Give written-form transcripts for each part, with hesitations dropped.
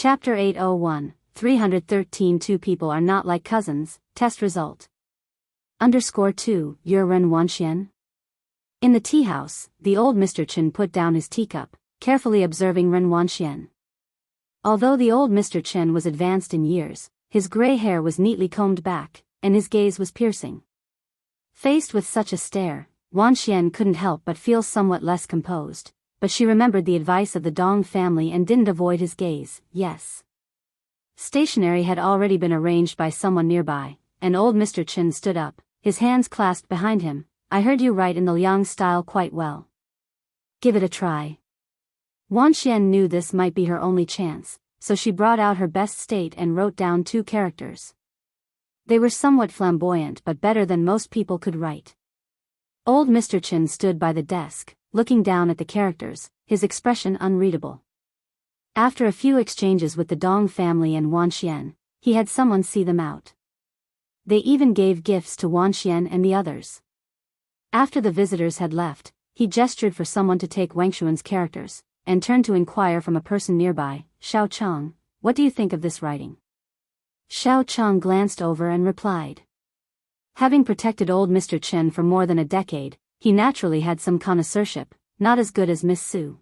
Chapter 801, 313 Two people are not like cousins, test result. _2, Your Ren Wanxian? In the tea house, the old Mr. Chen put down his teacup, carefully observing Ren Wanxian. Although the old Mr. Chen was advanced in years, his gray hair was neatly combed back, and his gaze was piercing. Faced with such a stare, Wanxian couldn't help but feel somewhat less composed, but she remembered the advice of the Dong family and didn't avoid his gaze. Yes. Stationery had already been arranged by someone nearby, and old Mr. Chen stood up, his hands clasped behind him. I heard you write in the Liang style quite well. Give it a try. Wanxian knew this might be her only chance, so she brought out her best state and wrote down 2 characters. They were somewhat flamboyant but better than most people could write. Old Mr. Chen stood by the desk, looking down at the characters, his expression unreadable. After a few exchanges with the Dong family and Wanxian, he had someone see them out. They even gave gifts to Wanxian and the others. After the visitors had left, he gestured for someone to take Wangshuan's characters, and turned to inquire from a person nearby, Xiao Chang, what do you think of this writing? Xiao Chang glanced over and replied. Having protected old Mr. Chen for more than a decade, he naturally had some connoisseurship, not as good as Miss Su.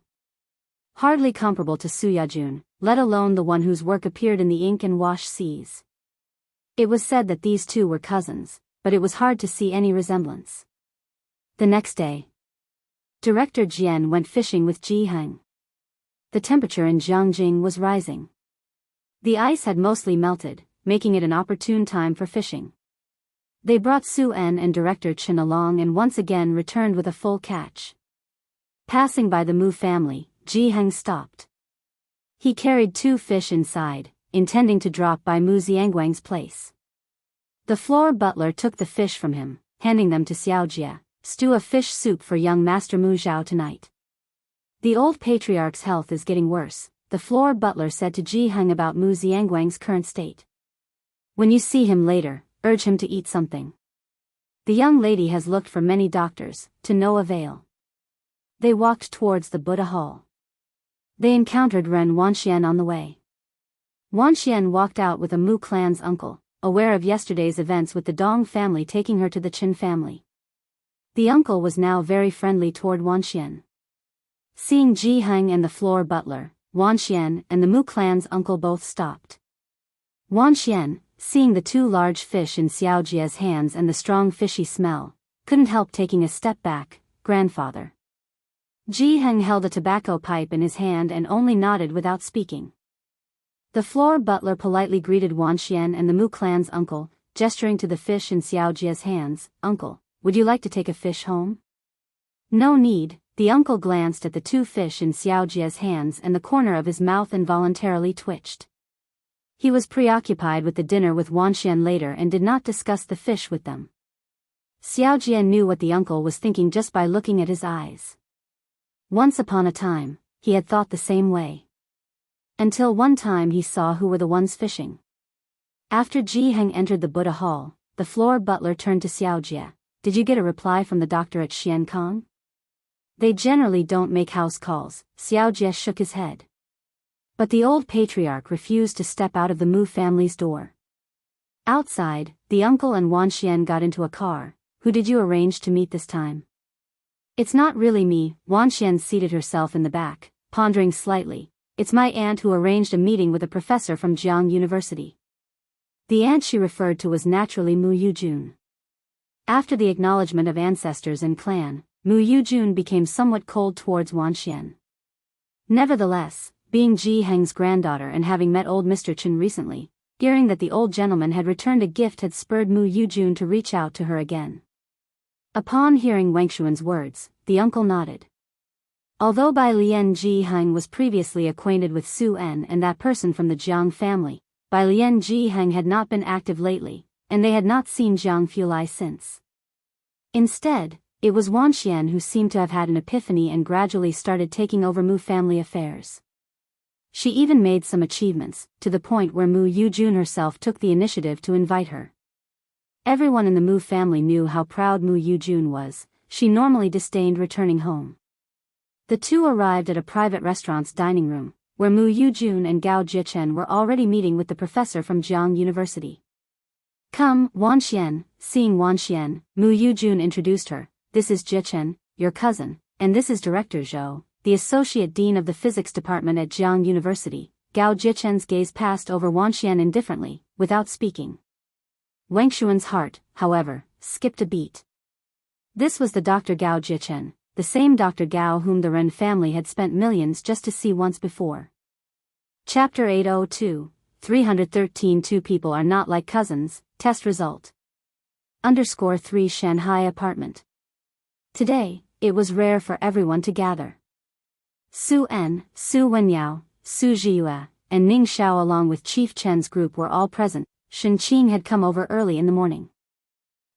Hardly comparable to Su Yajun, let alone the one whose work appeared in the ink and wash seas. It was said that these two were cousins, but it was hard to see any resemblance. The next day, Director Jian went fishing with Ji Heng. The temperature in Jianghu was rising. The ice had mostly melted, making it an opportune time for fishing. They brought Su En and Director Chen along and once again returned with a full catch. Passing by the Mu family, Ji Heng stopped. He carried 2 fish inside, intending to drop by Mu Xiangguang's place. The floor butler took the fish from him, handing them to Xiaojia. Stew a fish soup for young Master Mu Zhao tonight. The old patriarch's health is getting worse, the floor butler said to Ji Heng about Mu Xiangguang's current state. When you see him later, urge him to eat something. The young lady has looked for many doctors, to no avail. They walked towards the Buddha Hall. They encountered Ren Wanxian on the way. Wanxian walked out with a Mu clan's uncle, aware of yesterday's events with the Dong family taking her to the Qin family. The uncle was now very friendly toward Wanxian. Seeing Ji Heng and the floor butler, Wanxian and the Mu clan's uncle both stopped. Wanxian, seeing the 2 large fish in Xiaojia's hands and the strong fishy smell, couldn't help taking a step back. Grandfather. Ji Heng held a tobacco pipe in his hand and only nodded without speaking. The floor butler politely greeted Wanxian and the Mu clan's uncle, gesturing to the fish in Xiaojia's hands. Uncle, would you like to take a fish home? No need. The uncle glanced at the 2 fish in Xiaojia's hands and the corner of his mouth involuntarily twitched. He was preoccupied with the dinner with Wanxian later and did not discuss the fish with them. Xiaojia knew what the uncle was thinking just by looking at his eyes. Once upon a time, he had thought the same way. Until one time he saw who were the ones fishing. After Ji Heng entered the Buddha Hall, the floor butler turned to Xiaojia. Did you get a reply from the doctor at Xiankang? They generally don't make house calls, Xiaojia shook his head. But the old patriarch refused to step out of the Mu family's door. Outside, the uncle and Wanxian got into a car. Who did you arrange to meet this time? It's not really me, Wanxian seated herself in the back, pondering slightly. It's my aunt who arranged a meeting with a professor from Jianghu University. The aunt she referred to was naturally Mu Yujun. After the acknowledgement of ancestors and clan, Mu Yujun became somewhat cold towards Wanxian. Nevertheless, being Ji Heng's granddaughter and having met old Mr. Chen recently, hearing that the old gentleman had returned a gift had spurred Mu Yujun to reach out to her again. Upon hearing Wangshuan's words, the uncle nodded. Although Bai Lian Ji Heng was previously acquainted with Su En and that person from the Jiang family, Bai Lian Ji Heng had not been active lately, and they had not seen Jiang Fulai since. Instead, it was Wanxian who seemed to have had an epiphany and gradually started taking over Mu family affairs. She even made some achievements, to the point where Mu Yujun herself took the initiative to invite her. Everyone in the Mu family knew how proud Mu Yujun was. She normally disdained returning home. The two arrived at a private restaurant's dining room, where Mu Yujun and Gao Jichen were already meeting with the professor from Jianghu University. Come, Wanxian. Seeing Wanxian, Mu Yujun introduced her. This is Jichen, your cousin, and this is Director Zhou, the associate dean of the physics department at Jianghu University. Gao Jichen's gaze passed over Wanxian indifferently, without speaking. Wang Xuan's heart, however, skipped a beat. This was the Dr. Gao Jichen, the same Dr. Gao whom the Ren family had spent millions just to see once before. Chapter 802, 313 Two people are not like cousins, test result. _3 Shanghai apartment. Today, it was rare for everyone to gather. Su En, Su Wenyao, Su Zhiyue, and Ning Xiao along with Chief Chen's group were all present. Shen Qing had come over early in the morning.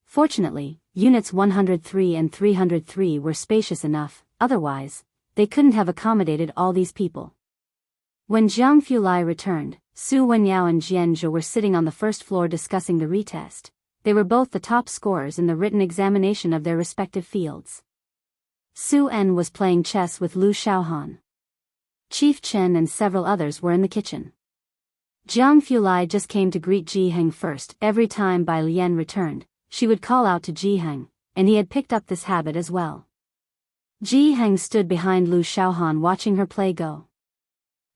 Fortunately, units 103 and 303 were spacious enough, otherwise, they couldn't have accommodated all these people. When Jiang Fulai returned, Su Wenyao and Jian Zhe were sitting on the first floor discussing the retest. They were both the top scorers in the written examination of their respective fields. Su En was playing chess with Lu Xiaohan. Chief Chen and several others were in the kitchen. Jiang Fulai just came to greet Ji Heng first. Every time Bai Lian returned, she would call out to Ji Heng, and he had picked up this habit as well. Ji Heng stood behind Lu Xiaohan watching her play Go.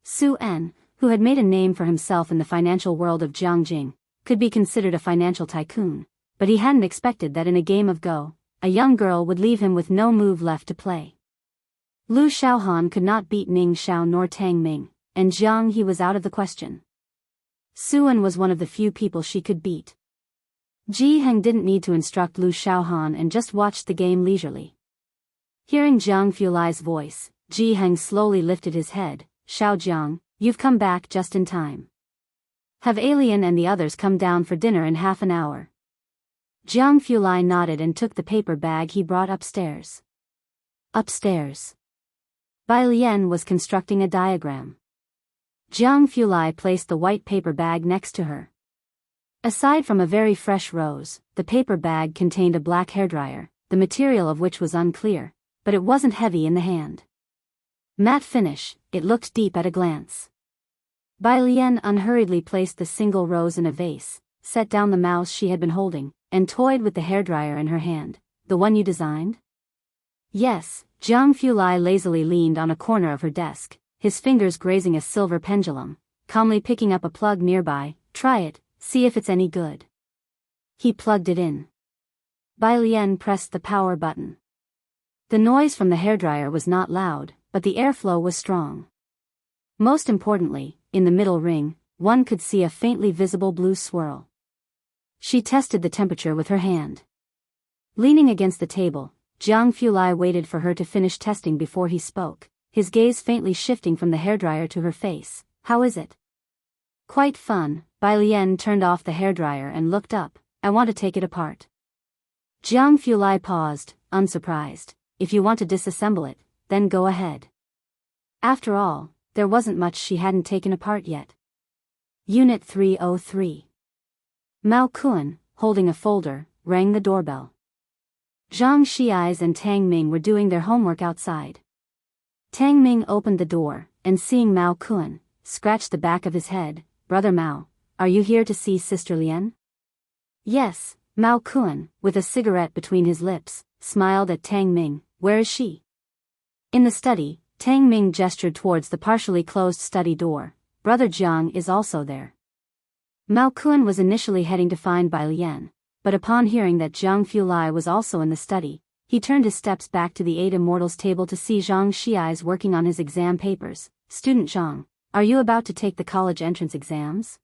Su En, who had made a name for himself in the financial world of Jiangjing, could be considered a financial tycoon, but he hadn't expected that in a game of Go, a young girl would leave him with no move left to play. Lu Xiaohan could not beat Ning Xiao nor Tang Ming, and Jiang he was out of the question. Su En was one of the few people she could beat. Ji Heng didn't need to instruct Lu Xiaohan and just watched the game leisurely. Hearing Jiang Fulai's voice, Ji Heng slowly lifted his head. Xiao Jiang, you've come back just in time. Have Alien and the others come down for dinner in half an hour? Jiang Fulai nodded and took the paper bag he brought upstairs. Upstairs. Bai Lian was constructing a diagram. Jiang Fulai placed the white paper bag next to her. Aside from a very fresh rose, the paper bag contained a black hairdryer, the material of which was unclear, but it wasn't heavy in the hand. Matte finish, it looked deep at a glance. Bai Lian unhurriedly placed the single rose in a vase, set down the mouse she had been holding, and toyed with the hairdryer in her hand. The one you designed? Yes, Jiang Fulai lazily leaned on a corner of her desk, his fingers grazing a silver pendulum, calmly picking up a plug nearby. Try it, see if it's any good. He plugged it in. Bai Lian pressed the power button. The noise from the hairdryer was not loud, but the airflow was strong. Most importantly, in the middle ring, one could see a faintly visible blue swirl. She tested the temperature with her hand. Leaning against the table, Jiang Fulai waited for her to finish testing before he spoke, his gaze faintly shifting from the hairdryer to her face. How is it? Quite fun. Bai Lian turned off the hairdryer and looked up. I want to take it apart. Jiang Fulai paused, unsurprised. If you want to disassemble it, then go ahead. After all, there wasn't much she hadn't taken apart yet. Unit 303. Mao Kun, holding a folder, rang the doorbell. Zhang Xiais and Tang Ming were doing their homework outside. Tang Ming opened the door, and seeing Mao Kun, scratched the back of his head. Brother Mao, are you here to see Sister Lian? Yes, Mao Kun, with a cigarette between his lips, smiled at Tang Ming. Where is she? In the study. Tang Ming gestured towards the partially closed study door. Brother Jiang is also there. Mao Kun was initially heading to find Bai Lian, but upon hearing that Jiang Fulai was also in the study, he turned his steps back to the Eight Immortals table to see Zhang Xiais working on his exam papers. Student Zhang, are you about to take the college entrance exams?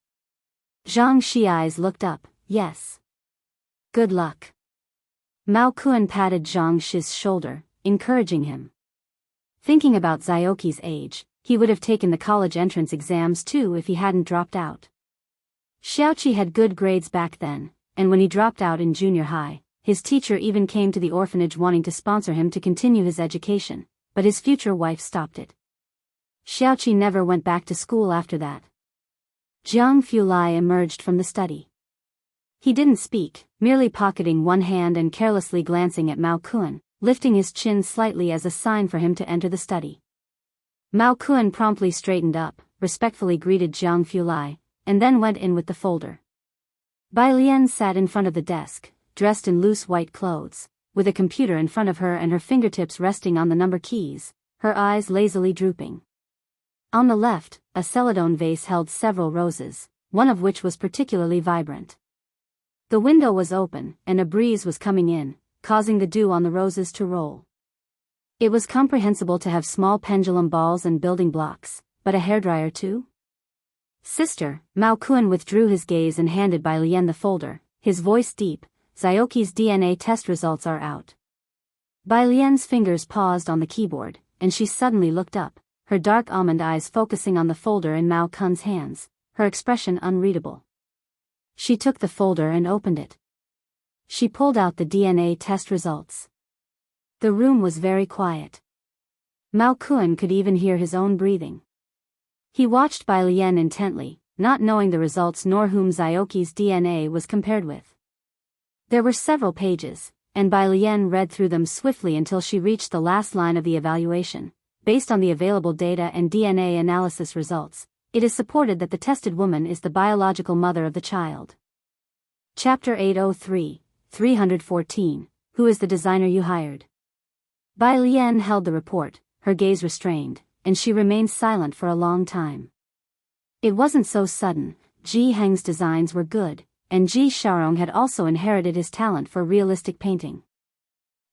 Zhang Xiais looked up. Yes. Good luck. Mao Kun patted Zhang Shi's shoulder, encouraging him. Thinking about Xiaoqi's age, he would have taken the college entrance exams too if he hadn't dropped out. Xiaoqi had good grades back then, and when he dropped out in junior high, his teacher even came to the orphanage wanting to sponsor him to continue his education, but his future wife stopped it. Xiaoqi never went back to school after that. Jiang Fulai emerged from the study. He didn't speak, merely pocketing one hand and carelessly glancing at Mao Kun, lifting his chin slightly as a sign for him to enter the study. Mao Kuan promptly straightened up, respectfully greeted Jiang Fulai, and then went in with the folder. Bai Lian sat in front of the desk, dressed in loose white clothes, with a computer in front of her and her fingertips resting on the number keys, her eyes lazily drooping. On the left, a celadon vase held several roses, one of which was particularly vibrant. The window was open, and a breeze was coming in, causing the dew on the roses to roll. It was comprehensible to have small pendulum balls and building blocks, but a hairdryer too? Sister, Mao Kuan withdrew his gaze and handed Bai Lian the folder, his voice deep. Xiaoqi's DNA test results are out. Bai Lian's fingers paused on the keyboard, and she suddenly looked up, her dark almond eyes focusing on the folder in Mao Kuan's hands, her expression unreadable. She took the folder and opened it. She pulled out the DNA test results. The room was very quiet. Mao Kuan could even hear his own breathing. He watched Bai Lian intently, not knowing the results nor whom Xiaoqi's DNA was compared with. There were several pages, and Bai Lian read through them swiftly until she reached the last line of the evaluation. Based on the available data and DNA analysis results, it is supported that the tested woman is the biological mother of the child. Chapter 803, 314, Who is the designer you hired? Bai Lian held the report, her gaze restrained, and she remained silent for a long time. It wasn't so sudden. Ji Heng's designs were good, and Ji Xiaorong had also inherited his talent for realistic painting.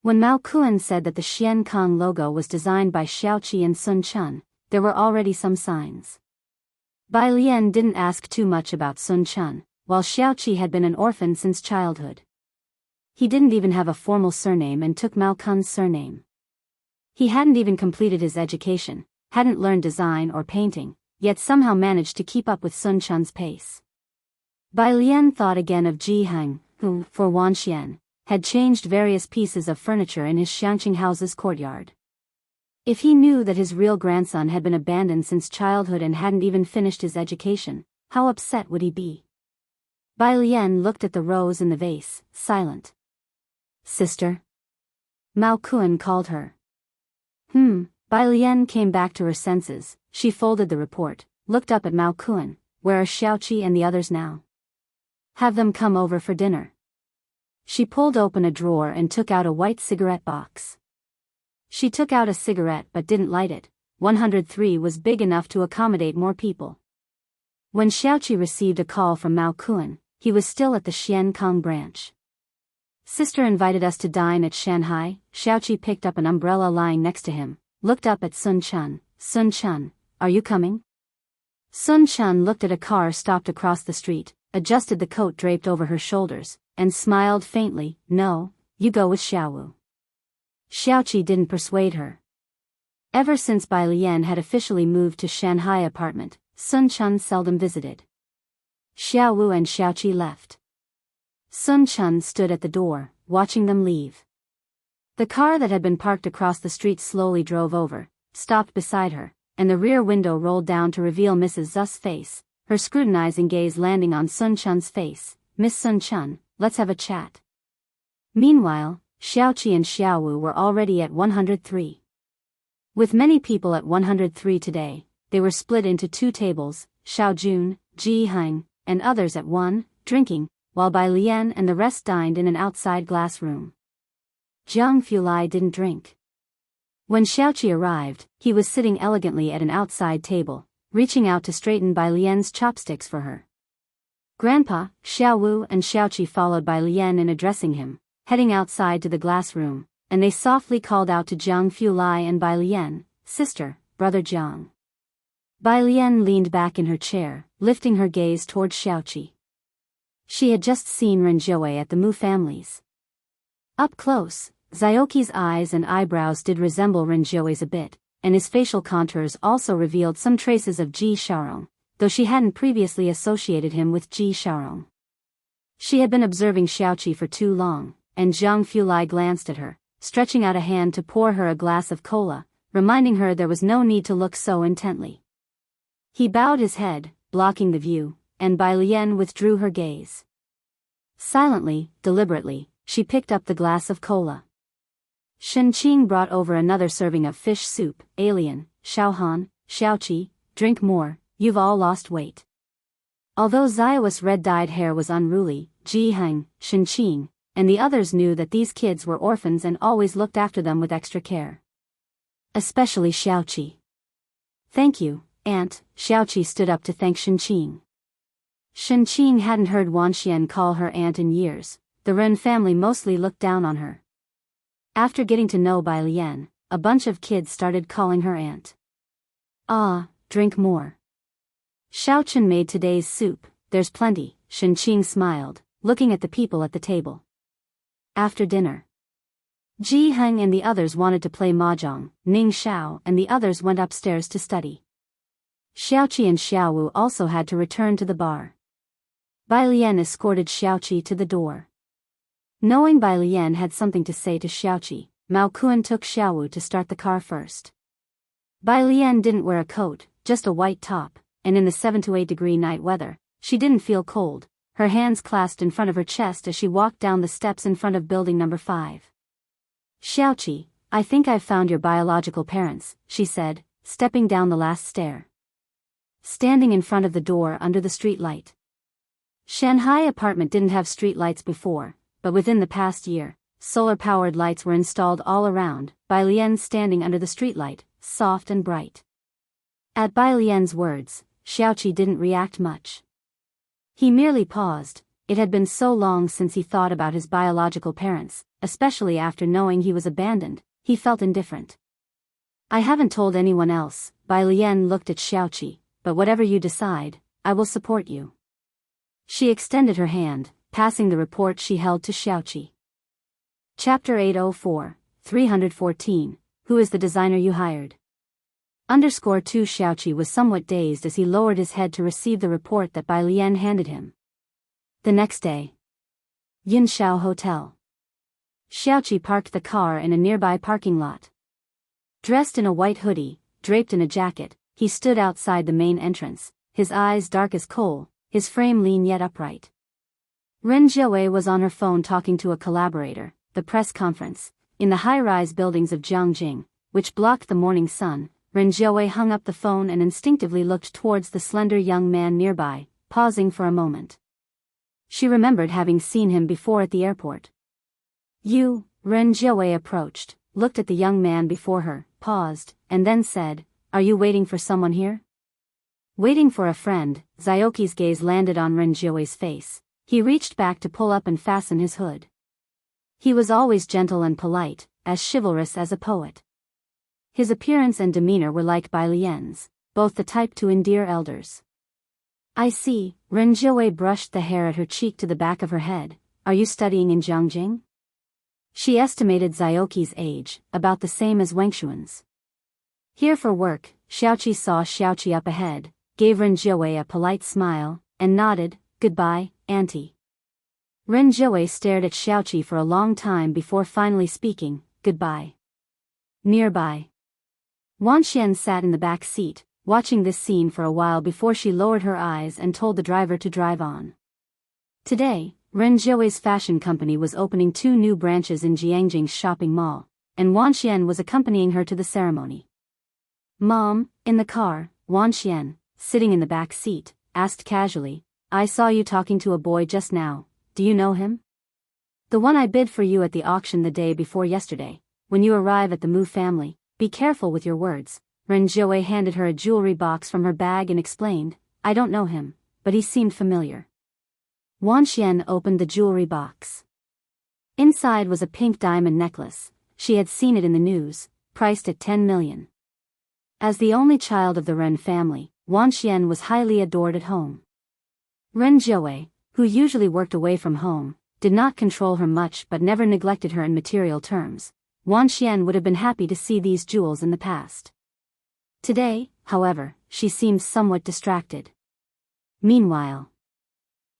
When Mao Kuan said that the Xian Kong logo was designed by Xiaoqi and Sun Chun, there were already some signs. Bai Lian didn't ask too much about Sun Chun, while Xiaoqi had been an orphan since childhood. He didn't even have a formal surname and took Mao Kuan's surname. He hadn't even completed his education, hadn't learned design or painting, yet somehow managed to keep up with Sun Chun's pace. Bai Lian thought again of Ji Heng, who, for Wanxian, had changed various pieces of furniture in his Xiangqing house's courtyard. If he knew that his real grandson had been abandoned since childhood and hadn't even finished his education, how upset would he be? Bai Lian looked at the rose in the vase, silent. Sister? Mao Kuan called her. Bai Lian came back to her senses. She folded the report, looked up at Mao Kuan. Where are Xiaoqi and the others now? Have them come over for dinner. She pulled open a drawer and took out a white cigarette box. She took out a cigarette but didn't light it. 103 was big enough to accommodate more people. When Xiaoqi received a call from Mao Kuan, he was still at the Xian Kong branch. Sister invited us to dine at Shanghai. Xiaoqi picked up an umbrella lying next to him, looked up at Sun Chun. Sun Chun, are you coming? Sun Chun looked at a car stopped across the street, adjusted the coat draped over her shoulders, and smiled faintly. No, you go with Xiaowu. Xiaoqi didn't persuade her. Ever since Bai Lian had officially moved to Shanghai apartment, Sun Chun seldom visited. Xiaowu and Xiaoqi left. Sun Chun stood at the door, watching them leave. The car that had been parked across the street slowly drove over, stopped beside her, and the rear window rolled down to reveal Mrs. Zu's face, her scrutinizing gaze landing on Sun Chun's face. Miss Sun Chun, let's have a chat. Meanwhile, Xiaoqi and Xiaowu were already at 103. With many people at 103 today, they were split into two tables, Xiaojun, Ji Heng, and others at one, drinking, while Bai Lian and the rest dined in an outside glass room. Jiang Fulai didn't drink. When Xiaoqi arrived, he was sitting elegantly at an outside table, reaching out to straighten Bai Lian's chopsticks for her. Grandpa, Xiaowu and Xiaoqi followed Bai Lian in addressing him, heading outside to the glass room, and they softly called out to Jiang Fulai and Bai Lian, Sister, Brother Jiang. Bai Lian leaned back in her chair, lifting her gaze toward Xiaoqi. She had just seen Renjiue at the Mu family's. Up close, Xiaoqi's eyes and eyebrows did resemble Renjiue's a bit, and his facial contours also revealed some traces of Ji Xiaorong, though she hadn't previously associated him with Ji Xiaorong. She had been observing Xiaoqi for too long, and Jiang Fulai glanced at her, stretching out a hand to pour her a glass of cola, reminding her there was no need to look so intently. He bowed his head, blocking the view, and Bai Lian withdrew her gaze. Silently, deliberately, she picked up the glass of cola. Shen Qing brought over another serving of fish soup. Alien, Xiaohan, Xiaoqi, drink more, you've all lost weight. Although Xiao's red-dyed hair was unruly, Jiheng, Shenqing, and the others knew that these kids were orphans and always looked after them with extra care. Especially Xiaoqi. Thank you, Aunt. Xiaoqi stood up to thank Shenqing. Shenqing hadn't heard Wanxian call her aunt in years. The Ren family mostly looked down on her. After getting to know Bai Lian, a bunch of kids started calling her aunt. Ah, drink more. Xiaochen made today's soup, there's plenty, Shenqing smiled, looking at the people at the table. After dinner, Ji Heng and the others wanted to play mahjong. Ning Xiao and the others went upstairs to study. Xiaoqi and Xiaowu also had to return to the bar. Bai Lian escorted Xiaoqi to the door. Knowing Bai Lian had something to say to Xiaoqi, Mao Kuan took Xiaowu to start the car first. Bai Lian didn't wear a coat, just a white top, and in the 7 to 8 degree night weather, she didn't feel cold, her hands clasped in front of her chest as she walked down the steps in front of building number 5. Xiaoqi, I think I've found your biological parents, she said, stepping down the last stair. Standing in front of the door under the street light. Shanghai apartment didn't have street lights before, but within the past year, solar-powered lights were installed all around. Bai Lian standing under the streetlight, soft and bright. At Bai Lian's words, Xiaoqi didn't react much. He merely paused. It had been so long since he thought about his biological parents, especially after knowing he was abandoned, he felt indifferent. I haven't told anyone else, Bai Lian looked at Xiaoqi, but whatever you decide, I will support you. She extended her hand, passing the report she held to Xiaoqi. Chapter 804, 314, Who is the designer you hired? _2 Xiaoqi was somewhat dazed as he lowered his head to receive the report that Bai Lian handed him. The next day. Yinshao Hotel. Xiaoqi parked the car in a nearby parking lot. Dressed in a white hoodie, draped in a jacket, he stood outside the main entrance, his eyes dark as coal, his frame lean yet upright. Ren Jiawei was on her phone talking to a collaborator. The press conference, in the high-rise buildings of Jianghu, which blocked the morning sun, Ren Jiawei hung up the phone and instinctively looked towards the slender young man nearby, pausing for a moment. She remembered having seen him before at the airport. You, Ren Jiawei approached, looked at the young man before her, paused, and then said, Are you waiting for someone here? Waiting for a friend. Xiaoqi's gaze landed on Ren Jiawei's face. He reached back to pull up and fasten his hood. He was always gentle and polite, as chivalrous as a poet. His appearance and demeanor were like Bai Lian's, both the type to endear elders. I see, Ren Jiawei brushed the hair at her cheek to the back of her head. Are you studying in Jianghu? She estimated Xiaoqi's age, about the same as Wengshuan's. Here for work. Xiaoqi saw Xiaoqi up ahead, gave Ren Jiawei a polite smile, and nodded, Goodbye, Auntie. Ren Jiawei stared at Xiaoqi for a long time before finally speaking, Goodbye. Nearby. Wanxian sat in the back seat, watching this scene for a while before she lowered her eyes and told the driver to drive on. Today, Ren Jiawei's fashion company was opening 2 new branches in Jiangjing's shopping mall, and Wanxian was accompanying her to the ceremony. Mom, in the car, Wanxian, sitting in the back seat, asked casually, I saw you talking to a boy just now, do you know him? The one I bid for you at the auction the day before yesterday. When you arrive at the Mu family, be careful with your words. Ren Jiawei handed her a jewelry box from her bag and explained, I don't know him, but he seemed familiar. Wanxian opened the jewelry box. Inside was a pink diamond necklace. She had seen it in the news, priced at 10 million. As the only child of the Ren family, Wanxian was highly adored at home. Ren Jiawei, who usually worked away from home, did not control her much but never neglected her in material terms. Wanxian would have been happy to see these jewels in the past. Today, however, she seemed somewhat distracted. Meanwhile,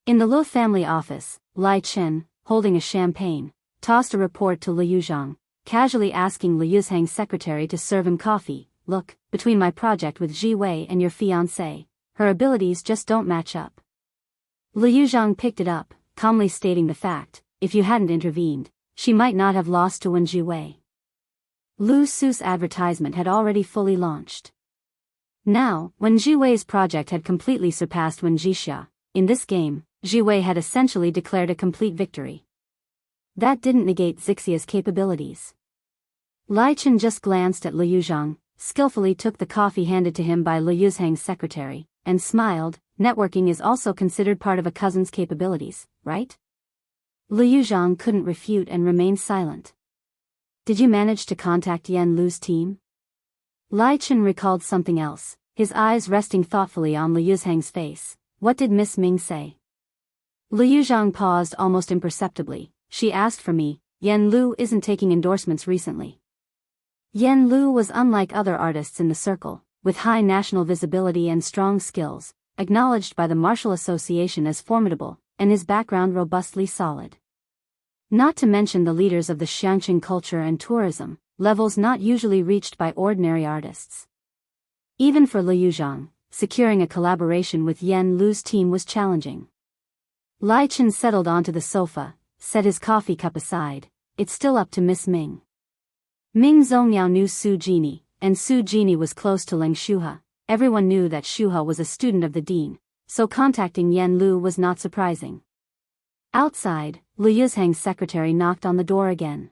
in the Luo family office, Lai Chen, holding a champagne, tossed a report to Liu Yuzhang, casually asking Liu Yuzhang's secretary to serve him coffee. Look, between my project with Ji Wei and your fiancée, her abilities just don't match up. Liu Yuzhang picked it up, calmly stating the fact, if you hadn't intervened, she might not have lost to Wen Ji Wei. Lu Su's advertisement had already fully launched. Now, when Ji Wei's project had completely surpassed Wen Jixia, in this game, Ji Wei had essentially declared a complete victory. That didn't negate Zixia's capabilities. Lai Chen just glanced at Liu Zhang, skillfully took the coffee handed to him by Liu Zhang's secretary, and smiled. Networking is also considered part of a cousin's capabilities, right? Liu Zhang couldn't refute and remained silent. Did you manage to contact Yan Lu's team? Lai Chen recalled something else, his eyes resting thoughtfully on Liu Zhang's face. What did Miss Ming say? Liu Zhang paused almost imperceptibly. She asked for me. Yan Lu isn't taking endorsements recently. Yan Lu was unlike other artists in the circle, with high national visibility and strong skills, acknowledged by the Martial Association as formidable, and his background robustly solid. Not to mention the leaders of the Xiangqing culture and tourism, levels not usually reached by ordinary artists. Even for Liu Zhang, securing a collaboration with Yan Lu's team was challenging. Lai Chen settled onto the sofa, set his coffee cup aside. It's still up to Miss Ming. Ming Zongyao knew Su Jini, and Su Jini was close to Leng Shuhe. Everyone knew that Shuhe was a student of the dean, so contacting Yan Lu was not surprising. Outside, Liu Zhang's secretary knocked on the door again.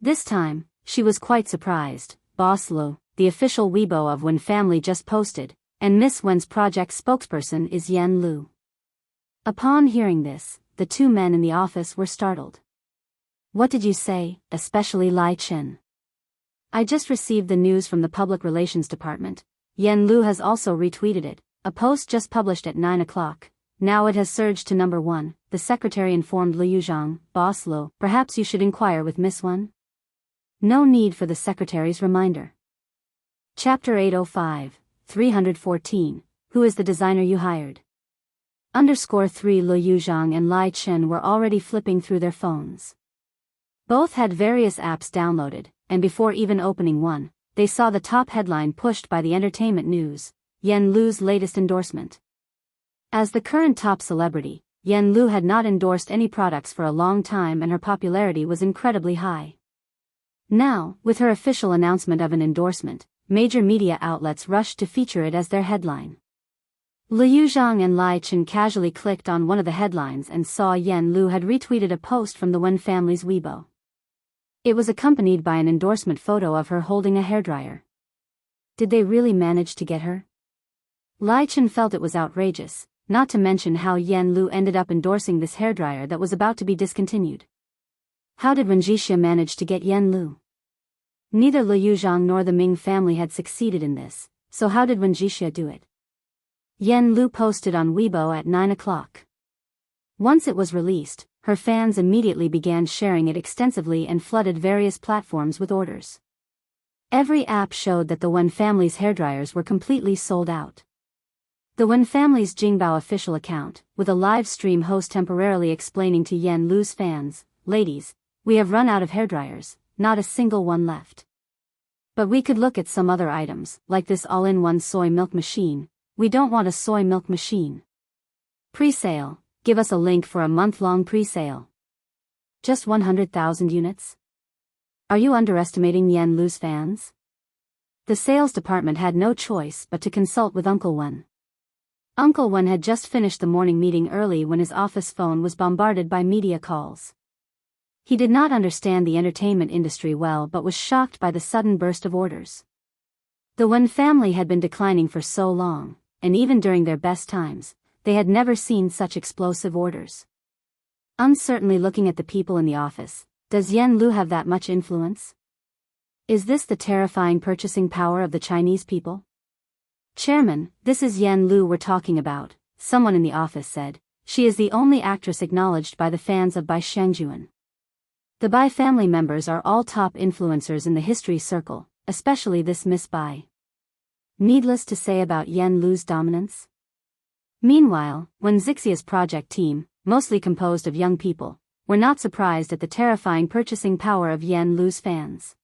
This time, she was quite surprised. Boss Lu, the official Weibo of Wen family just posted, and Miss Wen's project spokesperson is Yan Lu. Upon hearing this, the two men in the office were startled. What did you say, especially Lai Chen? I just received the news from the Public Relations Department. Yan Lu has also retweeted it, a post just published at 9 o'clock. Now it has surged to number 1, the secretary informed Liu Zhang. Boss Lu, perhaps you should inquire with Miss Wen? No need for the secretary's reminder. Chapter 805, 314, Who is the designer you hired? _3 Liu Zhang and Lai Chen were already flipping through their phones. Both had various apps downloaded, and before even opening one, they saw the top headline pushed by the entertainment news, Yan Lu's latest endorsement. As the current top celebrity, Yan Lu had not endorsed any products for a long time and her popularity was incredibly high. Now, with her official announcement of an endorsement, major media outlets rushed to feature it as their headline. Liu Zhang and Lai Chen casually clicked on one of the headlines and saw Yan Lu had retweeted a post from the Wen family's Weibo. It was accompanied by an endorsement photo of her holding a hairdryer. Did they really manage to get her? Lai Chen felt it was outrageous, not to mention how Yan Lu ended up endorsing this hairdryer that was about to be discontinued. How did Wen Jixia manage to get Yan Lu? Neither Liu Zhang nor the Ming family had succeeded in this, so how did Wen Jixia do it? Yan Lu posted on Weibo at 9 o'clock. Once it was released, her fans immediately began sharing it extensively and flooded various platforms with orders. Every app showed that the Wen family's hairdryers were completely sold out. The Wen family's Jingbao official account, with a live stream host temporarily explaining to Yan Lu's fans, "Ladies, we have run out of hairdryers, not a single one left. But we could look at some other items, like this all-in-one soy milk machine. We don't want a soy milk machine. Pre-sale, give us a link for a month-long pre-sale. Just 100,000 units? Are you underestimating Yan Lu's fans?" The sales department had no choice but to consult with Uncle Wen. Uncle Wen had just finished the morning meeting early when his office phone was bombarded by media calls. He did not understand the entertainment industry well but was shocked by the sudden burst of orders. The Wen family had been declining for so long, and even during their best times, they had never seen such explosive orders. Uncertainly looking at the people in the office, does Yan Lu have that much influence? Is this the terrifying purchasing power of the Chinese people? "Chairman, this is Yan Lu we're talking about," someone in the office said. "She is the only actress acknowledged by the fans of Bai Shangjuan. The Bai family members are all top influencers in the history circle, especially this Miss Bai." Needless to say about Yan Lu's dominance. Meanwhile, when Zixia's project team, mostly composed of young people, were not surprised at the terrifying purchasing power of Yan Lu's fans.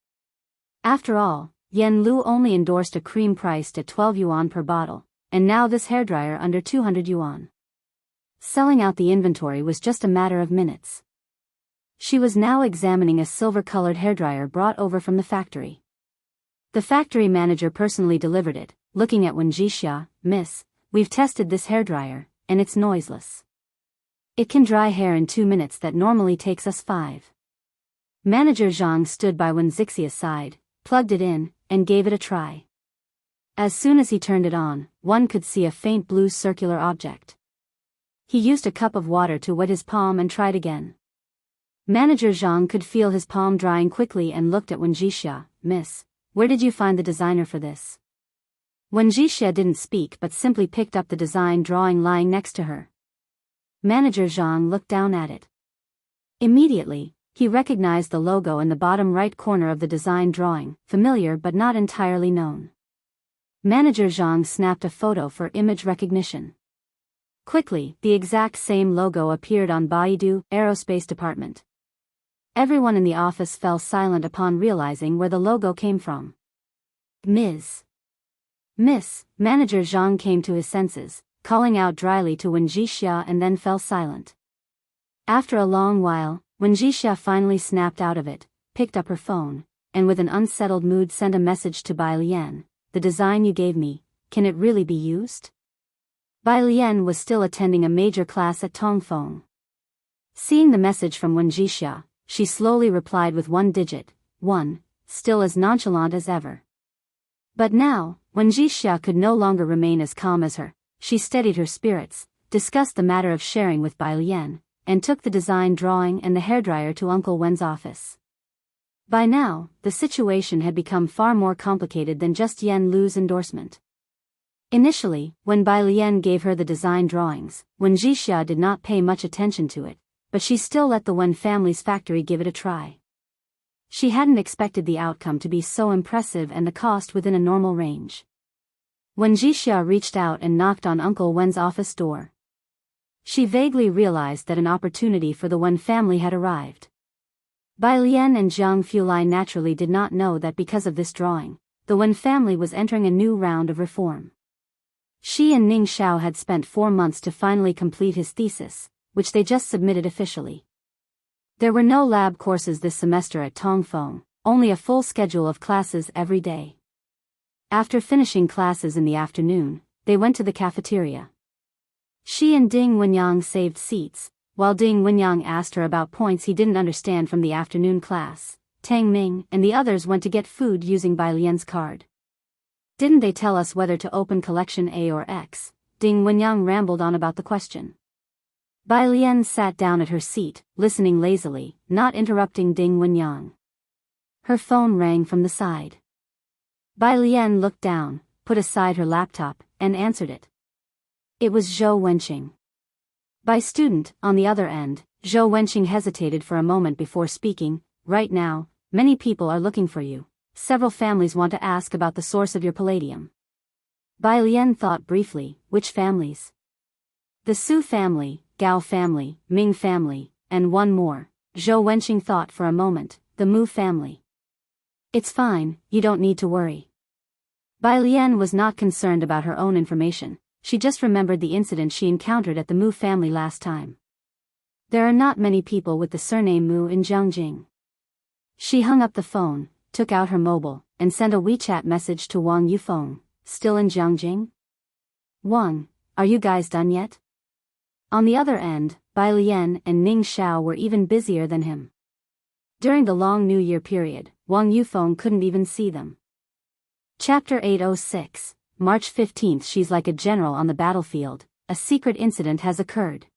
After all, Yan Lu only endorsed a cream priced at 12 yuan per bottle, and now this hairdryer under 200 yuan. Selling out the inventory was just a matter of minutes. She was now examining a silver-colored hairdryer brought over from the factory. The factory manager personally delivered it, looking at Wenjixia. "Miss, we've tested this hairdryer, and it's noiseless. It can dry hair in 2 minutes that normally takes us 5. Manager Zhang stood by Wenjixia's side, plugged it in, and gave it a try. As soon as he turned it on, one could see a faint blue circular object. He used a cup of water to wet his palm and tried again. Manager Zhang could feel his palm drying quickly and looked at Wenjixia. "Miss, where did you find the designer for this?" Wenjixia didn't speak but simply picked up the design drawing lying next to her. Manager Zhang looked down at it. Immediately, he recognized the logo in the bottom right corner of the design drawing, familiar but not entirely known. Manager Zhang snapped a photo for image recognition. Quickly, the exact same logo appeared on Biyao Aerospace Department. Everyone in the office fell silent upon realizing where the logo came from. Miss, Manager Zhang came to his senses, calling out dryly to Wenjixia and then fell silent. After a long while, Wenjixia finally snapped out of it, picked up her phone, and with an unsettled mood sent a message to Bai Lian. "The design you gave me, can it really be used?" Bai Lian was still attending a major class at Tongfeng. Seeing the message from Wenjixia, she slowly replied with one digit, 1, still as nonchalant as ever. But now, Wenjixia could no longer remain as calm as her. She steadied her spirits, discussed the matter of sharing with Bai Lian, and took the design drawing and the hairdryer to Uncle Wen's office. By now, the situation had become far more complicated than just Yen Lu's endorsement. Initially, when Bai Lian gave her the design drawings, Wenjixia did not pay much attention to it, but she still let the Wen family's factory give it a try. She hadn't expected the outcome to be so impressive and the cost within a normal range. Wenjixia reached out and knocked on Uncle Wen's office door. She vaguely realized that an opportunity for the Wen family had arrived. Bai Lian and Jiang Fulai naturally did not know that because of this drawing, the Wen family was entering a new round of reform. She and Ning Xiao had spent 4 months to finally complete his thesis, which they just submitted officially. There were no lab courses this semester at Tongfeng, only a full schedule of classes every day. After finishing classes in the afternoon, they went to the cafeteria. She and Ding Wenyang saved seats, while Ding Wenyang asked her about points he didn't understand from the afternoon class. Tang Ming and the others went to get food using Bai Lian's card. "Didn't they tell us whether to open collection A or X?" Ding Wenyang rambled on about the question. Bai Lian sat down at her seat, listening lazily, not interrupting Ding Wenyang. Her phone rang from the side. Bai Lian looked down, put aside her laptop, and answered it. It was Zhou Wenqing. By student, on the other end, Zhou Wenqing hesitated for a moment before speaking. "Right now, many people are looking for you. Several families want to ask about the source of your palladium." Bai Lian thought briefly. "Which families?" "The Su family, Gao family, Ming family, and one more." Zhou Wenqing thought for a moment. "The Mu family." "It's fine, you don't need to worry." Bai Lian was not concerned about her own information. She just remembered the incident she encountered at the Mu family last time. There are not many people with the surname Mu in Jiangjing. She hung up the phone, took out her mobile, and sent a WeChat message to Wang Yufeng. "Still in Jiangjing? Wang, are you guys done yet?" On the other end, Bai Lian and Ning Xiao were even busier than him. During the long New Year period, Wang Yufeng couldn't even see them. Chapter 806, March 15th. She's like a general on the battlefield. A secret incident has occurred.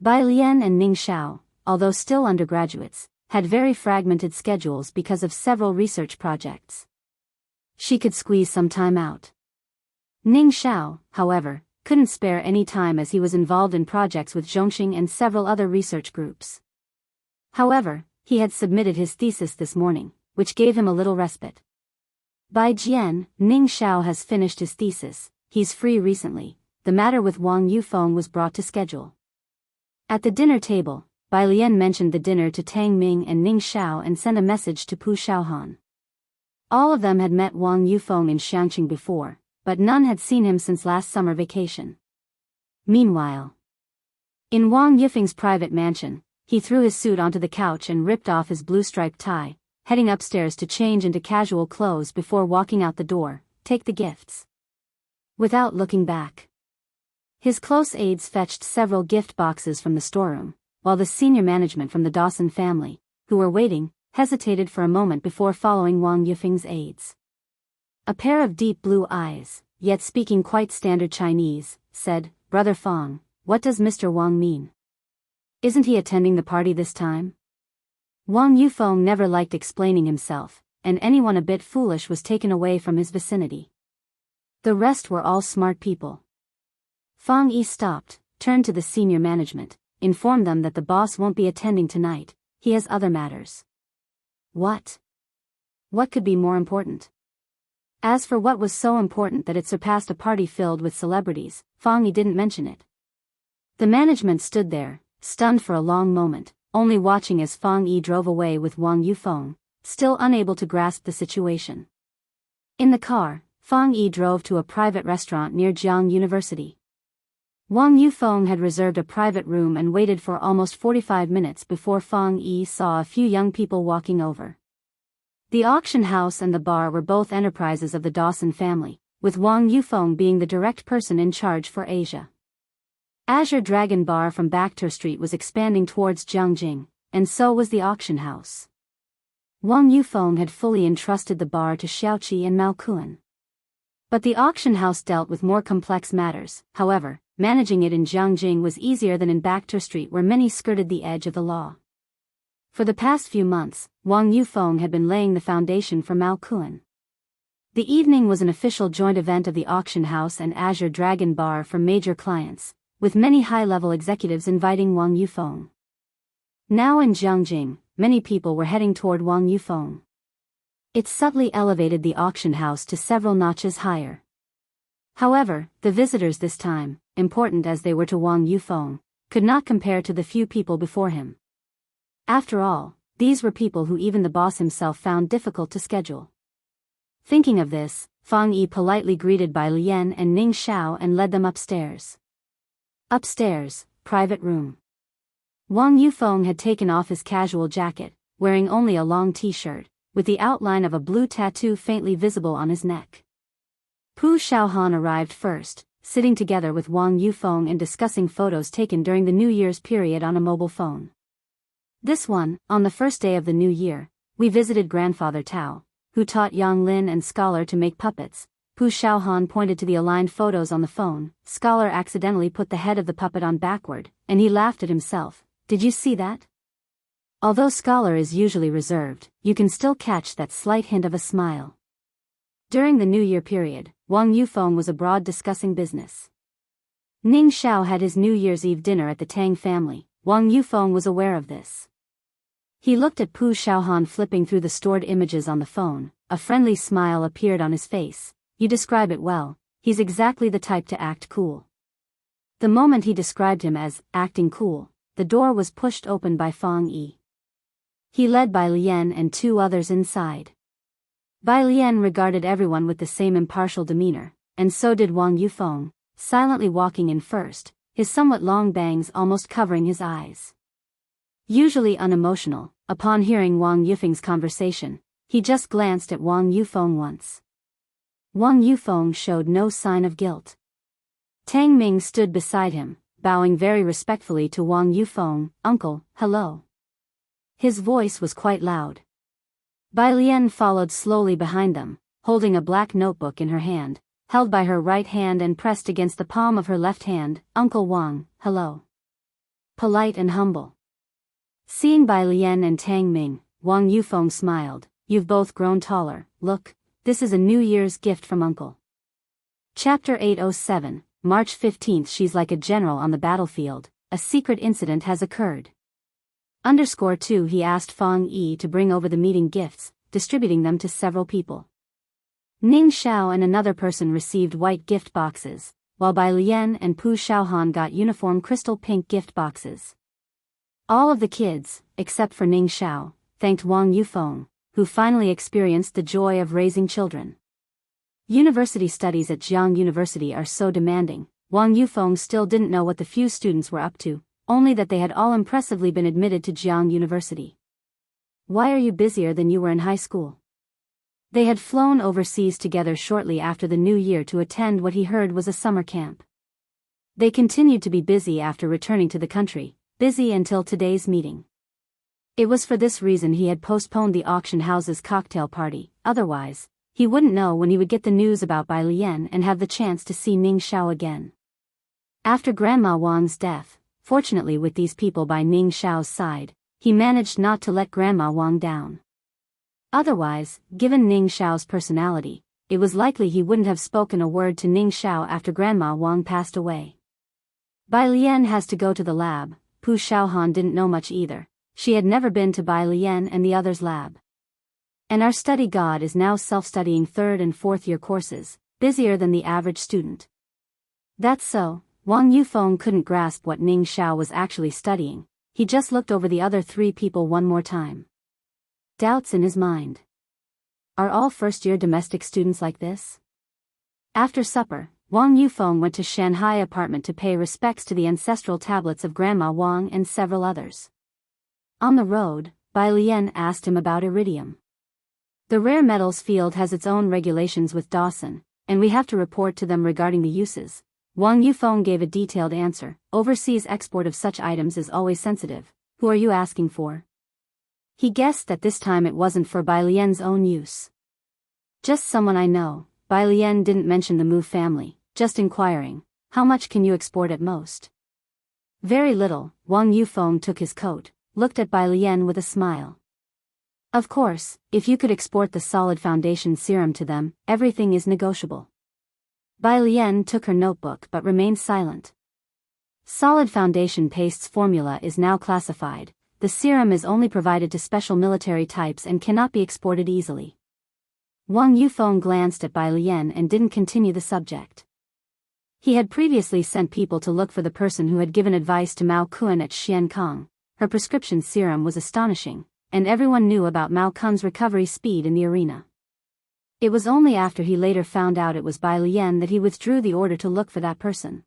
Bai Lian and Ning Xiao, although still undergraduates, had very fragmented schedules because of several research projects. She could squeeze some time out. Ning Xiao, however, couldn't spare any time as he was involved in projects with Zhongxing and several other research groups. However, he had submitted his thesis this morning, which gave him a little respite. By Jian, Ning Xiao has finished his thesis, he's free recently. The matter with Wang Yufeng was brought to schedule. At the dinner table, Bai Lian mentioned the dinner to Tang Ming and Ning Xiao and sent a message to Pu Xiaohan. All of them had met Wang Yufeng in Xiangqing before, but none had seen him since last summer vacation. Meanwhile, in Wang Yufeng's private mansion, he threw his suit onto the couch and ripped off his blue-striped tie, heading upstairs to change into casual clothes before walking out the door. "Take the gifts." without looking back. His close aides fetched several gift boxes from the storeroom, while the senior management from the Dawson family, who were waiting, hesitated for a moment before following Wang Yufeng's aides. A pair of deep blue eyes, yet speaking quite standard Chinese, said, "Brother Fong, what does Mr. Wang mean? Isn't he attending the party this time?" Wang Yufeng never liked explaining himself, and anyone a bit foolish was taken away from his vicinity. The rest were all smart people. Fang Yi stopped, turned to the senior management, informed them that the boss won't be attending tonight, he has other matters. What? What could be more important? As for what was so important that it surpassed a party filled with celebrities, Fang Yi didn't mention it. The management stood there, stunned for a long moment, only watching as Fang Yi drove away with Wang Yufeng, still unable to grasp the situation. In the car, Fang Yi drove to a private restaurant near Jianghu University. Wang Yufeng had reserved a private room and waited for almost 45 minutes before Fang Yi saw a few young people walking over. The auction house and the bar were both enterprises of the Dawson family, with Wang Yufeng being the direct person in charge for Asia. Azure Dragon Bar from Backter Street was expanding towards Jianghu, and so was the auction house. Wang Yufeng had fully entrusted the bar to Xiaoqi and Mao Kuan. But the auction house dealt with more complex matters. However, managing it in Jianghu was easier than in Backter Street, where many skirted the edge of the law. For the past few months, Wang Yufeng had been laying the foundation for Mao Kuan. The evening was an official joint event of the auction house and Azure Dragon Bar for major clients, with many high-level executives inviting Wang Yufeng. Now in Jianghu, many people were heading toward Wang Yufeng. It subtly elevated the auction house to several notches higher. However, the visitors this time, important as they were to Wang Yufeng, could not compare to the few people before him. After all, these were people who even the boss himself found difficult to schedule. Thinking of this, Fang Yi politely greeted Bai Lian and Ning Xiao and led them upstairs. Upstairs, private room. Wang Yufeng had taken off his casual jacket, wearing only a long t-shirt, with the outline of a blue tattoo faintly visible on his neck. Pu Xiaohan arrived first, sitting together with Wang Yufeng and discussing photos taken during the New Year's period on a mobile phone. This one, on the first day of the new year, we visited Grandfather Tao, who taught Yang Lin and Scholar to make puppets. Pu Xiaohan pointed to the aligned photos on the phone. Scholar accidentally put the head of the puppet on backward, and he laughed at himself. Did you see that? Although Scholar is usually reserved, you can still catch that slight hint of a smile. During the New Year period, Wang Yufeng was abroad discussing business. Ning Xiao had his New Year's Eve dinner at the Tang family. Wang Yufeng was aware of this. He looked at Pu Xiaohan flipping through the stored images on the phone. A friendly smile appeared on his face. You describe it well, he's exactly the type to act cool. The moment he described him as acting cool, the door was pushed open by Fang Yi. He led Bai Lian and two others inside. Bai Lian regarded everyone with the same impartial demeanor, and so did Wang Yufeng, silently walking in first, his somewhat long bangs almost covering his eyes. Usually unemotional, upon hearing Wang Yufeng's conversation, he just glanced at Wang Yufeng once. Wang Yufeng showed no sign of guilt. Tang Ming stood beside him, bowing very respectfully to Wang Yufeng. "Uncle, hello." His voice was quite loud. Bai Lian followed slowly behind them, holding a black notebook in her hand, held by her right hand and pressed against the palm of her left hand. "Uncle Wang, hello." Polite and humble. Seeing Bai Lian and Tang Ming, Wang Yufeng smiled. "You've both grown taller. Look, this is a New Year's gift from Uncle." Chapter 807, March 15th. She's like a general on the battlefield. A secret incident has occurred. _2 He asked Fang Yi to bring over the meeting gifts, distributing them to several people. Ning Xiao and another person received white gift boxes, while Bai Lian and Pu Xiaohan got uniform crystal pink gift boxes. All of the kids, except for Ning Xiao, thanked Wang Yufeng, who finally experienced the joy of raising children. University studies at Jianghu University are so demanding. Wang Yufeng still didn't know what the few students were up to, only that they had all impressively been admitted to Jianghu University. "Why are you busier than you were in high school?" They had flown overseas together shortly after the new year to attend what he heard was a summer camp. They continued to be busy after returning to the country, busy until today's meeting. It was for this reason he had postponed the auction house's cocktail party, otherwise, he wouldn't know when he would get the news about Bai Lian and have the chance to see Ning Xiao again. After Grandma Wang's death, fortunately with these people by Ning Xiao's side, he managed not to let Grandma Wang down. Otherwise, given Ning Xiao's personality, it was likely he wouldn't have spoken a word to Ning Xiao after Grandma Wang passed away. Bai Lian has to go to the lab. Pu Xiaohan didn't know much either. She had never been to Bai Lian and the others' lab. And our study god is now self-studying 3rd and 4th year courses, busier than the average student. That's so. Wang Yufeng couldn't grasp what Ning Xiao was actually studying. He just looked over the other 3 people one more time. Doubts in his mind. Are all first-year domestic students like this? After supper, Wang Yufeng went to Shanghai apartment to pay respects to the ancestral tablets of Grandma Wang and several others. On the road, Bai Lian asked him about iridium. The rare metals field has its own regulations with Dawson, and we have to report to them regarding the uses. Wang Yufeng gave a detailed answer. Overseas export of such items is always sensitive. Who are you asking for? He guessed that this time it wasn't for Bai Lian's own use. Just someone I know. Bai Lian didn't mention the Mu family, just inquiring, how much can you export at most? Very little. Wang Yufeng took his coat, looked at Bai Lian with a smile. Of course, if you could export the solid foundation serum to them, everything is negotiable. Bai Lian took her notebook but remained silent. Solid foundation paste's formula is now classified. The serum is only provided to special military types and cannot be exported easily. Wang Yufeng glanced at Bai Lian and didn't continue the subject. He had previously sent people to look for the person who had given advice to Mao Kun at Xiankang. Her prescription serum was astonishing, and everyone knew about Mao Kun's recovery speed in the arena. It was only after he later found out it was Bai Lian that he withdrew the order to look for that person.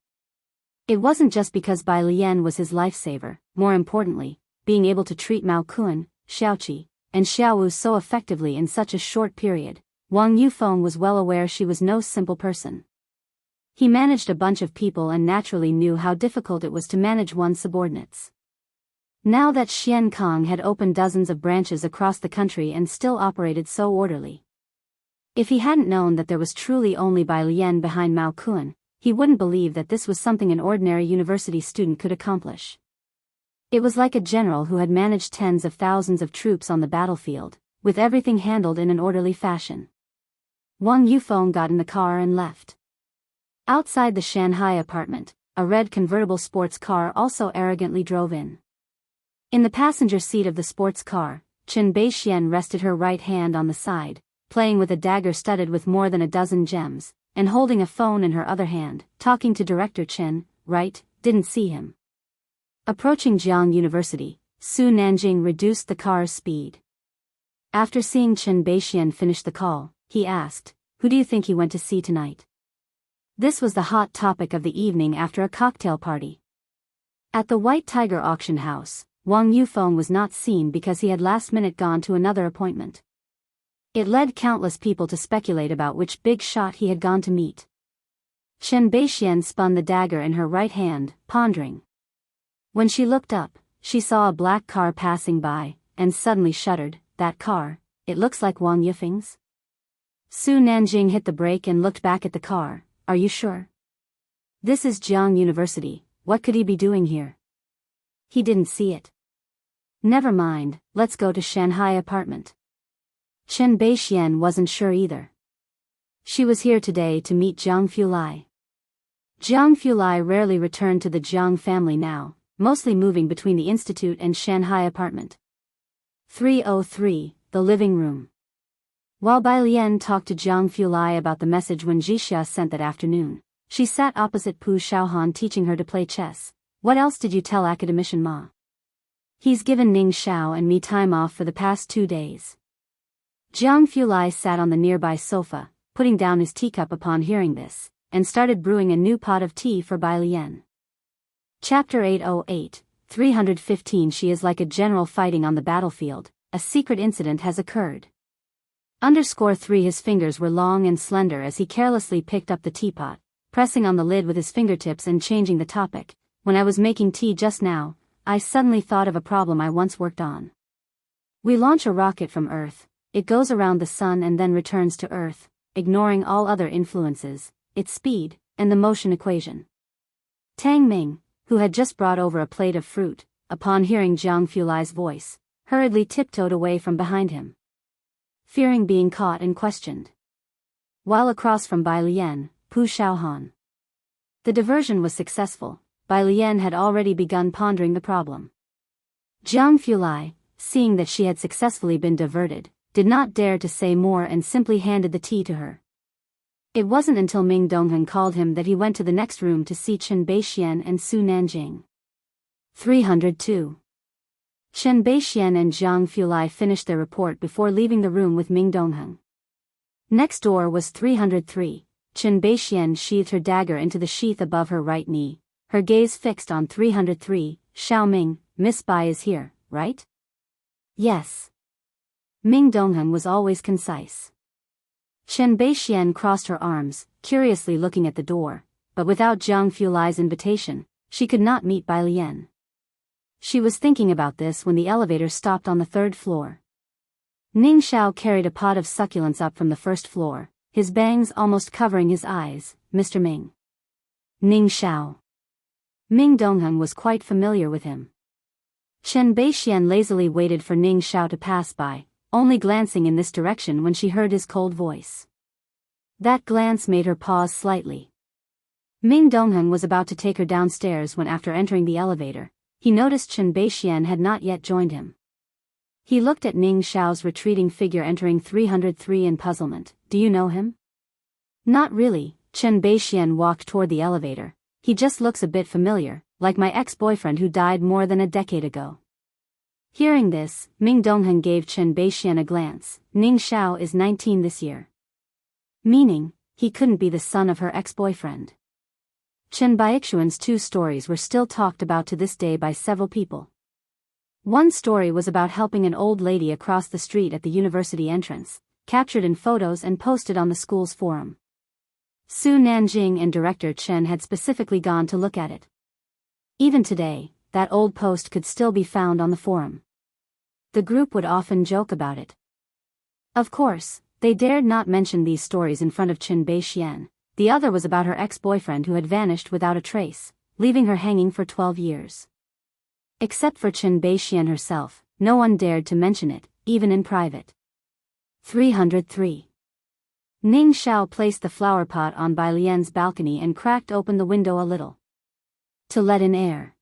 It wasn't just because Bai Lian was his lifesaver, more importantly, being able to treat Mao Kun, Xiaoqi, and Xiaowu so effectively in such a short period. Wang Yufeng was well aware she was no simple person. He managed a bunch of people and naturally knew how difficult it was to manage one's subordinates. Now that Xiankang had opened dozens of branches across the country and still operated so orderly. If he hadn't known that there was truly only Bai Lian behind Mao Kun, he wouldn't believe that this was something an ordinary university student could accomplish. It was like a general who had managed tens of thousands of troops on the battlefield, with everything handled in an orderly fashion. Wang Yufeng got in the car and left. Outside the Shanghai apartment, a red convertible sports car also arrogantly drove in. In the passenger seat of the sports car, Chen Beixian rested her right hand on the side, playing with a dagger studded with more than a dozen gems, and holding a phone in her other hand, talking to Director Chen. Right, didn't see him. Approaching Jianghu University, Su Nanjing reduced the car's speed. After seeing Chen Beixian finish the call, he asked, "Who do you think he went to see tonight?" This was the hot topic of the evening after a cocktail party. At the White Tiger auction house, Wang Yufeng was not seen because he had last minute gone to another appointment. It led countless people to speculate about which big shot he had gone to meet. Chen Beixian spun the dagger in her right hand, pondering. When she looked up, she saw a black car passing by, and suddenly shuddered. That car, it looks like Wang Yufeng's. Su Nanjing hit the brake and looked back at the car. Are you sure? This is Jianghu University, what could he be doing here? He didn't see it. Never mind, let's go to Shanghai apartment. Chen Beixian wasn't sure either. She was here today to meet Jiang Fulai. Jiang Fulai rarely returned to the Jiang family now, mostly moving between the institute and Shanghai apartment. 303, the living room. While Bai Lian talked to Jiang Fulai about the message Wen Jixia sent that afternoon, she sat opposite Pu Xiaohan teaching her to play chess. What else did you tell Academician Ma? He's given Ning Xiao and me time off for the past 2 days. Jiang Fulai sat on the nearby sofa, putting down his teacup upon hearing this, and started brewing a new pot of tea for Bai Lian. Chapter 808, 315. She is like a general fighting on the battlefield. A secret incident has occurred. _3 His fingers were long and slender as he carelessly picked up the teapot, pressing on the lid with his fingertips and changing the topic. When I was making tea just now, I suddenly thought of a problem I once worked on. We launch a rocket from Earth, it goes around the sun and then returns to Earth, ignoring all other influences, its speed, and the motion equation. Tang Ming, who had just brought over a plate of fruit, upon hearing Jianghu Lai's voice, hurriedly tiptoed away from behind him, fearing being caught and questioned. While across from Bai Lian, Pu Xiaohan. The diversion was successful. Bai Lian had already begun pondering the problem. Jianghu Lai, seeing that she had successfully been diverted, did not dare to say more and simply handed the tea to her. It wasn't until Ming Donghan called him that he went to the next room to see Chen Beixian and Su Nanjing. 302. Chen Beixian and Jianghu Lai finished their report before leaving the room with Ming Donghan. Next door was 303. Chen Beixian sheathed her dagger into the sheath above her right knee, her gaze fixed on 303. Xiao Ming, Miss Bai is here, right? Yes. Ming Donghan was always concise. Chen Beixian crossed her arms, curiously looking at the door, but without Jianghu Lai's invitation, she could not meet Bai Lian. She was thinking about this when the elevator stopped on the 3rd floor. Ning Xiao carried a pot of succulents up from the 1st floor, his bangs almost covering his eyes. Mr. Ming. Ning Xiao. Ming Donghan was quite familiar with him. Chen Beixian lazily waited for Ning Xiao to pass by, only glancing in this direction when she heard his cold voice. That glance made her pause slightly. Ming Donghan was about to take her downstairs when, after entering the elevator, he noticed Chen Beixian had not yet joined him. He looked at Ning Xiao's retreating figure entering 303 in puzzlement. Do you know him? Not really. Chen Beixian walked toward the elevator. He just looks a bit familiar, like my ex-boyfriend who died more than a decade ago. Hearing this, Ming Donghan gave Chen Beixian a glance. Ning Xiao is 19 this year. Meaning, he couldn't be the son of her ex-boyfriend. Chen Baixian's 2 stories were still talked about to this day by several people. One story was about helping an old lady across the street at the university entrance, captured in photos and posted on the school's forum. Su Nanjing and director Chen had specifically gone to look at it. Even today, that old post could still be found on the forum. The group would often joke about it. Of course, they dared not mention these stories in front of Chen Beixian. The other was about her ex-boyfriend who had vanished without a trace, leaving her hanging for 12 years. Except for Chen Beixian herself, no one dared to mention it, even in private. 303. Ning Xiao placed the flower pot on Bai Lian's balcony and cracked open the window a little, to let in air.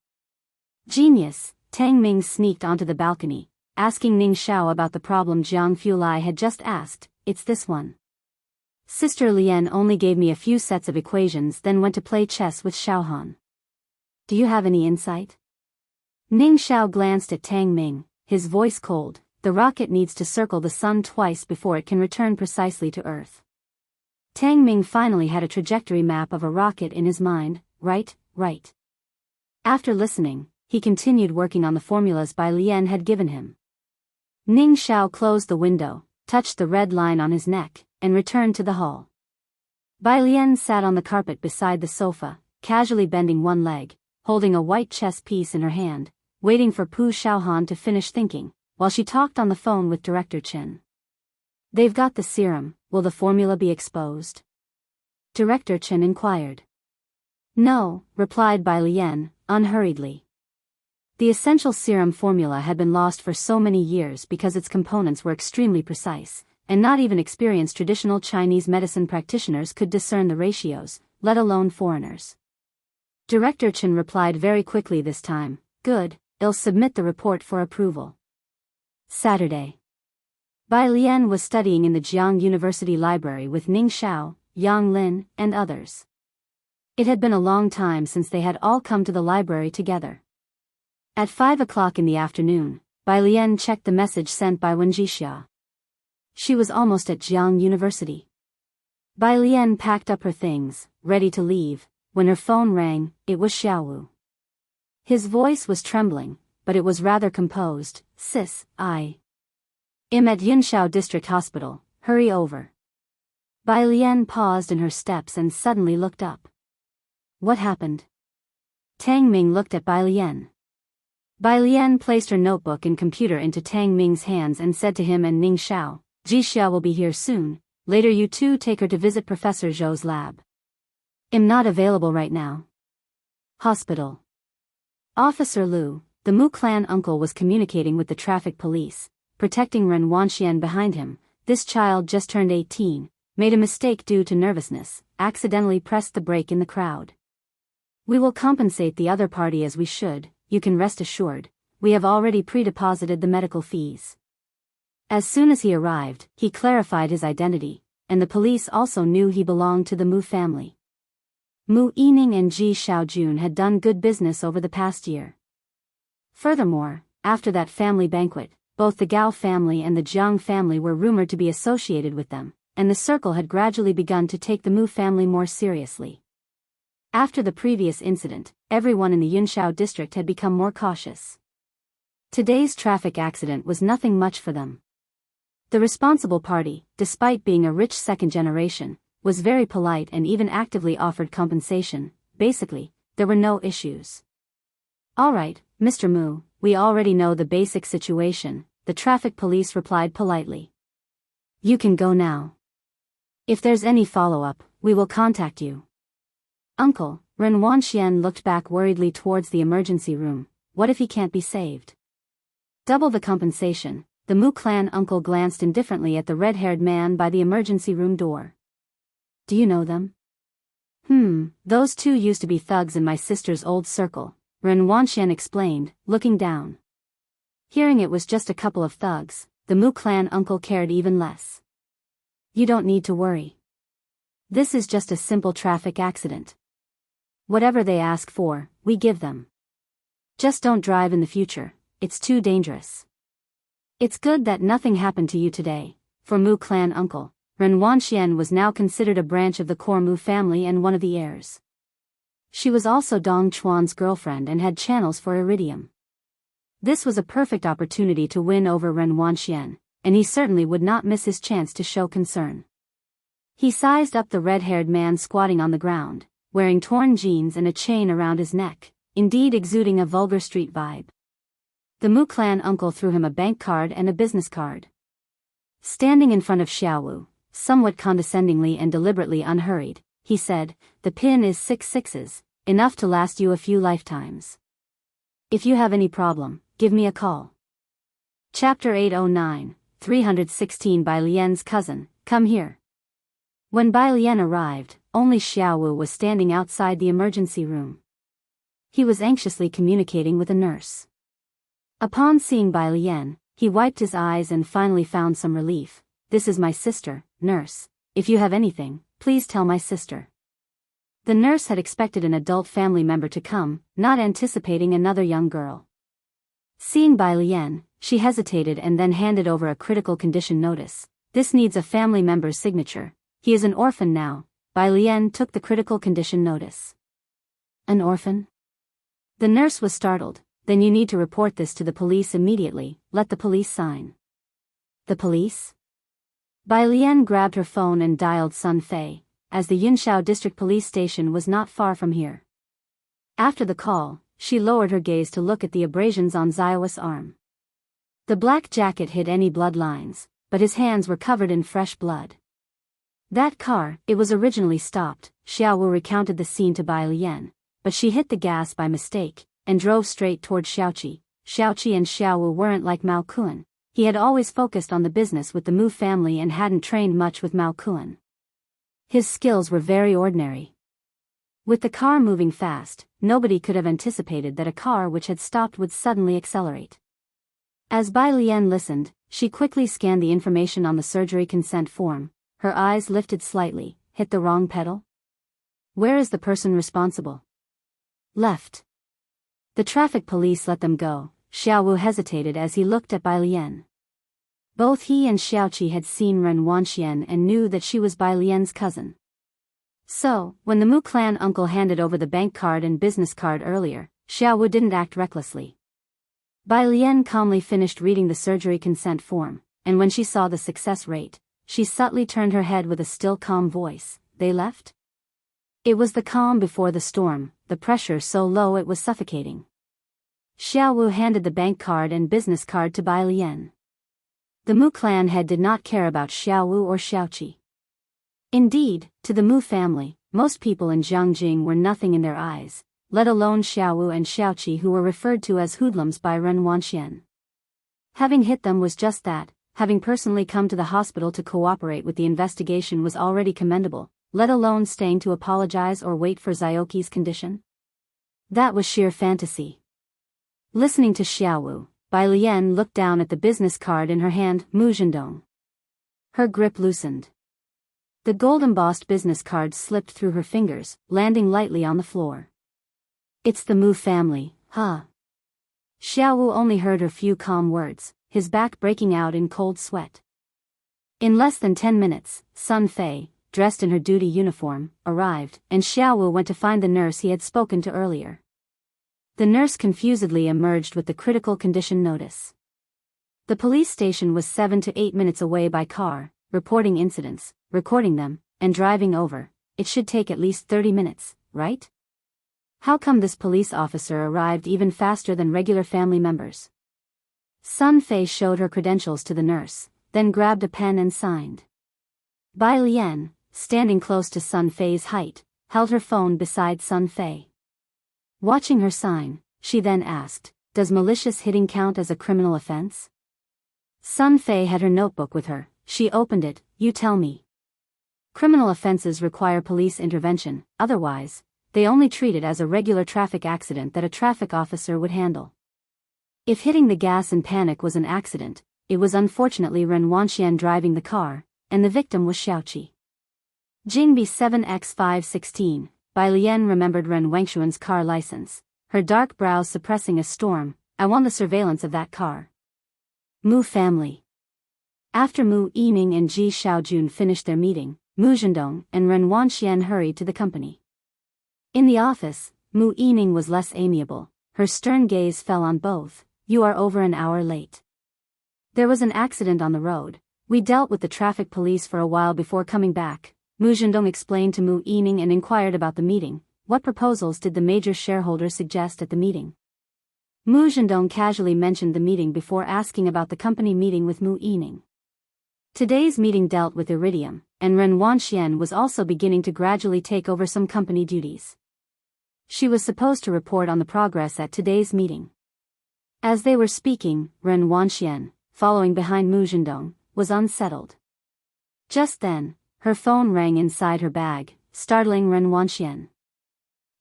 Genius. Tang Ming sneaked onto the balcony, asking Ning Xiao about the problem Jianghu Lai had just asked. It's this one. Sister Lian only gave me a few sets of equations then went to play chess with Xiaohan. Do you have any insight? Ning Xiao glanced at Tang Ming, his voice cold. The rocket needs to circle the sun twice before it can return precisely to Earth. Tang Ming finally had a trajectory map of a rocket in his mind. Right. After listening, he continued working on the formulas Bai Lian had given him. Ning Xiao closed the window, touched the red line on his neck, and returned to the hall. Bai Lian sat on the carpet beside the sofa, casually bending one leg, holding a white chess piece in her hand, waiting for Pu Xiaohan to finish thinking, while she talked on the phone with Director Chen. They've got the serum, will the formula be exposed? Director Chen inquired. No, replied Bai Lian, unhurriedly. The essential serum formula had been lost for so many years because its components were extremely precise, and not even experienced traditional Chinese medicine practitioners could discern the ratios, let alone foreigners. Director Chen replied very quickly this time. Good, I'll submit the report for approval. Saturday. Bai Lian was studying in the Jianghu University Library with Ning Xiao, Yang Lin, and others. It had been a long time since they had all come to the library together. At 5 o'clock in the afternoon, Bai Lian checked the message sent by Wen Jixia. She was almost at Jianghu University. Bai Lian packed up her things, ready to leave, when her phone rang. It was Xiaowu. His voice was trembling, but it was rather composed. Sis, I'm at Yunshao District Hospital. Hurry over. Bai Lian paused in her steps and suddenly looked up. What happened? Tang Ming looked at Bai Lian. Bai Lian placed her notebook and computer into Tang Ming's hands and said to him and Ning Xiao, Ji Xiao will be here soon, later you two take her to visit Professor Zhou's lab. I'm not available right now. Hospital. Officer Liu, the Mu clan uncle, was communicating with the traffic police, protecting Ren Wanxian behind him. This child just turned 18, made a mistake due to nervousness, accidentally pressed the brake in the crowd. We will compensate the other party as we should, you can rest assured, we have already pre-deposited the medical fees. As soon as he arrived, he clarified his identity, and the police also knew he belonged to the Mu family. Mu Yining and Ji Xiaojun had done good business over the past year. Furthermore, after that family banquet, both the Gao family and the Jiang family were rumored to be associated with them, and the circle had gradually begun to take the Mu family more seriously. After the previous incident, everyone in the Yunshao district had become more cautious. Today's traffic accident was nothing much for them. The responsible party, despite being a rich second generation, was very polite and even actively offered compensation. Basically, there were no issues. All right, Mr. Mu, we already know the basic situation, the traffic police replied politely. You can go now. If there's any follow-up, we will contact you. Uncle, Ren Wanxian looked back worriedly towards the emergency room. What if he can't be saved? Double the compensation. The Mu clan uncle glanced indifferently at the red-haired man by the emergency room door. Do you know them? Those two used to be thugs in my sister's old circle, Ren Wanxian explained, looking down. Hearing it was just a couple of thugs, the Mu clan uncle cared even less. You don't need to worry. This is just a simple traffic accident. Whatever they ask for, we give them. Just don't drive in the future, it's too dangerous. It's good that nothing happened to you today. For Mu clan uncle, Ren Wanxian was now considered a branch of the core Mu family and one of the heirs. She was also Dong Chuan's girlfriend and had channels for iridium. This was a perfect opportunity to win over Ren Wanxian, and he certainly would not miss his chance to show concern. He sized up the red-haired man squatting on the ground, wearing torn jeans and a chain around his neck, indeed exuding a vulgar street vibe. The Mu clan uncle threw him a bank card and a business card. Standing in front of Xiaowu, somewhat condescendingly and deliberately unhurried, he said, the pin is 6 6s, enough to last you a few lifetimes. If you have any problem, give me a call. Chapter 809, 316 Bai Lian's cousin, come here. When Bai Lian arrived, only Xiaowu was standing outside the emergency room. He was anxiously communicating with a nurse. Upon seeing Bai Lian, he wiped his eyes and finally found some relief. This is my sister, nurse. If you have anything, please tell my sister. The nurse had expected an adult family member to come, not anticipating another young girl. Seeing Bai Lian, she hesitated and then handed over a critical condition notice. This needs a family member's signature. He is an orphan now. Bai Lian took the critical condition notice. An orphan? The nurse was startled. Then you need to report this to the police immediately. Let the police sign. The police? Bai Lian grabbed her phone and dialed Sun Fei, as the Yunshao district police station was not far from here. After the call, she lowered her gaze to look at the abrasions on Xiao's arm. The black jacket hid any bloodlines, but his hands were covered in fresh blood. That car, it was originally stopped. Xiaowu recounted the scene to Bai Lian, but she hit the gas by mistake and drove straight toward Xiaoqi. Xiaoqi and Xiaowu weren't like Mao Kuan. He had always focused on the business with the Mu family and hadn't trained much with Mao Kuan. His skills were very ordinary. With the car moving fast, nobody could have anticipated that a car which had stopped would suddenly accelerate. As Bai Lian listened, she quickly scanned the information on the surgery consent form. Her eyes lifted slightly. Hit the wrong pedal? Where is the person responsible? Left. The traffic police let them go. Xiaowu hesitated as he looked at Bai Lian. Both he and Xiaoqi had seen Ren Wanxian and knew that she was Bai Lian's cousin. So, when the Mu clan uncle handed over the bank card and business card earlier, Xiaowu didn't act recklessly. Bai Lian calmly finished reading the surgery consent form, and when she saw the success rate, she subtly turned her head with a still calm voice. They left? It was the calm before the storm, the pressure so low it was suffocating. Xiaowu handed the bank card and business card to Bai Lian. The Mu clan head did not care about Xiaowu or Xiaoqi. Indeed, to the Mu family, most people in Jianghu were nothing in their eyes, let alone Xiaowu and Xiaoqi, who were referred to as hoodlums by Ren Wanxian. Having hit them was just that. Having personally come to the hospital to cooperate with the investigation was already commendable, let alone staying to apologize or wait for Xiaoqi's condition. That was sheer fantasy. Listening to Xiaowu, Bai Lian looked down at the business card in her hand. Mu Zhendong. Her grip loosened. The gold-embossed business card slipped through her fingers, landing lightly on the floor. It's the Mu family, huh? Xiaowu only heard her few calm words, his back breaking out in cold sweat. In less than 10 minutes, Sun Fei, dressed in her duty uniform, arrived, and Xiaowu went to find the nurse he had spoken to earlier. The nurse confusedly emerged with the critical condition notice. The police station was 7 to 8 minutes away by car, reporting incidents, recording them, and driving over. It should take at least 30 minutes, right? How come this police officer arrived even faster than regular family members? Sun Fei showed her credentials to the nurse, then grabbed a pen and signed. Bai Lian, standing close to Sun Fei's height, held her phone beside Sun Fei. Watching her sign, she then asked, "Does malicious hitting count as a criminal offense?" Sun Fei had her notebook with her. She opened it. "You tell me." Criminal offenses require police intervention, otherwise, they only treat it as a regular traffic accident that a traffic officer would handle. If hitting the gas in panic was an accident, it was unfortunately Ren Wanxian driving the car, and the victim was Xiaoqi. Jingbi 7x516, Bai Lian remembered Ren Wangxuan's car license, her dark brows suppressing a storm. "I want the surveillance of that car." Mu family. After Mu Yiming and Ji Xiaojun finished their meeting, Mu Zhendong and Ren Wanxian hurried to the company. In the office, Mu Yiming was less amiable. Her stern gaze fell on both. "You are over an hour late. There was an accident on the road. We dealt with the traffic police for a while before coming back." Mu Zhendong explained to Mu Yiming and inquired about the meeting. What proposals did the major shareholder suggest at the meeting? Mu Zhendong casually mentioned the meeting before asking about the company meeting with Mu Yiming. Today's meeting dealt with iridium, and Ren Wanxian was also beginning to gradually take over some company duties. She was supposed to report on the progress at today's meeting. As they were speaking, Ren Wanxian, following behind Mu Zhendong, was unsettled. Just then, her phone rang inside her bag, startling Ren Wanxian.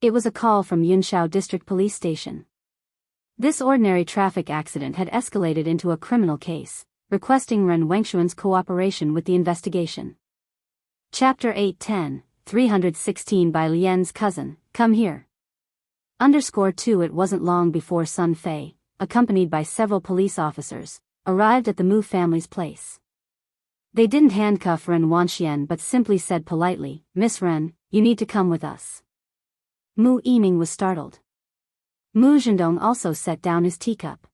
It was a call from Yunshao District Police Station. This ordinary traffic accident had escalated into a criminal case, requesting Ren Wangxuan's cooperation with the investigation. Chapter 810, 316 Bai Lian's cousin, "Come here." _2 It wasn't long before Sun Fei, accompanied by several police officers, arrived at the Mu family's place. They didn't handcuff Ren Wanxian but simply said politely, "Miss Ren, you need to come with us." Mu Yiming was startled. Mu Zhendong also set down his teacup.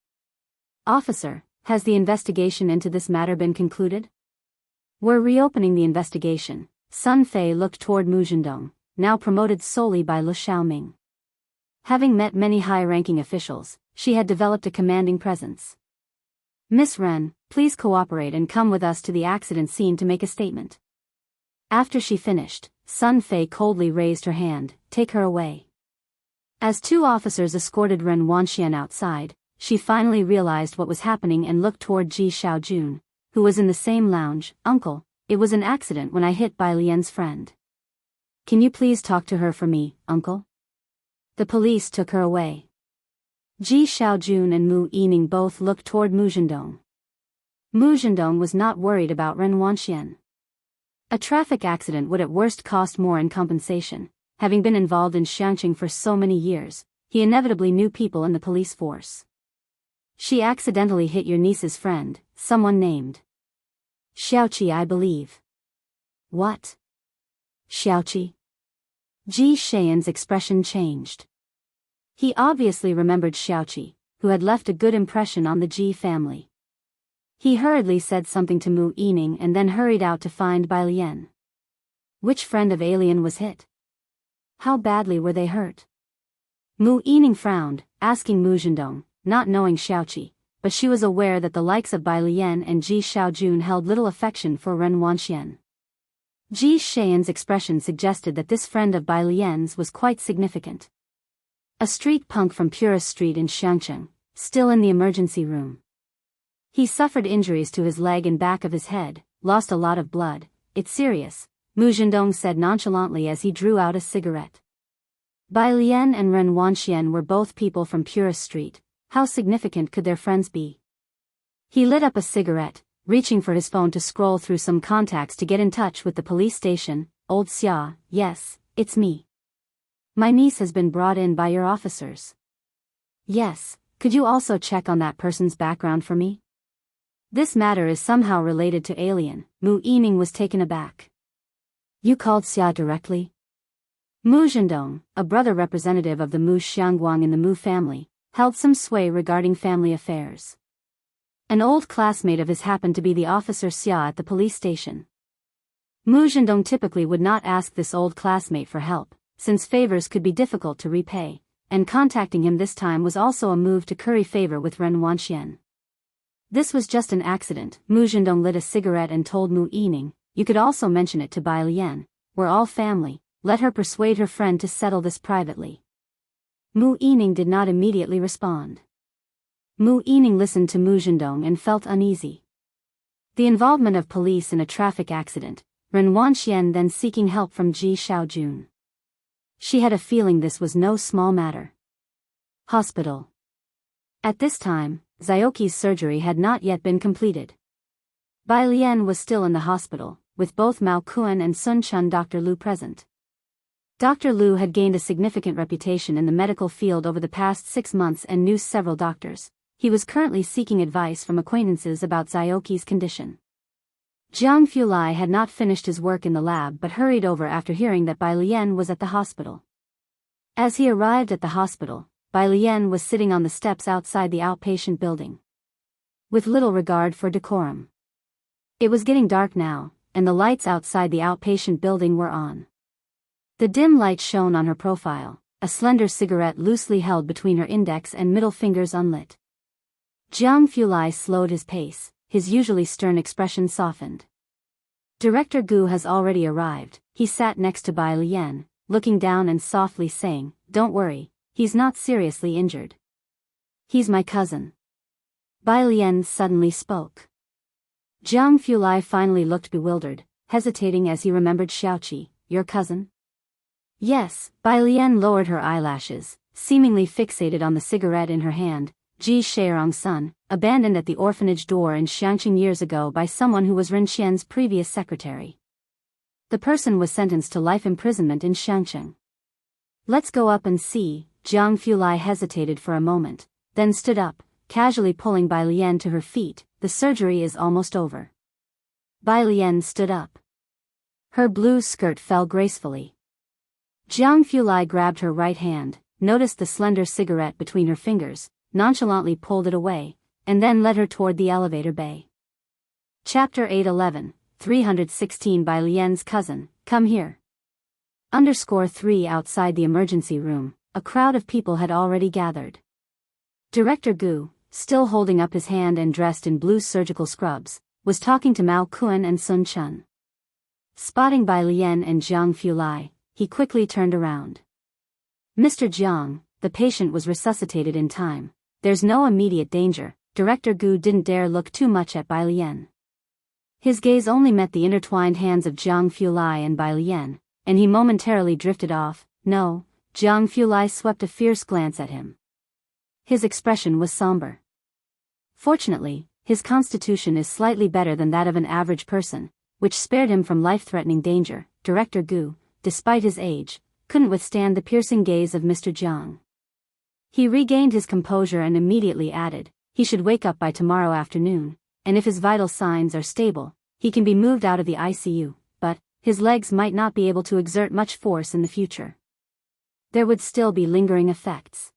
"Officer, has the investigation into this matter been concluded?" "We're reopening the investigation." Sun Fei looked toward Mu Zhendong, now promoted solely by Lu Xiaoming. Having met many high-ranking officials, she had developed a commanding presence. "Miss Ren, please cooperate and come with us to the accident scene to make a statement." After she finished, Sun Fei coldly raised her hand, "Take her away." As two officers escorted Ren Wanxian outside, she finally realized what was happening and looked toward Ji Xiaojun, who was in the same lounge. "Uncle, it was an accident when I hit Bai Lian's friend. Can you please talk to her for me, uncle?" The police took her away. Ji Xiaojun and Mu Yiming both looked toward Mu Zhendong. Mu Zhendong was not worried about Ren Wanxian. A traffic accident would at worst cost more in compensation. Having been involved in Xiangqing for so many years, he inevitably knew people in the police force. "She accidentally hit your niece's friend, someone named Xiaoqi, I believe." "What? Xiaoqi?" Ji Xian's expression changed. He obviously remembered Xiaoqi, who had left a good impression on the Ji family. He hurriedly said something to Mu Yining and then hurried out to find Bai Lian. Which friend of Alien was hit? How badly were they hurt? Mu Yining frowned, asking Mu Zhendong, not knowing Xiaoqi, but she was aware that the likes of Bai Lian and Ji Xiaojun held little affection for Ren Wanxian. Ji Xian's expression suggested that this friend of Bai Lian's was quite significant. A street punk from Purist Street in Xiangcheng, still in the emergency room. He suffered injuries to his leg and back of his head, lost a lot of blood. It's serious, Mu Zhendong said nonchalantly as he drew out a cigarette. Bai Lian and Ren Wanxian were both people from Purist Street. How significant could their friends be? He lit up a cigarette, reaching for his phone to scroll through some contacts to get in touch with the police station. Old Xia, yes, it's me. My niece has been brought in by your officers. Yes, could you also check on that person's background for me? This matter is somehow related to Alien. Mu Yining was taken aback. You called Xia directly? Mu Zhendong, a brother representative of the Mu Xiangguang in the Mu family, held some sway regarding family affairs. An old classmate of his happened to be the officer Xia at the police station. Mu Zhendong typically would not ask this old classmate for help, since favors could be difficult to repay, and contacting him this time was also a move to curry favor with Ren Wanxian. This was just an accident. Mu Zhendong lit a cigarette and told Mu Yining, you could also mention it to Bai Lian. We're all family, let her persuade her friend to settle this privately. Mu Yining did not immediately respond. Mu Yining listened to Mu Zhendong and felt uneasy. The involvement of police in a traffic accident, Ren Wanxian then seeking help from Ji Xiaojun. She had a feeling this was no small matter. Hospital. At this time, Xiaoqi's surgery had not yet been completed. Bai Lian was still in the hospital, with both Mao Kuan and Sun Chun Dr. Lu present. Dr. Lu had gained a significant reputation in the medical field over the past 6 months and knew several doctors. He was currently seeking advice from acquaintances about Xiaoqi's condition. Jiang Fulai had not finished his work in the lab but hurried over after hearing that Bai Lian was at the hospital. As he arrived at the hospital, Bai Lian was sitting on the steps outside the outpatient building. With little regard for decorum. It was getting dark now, and the lights outside the outpatient building were on. The dim light shone on her profile, a slender cigarette loosely held between her index and middle fingers unlit. Jiang Fulai slowed his pace, his usually stern expression softened. Director Gu has already arrived. He sat next to Bai Lian, looking down and softly saying, don't worry, he's not seriously injured. He's my cousin. Bai Lian suddenly spoke. Jiang Fulai finally looked bewildered, hesitating as he remembered Xiaoqi, your cousin? Yes, Bai Lian lowered her eyelashes, seemingly fixated on the cigarette in her hand. Ji Sheirong's son, abandoned at the orphanage door in Xiangqing years ago by someone who was Ren Qian's previous secretary. The person was sentenced to life imprisonment in Xiangqing. Let's go up and see. Jiang Fulai hesitated for a moment, then stood up, casually pulling Bai Lian to her feet. The surgery is almost over. Bai Lian stood up. Her blue skirt fell gracefully. Jiang Fulai grabbed her right hand, noticed the slender cigarette between her fingers, nonchalantly pulled it away, and then led her toward the elevator bay. Chapter 811, 316 Bai Lian's cousin, come here. _3 outside the emergency room, a crowd of people had already gathered. Director Gu, still holding up his hand and dressed in blue surgical scrubs, was talking to Mao Kuan and Sun Chun. Spotting Bai Lian and Jiang Fulai, he quickly turned around. Mr. Jiang, the patient was resuscitated in time. There's no immediate danger. Director Gu didn't dare look too much at Bai Lian. His gaze only met the intertwined hands of Jiang Fulai and Bai Lian, and he momentarily drifted off. No, Jiang Fulai swept a fierce glance at him. His expression was somber. Fortunately, his constitution is slightly better than that of an average person, which spared him from life-threatening danger. Director Gu, despite his age, couldn't withstand the piercing gaze of Mr. Jiang. He regained his composure and immediately added, he should wake up by tomorrow afternoon, and if his vital signs are stable, he can be moved out of the ICU, but his legs might not be able to exert much force in the future. There would still be lingering effects.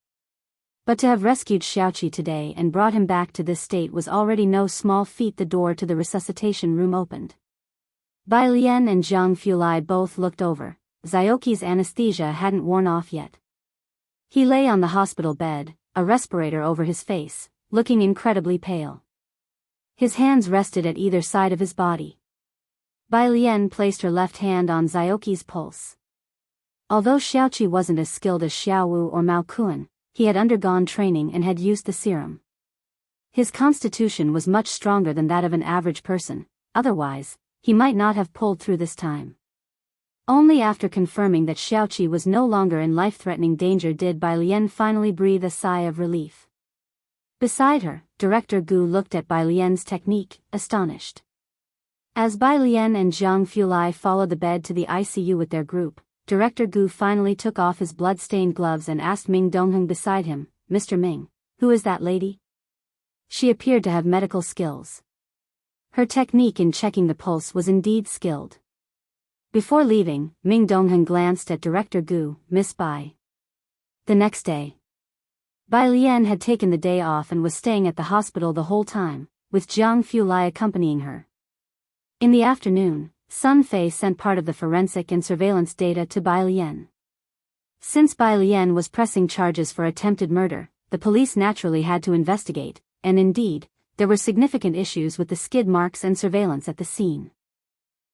But to have rescued Xiaoqi today and brought him back to this state was already no small feat. The door to the resuscitation room opened. Bai Lian and Zhang Fulai both looked over. Xiaoqi's anesthesia hadn't worn off yet. He lay on the hospital bed, a respirator over his face, looking incredibly pale. His hands rested at either side of his body. Bai Lian placed her left hand on Xiaoqi's pulse. Although Xiaoqi wasn't as skilled as Xiaowu or Mao Kuan, he had undergone training and had used the serum. His constitution was much stronger than that of an average person, otherwise, he might not have pulled through this time. Only after confirming that Xiaoqi was no longer in life-threatening danger did Bai Lian finally breathe a sigh of relief. Beside her, Director Gu looked at Bai Lian's technique, astonished. As Bai Lian and Zhang Fulai followed the bed to the ICU with their group, Director Gu finally took off his blood-stained gloves and asked Ming Dongheng beside him, "Mr. Ming, who is that lady?" She appeared to have medical skills. Her technique in checking the pulse was indeed skilled. Before leaving, Ming Dongheng glanced at Director Gu, "Miss Bai." The next day, Bai Lian had taken the day off and was staying at the hospital the whole time, with Jiang Fulai accompanying her. In the afternoon, Sun Fei sent part of the forensic and surveillance data to Bai Lian. Since Bai Lian was pressing charges for attempted murder, the police naturally had to investigate, and indeed, there were significant issues with the skid marks and surveillance at the scene.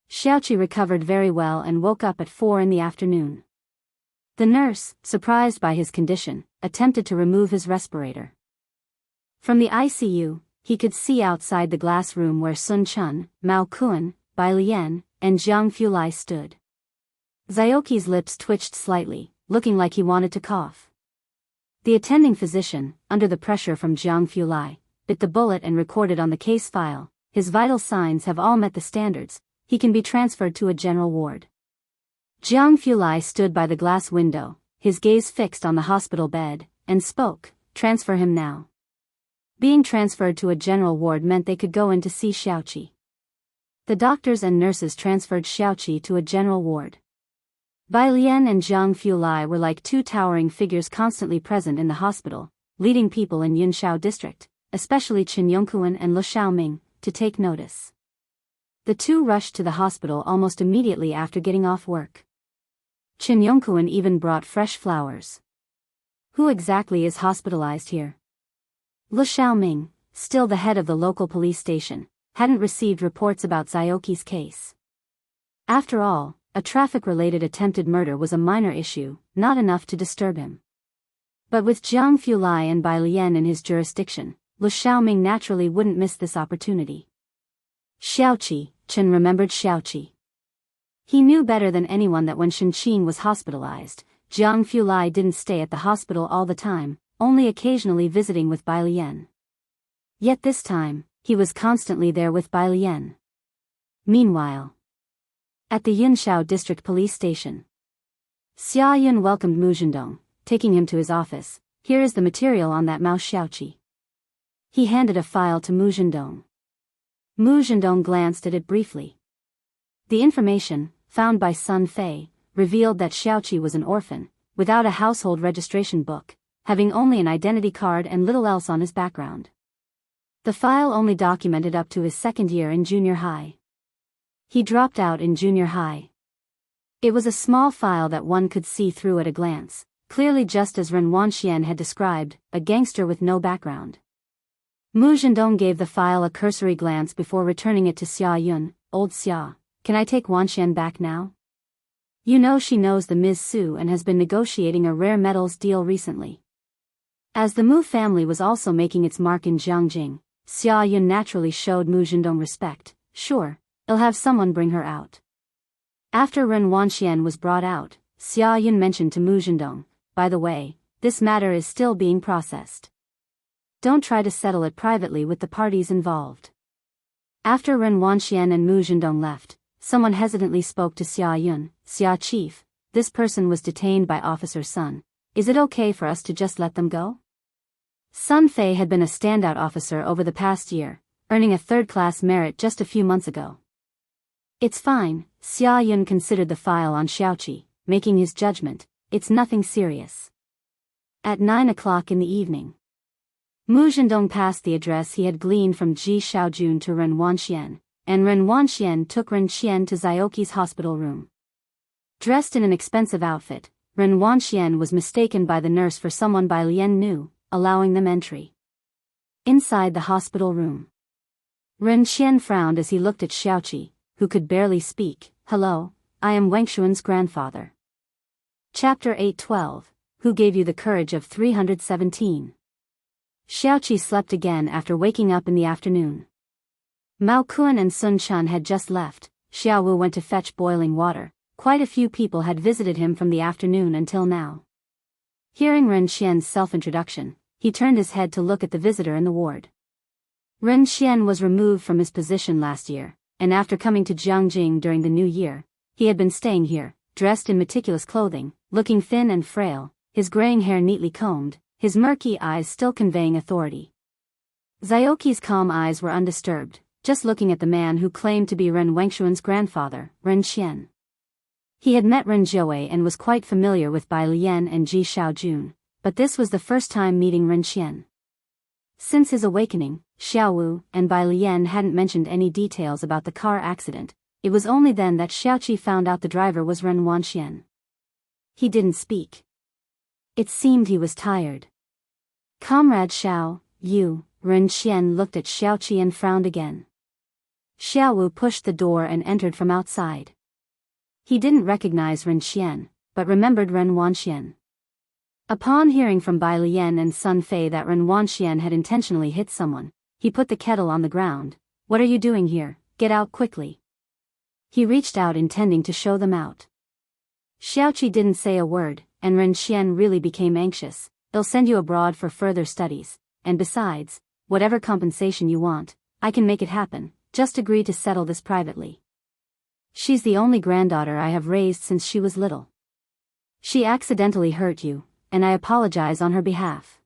Xiaoqi recovered very well and woke up at 4 in the afternoon. The nurse, surprised by his condition, attempted to remove his respirator. From the ICU, he could see outside the glass room where Sun Chun, Mao Kuan, Bai Lian, and Jiang Fulai stood. Xiaoqi's lips twitched slightly, looking like he wanted to cough. The attending physician, under the pressure from Jiang Fulai, bit the bullet and recorded on the case file, "His vital signs have all met the standards, he can be transferred to a general ward." Jiang Fulai stood by the glass window, his gaze fixed on the hospital bed, and spoke, "Transfer him now." Being transferred to a general ward meant they could go in to see Xiaoqi. The doctors and nurses transferred Xiaoqi to a general ward. Bai Lian and Zhang Fulai were like two towering figures constantly present in the hospital, leading people in Yunshao district, especially Qin Yongkuan and Lu Xiaoming, to take notice. The two rushed to the hospital almost immediately after getting off work. Qin Yongkuan even brought fresh flowers. "Who exactly is hospitalized here?" Lu Xiaoming, still the head of the local police station, hadn't received reports about Xiaoqi's case. After all, a traffic-related attempted murder was a minor issue, not enough to disturb him. But with Jiang Fulai and Bai Lian in his jurisdiction, Lu Xiaoming naturally wouldn't miss this opportunity. Xiaoqi, Chen remembered Xiaoqi. He knew better than anyone that when Shenqin was hospitalized, Jiang Fulai didn't stay at the hospital all the time, only occasionally visiting with Bai Lian. Yet this time, he was constantly there with Bai Lian. Meanwhile, at the Yunshao District Police Station, Xia Yun welcomed Mu Zhendong, taking him to his office. "Here is the material on that mouse Xiaoqi." He handed a file to Mu Zhendong. Mu Zhendong glanced at it briefly. The information, found by Sun Fei, revealed that Xiaoqi was an orphan, without a household registration book, having only an identity card and little else on his background. The file only documented up to his second year in junior high. He dropped out in junior high. It was a small file that one could see through at a glance, clearly just as Ren Wanxian had described, a gangster with no background. Mu Zhendong gave the file a cursory glance before returning it to Xia Yun. "Old Xia, can I take Wanxian back now? You know she knows the Ms. Su and has been negotiating a rare metals deal recently." As the Mu family was also making its mark in Jiangjing, Xia Yun naturally showed Mu Zhendong respect. "Sure, I'll have someone bring her out." After Ren Wanxian was brought out, Xia Yun mentioned to Mu Zhendong, "By the way, this matter is still being processed. Don't try to settle it privately with the parties involved." After Ren Wanxian and Mu Zhendong left, someone hesitantly spoke to Xia Yun. "Xia Chief, this person was detained by Officer Sun. Is it okay for us to just let them go?" Sun Fei had been a standout officer over the past year, earning a third-class merit just a few months ago. "It's fine," Xia Yun considered the file on Xiaoqi, making his judgment. "It's nothing serious." At 9 o'clock in the evening. Mu Zhendong passed the address he had gleaned from Ji Xiaojun to Ren Wanxian, and Ren Wanxian took Ren Qian to Zioki's hospital room. Dressed in an expensive outfit, Ren Wanxian was mistaken by the nurse for someone Bai Lian knew, allowing them entry. Inside the hospital room, Ren Qian frowned as he looked at Xiaoqi, who could barely speak. Hello, I am Wengshuan's grandfather. Chapter 8:12, Who Gave You the Courage of 317. Xiaoqi slept again after waking up in the afternoon. Mao Kuan and Sun Chun had just left. Xiao Wu went to fetch boiling water. Quite a few people had visited him from the afternoon until now. Hearing Ren Qian's self-introduction, he turned his head to look at the visitor in the ward. Ren Qian was removed from his position last year, and after coming to Jianghu during the new year, he had been staying here, dressed in meticulous clothing, looking thin and frail, his graying hair neatly combed, his murky eyes still conveying authority. Zioki's calm eyes were undisturbed, just looking at the man who claimed to be Ren Wengshuan's grandfather, Ren Qian. He had met Ren Jiawei and was quite familiar with Bai Lian and Ji Xiaojun, but this was the first time meeting Ren Qian. Since his awakening, Xiao Wu and Bai Lian hadn't mentioned any details about the car accident. It was only then that Xiaoqi found out the driver was Ren Wanxian. He didn't speak. It seemed he was tired. Comrade Xiao, you, Ren Qian looked at Xiaoqi and frowned again. Xiao Wu pushed the door and entered from outside. He didn't recognize Ren Qian, but remembered Ren Wanxian. Upon hearing from Bai Lian and Sun Fei that Ren Wanxian had intentionally hit someone, he put the kettle on the ground. What are you doing here? Get out quickly. He reached out intending to show them out. Xiaoqi didn't say a word, and Ren Qian really became anxious. They'll send you abroad for further studies, and besides, whatever compensation you want, I can make it happen, just agree to settle this privately. She's the only granddaughter I have raised since she was little. She accidentally hurt you, and I apologize on her behalf.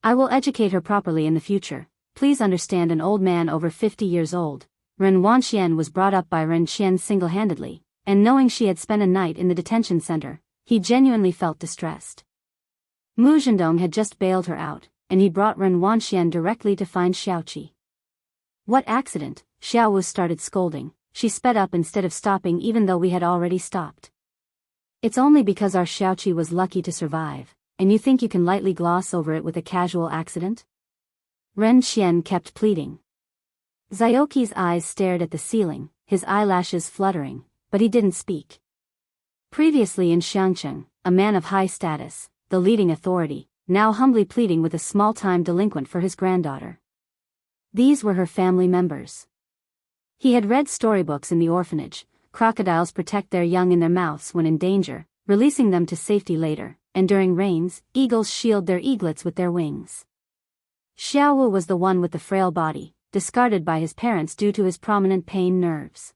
I will educate her properly in the future. Please understand, an old man over 50 years old. Ren Wanxian was brought up by Ren Qian single-handedly, and knowing she had spent a night in the detention center, he genuinely felt distressed. Mu Zhendong had just bailed her out, and he brought Ren Wanxian directly to find Xiaoqi. What accident? Xiao Wu started scolding. She sped up instead of stopping even though we had already stopped. It's only because our Xiaoqi was lucky to survive, and you think you can lightly gloss over it with a casual accident? Ren Qian kept pleading. Zioki's eyes stared at the ceiling, his eyelashes fluttering, but he didn't speak. Previously in Xiangcheng, a man of high status, the leading authority, now humbly pleading with a small-time delinquent for his granddaughter. These were her family members. He had read storybooks in the orphanage. Crocodiles protect their young in their mouths when in danger, releasing them to safety later, and during rains, eagles shield their eaglets with their wings. Xiao Wu was the one with the frail body, discarded by his parents due to his prominent pain nerves.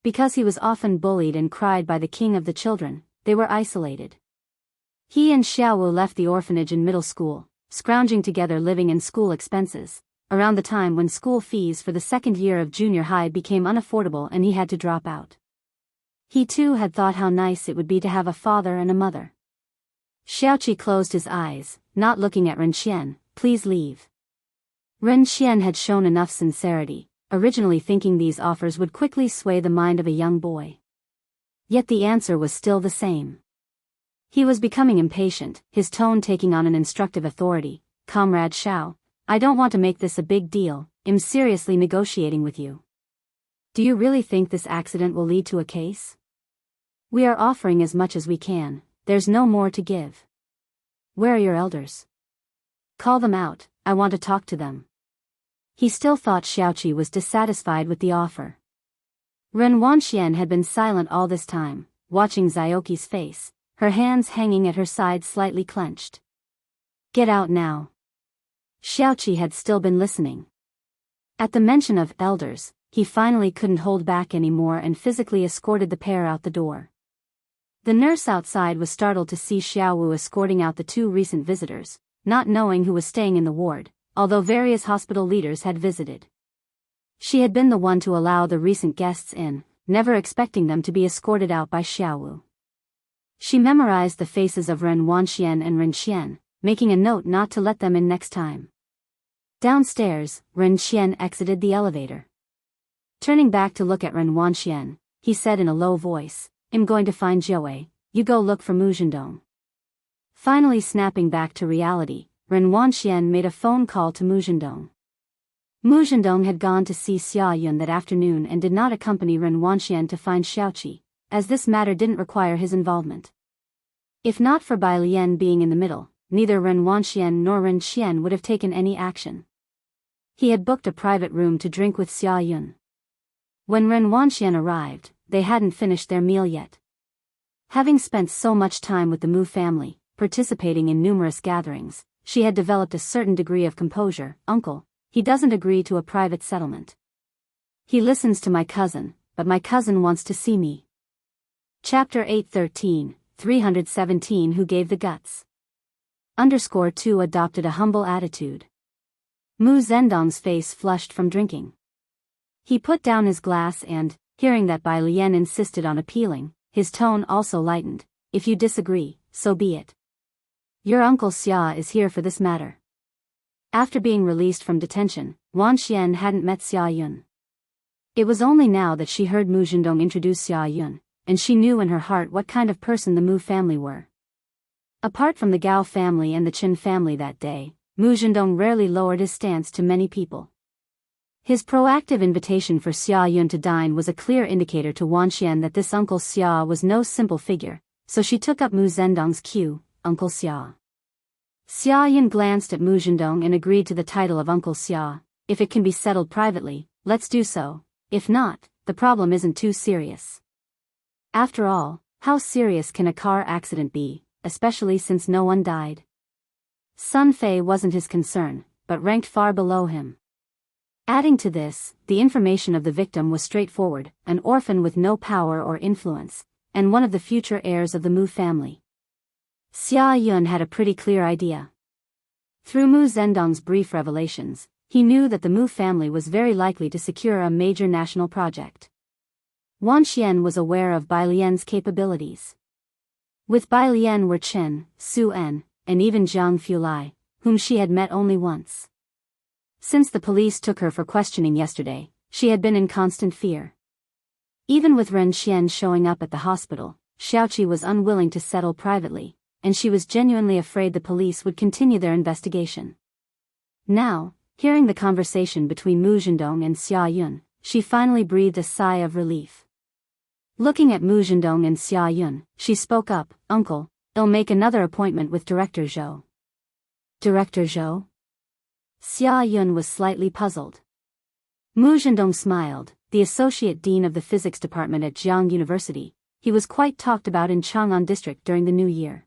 Because he was often bullied and cried by the king of the children, they were isolated. He and Xiao Wu left the orphanage in middle school, scrounging together living and school expenses, around the time when school fees for the second year of junior high became unaffordable and he had to drop out. He too had thought how nice it would be to have a father and a mother. Xiaoqi closed his eyes, not looking at Ren Qian. Please leave. Ren Qian had shown enough sincerity, originally thinking these offers would quickly sway the mind of a young boy. Yet the answer was still the same. He was becoming impatient, his tone taking on an instructive authority. Comrade Xiao, I don't want to make this a big deal. I'm seriously negotiating with you. Do you really think this accident will lead to a case? We are offering as much as we can, there's no more to give. Where are your elders? Call them out, I want to talk to them. He still thought Xiaoqi was dissatisfied with the offer. Ren Wanxian had been silent all this time, watching Zioki's face, her hands hanging at her side slightly clenched. Get out now. Xiaoqi had still been listening. At the mention of elders, he finally couldn't hold back anymore and physically escorted the pair out the door. The nurse outside was startled to see Xiao Wu escorting out the two recent visitors, not knowing who was staying in the ward, although various hospital leaders had visited. She had been the one to allow the recent guests in, never expecting them to be escorted out by Xiao Wu. She memorized the faces of Ren Wanxian and Ren Qian, making a note not to let them in next time. Downstairs, Ren Qian exited the elevator. Turning back to look at Ren Wanxian, he said in a low voice, "I'm going to find Jiao. You go look for Mu Zhendong." Finally snapping back to reality, Ren Wanxian made a phone call to Mu Zhendong. Mu Zhendong had gone to see Xia Yun that afternoon and did not accompany Ren Wanxian to find Xiaoqi, as this matter didn't require his involvement. If not for Bai Lian being in the middle, neither Ren Wanxian nor Ren Qian would have taken any action. He had booked a private room to drink with Xia Yun. When Ren Wanxian arrived, they hadn't finished their meal yet. Having spent so much time with the Mu family, participating in numerous gatherings, she had developed a certain degree of composure. "Uncle, he doesn't agree to a private settlement. He listens to my cousin, but my cousin wants to see me." Chapter 813, 317 Who Gave the Guts? _2 adopted a humble attitude. Mu Zhendong's face flushed from drinking. He put down his glass and, hearing that Bai Lian insisted on appealing, his tone also lightened. "If you disagree, so be it. Your uncle Xia is here for this matter." After being released from detention, Wanxian hadn't met Xia Yun. It was only now that she heard Mu Zhendong introduce Xia Yun, and she knew in her heart what kind of person the Mu family were. Apart from the Gao family and the Qin family that day, Mu Zhendong rarely lowered his stance to many people. His proactive invitation for Xia Yun to dine was a clear indicator to Wanxian that this Uncle Xia was no simple figure, so she took up Mu Zhendong's cue, "Uncle Xia." Xia Yun glanced at Mu Zhendong and agreed to the title of Uncle Xia. "If it can be settled privately, let's do so. If not, the problem isn't too serious." After all, how serious can a car accident be, especially since no one died? Sun Fei wasn't his concern, but ranked far below him. Adding to this, the information of the victim was straightforward: an orphan with no power or influence, and one of the future heirs of the Mu family. Xia Yun had a pretty clear idea. Through Mu Zhendong's brief revelations, he knew that the Mu family was very likely to secure a major national project. Wanxian was aware of Bai Lian's capabilities. With Bai Lian were Chen, Su En, and even Jiang Fulai, whom she had met only once. Since the police took her for questioning yesterday, she had been in constant fear. Even with Ren Qian showing up at the hospital, Xiaoqi was unwilling to settle privately, and she was genuinely afraid the police would continue their investigation. Now, hearing the conversation between Mu Zhendong and Xia Yun, she finally breathed a sigh of relief. Looking at Mu Zhendong and Xia Yun, she spoke up, "Uncle, I'll make another appointment with Director Zhou." "Director Zhou?" Xia Yun was slightly puzzled. Mu Zhendong smiled, the associate dean of the physics department at Jianghu University. He was quite talked about in Chang'an district during the new year.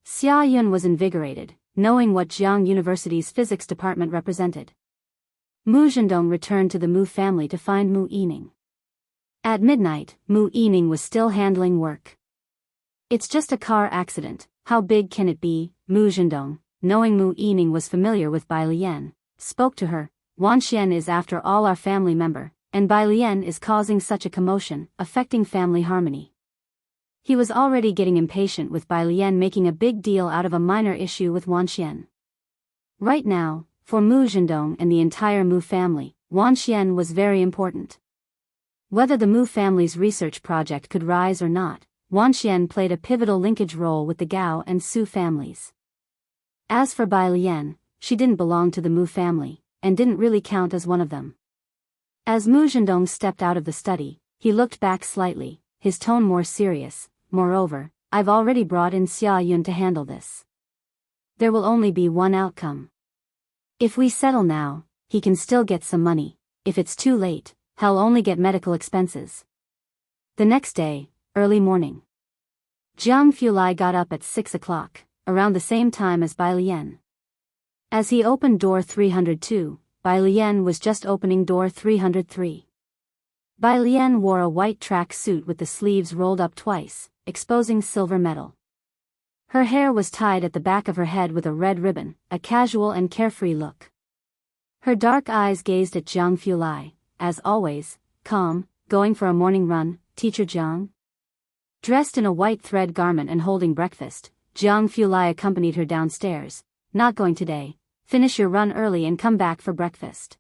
Xia Yun was invigorated, knowing what Jianghu University's physics department represented. Mu Zhendong returned to the Mu family to find Mu Yining. At midnight, Mu Yining was still handling work. "It's just a car accident, how big can it be?" Mu Zhendong, knowing Mu Yining was familiar with Bai Lian, spoke to her. "Wanxian is after all our family member, and Bai Lian is causing such a commotion, affecting family harmony." He was already getting impatient with Bai Lian making a big deal out of a minor issue with Wanxian. Right now, for Mu Zhendong and the entire Mu family, Wanxian was very important. Whether the Mu family's research project could rise or not, Wanxian played a pivotal linkage role with the Gao and Su families. As for Bai Lian, she didn't belong to the Mu family, and didn't really count as one of them. As Mu Zhendong stepped out of the study, he looked back slightly, his tone more serious. "Moreover, I've already brought in Xia Yun to handle this. There will only be one outcome. If we settle now, he can still get some money. If it's too late, he'll only get medical expenses." The next day, early morning, Jiang Fulai got up at 6 o'clock, around the same time as Bai Lian. As he opened door 302, Bai Lian was just opening door 303. Bai Lian wore a white track suit with the sleeves rolled up twice, exposing silver metal. Her hair was tied at the back of her head with a red ribbon, a casual and carefree look. Her dark eyes gazed at Jiang Fulai, as always, calm. "Going for a morning run, Teacher Jiang?" Dressed in a white thread garment and holding breakfast, Jianghu accompanied her downstairs. Not going today. Finish your run early and come back for breakfast.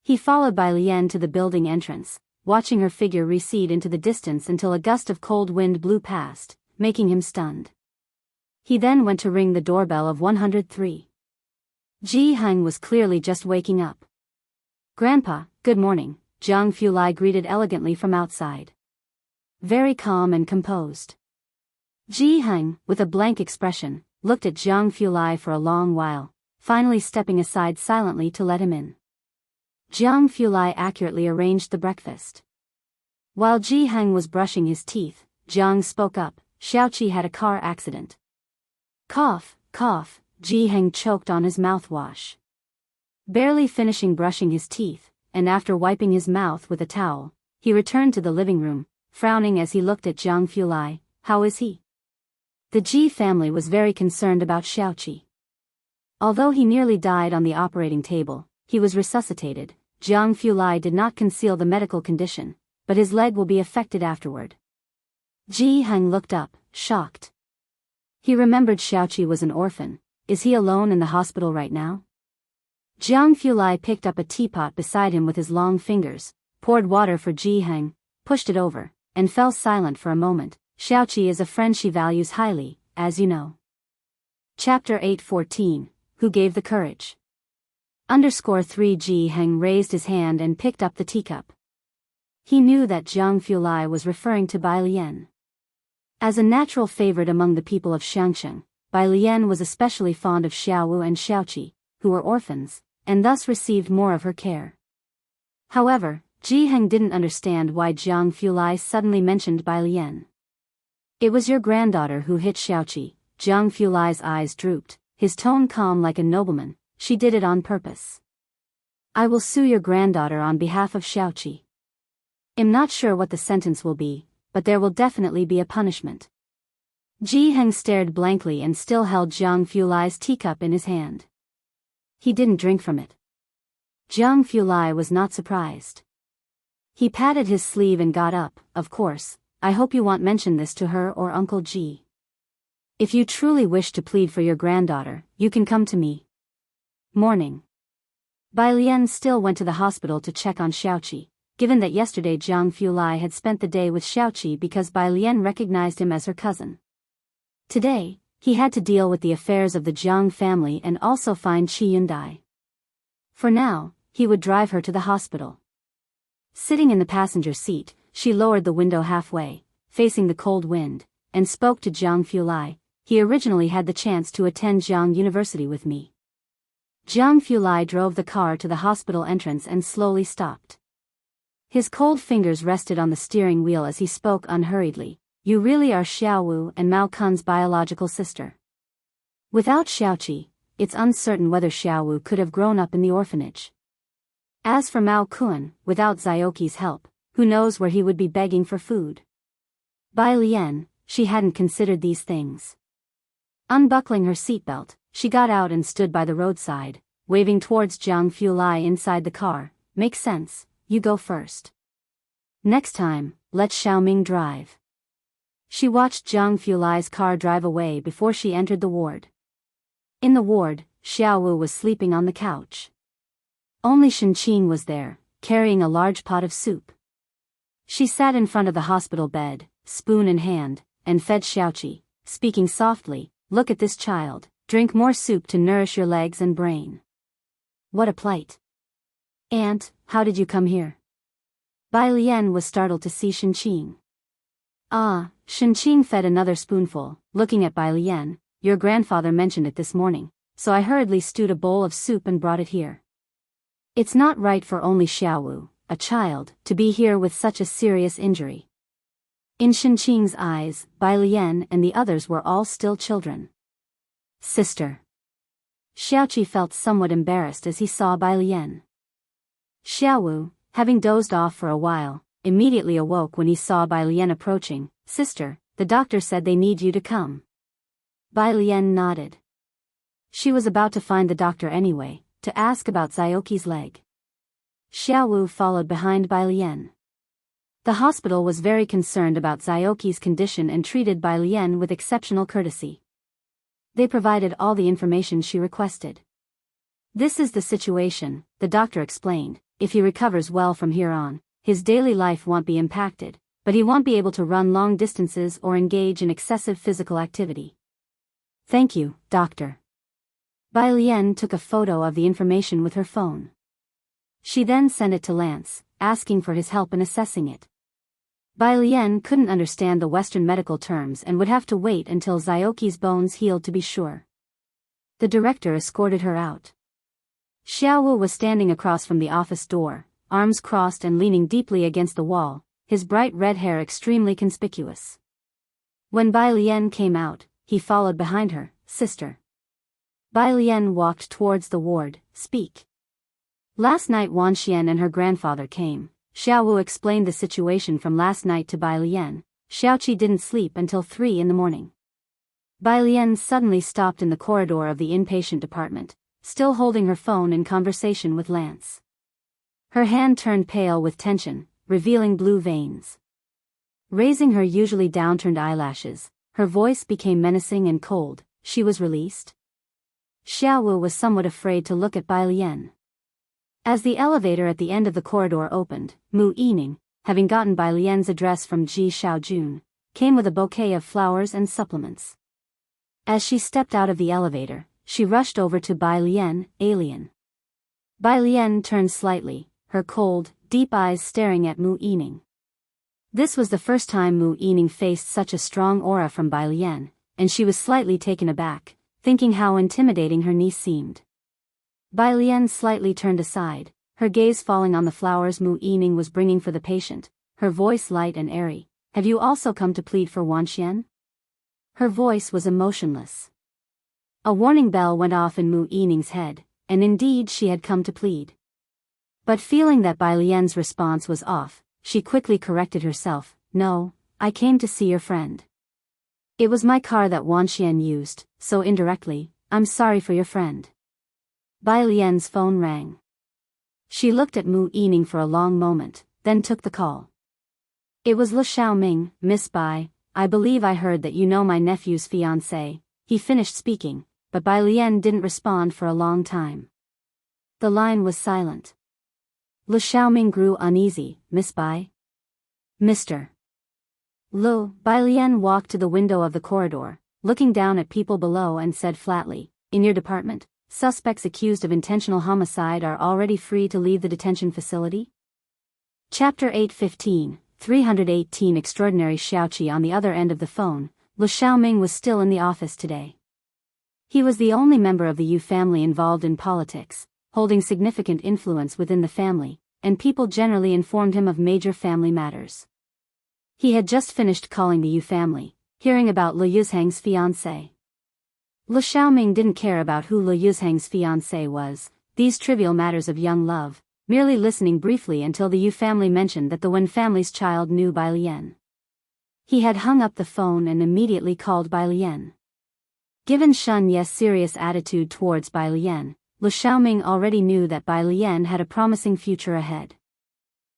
He followed Bai Lian to the building entrance, watching her figure recede into the distance until a gust of cold wind blew past, making him stunned. He then went to ring the doorbell of 103. Ji Heng was clearly just waking up. "Grandpa, good morning," Jianghu greeted elegantly from outside. Very calm and composed. Ji Heng, with a blank expression, looked at Jianghu for a long while, finally stepping aside silently to let him in. Jianghu accurately arranged the breakfast. While Ji Heng was brushing his teeth, Jiang spoke up, "Xiaoqi had a car accident." Cough, cough, Ji Heng choked on his mouthwash. Barely finishing brushing his teeth, and after wiping his mouth with a towel, he returned to the living room, frowning as he looked at Jianghu. "How is he?" The Ji family was very concerned about Xiaoqi. Although he nearly died on the operating table, he was resuscitated. Jianghu did not conceal the medical condition, but his leg will be affected afterward. Ji Heng looked up, shocked. He remembered Xiaoqi was an orphan. Is he alone in the hospital right now? Jianghu picked up a teapot beside him with his long fingers, poured water for Ji Heng, pushed it over, and fell silent for a moment. "Xiaoqi is a friend she values highly, as you know." Chapter 8:14, Who Gave the Courage? _3 Ji Heng raised his hand and picked up the teacup. He knew that Jianghu was referring to Bai Lian. As a natural favorite among the people of Shangsheng, Bai Lian was especially fond of Xiaowu and Xiaoqi, who were orphans, and thus received more of her care. However, Ji Heng didn't understand why Jianghu suddenly mentioned Bai Lian. "It was your granddaughter who hit Xiaoqi." Jianghu's eyes drooped, his tone calm like a nobleman. "She did it on purpose. I will sue your granddaughter on behalf of Xiaoqi. I'm not sure what the sentence will be, but there will definitely be a punishment." Ji Heng stared blankly and still held Jianghu's teacup in his hand. He didn't drink from it. Jianghu was not surprised. He patted his sleeve and got up. "Of course, I hope you won't mention this to her or Uncle Ji. If you truly wish to plead for your granddaughter, you can come to me." Morning. Bai Lian still went to the hospital to check on Xiaoqi, given that yesterday Jianghu had spent the day with Xiaoqi because Bai Lian recognized him as her cousin. Today, he had to deal with the affairs of the Jiang family and also find Qi Yundai. For now, he would drive her to the hospital. Sitting in the passenger seat, she lowered the window halfway, facing the cold wind, and spoke to Jianghu. "He originally had the chance to attend Jiang University with me." Jianghu drove the car to the hospital entrance and slowly stopped. His cold fingers rested on the steering wheel as he spoke unhurriedly. "You really are Xiaowu and Mao Kun's biological sister. Without Xiaoqi, it's uncertain whether Xiaowu could have grown up in the orphanage. As for Mao Kun, without Xiaoqi's help, who knows where he would be begging for food." Bai Lian, she hadn't considered these things. Unbuckling her seatbelt, she got out and stood by the roadside, waving towards Jianghu inside the car. "Makes sense, you go first. Next time, let Xiaoming drive." She watched Jianghu's car drive away before she entered the ward. In the ward, Xiaowu was sleeping on the couch. Only Shenqing was there, carrying a large pot of soup. She sat in front of the hospital bed, spoon in hand, and fed Xiaoqi, speaking softly, "Look at this child, drink more soup to nourish your legs and brain." What a plight. "Aunt, how did you come here?" Bai Lian was startled to see Shenqing. "Ah," Shenqing fed another spoonful, looking at Bai Lian. "Your grandfather mentioned it this morning, so I hurriedly stewed a bowl of soup and brought it here. It's not right for only Xiaowu, a child, to be here with such a serious injury." In Shenqing's eyes, Bai Lian and the others were all still children. "Sister." Xiaoqi felt somewhat embarrassed as he saw Bai Lian. Xiaowu, having dozed off for a while, immediately awoke when he saw Bai Lian approaching. "Sister, the doctor said they need you to come." Bai Lian nodded. She was about to find the doctor anyway, to ask about Xiaoqi's leg. Xiaowu followed behind Bai Lian. The hospital was very concerned about Xiaoqi's condition and treated Bai Lian with exceptional courtesy. They provided all the information she requested. This is the situation, the doctor explained. If he recovers well from here on, his daily life won't be impacted, but he won't be able to run long distances or engage in excessive physical activity. Thank you, doctor. Bai Lian took a photo of the information with her phone. She then sent it to Lance, asking for his help in assessing it. Bai Lian couldn't understand the Western medical terms and would have to wait until Xiaoqi's bones healed to be sure. The director escorted her out. Xiaowu was standing across from the office door, arms crossed and leaning deeply against the wall, his bright red hair extremely conspicuous. When Bai Lian came out, he followed behind her. Sister. Bai Lian walked towards the ward. Speak. Last night Wan Xian and her grandfather came. Xiaowu explained the situation from last night to Bai Lian. Xiaoqi didn't sleep until 3 in the morning. Bai Lian suddenly stopped in the corridor of the inpatient department, still holding her phone in conversation with Lance. Her hand turned pale with tension, revealing blue veins. Raising her usually downturned eyelashes, her voice became menacing and cold. She was released? Xiaowu was somewhat afraid to look at Bai Lian. As the elevator at the end of the corridor opened, Mu Yining, having gotten Bai Lian's address from Ji Xiaojun, came with a bouquet of flowers and supplements. As she stepped out of the elevator, she rushed over to Bai Lian, alien. Bai Lian turned slightly, her cold, deep eyes staring at Mu Yining. This was the first time Mu Yining faced such a strong aura from Bai Lian, and she was slightly taken aback, thinking how intimidating her niece seemed. Bai Lian slightly turned aside, her gaze falling on the flowers Mu Yining was bringing for the patient, her voice light and airy. Have you also come to plead for Wan Xian? Her voice was emotionless. A warning bell went off in Mu Yining's head, and indeed she had come to plead. But feeling that Bai Lian's response was off, she quickly corrected herself. No, I came to see your friend. It was my car that Wan Xian used, so indirectly, I'm sorry for your friend. Bai Lian's phone rang. She looked at Mu Yining for a long moment, then took the call. It was Le Xiaoming. Miss Bai, I believe I heard that you know my nephew's fiancé. He finished speaking, but Bai Lian didn't respond for a long time. The line was silent. Le Xiaoming grew uneasy. Miss Bai? Mr. Lu. Bai Lian walked to the window of the corridor, looking down at people below and said flatly, in your department, suspects accused of intentional homicide are already free to leave the detention facility? Chapter 8:15, 318 Extraordinary. Xiaoqi on the other end of the phone. Le Xiaoming was still in the office today. He was the only member of the Yu family involved in politics, holding significant influence within the family, and people generally informed him of major family matters. He had just finished calling the Yu family, hearing about Le Yuzhang's fiancé. Le Xiaoming didn't care about who Le Yuzhang's fiancé was, these trivial matters of young love, merely listening briefly until the Yu family mentioned that the Wen family's child knew Bai Lian. He had hung up the phone and immediately called Bai Lian. Given Shun Ye's serious attitude towards Bai Lian, Le Xiaoming already knew that Bai Lian had a promising future ahead.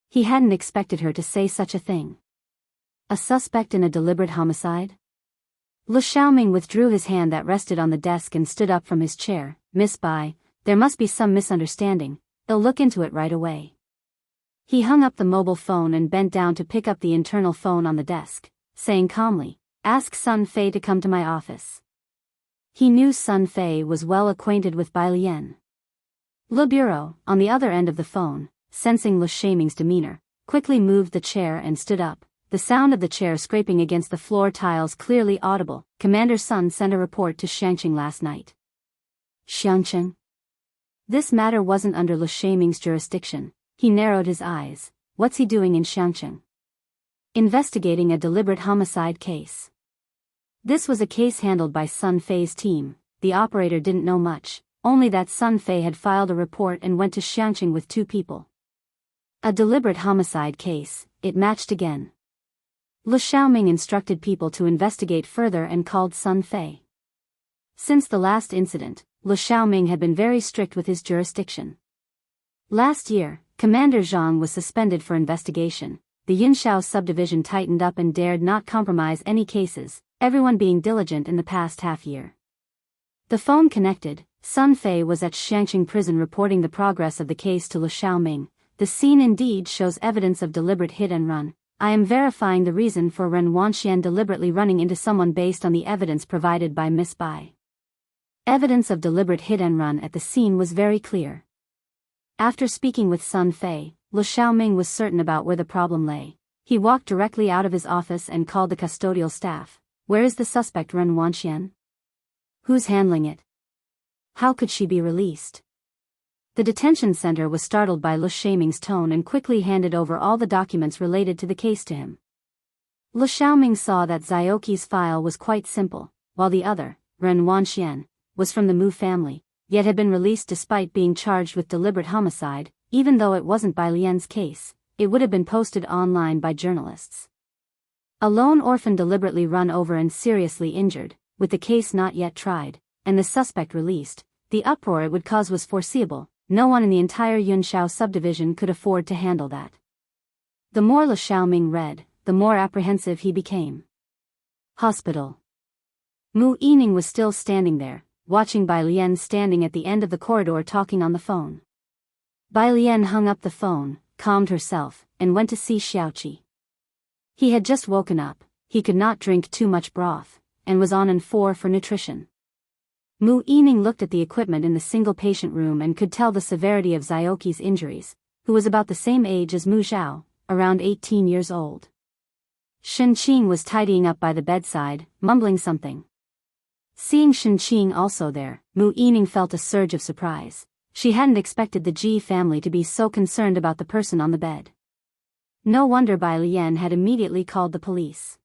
He hadn't expected her to say such a thing. A suspect in a deliberate homicide? Le Xiaoming withdrew his hand that rested on the desk and stood up from his chair. Miss Bai, there must be some misunderstanding, they'll look into it right away. He hung up the mobile phone and bent down to pick up the internal phone on the desk, saying calmly, ask Sun Fei to come to my office. He knew Sun Fei was well acquainted with Bai Lian. Le Bureau, on the other end of the phone, sensing Le Xiaoming's demeanor, quickly moved the chair and stood up, the sound of the chair scraping against the floor tiles clearly audible. Commander Sun sent a report to Xiangqing last night. Xiangqing? This matter wasn't under Le Xiaoming's jurisdiction. He narrowed his eyes. What's he doing in Xiangqing? Investigating a deliberate homicide case. This was a case handled by Sun Fei's team. The operator didn't know much, only that Sun Fei had filed a report and went to Xiangqing with 2 people. A deliberate homicide case, it matched again. Le Xiaoming instructed people to investigate further and called Sun Fei. Since the last incident, Le Xiaoming had been very strict with his jurisdiction. Last year, Commander Zhang was suspended for investigation, the Yunshao subdivision tightened up and dared not compromise any cases, everyone being diligent in the past half-year. The phone connected. Sun Fei was at Shangqing prison reporting the progress of the case to Lu Xiaoming. The scene indeed shows evidence of deliberate hit and run. I am verifying the reason for Ren Wanxian deliberately running into someone based on the evidence provided by Miss Bai. Evidence of deliberate hit and run at the scene was very clear. After speaking with Sun Fei, Lu Xiaoming was certain about where the problem lay. He walked directly out of his office and called the custodial staff. Where is the suspect Ren Wanxian? Who's handling it? How could she be released? The detention center was startled by Lu Xiaoming's tone and quickly handed over all the documents related to the case to him. Lu Xiaoming saw that Xiaoqi's file was quite simple, while the other, Ren Wanxian, was from the Mu family, yet had been released despite being charged with deliberate homicide. Even though it wasn't Bai Lian's case, it would have been posted online by journalists. A lone orphan deliberately run over and seriously injured, with the case not yet tried, and the suspect released. The uproar it would cause was foreseeable. No one in the entire Yunshao subdivision could afford to handle that. The more Lu Xiaoming read, the more apprehensive he became. Hospital. Mu Yining was still standing there, watching Bai Lian standing at the end of the corridor talking on the phone. Bai Lian hung up the phone, calmed herself, and went to see Xiaoqi. He had just woken up, he could not drink too much broth, and was on an 4 for nutrition. Mu Yining looked at the equipment in the single patient room and could tell the severity of Xiaoqi's injuries, who was about the same age as Mu Zhao, around 18 years old. Shen Qing was tidying up by the bedside, mumbling something. Seeing Shen Qing also there, Mu Yining felt a surge of surprise. She hadn't expected the Ji family to be so concerned about the person on the bed. No wonder Bai Lian had immediately called the police.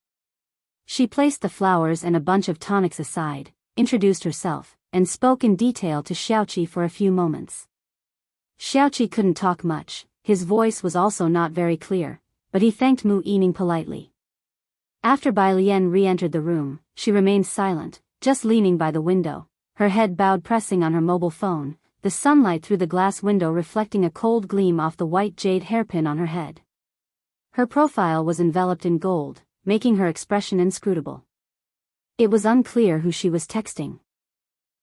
She placed the flowers and a bunch of tonics aside, introduced herself, and spoke in detail to Xiaoqi for a few moments. Xiaoqi couldn't talk much, his voice was also not very clear, but he thanked Mu Yining politely. After Bai Lian re-entered the room, she remained silent, just leaning by the window, her head bowed pressing on her mobile phone, the sunlight through the glass window reflecting a cold gleam off the white jade hairpin on her head. Her profile was enveloped in gold, making her expression inscrutable. It was unclear who she was texting.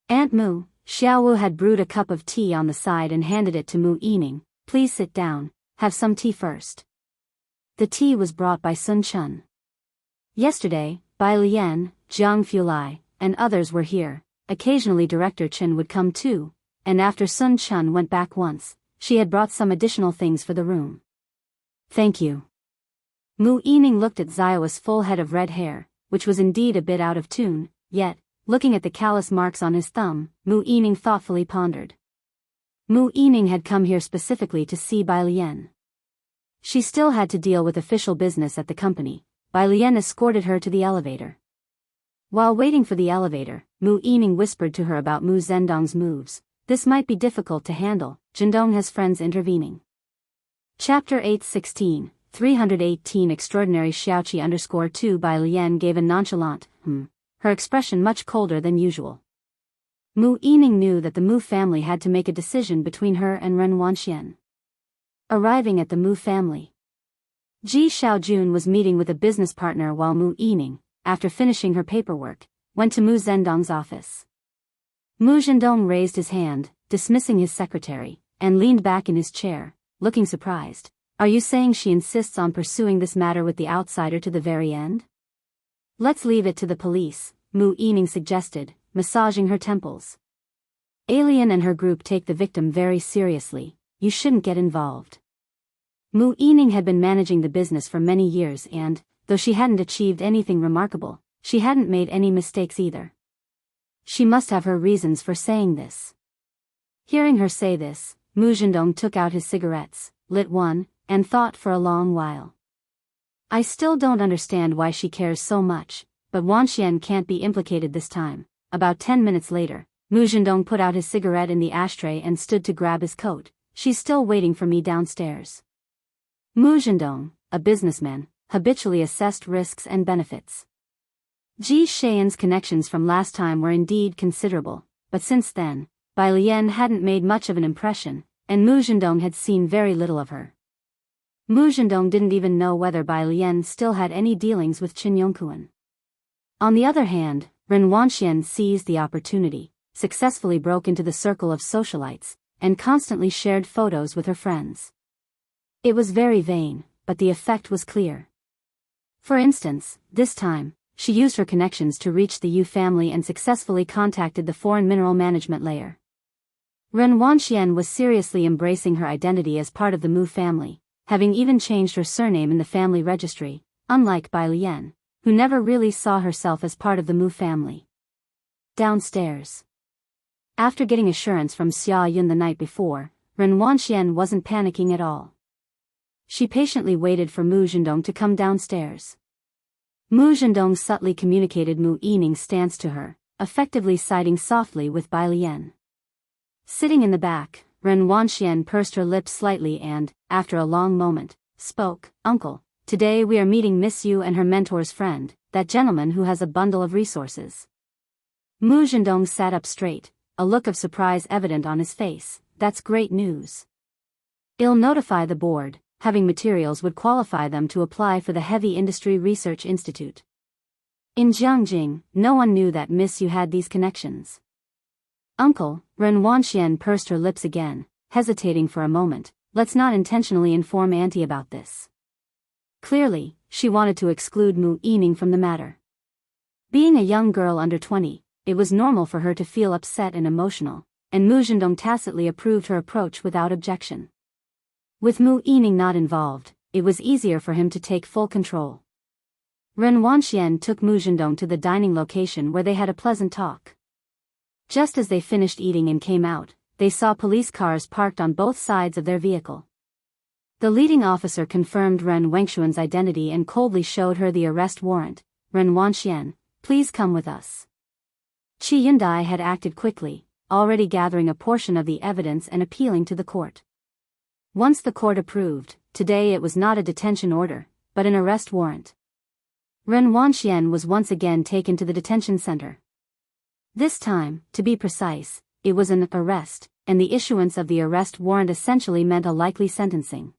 Aunt Mu. Xiaowu had brewed a cup of tea on the side and handed it to Mu Yining. Please sit down, have some tea first. The tea was brought by Sun Chun. Yesterday, Bai Lian, Jiang Fulai, and others were here. Occasionally Director Chen would come too, and after Sun Chun went back once, she had brought some additional things for the room. Thank you. Mu Yining looked at Xiaowa's full head of red hair, which was indeed a bit out of tune, yet, looking at the callous marks on his thumb, Mu Yining thoughtfully pondered. Mu Yining had come here specifically to see Bai Lian. She still had to deal with official business at the company. Bai Lian escorted her to the elevator. While waiting for the elevator, Mu Yining whispered to her about Mu Zhendong's moves. This might be difficult to handle, Zhendong has friends intervening. Chapter 816, 318 Extraordinary Xiaoqi _2 Bai Lian gave a nonchalant, her expression much colder than usual. Mu Yining knew that the Mu family had to make a decision between her and Ren Wanxian. Arriving at the Mu family, Ji Xiaojun was meeting with a business partner while Mu Yining, after finishing her paperwork, went to Mu Zhendong's office. Mu Zhendong raised his hand, dismissing his secretary, and leaned back in his chair, looking surprised. Are you saying she insists on pursuing this matter with the outsider to the very end? Let's leave it to the police, Mu Yining suggested, massaging her temples. Alien and her group take the victim very seriously, you shouldn't get involved. Mu Yining had been managing the business for many years and, though she hadn't achieved anything remarkable, she hadn't made any mistakes either. She must have her reasons for saying this. Hearing her say this, Mu Zhendong took out his cigarettes, lit one, and thought for a long while. I still don't understand why she cares so much, but Wanxian can't be implicated this time. About 10 minutes later, Mu Zhendong put out his cigarette in the ashtray and stood to grab his coat. She's still waiting for me downstairs. Mu Zhendong, a businessman, habitually assessed risks and benefits. Ji Xian's connections from last time were indeed considerable, but since then, Bai Lian hadn't made much of an impression, and Mu Zhendong had seen very little of her. Mu Zhendong didn't even know whether Bai Lian still had any dealings with Qin Yongkuan. On the other hand, Ren Wanxian seized the opportunity, successfully broke into the circle of socialites, and constantly shared photos with her friends. It was very vain, but the effect was clear. For instance, this time, she used her connections to reach the Yu family and successfully contacted the foreign mineral management layer. Ren Wanxian was seriously embracing her identity as part of the Mu family, having even changed her surname in the family registry, unlike Bai Lian, who never really saw herself as part of the Mu family. Downstairs. After getting assurance from Xia Yun the night before, Ren Wanxian wasn't panicking at all. She patiently waited for Mu Zhendong to come downstairs. Mu Zhendong subtly communicated Mu Yining's stance to her, effectively siding softly with Bai Lian. Sitting in the back, Ren Wanxian pursed her lips slightly and, after a long moment, spoke, "Uncle, today we are meeting Miss Yu and her mentor's friend, that gentleman who has a bundle of resources." Mu Zhendong sat up straight, a look of surprise evident on his face. "That's great news. I'll notify the board. Having materials would qualify them to apply for the Heavy Industry Research Institute." In Jianghu, no one knew that Miss Yu had these connections. "Uncle," Ren Wanxian pursed her lips again, hesitating for a moment, "let's not intentionally inform Auntie about this." Clearly, she wanted to exclude Mu Yining from the matter. Being a young girl under 20, it was normal for her to feel upset and emotional, and Mu Zhendong tacitly approved her approach without objection. With Mu Yining not involved, it was easier for him to take full control. Ren Wanxian took Mu Zhendong to the dining location where they had a pleasant talk. Just as they finished eating and came out, they saw police cars parked on both sides of their vehicle. The leading officer confirmed Ren Wengshuan's identity and coldly showed her the arrest warrant. "Ren Wanxian, please come with us." Qi Yundai had acted quickly, already gathering a portion of the evidence and appealing to the court. Once the court approved, today it was not a detention order, but an arrest warrant. Ren Wanxian was once again taken to the detention center. This time, to be precise, it was an arrest, and the issuance of the arrest warrant essentially meant a likely sentencing.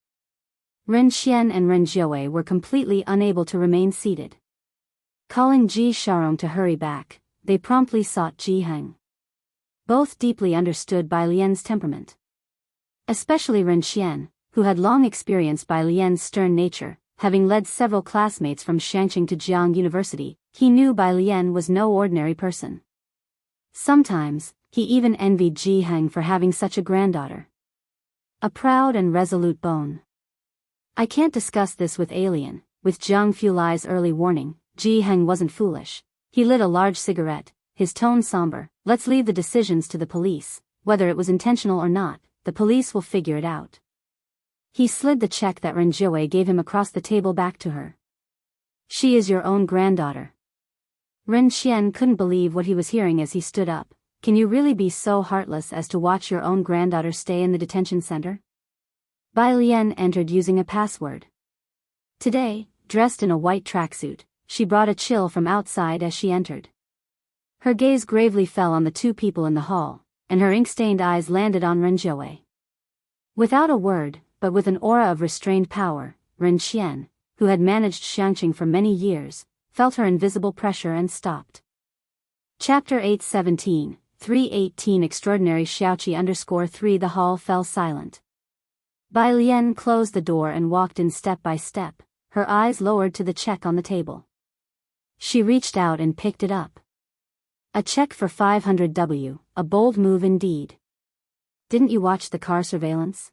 Ren Xian and Ren Jiawei were completely unable to remain seated. Calling Ji Sharong to hurry back, they promptly sought Ji Heng. Both deeply understood Bai Lian's temperament. Especially Ren Xian, who had long experienced Bai Lian's stern nature, having led several classmates from Shangqing to Jianghu University, he knew Bai Lian was no ordinary person. Sometimes, he even envied Ji Heng for having such a granddaughter. A proud and resolute bone. "I can't discuss this with Alien." With Zhang Fulai's early warning, Ji Heng wasn't foolish. He lit a large cigarette, his tone somber. "Let's leave the decisions to the police. Whether it was intentional or not, the police will figure it out." He slid the check that Ren Jiawei gave him across the table back to her. "She is your own granddaughter." Ren Xian couldn't believe what he was hearing as he stood up. "Can you really be so heartless as to watch your own granddaughter stay in the detention center?" Bai Lian entered using a password. Today, dressed in a white tracksuit, she brought a chill from outside as she entered. Her gaze gravely fell on the two people in the hall, and her ink-stained eyes landed on Ren Jiawei. Without a word, but with an aura of restrained power, Ren Xian, who had managed Shangqing for many years, felt her invisible pressure and stopped. Chapter 817, 318 Extraordinary Xiaoqi_3 The hall fell silent. Bai Lian closed the door and walked in step by step, her eyes lowered to the check on the table. She reached out and picked it up. A check for 500 W, a bold move indeed. "Didn't you watch the car surveillance?"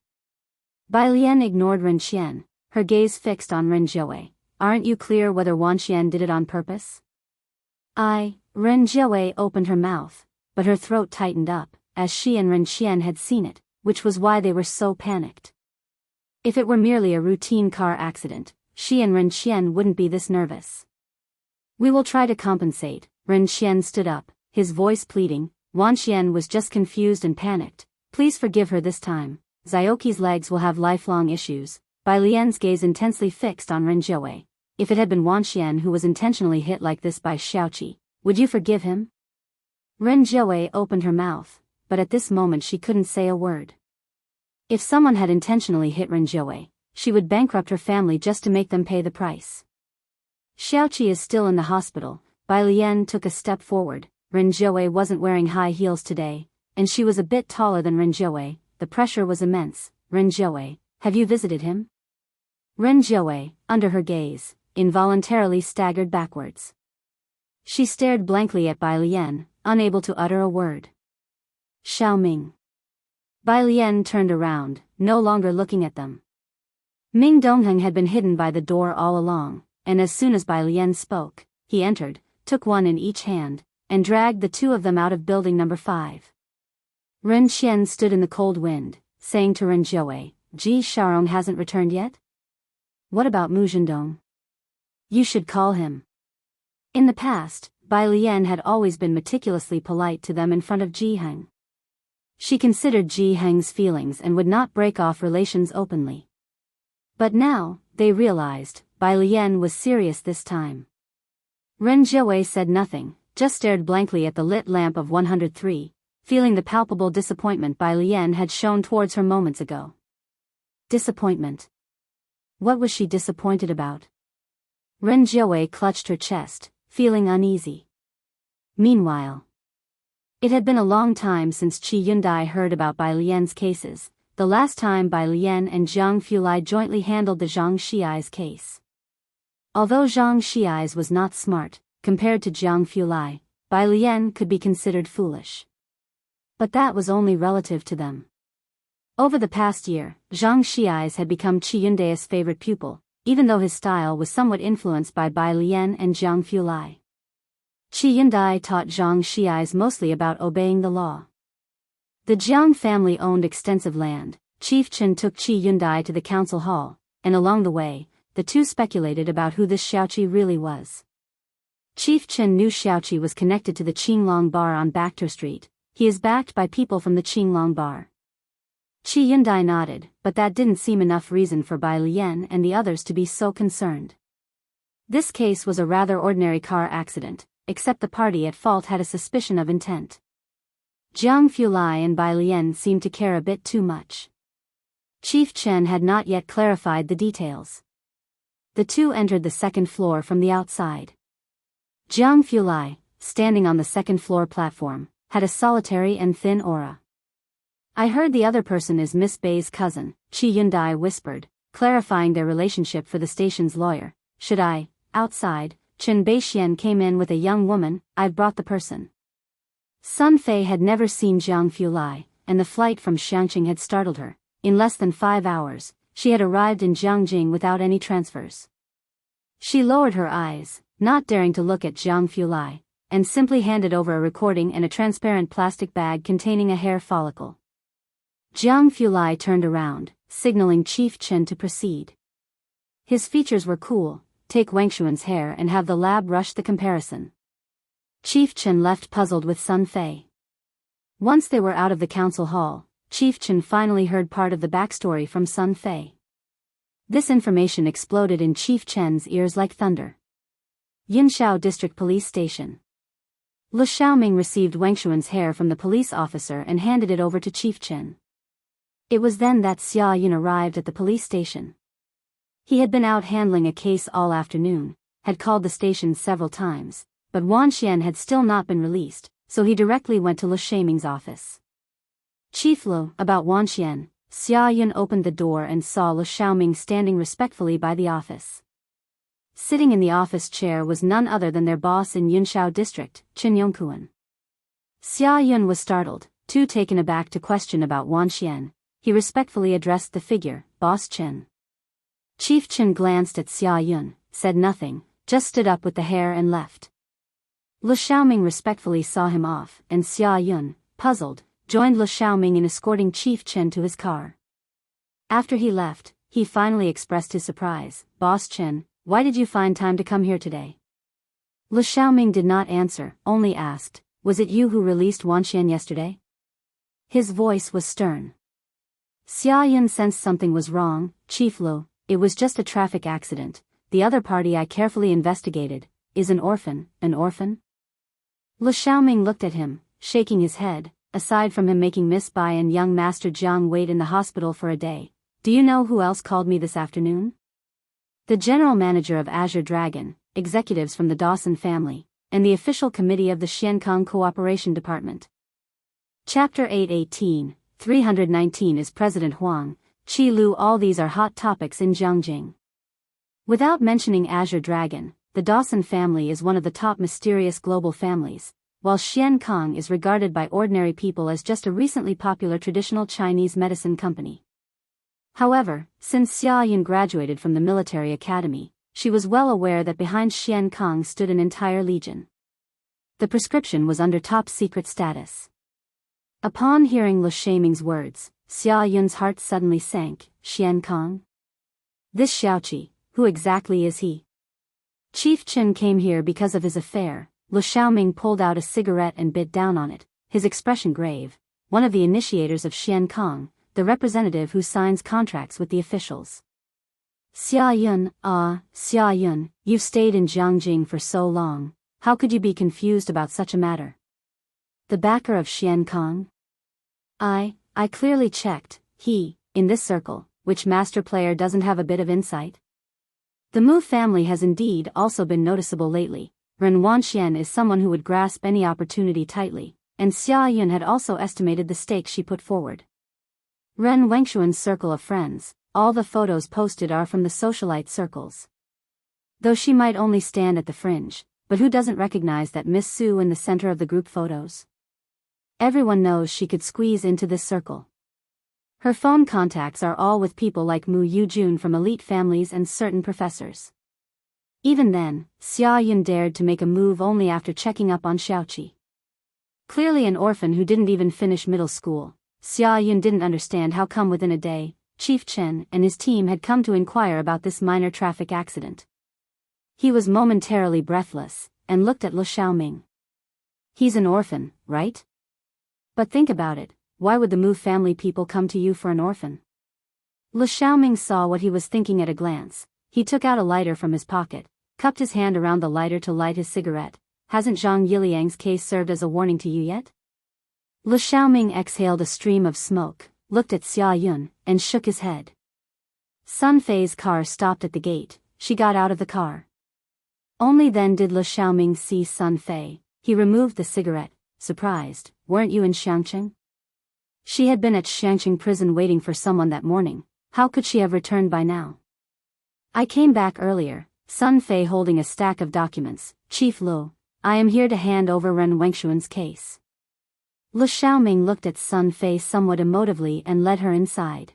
Bai Lian ignored Ren Xian, her gaze fixed on Ren Jiawei. "Aren't you clear whether Wanxian did it on purpose?" Ren Jiawei opened her mouth, but her throat tightened up, as she and Ren Xian had seen it, which was why they were so panicked. If it were merely a routine car accident, she and Ren Xian wouldn't be this nervous. "We will try to compensate." Ren Xian stood up, his voice pleading. Wanxian was just confused and panicked. "Please forgive her this time. Xiaoqi's legs will have lifelong issues." Bai Lian's gaze intensely fixed on Ren Jiawei. "If it had been Wanxian who was intentionally hit like this by Xiaoqi, would you forgive him?" Ren Jiawei opened her mouth, but at this moment she couldn't say a word. If someone had intentionally hit Ren Jiawei, she would bankrupt her family just to make them pay the price. Xiaoqi is still in the hospital. Bai Lian took a step forward. Ren Zhouwei wasn't wearing high heels today, and she was a bit taller than Ren Zhouwei. The pressure was immense. Ren Zhouwei, have you visited him? Ren Zhouwei, under her gaze, involuntarily staggered backwards. She stared blankly at Bai Lian, unable to utter a word. Xiaoming. Bai Lian turned around, no longer looking at them. Ming Dongheng had been hidden by the door all along, and as soon as Bai Lian spoke, he entered, took one in each hand, and dragged the two of them out of building number 5. Ren Qian stood in the cold wind, saying to Ren Zhouwei, Ji Xiaorong hasn't returned yet? What about Mu Zhendong? You should call him. In the past, Bai Lian had always been meticulously polite to them in front of Ji Heng. She considered Ji Heng's feelings and would not break off relations openly. But now, they realized, Bai Lian was serious this time. Ren Zhouwei said nothing, just stared blankly at the lit lamp of 103, feeling the palpable disappointment Bai Lian had shown towards her moments ago. Disappointment. What was she disappointed about? Ren Zhouwei clutched her chest, feeling uneasy. Meanwhile, it had been a long time since Qi Yundai heard about Bai Lian's cases, the last time Bai Lian and Zhang Fulai jointly handled the Zhang Xiai's case. Although Zhang Xiai's was not smart, compared to Jiang Fulai, Bai Lian could be considered foolish. But that was only relative to them. Over the past year, Zhang Xiai's had become Qi Yundai's favorite pupil, even though his style was somewhat influenced by Bai Lian and Jiang Fulai. Qi Yundai taught Zhang Xiai's mostly about obeying the law. The Jiang family owned extensive land. Chief Chen took Qi Yundai to the council hall, and along the way, the two speculated about who this Xiaoqi really was. Chief Chen knew Xiaoqi was connected to the Qinglong Bar on Bactor Street. He is backed by people from the Qinglong Bar. Qi Yundai nodded, but that didn't seem enough reason for Bai Lian and the others to be so concerned. This case was a rather ordinary car accident, except the party at fault had a suspicion of intent. Jiang Fulai and Bai Lian seemed to care a bit too much. Chief Chen had not yet clarified the details. The two entered the second floor from the outside. Jiang Fulai, standing on the second floor platform, had a solitary and thin aura. I heard the other person is Miss Bei's cousin, Qi Yundai whispered, clarifying their relationship for the station's lawyer. Should I? Outside, Chen Beixian came in with a young woman. I've brought the person. Sun Fei had never seen Jiang Fulai, and the flight from Xiangqing had startled her. In less than 5 hours, she had arrived in Jiangjing without any transfers. She lowered her eyes, not daring to look at Jiang Fulai, and simply handed over a recording and a transparent plastic bag containing a hair follicle. Jiang Fulai turned around, signaling Chief Chen to proceed. His features were cool. Take Wangshuan's hair and have the lab rush the comparison. Chief Chen left puzzled with Sun Fei. Once they were out of the council hall, Chief Chen finally heard part of the backstory from Sun Fei. This information exploded in Chief Chen's ears like thunder. Yinshao District Police Station. Lu Xiaoming received Wangshuan's hair from the police officer and handed it over to Chief Chen. It was then that Xia Yun arrived at the police station. He had been out handling a case all afternoon, had called the station several times, but Wan Xian had still not been released, so he directly went to Lu Xiaoming's office. Chief Lu, about Wan Xian. Xia Yun opened the door and saw Lu Xiaoming standing respectfully by the office. Sitting in the office chair was none other than their boss in Yunshao District, Chen Yongkuan. Xia Yun was startled, too taken aback to question about Wan Xian. He respectfully addressed the figure, Boss Chen. Chief Chen glanced at Xia Yun, said nothing, just stood up with the hair and left. Lu Xiaoming respectfully saw him off, and Xia Yun, puzzled, joined Lu Xiaoming in escorting Chief Chen to his car. After he left, he finally expressed his surprise. Boss Chen, why did you find time to come here today? Lu Xiaoming did not answer, only asked, was it you who released Wan Xian yesterday? His voice was stern. Xia Yun sensed something was wrong. Chief Lu, it was just a traffic accident. The other party I carefully investigated is an orphan. An orphan? Lu Xiaoming looked at him, shaking his head. Aside from him making Miss Bai and young Master Jiang wait in the hospital for a day, Do you know who else called me this afternoon? The general manager of Azure Dragon, executives from the Dawson family, and the official committee of the Xiankang Cooperation Department. Chapter 818, 319 is President Huang, Qi Lu. All these are hot topics in Jianghu. Without mentioning Azure Dragon, the Dawson family is one of the top mysterious global families, while Xiankang is regarded by ordinary people as just a recently popular traditional Chinese medicine company. However, since Xia Yun graduated from the military academy, she was well aware that behind Xiankang stood an entire legion. The prescription was under top secret status. Upon hearing Lu Shaming's words, Xia Yun's heart suddenly sank. Xiankang? This Xiaoqi, who exactly is he? Chief Chen came here because of his affair. Lu Xiaoming pulled out a cigarette and bit down on it, his expression grave. One of the initiators of Xiankang, the representative who signs contracts with the officials. Xia Yun, you've stayed in Jianghu for so long, how could you be confused about such a matter? The backer of Xiankang? I clearly checked. In this circle, which master player doesn't have a bit of insight? The Mu family has indeed also been noticeable lately. Ren Wanxian is someone who would grasp any opportunity tightly, and Xia Yun had also estimated the stakes she put forward. Ren Wengxuan's circle of friends, all the photos posted are from the socialite circles. Though she might only stand at the fringe, but who doesn't recognize that Miss Su in the center of the group photos? Everyone knows she could squeeze into this circle. Her phone contacts are all with people like Mu Yujun from elite families and certain professors. Even then, Xia Yun dared to make a move only after checking up on Xiaoqi. Clearly an orphan who didn't even finish middle school, Xia Yun didn't understand how come within a day, Chief Chen and his team had come to inquire about this minor traffic accident. He was momentarily breathless, and looked at Lu Xiaoming. He's an orphan, right? But think about it, why would the Mu family people come to you for an orphan? Lu Xiaoming saw what he was thinking at a glance. He took out a lighter from his pocket, cupped his hand around the lighter to light his cigarette. Hasn't Zhang Yiliang's case served as a warning to you yet? Lu Xiaoming exhaled a stream of smoke, looked at Xia Yun, and shook his head. Sun Fei's car stopped at the gate. She got out of the car. Only then did Lu Xiaoming see Sun Fei. He removed the cigarette, surprised. Weren't you in Xiangqing? She had been at Xiangqing prison waiting for someone that morning. How could she have returned by now? I came back earlier, Sun Fei holding a stack of documents. Chief Lu, I am here to hand over Ren Wengxuan's case. Lu Xiaoming looked at Sun Fei somewhat emotively and led her inside.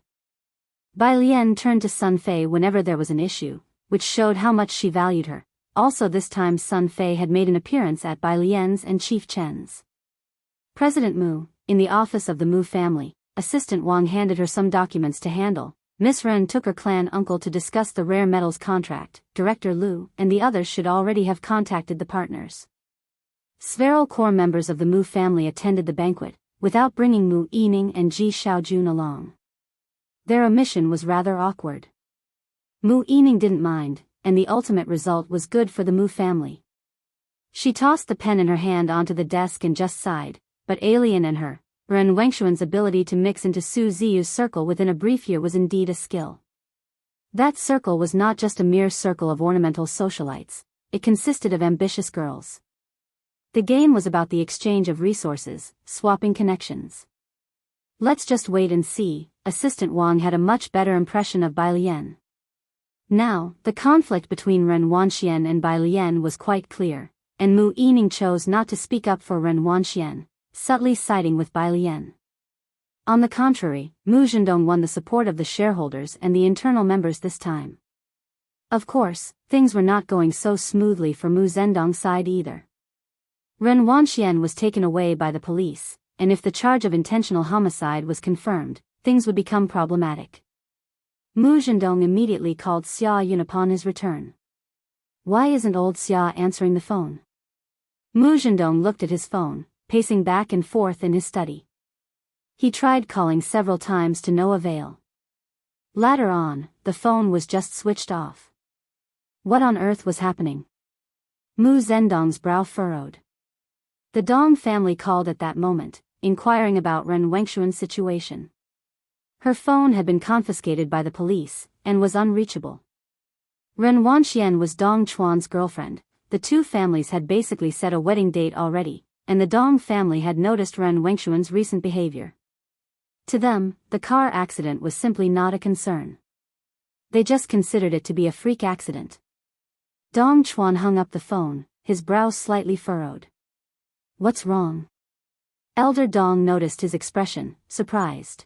Bai Lian turned to Sun Fei whenever there was an issue, which showed how much she valued her. Also this time Sun Fei had made an appearance at Bai Lian's and Chief Chen's. President Mu, in the office of the Mu family, Assistant Wang handed her some documents to handle. Miss Ren took her clan uncle to discuss the rare metals contract. Director Lu and the others should already have contacted the partners. Several core members of the Mu family attended the banquet, without bringing Mu Yining and Ji Xiaojun along. Their omission was rather awkward. Mu Yining didn't mind, and the ultimate result was good for the Mu family. She tossed the pen in her hand onto the desk and just sighed, but alien in her, Ren Wengxuan's ability to mix into Su Ziyu's circle within a brief year was indeed a skill. That circle was not just a mere circle of ornamental socialites, it consisted of ambitious girls. The game was about the exchange of resources, swapping connections. Let's just wait and see. Assistant Wang had a much better impression of Bai Lian. Now, the conflict between Ren Wanxian and Bai Lian was quite clear, and Mu Yining chose not to speak up for Ren Wanxian, subtly siding with Bai Lian. On the contrary, Mu Zhendong won the support of the shareholders and the internal members this time. Of course, things were not going so smoothly for Mu Zhendong's side either. Ren Wanxian was taken away by the police, and if the charge of intentional homicide was confirmed, things would become problematic. Mu Zhendong immediately called Xia Yun upon his return. Why isn't old Xia answering the phone? Mu Zhendong looked at his phone, pacing back and forth in his study. He tried calling several times to no avail. Later on, the phone was just switched off. What on earth was happening? Mu Zhendong's brow furrowed. The Dong family called at that moment, inquiring about Ren Wengxuan's situation. Her phone had been confiscated by the police, and was unreachable. Ren Wanxian was Dong Chuan's girlfriend. The two families had basically set a wedding date already, and the Dong family had noticed Ren Wengshuan's recent behavior. To them, the car accident was simply not a concern. They just considered it to be a freak accident. Dong Chuan hung up the phone, his brows slightly furrowed. What's wrong? Elder Dong noticed his expression, surprised.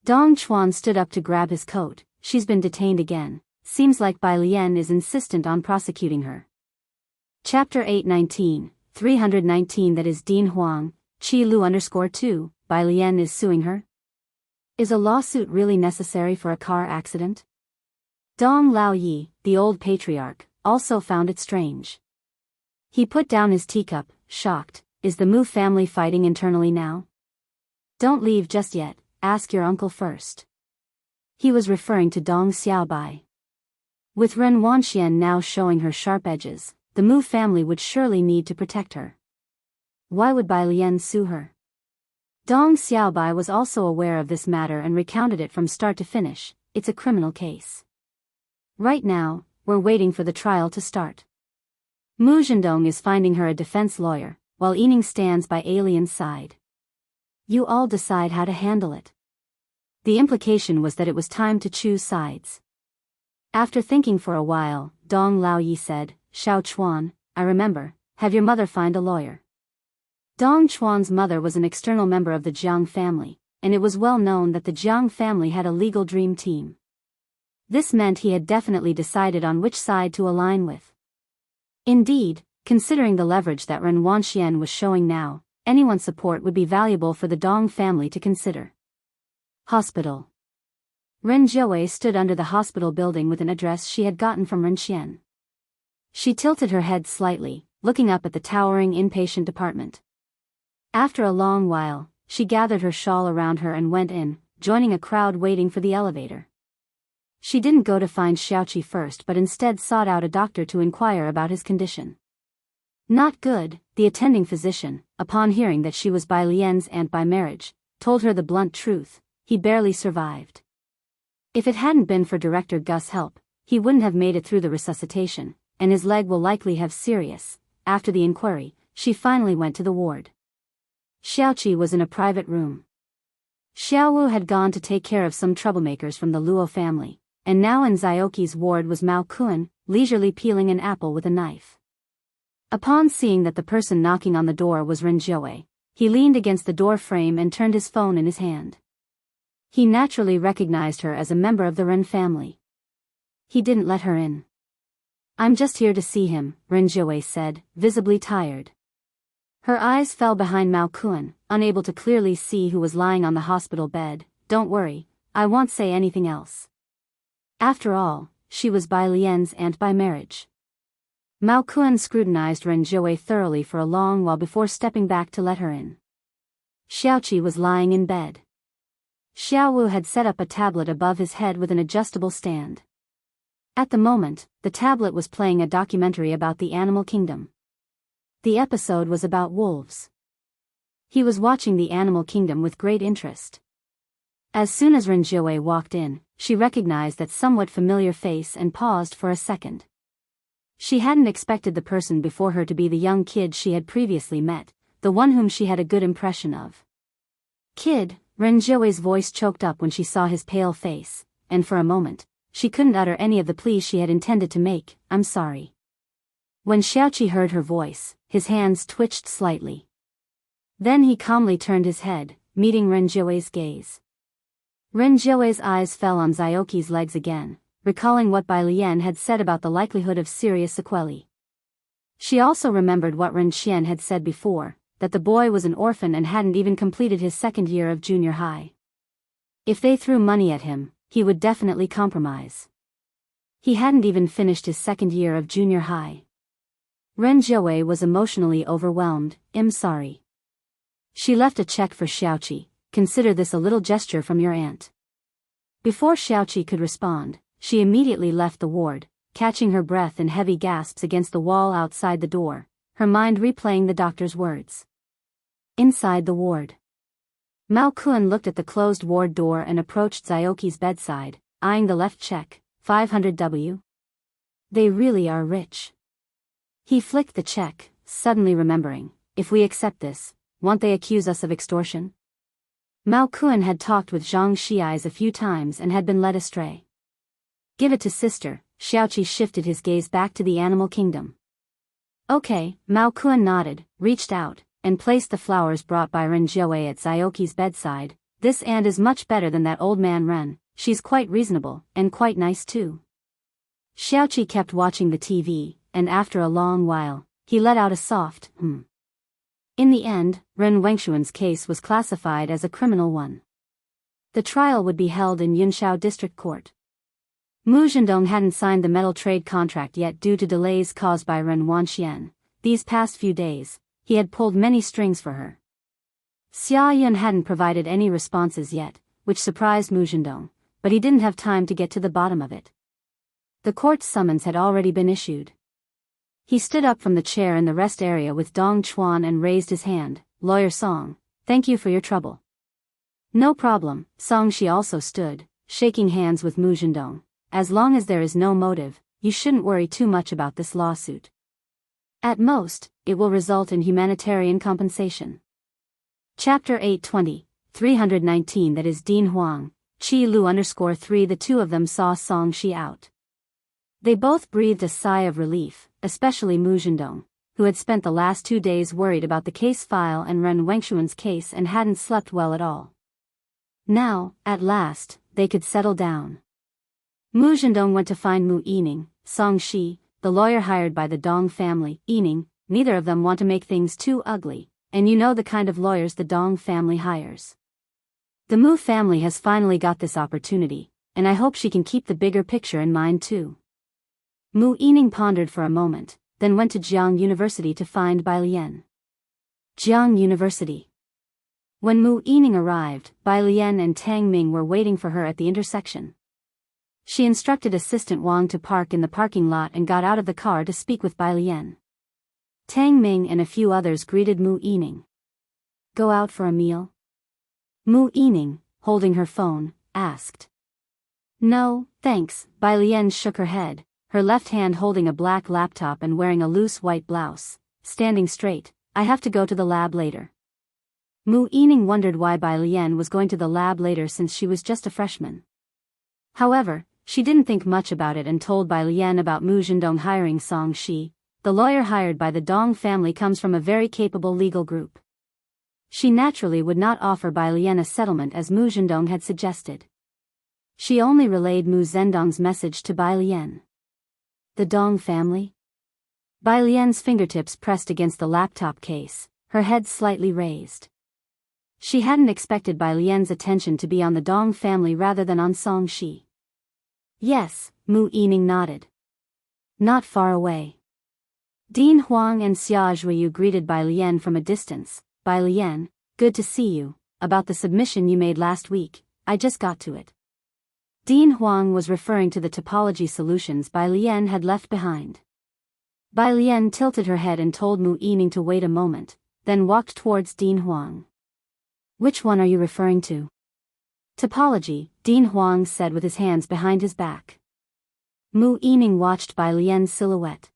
Dong Chuan stood up to grab his coat. She's been detained again. Seems like Bai Lian is insistent on prosecuting her. Chapter 819, 319. That is Dean Huang, Chi Lu _2, Bai Lian is suing her? Is a lawsuit really necessary for a car accident? Dong Lao Yi, the old patriarch, also found it strange. He put down his teacup, shocked. Is the Mu family fighting internally now? Don't leave just yet, ask your uncle first. He was referring to Dong Xiaobai. With Ren Wanxian now showing her sharp edges, the Mu family would surely need to protect her. Why would Bai Lian sue her? Dong Xiaobai was also aware of this matter and recounted it from start to finish. It's a criminal case. Right now, we're waiting for the trial to start. Mu Zhendong is finding her a defense lawyer, while Yining stands by Alien's side. You all decide how to handle it. The implication was that it was time to choose sides. After thinking for a while, Dong Lao Yi said, Xiao Chuan, I remember, have your mother find a lawyer. Dong Chuan's mother was an external member of the Jiang family, and it was well known that the Jiang family had a legal dream team. This meant he had definitely decided on which side to align with. Indeed, considering the leverage that Ren Wanxian was showing now, anyone's support would be valuable for the Dong family to consider. Hospital. Ren Jiawei stood under the hospital building with an address she had gotten from Ren Xian. She tilted her head slightly, looking up at the towering inpatient department. After a long while, she gathered her shawl around her and went in, joining a crowd waiting for the elevator. She didn't go to find Xiaoqi first but instead sought out a doctor to inquire about his condition. Not good, the attending physician, upon hearing that she was Bai Lian's aunt by marriage, told her the blunt truth: he barely survived. If it hadn't been for Director Gus' help, he wouldn't have made it through the resuscitation, and his leg will likely have serious. After the inquiry, she finally went to the ward. Xiaoqi was in a private room. Xiaowu had gone to take care of some troublemakers from the Luo family, and now in Zioki's ward was Mao Kun, leisurely peeling an apple with a knife. Upon seeing that the person knocking on the door was Ren Jiawei, he leaned against the door frame and turned his phone in his hand. He naturally recognized her as a member of the Ren family. He didn't let her in. I'm just here to see him, Ren Jiawei said, visibly tired. Her eyes fell behind Mao Kun, unable to clearly see who was lying on the hospital bed. Don't worry, I won't say anything else. After all, she was Bai Lian's aunt by marriage. Mao Kun scrutinized Ren Jiawei thoroughly for a long while before stepping back to let her in. Xiaoqi was lying in bed. Xiaowu had set up a tablet above his head with an adjustable stand. At the moment, the tablet was playing a documentary about the animal kingdom. The episode was about wolves. He was watching the animal kingdom with great interest. As soon as Ren Jiawei walked in, she recognized that somewhat familiar face and paused for a second. She hadn't expected the person before her to be the young kid she had previously met, the one whom she had a good impression of. Kid, Ren Jiawei's voice choked up when she saw his pale face, and for a moment, she couldn't utter any of the pleas she had intended to make. I'm sorry. When Xiaoqi heard her voice, his hands twitched slightly. Then he calmly turned his head, meeting Ren Jiawei's gaze. Ren Jiawei's eyes fell on Zioki's legs again, recalling what Bai Lian had said about the likelihood of serious sequelae. She also remembered what Ren Xian had said before, that the boy was an orphan and hadn't even completed his second year of junior high. If they threw money at him, he would definitely compromise. He hadn't even finished his second year of junior high. Ren Jiawei was emotionally overwhelmed. I'm sorry. She left a check for Xiaoqi. Consider this a little gesture from your aunt. Before Xiaoqi could respond, she immediately left the ward, catching her breath in heavy gasps against the wall outside the door, her mind replaying the doctor's words. Inside the ward. Mao Kun looked at the closed ward door and approached Zioki's bedside, eyeing the left check, 500W. They really are rich. He flicked the check, suddenly remembering, if we accept this, won't they accuse us of extortion? Mao Kun had talked with Zhang Xiais a few times and had been led astray. Give it to sister. Xiaoqi shifted his gaze back to the animal kingdom. Okay, Mao Kun nodded, reached out, and placed the flowers brought by Ren Jiawei at Zioki's bedside. This aunt is much better than that old man Ren, she's quite reasonable, and quite nice too. Xiaoqi kept watching the TV, and after a long while, he let out a soft, In the end, Ren Wengshuan's case was classified as a criminal one. The trial would be held in Yunshao District Court. Mu Zhendong hadn't signed the metal trade contract yet due to delays caused by Ren Wanxian. These past few days, he had pulled many strings for her. Xia Yun hadn't provided any responses yet, which surprised Mu Zhendong, but he didn't have time to get to the bottom of it. The court's summons had already been issued. He stood up from the chair in the rest area with Dong Chuan and raised his hand. Lawyer Song, thank you for your trouble. No problem. Song Shi also stood, shaking hands with Mu Zhendong. As long as there is no motive, you shouldn't worry too much about this lawsuit. At most, it will result in humanitarian compensation. Chapter 820, 319. That is Dean Huang, Chi Lu _3. The two of them saw Song Shi out. They both breathed a sigh of relief, especially Mu Zhendong, who had spent the last 2 days worried about the case file and Ren Wengshuan's case and hadn't slept well at all. Now, at last, they could settle down. Mu Zhendong went to find Mu Yining, Song Shi, the lawyer hired by the Dong family. Yining, neither of them want to make things too ugly, and you know the kind of lawyers the Dong family hires. The Mu family has finally got this opportunity, and I hope she can keep the bigger picture in mind too. Mu Yining pondered for a moment, then went to Jianghu University to find Bai Lian. Jianghu University. When Mu Yining arrived, Bai Lian and Tang Ming were waiting for her at the intersection. She instructed Assistant Wang to park in the parking lot and got out of the car to speak with Bai Lian. Tang Ming and a few others greeted Mu Yining. Go out for a meal? Mu Yining, holding her phone, asked. No, thanks. Bai Lian shook her head, her left hand holding a black laptop and wearing a loose white blouse, standing straight. I have to go to the lab later. Mu Yining wondered why Bai Lian was going to the lab later since she was just a freshman. However, she didn't think much about it and told Bai Lian about Mu Zhendong hiring Song Shi. The lawyer hired by the Dong family comes from a very capable legal group. She naturally would not offer Bai Lian a settlement as Mu Zhendong had suggested. She only relayed Mu Zhendong's message to Bai Lian. The Dong family? Bai Lian's fingertips pressed against the laptop case, her head slightly raised. She hadn't expected Bai Lian's attention to be on the Dong family rather than on Song Shi. Yes, Mu Yining nodded. Not far away. Dean Huang and Xia Zhuyu greeted Bai Lian from a distance. Bai Lian, good to see you. About the submission you made last week, I just got to it. Dean Huang was referring to the topology solutions Bai Lian had left behind. Bai Lian tilted her head and told Mu Yining to wait a moment, then walked towards Dean Huang. Which one are you referring to? Topology, Dean Huang said with his hands behind his back. Mu Yining watched Bai Lian's silhouette.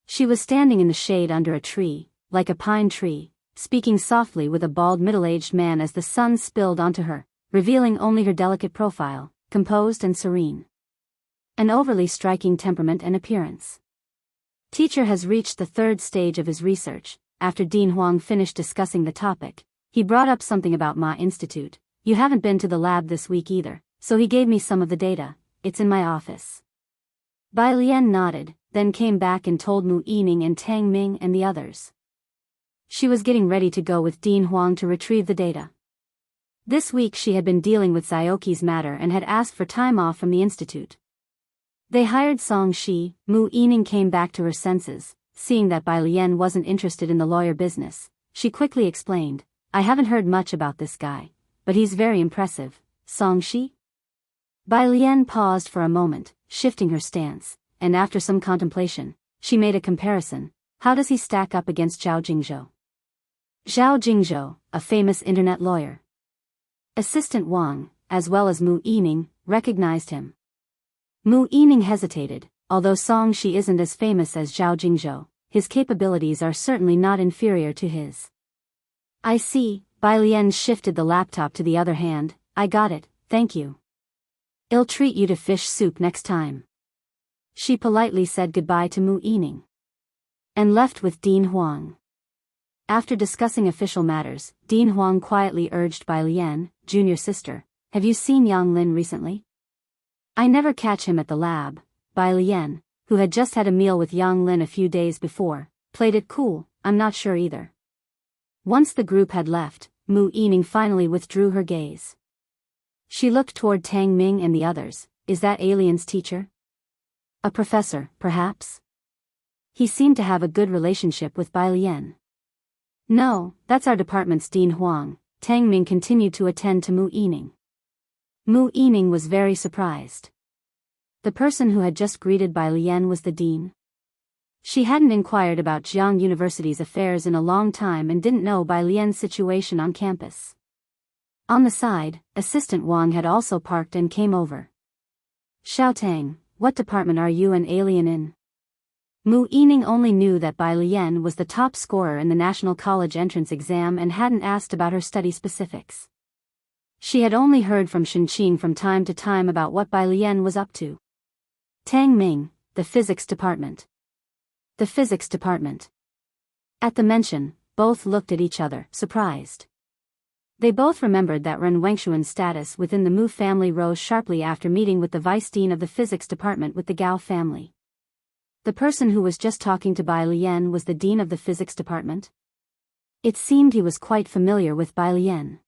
She was standing in the shade under a tree, like a pine tree, speaking softly with a bald middle-aged man as the sun spilled onto her, revealing only her delicate profile, composed and serene. An overly striking temperament and appearance. Teacher has reached the 3rd stage of his research. After Dean Huang finished discussing the topic, he brought up something about Ma Institute. You haven't been to the lab this week either, so he gave me some of the data. It's in my office. Bai Lian nodded, then came back and told Mu Yining and Tang Ming and the others. She was getting ready to go with Dean Huang to retrieve the data. This week she had been dealing with Zioki's matter and had asked for time off from the institute. They hired Song Shi. Mu Yining came back to her senses, seeing that Bai Lian wasn't interested in the lawyer business. She quickly explained, I haven't heard much about this guy, but he's very impressive. Song Shi? Bai Lian paused for a moment, shifting her stance, and after some contemplation, she made a comparison. How does he stack up against Zhao Jingzhou? Zhao Jingzhou, a famous internet lawyer. Assistant Wang, as well as Mu Yining, recognized him. Mu Yining hesitated. Although Song Shi isn't as famous as Zhao Jingzhou, his capabilities are certainly not inferior to his. I see. Bai Lian shifted the laptop to the other hand. I got it, thank you. I'll treat you to fish soup next time. She politely said goodbye to Mu Yining and left with Dean Huang. After discussing official matters, Dean Huang quietly urged Bai Lian, junior sister, have you seen Yang Lin recently? I never catch him at the lab. Bai Lian, who had just had a meal with Yang Lin a few days before, played it cool. I'm not sure either. Once the group had left, Mu Yining finally withdrew her gaze. She looked toward Tang Ming and the others. Is that Alien's teacher? A professor, perhaps? He seemed to have a good relationship with Bai Lian. No, that's our department's Dean Huang. Tang Ming continued to attend to Mu Yining. Mu Yining was very surprised. The person who had just greeted Bai Lian was the dean. She hadn't inquired about Jianghu University's affairs in a long time and didn't know Bai Lian's situation on campus. On the side, Assistant Wang had also parked and came over. Xiaotang, what department are you an alien in? Mu Yining only knew that Bai Lian was the top scorer in the National College entrance exam and hadn't asked about her study specifics. She had only heard from Shenqing from time to time about what Bai Lian was up to. Tang Ming, the physics department. The physics department. At the mention, both looked at each other, surprised. They both remembered that Ren Wengshuan's status within the Mu family rose sharply after meeting with the vice dean of the physics department with the Gao family. The person who was just talking to Bai Lian was the dean of the physics department. It seemed he was quite familiar with Bai Lian.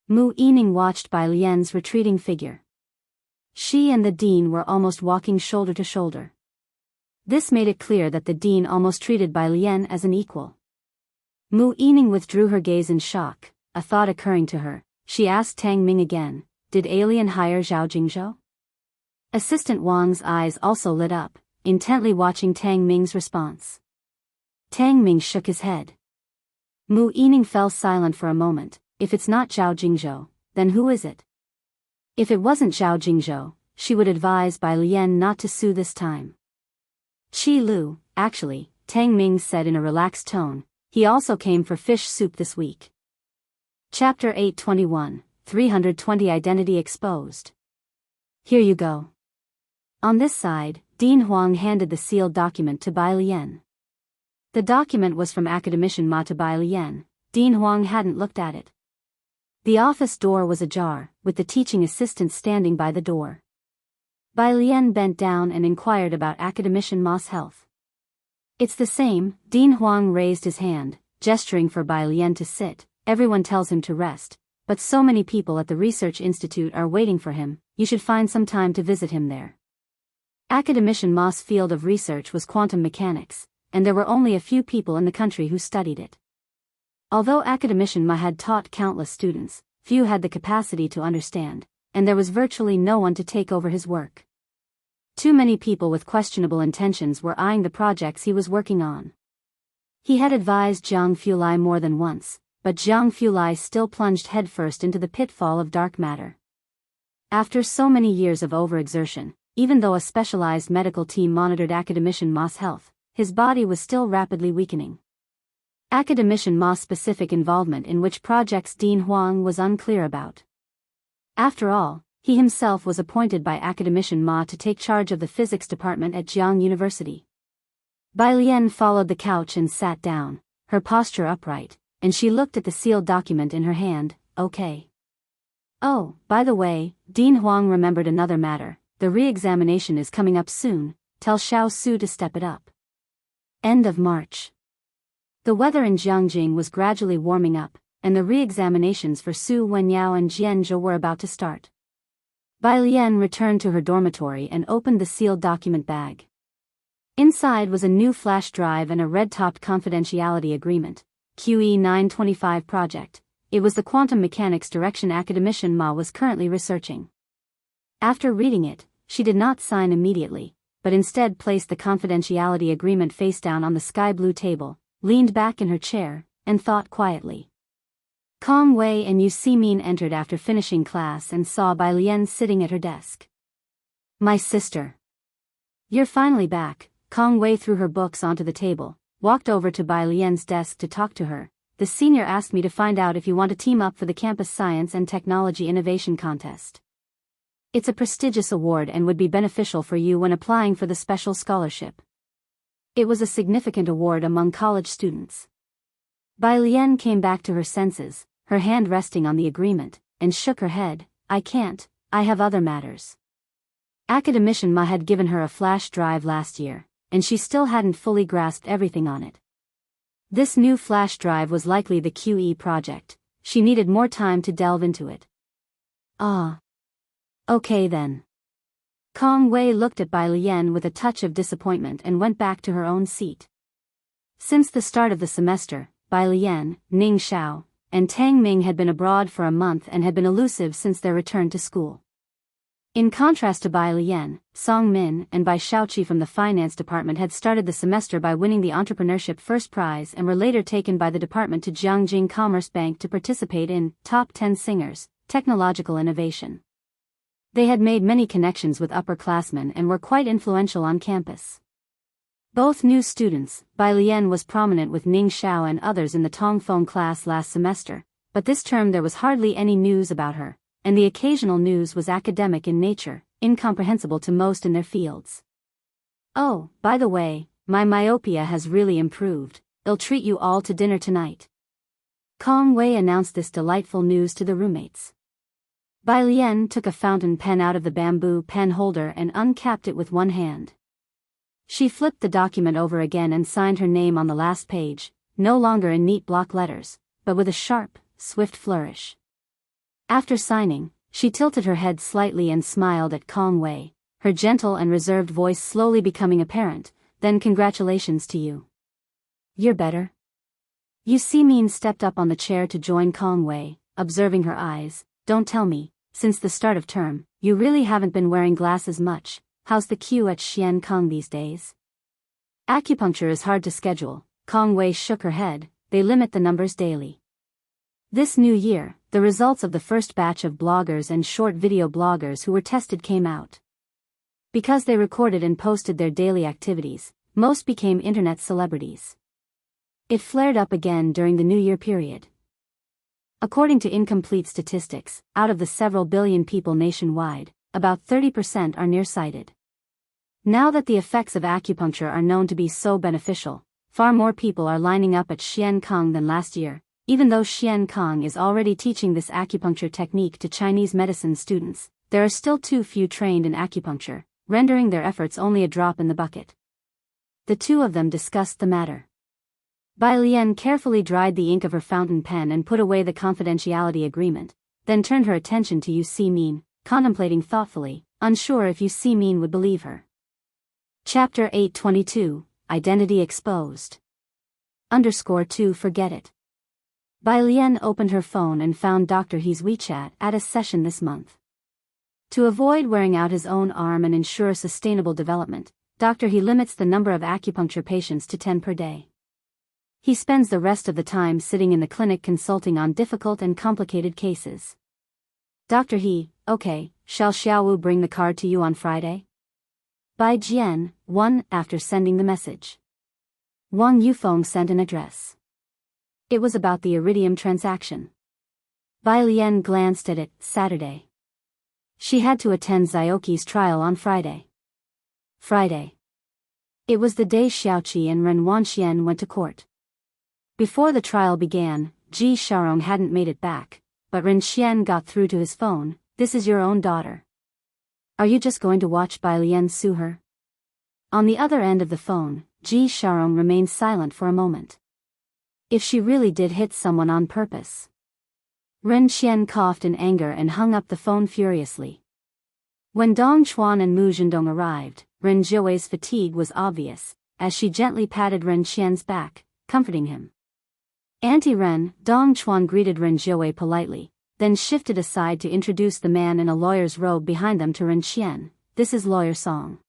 Mu Yining watched Bai Lian's retreating figure. She and the dean were almost walking shoulder to shoulder. This made it clear that the dean almost treated Bai Lian as an equal. Mu Yining withdrew her gaze in shock, a thought occurring to her. She asked Tang Ming again, did Alien hire Zhao Jingzhou? Assistant Wang's eyes also lit up, intently watching Tang Ming's response. Tang Ming shook his head. Mu Yining fell silent for a moment. If it's not Zhao Jingzhou, then who is it? If it wasn't Zhao Jingzhou, she would advise Bai Lian not to sue this time. Qi Lu, actually, Tang Ming said in a relaxed tone, he also came for fish soup this week. Chapter 821, 320 Identity Exposed. Here you go. On this side, Dean Huang handed the sealed document to Bai Lian. The document was from Academician Ma to Bai Lian. Dean Huang hadn't looked at it. The office door was ajar, with the teaching assistant standing by the door. Bai Lian bent down and inquired about Academician Ma's health. It's the same. Dean Huang raised his hand, gesturing for Bai Lian to sit. Everyone tells him to rest, but so many people at the research institute are waiting for him, you should find some time to visit him there. Academician Ma's field of research was quantum mechanics, and there were only a few people in the country who studied it. Although Academician Ma had taught countless students, few had the capacity to understand, and there was virtually no one to take over his work. Too many people with questionable intentions were eyeing the projects he was working on. He had advised Jiang Fulai more than once, but Jiang Fulai still plunged headfirst into the pitfall of dark matter. After so many years of overexertion, even though a specialized medical team monitored Academician Ma's health, his body was still rapidly weakening. Academician Ma's specific involvement in which projects Dean Huang was unclear about. After all, he himself was appointed by Academician Ma to take charge of the physics department at Jianghu University. Bai Lian followed the couch and sat down, her posture upright, and she looked at the sealed document in her hand. Okay. Oh, by the way, Dean Huang remembered another matter. The re-examination is coming up soon. Tell Xiao Su to step it up. End of March. The weather in Jiangjing was gradually warming up, and the re-examinations for Su Wenyao and Jianzhou were about to start. Bai Lian returned to her dormitory and opened the sealed document bag. Inside was a new flash drive and a red-topped confidentiality agreement. QE 925 project. It was the quantum mechanics direction Academician Ma was currently researching. After reading it, she did not sign immediately, but instead placed the confidentiality agreement face down on the sky blue table, leaned back in her chair, and thought quietly. Kong Wei and Yu Simin entered after finishing class and saw Bai Lian sitting at her desk. My sister. You're finally back. Kong Wei threw her books onto the table, walked over to Bai Lian's desk to talk to her. The senior asked me to find out if you want to team up for the Campus Science and Technology Innovation Contest. It's a prestigious award and would be beneficial for you when applying for the special scholarship. It was a significant award among college students. Bai Lian came back to her senses, her hand resting on the agreement, and shook her head. I can't, I have other matters. Academician Ma had given her a flash drive last year, and she still hadn't fully grasped everything on it. This new flash drive was likely the QE project. She needed more time to delve into it. Ah. Okay then. Kong Wei looked at Bai Lian with a touch of disappointment and went back to her own seat. Since the start of the semester, Bai Lian, Ning Xiao, and Tang Ming had been abroad for a month and had been elusive since their return to school. In contrast to Bai Lian, Song Min and Bai Xiaoqi from the finance department had started the semester by winning the entrepreneurship first prize and were later taken by the department to Jianghu Commerce Bank to participate in Top 10 Singers, Technological Innovation. They had made many connections with upperclassmen and were quite influential on campus. Both new students, Bai Lian was prominent with Ning Xiao and others in the Tongfeng class last semester, but this term there was hardly any news about her, and the occasional news was academic in nature, incomprehensible to most in their fields. Oh, by the way, my myopia has really improved. I'll treat you all to dinner tonight. Kong Wei announced this delightful news to the roommates. Bai Lian took a fountain pen out of the bamboo pen holder and uncapped it with one hand. She flipped the document over again and signed her name on the last page, no longer in neat block letters, but with a sharp, swift flourish. After signing, she tilted her head slightly and smiled at Kong Wei, her gentle and reserved voice slowly becoming apparent. Then congratulations to you. You're better? Yu Simin stepped up on the chair to join Kong Wei, observing her eyes. Don't tell me, since the start of term, you really haven't been wearing glasses much. How's the queue at Xian Kong these days? Acupuncture is hard to schedule. Kong Wei shook her head. They limit the numbers daily. This new year, the results of the first batch of bloggers and short video bloggers who were tested came out. Because they recorded and posted their daily activities, most became internet celebrities. It flared up again during the New Year period. According to incomplete statistics, out of the several billion people nationwide, about 30% are nearsighted. Now that the effects of acupuncture are known to be so beneficial, far more people are lining up at Xian Kong than last year, even though Xian Kong is already teaching this acupuncture technique to Chinese medicine students. There are still too few trained in acupuncture, rendering their efforts only a drop in the bucket. The two of them discussed the matter. Bai Lian carefully dried the ink of her fountain pen and put away the confidentiality agreement, then turned her attention to Yu Simin, contemplating thoughtfully, unsure if Yu Simin would believe her. Chapter 822, Identity Exposed. _2 Forget it. Bai Lian opened her phone and found Dr. He's WeChat at a session this month. To avoid wearing out his own arm and ensure sustainable development, Dr. He limits the number of acupuncture patients to 10 per day. He spends the rest of the time sitting in the clinic consulting on difficult and complicated cases. Dr. He, okay, shall Xiaowu bring the card to you on Friday? Bai Jian, 1, after sending the message. Wang Yufeng sent an address. It was about the iridium transaction. Bai Lian glanced at it. Saturday. She had to attend Xiaoqi's trial on Friday. Friday. It was the day Xiaoqi and Ren Wanxian went to court. Before the trial began, Ji Xiaorong hadn't made it back, but Ren Xian got through to his phone. This is your own daughter. Are you just going to watch Bai Lian sue her? On the other end of the phone, Ji Xiaorong remained silent for a moment. If she really did hit someone on purpose. Ren Xian coughed in anger and hung up the phone furiously. When Dong Chuan and Mu Zhendong arrived, Ren Jiuwei's fatigue was obvious, as she gently patted Ren Xian's back, comforting him. Auntie Ren, Dong Chuan greeted Ren Jiuwei politely, then shifted aside to introduce the man in a lawyer's robe behind them to Ren Xian. This is Lawyer Song.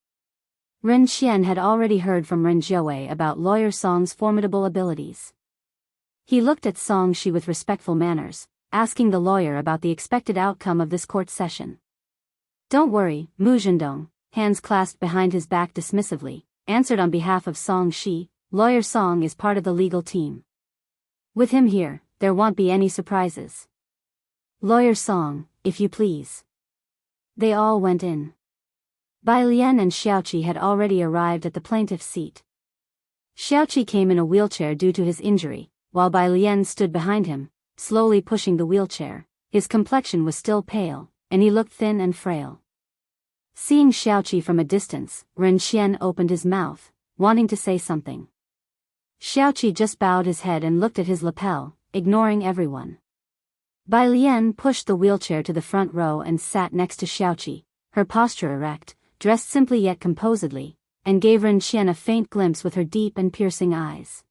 Ren Xian had already heard from Ren Jiuwei about Lawyer Song's formidable abilities. He looked at Song Shi with respectful manners, asking the lawyer about the expected outcome of this court session. Don't worry, Mu Zhendong, hands clasped behind his back dismissively, answered on behalf of Song Shi. Lawyer Song is part of the legal team. With him here, there won't be any surprises. Lawyer Song, if you please. They all went in. Bai Lian and Xiaoqi had already arrived at the plaintiff's seat. Xiaoqi came in a wheelchair due to his injury, while Bai Lian stood behind him, slowly pushing the wheelchair. His complexion was still pale, and he looked thin and frail. Seeing Xiaoqi from a distance, Ren Xian opened his mouth, wanting to say something. Xiaoqi just bowed his head and looked at his lapel, ignoring everyone. Bai Lian pushed the wheelchair to the front row and sat next to Xiaoqi, her posture erect, dressed simply yet composedly, and gave Ren Xian a faint glimpse with her deep and piercing eyes.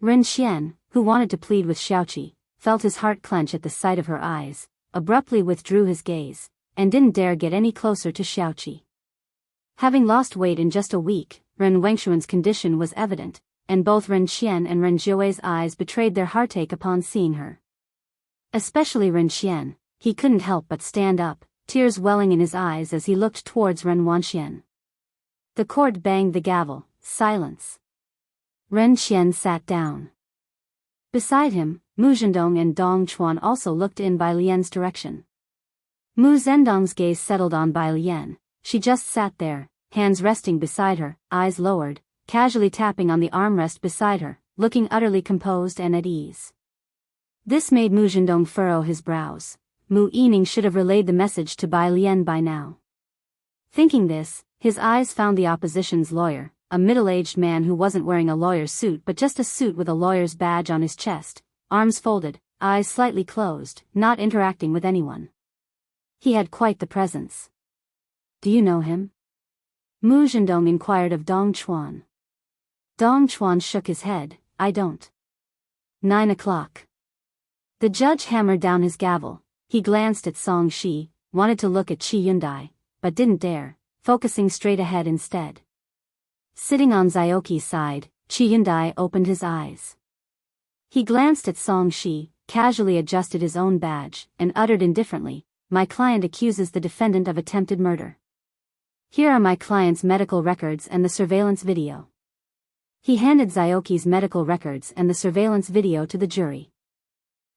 Ren Xian, who wanted to plead with Xiaoqi, felt his heart clench at the sight of her eyes, abruptly withdrew his gaze, and didn't dare get any closer to Xiaoqi. Having lost weight in just a week, Ren Wengshuan's condition was evident, and both Ren Xian and Ren Jiuwei's eyes betrayed their heartache upon seeing her. Especially Ren Xian, he couldn't help but stand up, tears welling in his eyes as he looked towards Ren Wanxian. The court banged the gavel. Silence. Ren Xian sat down. Beside him, Mu Zhendong and Dong Chuan also looked in Bai Lian's direction. Mu Zhendong's gaze settled on Bai Lian. She just sat there, hands resting beside her, eyes lowered, casually tapping on the armrest beside her, looking utterly composed and at ease. This made Mu Zhendong furrow his brows. Mu Yining should have relayed the message to Bai Lian by now. Thinking this, his eyes found the opposition's lawyer, a middle-aged man who wasn't wearing a lawyer's suit but just a suit with a lawyer's badge on his chest, arms folded, eyes slightly closed, not interacting with anyone. He had quite the presence. Do you know him? Mu Zhendong inquired of Dong Chuan. Dong Chuan shook his head. I don't. 9 o'clock. The judge hammered down his gavel. He glanced at Song Shi, wanted to look at Qi Yundai, but didn't dare, focusing straight ahead instead. Sitting on Xiaoqi's side, Qi Yundai opened his eyes. He glanced at Song Shi, casually adjusted his own badge, and uttered indifferently, "My client accuses the defendant of attempted murder. Here are my client's medical records and the surveillance video." He handed Xiaoqi's medical records and the surveillance video to the jury.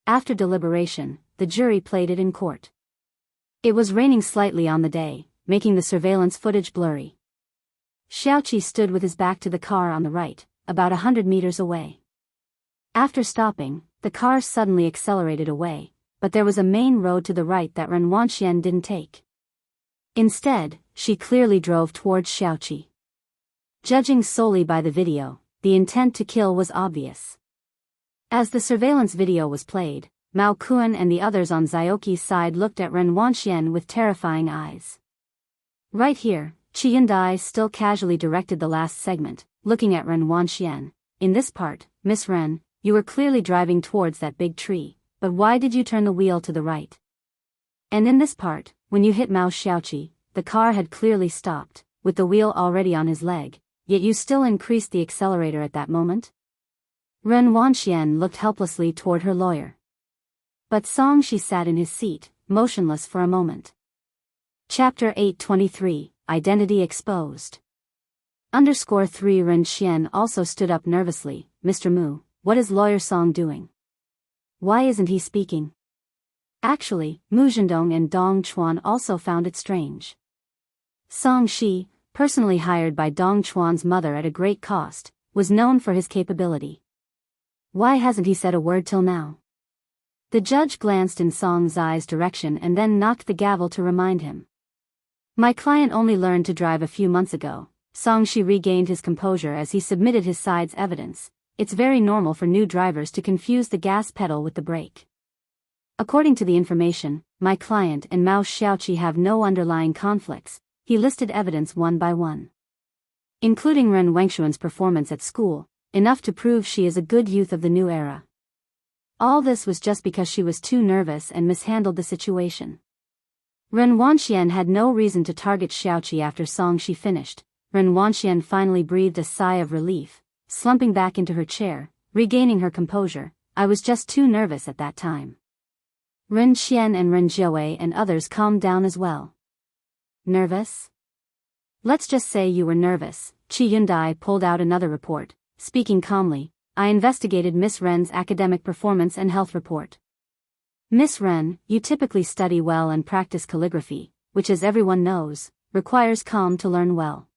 After deliberation, the jury played it in court. It was raining slightly on the day, making the surveillance footage blurry. Xiaoqi stood with his back to the car on the right, about 100 meters away. After stopping, the car suddenly accelerated away, but there was a main road to the right that Ren Wanxian didn't take. Instead, she clearly drove towards Xiaoqi. Judging solely by the video, the intent to kill was obvious. As the surveillance video was played, Mao Kuan and the others on Xiaoqi's side looked at Ren Wanxian with terrifying eyes. Right here, Qi Yundai still casually directed the last segment, looking at Ren Wanxian. In this part, Miss Ren, you were clearly driving towards that big tree, but why did you turn the wheel to the right? And in this part, when you hit Mao Xiaoqi, the car had clearly stopped, with the wheel already on his leg, yet you still increased the accelerator at that moment? Ren Wanxian looked helplessly toward her lawyer. But Song Shi sat in his seat, motionless for a moment. Chapter 823, Identity Exposed. _3 Ren Xian also stood up nervously. Mr. Mu, what is Lawyer Song doing? Why isn't he speaking? Actually, Mu Zhendong and Dong Chuan also found it strange. Song Shi, personally hired by Dong Chuan's mother at a great cost, was known for his capability. Why hasn't he said a word till now? The judge glanced in Song Zai's direction and then knocked the gavel to remind him. My client only learned to drive a few months ago. Song Shi regained his composure as he submitted his side's evidence. It's very normal for new drivers to confuse the gas pedal with the brake. According to the information, my client and Mao Xiaoqi have no underlying conflicts. He listed evidence one by one, including Ren Wengshuan's performance at school, enough to prove she is a good youth of the new era. All this was just because she was too nervous and mishandled the situation. Ren Wanxian had no reason to target Xiaoqi after Song Shi finished. Ren Wanxian finally breathed a sigh of relief, slumping back into her chair, regaining her composure, I was just too nervous at that time. Ren Qian and Ren Jiawei and others calmed down as well. Nervous? Let's just say you were nervous. Qi Yundai pulled out another report, speaking calmly. I investigated Miss Ren's academic performance and health report. Miss Ren, you typically study well and practice calligraphy, which as everyone knows, requires calm to learn well.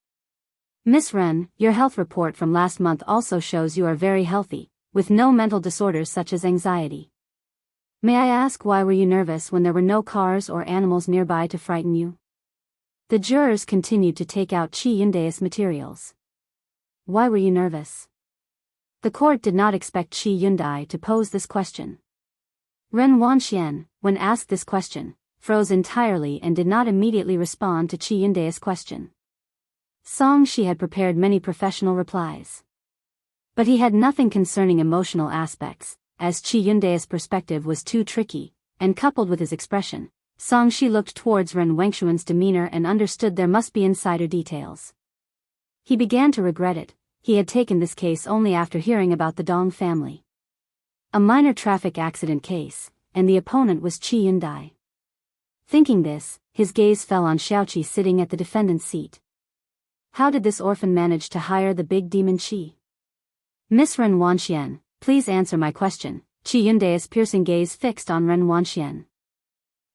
Miss Ren, your health report from last month also shows you are very healthy, with no mental disorders such as anxiety. May I ask why were you nervous when there were no cars or animals nearby to frighten you? The jurors continued to take out Qi Yundai's materials. Why were you nervous? The court did not expect Qi Yundai to pose this question. Ren Wanxian, when asked this question, froze entirely and did not immediately respond to Qi Yundai's question. Song Shi had prepared many professional replies. But he had nothing concerning emotional aspects, as Qi Yundai's perspective was too tricky, and coupled with his expression, Song Shi looked towards Ren Wengshuan's demeanor and understood there must be insider details. He began to regret it. He had taken this case only after hearing about the Dong family. A minor traffic accident case, and the opponent was Qi Yundai. Thinking this, his gaze fell on Xiaoqi sitting at the defendant's seat. How did this orphan manage to hire the big demon Qi? Miss Ren Wanxian, please answer my question. Qi Yundai's piercing gaze fixed on Ren Wanxian.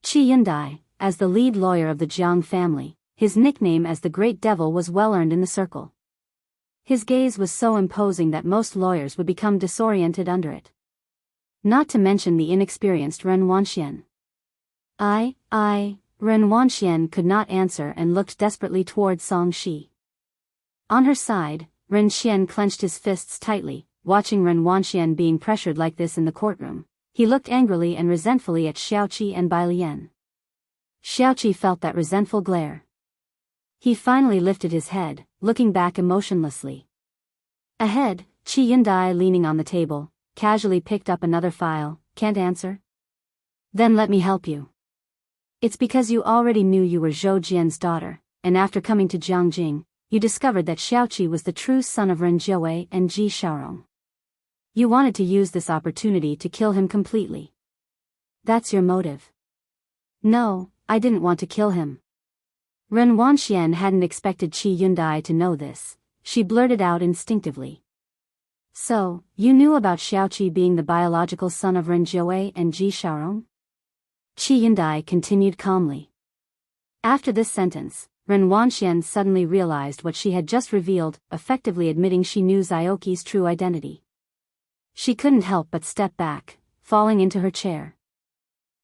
Qi Yundai, as the lead lawyer of the Jiang family, his nickname as the Great Devil was well earned in the circle. His gaze was so imposing that most lawyers would become disoriented under it. Not to mention the inexperienced Ren Wanxian. Ren Wanxian could not answer and looked desperately towards Song Shi. On her side, Ren Qian clenched his fists tightly, watching Ren Wanxian being pressured like this in the courtroom. He looked angrily and resentfully at Xiaoqi and Bai Lian. Xiaoqi felt that resentful glare. He finally lifted his head, looking back emotionlessly. Ahead, Qi Yundai leaning on the table, casually picked up another file. Can't answer? Then let me help you. It's because you already knew you were Zhou Jian's daughter, and after coming to Jiangjing, you discovered that Xiaoqi was the true son of Ren Jiawei and Ji Xiaorong. You wanted to use this opportunity to kill him completely. That's your motive. No, I didn't want to kill him. Ren Wanxian hadn't expected Qi Yundai to know this. She blurted out instinctively. So, you knew about Xiaoqi being the biological son of Ren Jiawei and Ji Xiaorong? Qi Yundai continued calmly. After this sentence, Ren Wanxian suddenly realized what she had just revealed, effectively admitting she knew Xiaoqi's true identity. She couldn't help but step back, falling into her chair.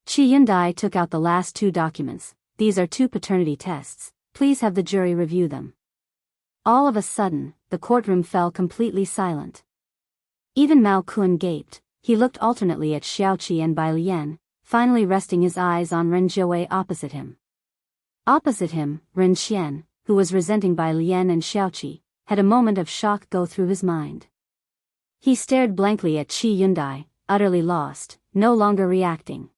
Qi Yundai took out the last two documents. These are two paternity tests. Please have the jury review them. All of a sudden, the courtroom fell completely silent. Even Mao Kun gaped. He looked alternately at Xiaoqi and Bai Lian, finally resting his eyes on Ren Jiawei opposite him. Opposite him, Ren Qian, who was resenting Bai Lian and Xiaoqi, had a moment of shock go through his mind. He stared blankly at Qi Yundai, utterly lost, no longer reacting.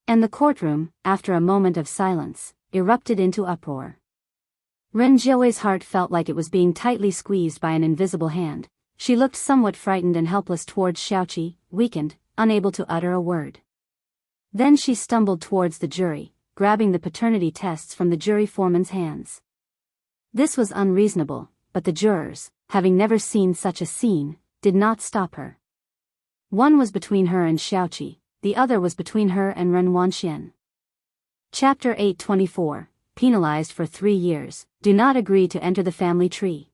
And the courtroom, after a moment of silence, erupted into uproar. Ren Jiawei's heart felt like it was being tightly squeezed by an invisible hand. She looked somewhat frightened and helpless towards Xiaoqi, weakened, unable to utter a word. Then she stumbled towards the jury, grabbing the paternity tests from the jury foreman's hands. This was unreasonable, but the jurors, having never seen such a scene, did not stop her. One was between her and Xiaoqi, the other was between her and Ren Wanxian. Chapter 824, Penalized for 3 years, do not agree to enter the family tree.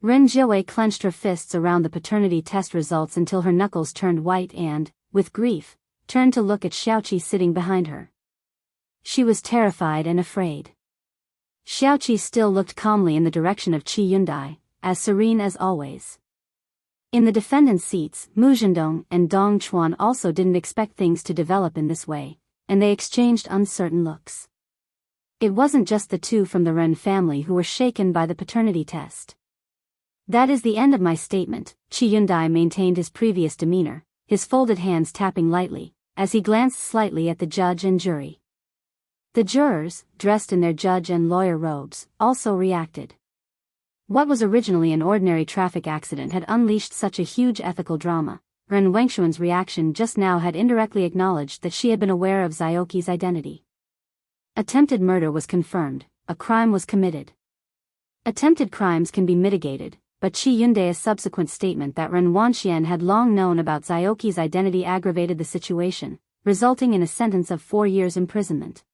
Ren Jiawei clenched her fists around the paternity test results until her knuckles turned white and, with grief, turned to look at Xiaoqi sitting behind her. She was terrified and afraid. Xiaoqi still looked calmly in the direction of Qi Yundai, as serene as always. In the defendant's seats, Mu Zhendong and Dong Chuan also didn't expect things to develop in this way, and they exchanged uncertain looks. It wasn't just the two from the Ren family who were shaken by the paternity test. That is the end of my statement. Qi Yundai maintained his previous demeanor, his folded hands tapping lightly, as he glanced slightly at the judge and jury. The jurors, dressed in their judge and lawyer robes, also reacted. What was originally an ordinary traffic accident had unleashed such a huge ethical drama. Ren Wengshuan's reaction just now had indirectly acknowledged that she had been aware of Xiaoqi's identity. Attempted murder was confirmed, a crime was committed. Attempted crimes can be mitigated, but Qi Yunde's subsequent statement that Ren Wanxian had long known about Xiaoqi's identity aggravated the situation, resulting in a sentence of 4 years imprisonment.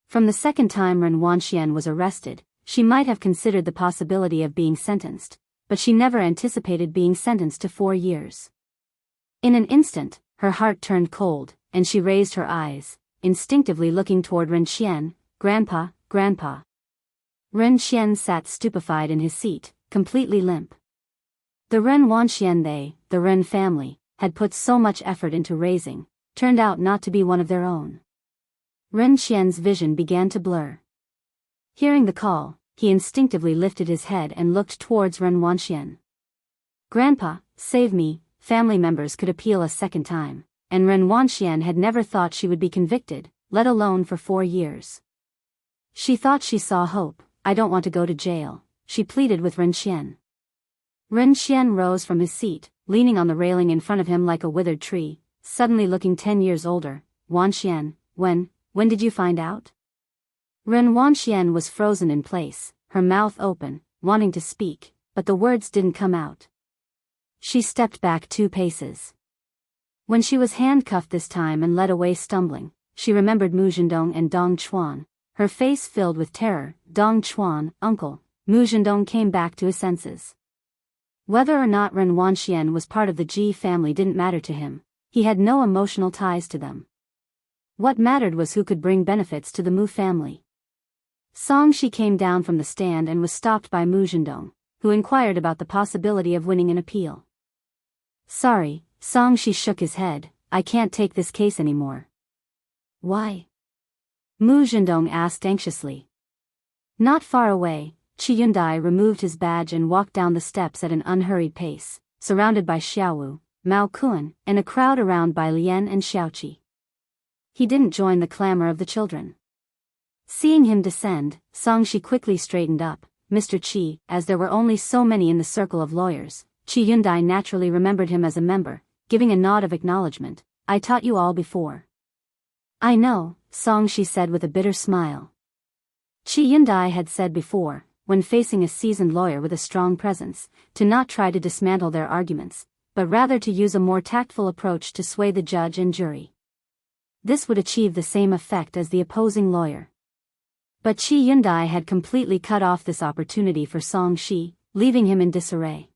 From the second time Ren Wanxian was arrested, she might have considered the possibility of being sentenced, but she never anticipated being sentenced to 4 years. In an instant, her heart turned cold, and she raised her eyes, instinctively looking toward Ren Qian. "Grandpa, Grandpa." Ren Qian sat stupefied in his seat, completely limp. The Ren Wanxian the Ren family, had put so much effort into raising, turned out not to be one of their own. Ren Qian's vision began to blur. Hearing the call, he instinctively lifted his head and looked towards Ren Wanxian. "Grandpa, save me." Family members could appeal a second time, and Ren Wanxian had never thought she would be convicted, let alone for 4 years. She thought she saw hope. "I don't want to go to jail," she pleaded with Ren Qian. Ren Qian rose from his seat, leaning on the railing in front of him like a withered tree, suddenly looking 10 years older. "Wanxian, when did you find out?" Ren Wanxian was frozen in place, her mouth open, wanting to speak, but the words didn't come out. She stepped back 2 paces. When she was handcuffed this time and led away stumbling, she remembered Mu Zhendong and Dong Chuan, her face filled with terror. "Dong Chuan, uncle." Mu Zhendong came back to his senses. Whether or not Ren Wanxian was part of the Ji family didn't matter to him, he had no emotional ties to them. What mattered was who could bring benefits to the Mu family. Song Shi came down from the stand and was stopped by Mu Zhendong, who inquired about the possibility of winning an appeal. "Sorry," Song Shi shook his head, "I can't take this case anymore." "Why?" Mu Zhendong asked anxiously. Not far away, Qi Yundai removed his badge and walked down the steps at an unhurried pace, surrounded by Xiaowu, Mao Kuan, and a crowd around by Lian and Xiaoqi. He didn't join the clamor of the children. Seeing him descend, Song Shi quickly straightened up. "Mr. Qi," as there were only so many in the circle of lawyers, Qi Yundai naturally remembered him as a member, giving a nod of acknowledgement. "I taught you all before." "I know," Song Shi said with a bitter smile. Qi Yundai had said before, when facing a seasoned lawyer with a strong presence, to not try to dismantle their arguments, but rather to use a more tactful approach to sway the judge and jury. This would achieve the same effect as the opposing lawyer. But Qi Yundai had completely cut off this opportunity for Song Shi, leaving him in disarray.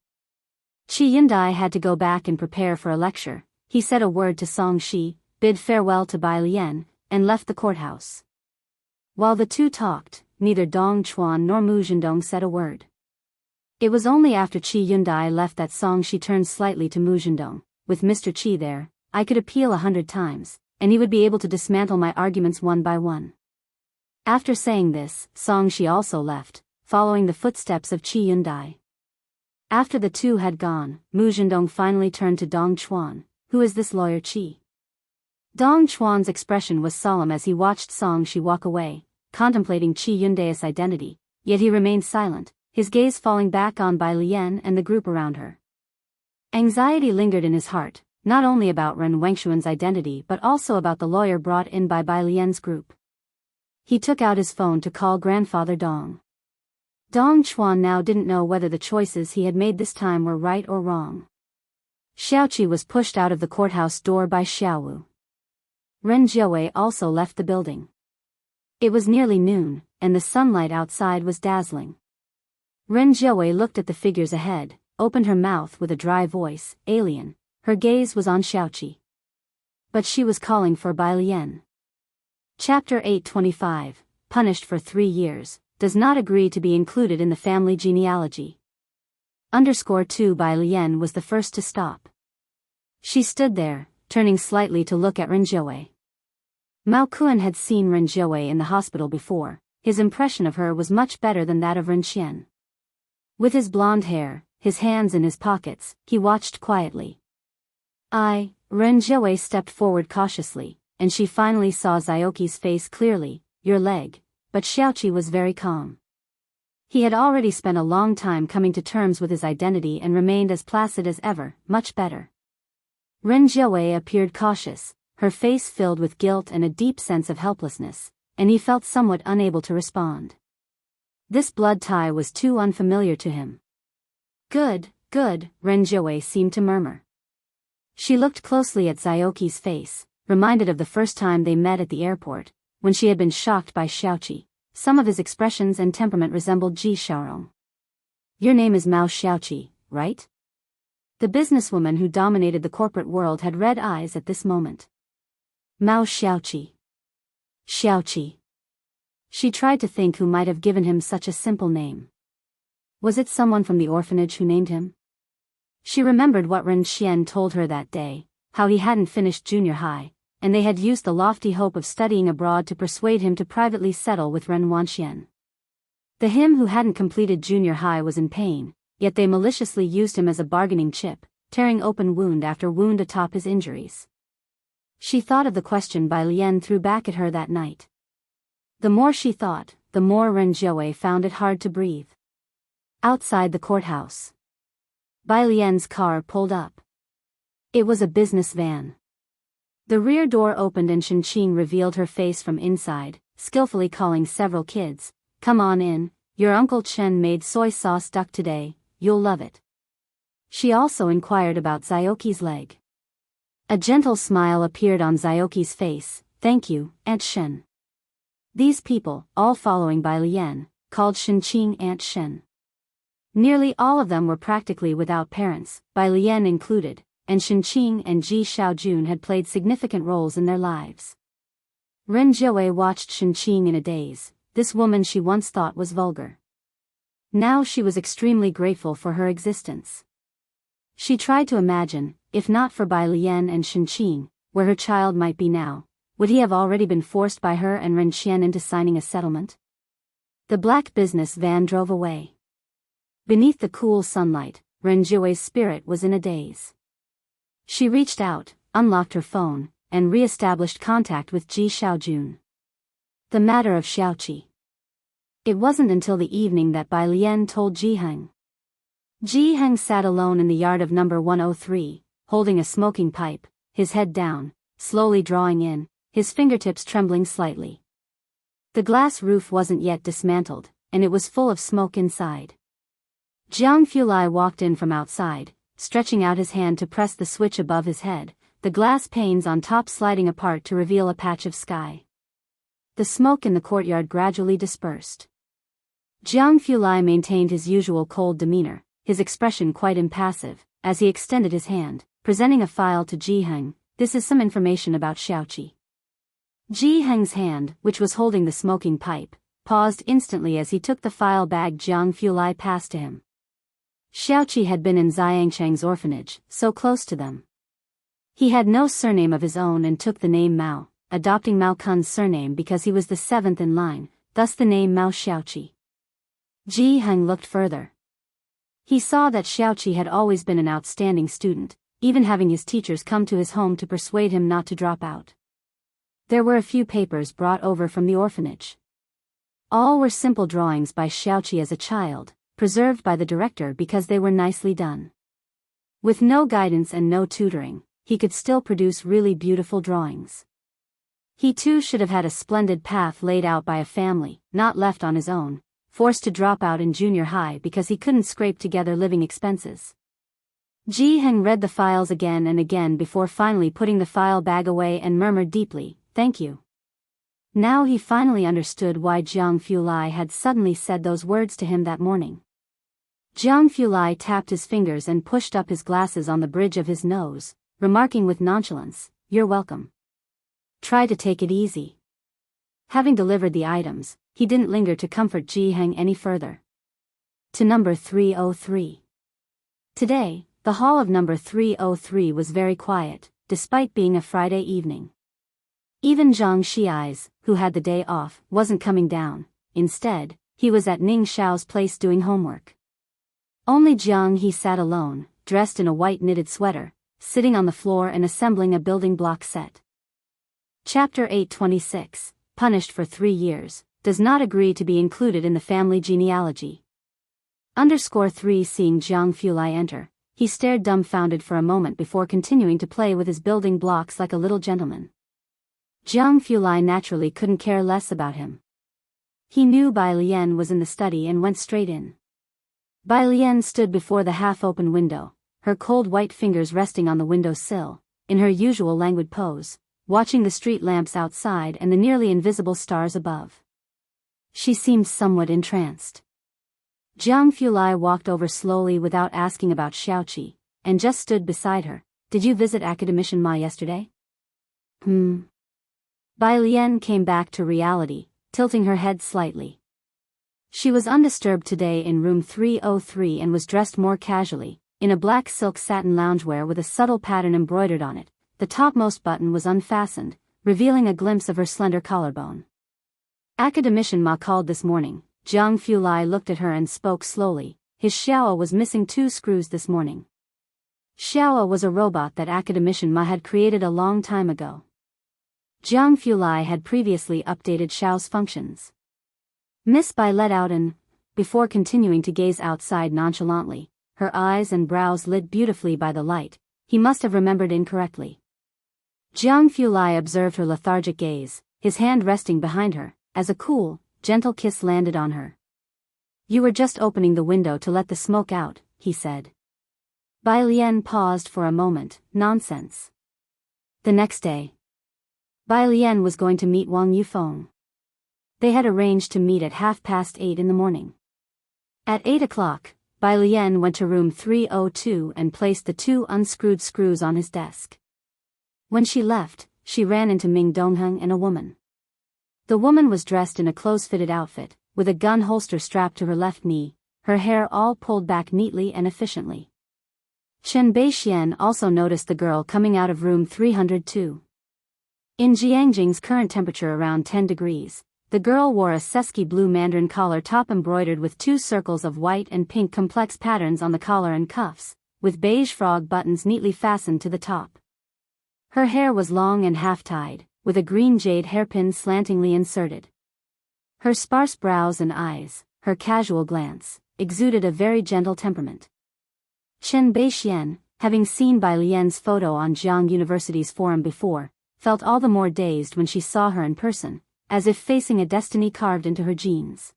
Qi Yundai had to go back and prepare for a lecture. He said a word to Song Shi, bid farewell to Bai Lian, and left the courthouse. While the two talked, neither Dong Chuan nor Mu Zhendong said a word. It was only after Qi Yundai left that Song Shi turned slightly to Mu Zhendong. "With Mr. Qi there, I could appeal 100 times, and he would be able to dismantle my arguments one by one." After saying this, Song Shi also left, following the footsteps of Qi Yundai. After the two had gone, Mu Zhendong finally turned to Dong Chuan. "Who is this lawyer Qi?" Dong Chuan's expression was solemn as he watched Song Shi walk away, contemplating Qi Yundai's identity, yet he remained silent, his gaze falling back on Bai Lian and the group around her. Anxiety lingered in his heart, not only about Ren Wengshuan's identity but also about the lawyer brought in by Bai Lian's group. He took out his phone to call grandfather Dong. Dong Chuan now didn't know whether the choices he had made this time were right or wrong. Xiaoqi was pushed out of the courthouse door by Xiaowu. Ren Jiawei also left the building. It was nearly noon, and the sunlight outside was dazzling. Ren Jiawei looked at the figures ahead, opened her mouth with a dry voice. "Alien." Her gaze was on Xiaoqi. But she was calling for Bai Lian. Chapter 825, punished for 3 years, does not agree to be included in the family genealogy. _2 Bai Lian was the first to stop. She stood there, turning slightly to look at Ren Jiawei. Mao Kuan had seen Ren Jiawei in the hospital before. His impression of her was much better than that of Ren Qian. With his blonde hair, his hands in his pockets, he watched quietly. Ren Jiawei stepped forward cautiously, and she finally saw Xiaoqi's face clearly. "Your leg." But Xiaoqi was very calm. He had already spent a long time coming to terms with his identity and remained as placid as ever, much better. Ren Jiawei appeared cautious, her face filled with guilt and a deep sense of helplessness, and he felt somewhat unable to respond. This blood tie was too unfamiliar to him. Good, Ren Jiawei seemed to murmur. She looked closely at Xiaoqi's face, reminded of the first time they met at the airport, when she had been shocked by Xiaoqi. Some of his expressions and temperament resembled Ji Xiaorong. Your name is Mao Xiaoqi, right? The businesswoman who dominated the corporate world had red eyes at this moment. Mao Xiaoqi. Xiaoqi. She tried to think who might have given him such a simple name. Was it someone from the orphanage who named him? She remembered what Ren Xian told her that day, how he hadn't finished junior high, and they had used the lofty hope of studying abroad to persuade him to privately settle with Ren Wanxian. The him who hadn't completed junior high was in pain, yet they maliciously used him as a bargaining chip, tearing open wound after wound atop his injuries. She thought of the question Bai Lian threw back at her that night. The more she thought, the more Ren Jiawei found it hard to breathe. Outside the courthouse, Bai Lian's car pulled up. It was a business van. The rear door opened and Shenqing revealed her face from inside, skillfully calling several kids. Come on in, your Uncle Chen made soy sauce duck today, you'll love it. She also inquired about Xiaoqi's leg. A gentle smile appeared on Xiaoqi's face. Thank you, Aunt Shen. These people, all following Bai Lian, called Shenqing Aunt Shen. Nearly all of them were practically without parents, Bai Lian included, and Shenqing and Ji Xiaojun had played significant roles in their lives. Ren Jiawei watched Shenqing in a daze. This woman she once thought was vulgar. Now she was extremely grateful for her existence. She tried to imagine, if not for Bai Lian and Shenqing, where her child might be now. Would he have already been forced by her and Ren Xian into signing a settlement? The black business van drove away. Beneath the cool sunlight, Ren Jiawei's spirit was in a daze. She reached out, unlocked her phone, and re-established contact with Ji Xiaojun. The matter of Xiaoqi. It wasn't until the evening that Bai Lian told Ji Heng. Ji Heng sat alone in the yard of number 103, holding a smoking pipe, his head down, slowly drawing in, his fingertips trembling slightly. The glass roof wasn't yet dismantled, and it was full of smoke inside. Jianghu Lai walked in from outside, stretching out his hand to press the switch above his head, the glass panes on top sliding apart to reveal a patch of sky. The smoke in the courtyard gradually dispersed. Jianghu Lai maintained his usual cold demeanor, his expression quite impassive, as he extended his hand, presenting a file to Ji Heng. This is some information about Xiaoqi. Ji Heng's hand, which was holding the smoking pipe, paused instantly as he took the file bag Jianghu Lai passed to him. Xiaoqi had been in Xiangcheng's orphanage, so close to them. He had no surname of his own and took the name Mao, adopting Mao Kun's surname because he was the seventh in line, thus the name Mao Xiaoqi. Ji Heng looked further. He saw that Xiaoqi had always been an outstanding student, even having his teachers come to his home to persuade him not to drop out. There were a few papers brought over from the orphanage. All were simple drawings by Xiaoqi as a child, preserved by the director because they were nicely done. With no guidance and no tutoring, he could still produce really beautiful drawings. He too should have had a splendid path laid out by a family, not left on his own, forced to drop out in junior high because he couldn't scrape together living expenses. Ji Heng read the files again and again before finally putting the file bag away and murmured deeply, "Thank you." Now he finally understood why Jianghu Lai had suddenly said those words to him that morning. Jianghu Lai tapped his fingers and pushed up his glasses on the bridge of his nose, remarking with nonchalance, "You're welcome. Try to take it easy." Having delivered the items, he didn't linger to comfort Ji Heng any further. To number 303. Today, the hall of number 303 was very quiet, despite being a Friday evening. Even Zhang Xiai's, who had the day off, wasn't coming down. Instead, he was at Ning Xiao's place doing homework. Only Jiang He sat alone, dressed in a white knitted sweater, sitting on the floor and assembling a building block set. Chapter 826, punished for 3 years, does not agree to be included in the family genealogy. _3 Seeing Jianghu Lai enter, He stared dumbfounded for a moment before continuing to play with his building blocks like a little gentleman. Jianghu naturally couldn't care less about him. He knew Bai Lian was in the study and went straight in. Bai Lian stood before the half-open window, her cold white fingers resting on the window sill, in her usual languid pose, watching the street lamps outside and the nearly invisible stars above. She seemed somewhat entranced. Jianghu walked over slowly without asking about Xiaoqi, and just stood beside her. Did you visit Academician Ma yesterday? Bai Lian came back to reality, tilting her head slightly. She was undisturbed today in room 303 and was dressed more casually, in a black silk satin loungewear with a subtle pattern embroidered on it. The topmost button was unfastened, revealing a glimpse of her slender collarbone. Academician Ma called this morning. Jianghu looked at her and spoke slowly. His Xiao was missing 2 screws this morning. Xiao was a robot that Academician Ma had created a long time ago. Jianghu had previously updated Xiao's functions. Miss Bai let out before continuing to gaze outside nonchalantly, her eyes and brows lit beautifully by the light. He must have remembered incorrectly. Jianghu observed her lethargic gaze, his hand resting behind her, as a cool, gentle kiss landed on her. You were just opening the window to let the smoke out, he said. Bai Lian paused for a moment. Nonsense. The next day, Bai Lian was going to meet Wang Yufeng. They had arranged to meet at 8:30 in the morning. At 8 o'clock, Bai Lian went to room 302 and placed the 2 unscrewed screws on his desk. When she left, she ran into Ming Dongheng and a woman. The woman was dressed in a close-fitted outfit, with a gun holster strapped to her left knee, her hair all pulled back neatly and efficiently. Chen Beixian also noticed the girl coming out of room 302. In Jiangjing's current temperature around 10 degrees, the girl wore a sesky blue mandarin collar top embroidered with 2 circles of white and pink complex patterns on the collar and cuffs, with beige frog buttons neatly fastened to the top. Her hair was long and half-tied, with a green jade hairpin slantingly inserted. Her sparse brows and eyes, her casual glance, exuded a very gentle temperament. Chen Beixian, having seen Bai Lian's photo on Jiang University's forum before, felt all the more dazed when she saw her in person, as if facing a destiny carved into her genes.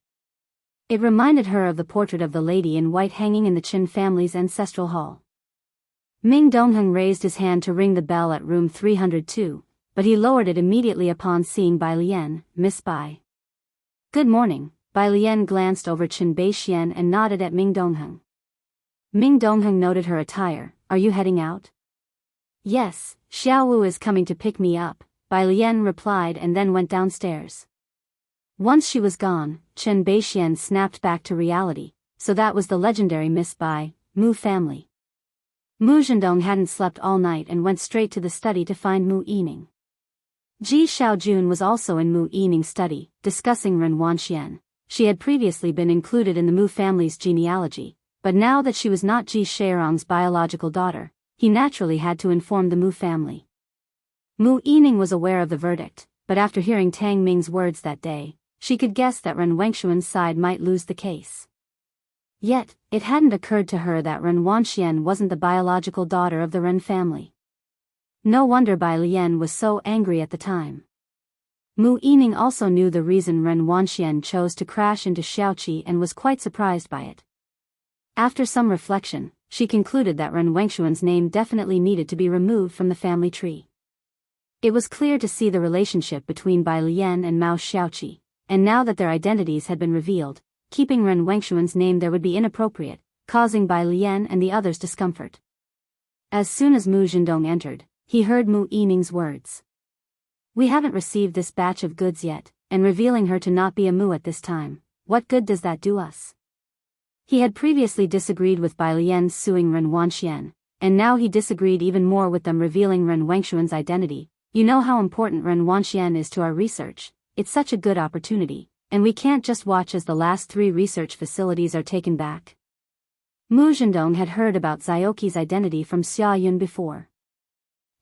It reminded her of the portrait of the lady in white hanging in the Qin family's ancestral hall. Ming Dongheng raised his hand to ring the bell at room 302, but he lowered it immediately upon seeing Bai Lian. Miss Bai. Good morning. Bai Lian glanced over Chen Beixian and nodded at Ming Dongheng. Ming Dongheng noted her attire. Are you heading out? Yes, Xiaowu is coming to pick me up, Bai Lian replied and then went downstairs. Once she was gone, Chen Beixian snapped back to reality. So that was the legendary Miss Bai, Mu family. Mu Zhendong hadn't slept all night and went straight to the study to find Mu Yining. Ji Xiaojun was also in Mu Yining's study, discussing Ren Wanxian. She had previously been included in the Mu family's genealogy, but now that she was not Ji Sheirong's biological daughter, he naturally had to inform the Mu family. Mu Yining was aware of the verdict, but after hearing Tang Ming's words that day, she could guess that Ren Wangxuan's side might lose the case. Yet, it hadn't occurred to her that Ren Wanxian wasn't the biological daughter of the Ren family. No wonder Bai Lian was so angry at the time. Mu Yining also knew the reason Ren Wanxian chose to crash into Xiaoqi and was quite surprised by it. After some reflection, she concluded that Ren Wangxuan's name definitely needed to be removed from the family tree. It was clear to see the relationship between Bai Lian and Mao Xiaoqi, and now that their identities had been revealed, keeping Ren Wangxuan's name there would be inappropriate, causing Bai Lian and the others discomfort. As soon as Mu Zhendong entered, he heard Mu Yining's words. We haven't received this batch of goods yet, and revealing her to not be a Mu at this time, what good does that do us? He had previously disagreed with Bai Lian's suing Ren Wanxian, and now he disagreed even more with them revealing Ren Wangxuan's identity. You know how important Ren Wanxian is to our research. It's such a good opportunity, and we can't just watch as the last 3 research facilities are taken back. Mu Zhendong had heard about Xiaoqi's identity from Xia Yun before.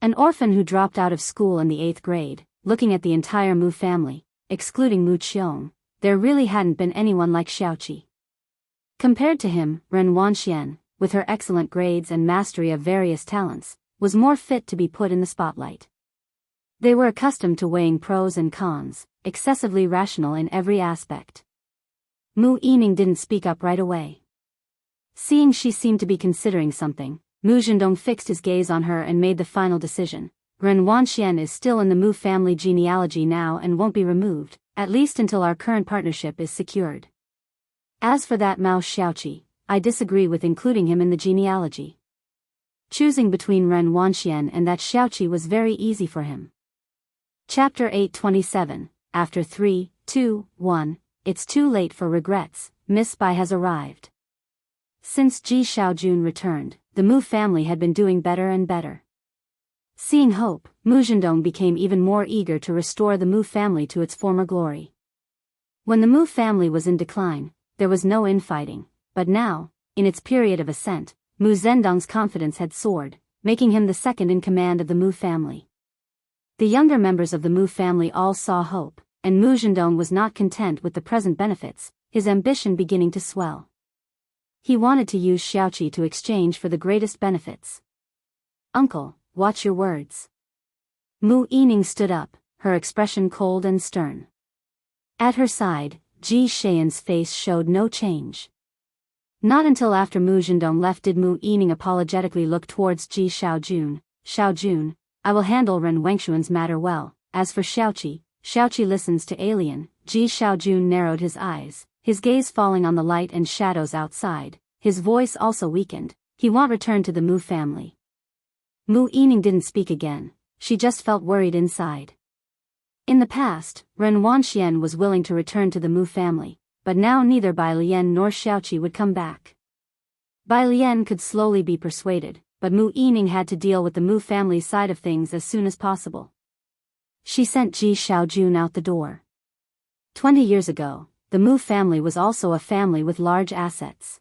An orphan who dropped out of school in the 8th grade, looking at the entire Mu family, excluding Mu Qiong, there really hadn't been anyone like Xiaoqi. Compared to him, Ren Wanxian, with her excellent grades and mastery of various talents, was more fit to be put in the spotlight. They were accustomed to weighing pros and cons, excessively rational in every aspect. Mu Yining didn't speak up right away. Seeing she seemed to be considering something, Mu Zhendong fixed his gaze on her and made the final decision. Ren Wanxian is still in the Mu family genealogy now and won't be removed, at least until our current partnership is secured. As for that Mao Xiaoqi, I disagree with including him in the genealogy. Choosing between Ren Wanxian and that Xiaoqi was very easy for him. Chapter 827, After 3, 2, 1, It's too late for regrets, Miss Bai has arrived. Since Ji Xiaojun returned, the Mu family had been doing better and better. Seeing hope, Mu Zhendong became even more eager to restore the Mu family to its former glory. When the Mu family was in decline, there was no infighting, but now, in its period of ascent, Mu Zhendong's confidence had soared, making him the second in command of the Mu family. The younger members of the Mu family all saw hope, and Mu Zhendong was not content with the present benefits, his ambition beginning to swell. He wanted to use Xiaoqi to exchange for the greatest benefits. Uncle, watch your words. Mu Yining stood up, her expression cold and stern. At her side, Ji Xian's face showed no change. Not until after Mu Zhendong left did Mu Yining apologetically look towards Ji Xiaojun. Xiaojun, I will handle Ren Wangxuan's matter well. As for Xiaoqi, Xiaoqi listens to alien. Ji Xiaojun narrowed his eyes, his gaze falling on the light and shadows outside. His voice also weakened. He won't return to the Mu family. Mu Yining didn't speak again. She just felt worried inside. In the past, Ren Wanxian was willing to return to the Mu family, but now neither Bai Lian nor Xiaoqi would come back. Bai Lian could slowly be persuaded, but Mu Yining had to deal with the Mu family's side of things as soon as possible. She sent Ji Xiaojun out the door. 20 years ago, the Mu family was also a family with large assets.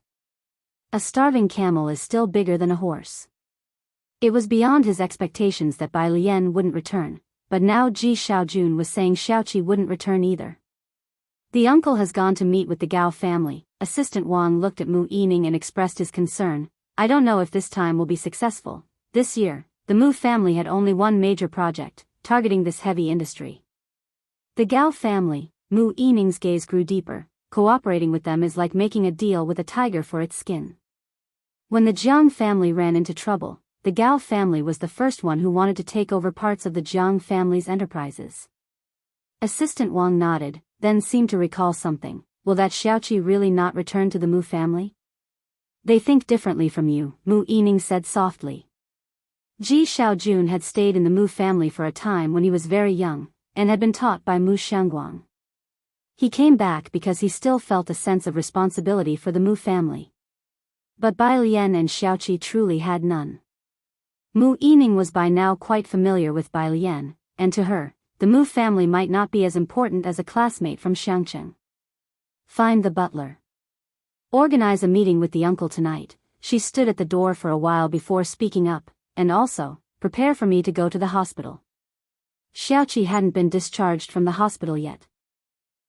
A starving camel is still bigger than a horse. It was beyond his expectations that Bai Lian wouldn't return, but now Ji Xiaojun was saying Xiaoqi wouldn't return either. The uncle has gone to meet with the Gao family. Assistant Wang looked at Mu Yining and expressed his concern. I don't know if this time will be successful. This year, the Mu family had only one major project, targeting this heavy industry. The Gao family, Mu Yining's gaze grew deeper. Cooperating with them is like making a deal with a tiger for its skin. When the Jiang family ran into trouble, the Gao family was the first one who wanted to take over parts of the Jiang family's enterprises. Assistant Wang nodded, then seemed to recall something. Will that Xiaoqi really not return to the Mu family? They think differently from you, Mu Yining said softly. Ji Xiaojun had stayed in the Mu family for a time when he was very young, and had been taught by Mu Xiangguang. He came back because he still felt a sense of responsibility for the Mu family. But Bai Lian and Xiaoqi truly had none. Mu Yining was by now quite familiar with Bai Lian, and to her, the Mu family might not be as important as a classmate from Shangcheng. Find the butler. Organize a meeting with the uncle tonight. She stood at the door for a while before speaking up, and also, prepare for me to go to the hospital. Xiaoqi hadn't been discharged from the hospital yet.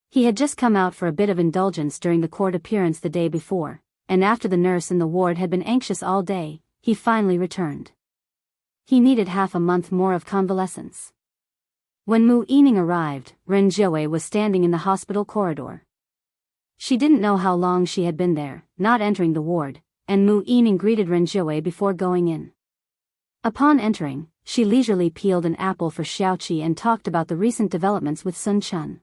He had just come out for a bit of indulgence during the court appearance the day before, and after the nurse in the ward had been anxious all day, he finally returned. He needed half a month more of convalescence. When Mu Yining arrived, Ren Jiawei was standing in the hospital corridor. She didn't know how long she had been there, not entering the ward, and Mu Yining greeted Ren Jiawei before going in. Upon entering, she leisurely peeled an apple for Xiaoqi and talked about the recent developments with Sun Chun.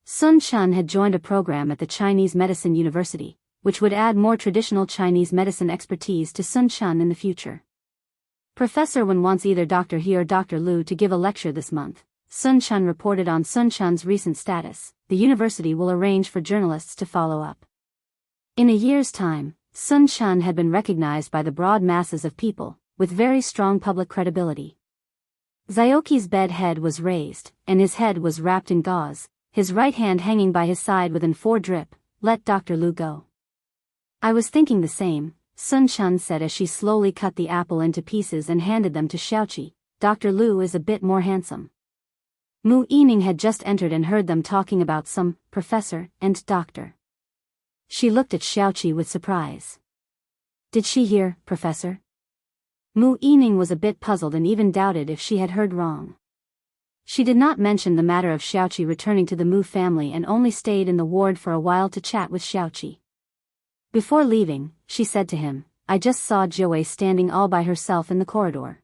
Sun Chun had joined a program at the Chinese Medicine University, which would add more traditional Chinese medicine expertise to Sun Chun in the future. Professor Wen wants either Dr. He or Dr. Lu to give a lecture this month. Sun Chun reported on Sun Chun's recent status. The university will arrange for journalists to follow up. In a year's time, Sun Chun had been recognized by the broad masses of people, with very strong public credibility. Zioki's bed head was raised, and his head was wrapped in gauze, his right hand hanging by his side within 4 drip. Let Dr. Lu go. I was thinking the same, Sun Chun said as she slowly cut the apple into pieces and handed them to Xiaoqi. Dr. Lu is a bit more handsome. Mu Yining had just entered and heard them talking about some professor and doctor. She looked at Xiaoqi with surprise. Did she hear, Professor? Mu Yining was a bit puzzled and even doubted if she had heard wrong. She did not mention the matter of Xiaoqi returning to the Mu family and only stayed in the ward for a while to chat with Xiaoqi. Before leaving, she said to him, I just saw Jiawei standing all by herself in the corridor.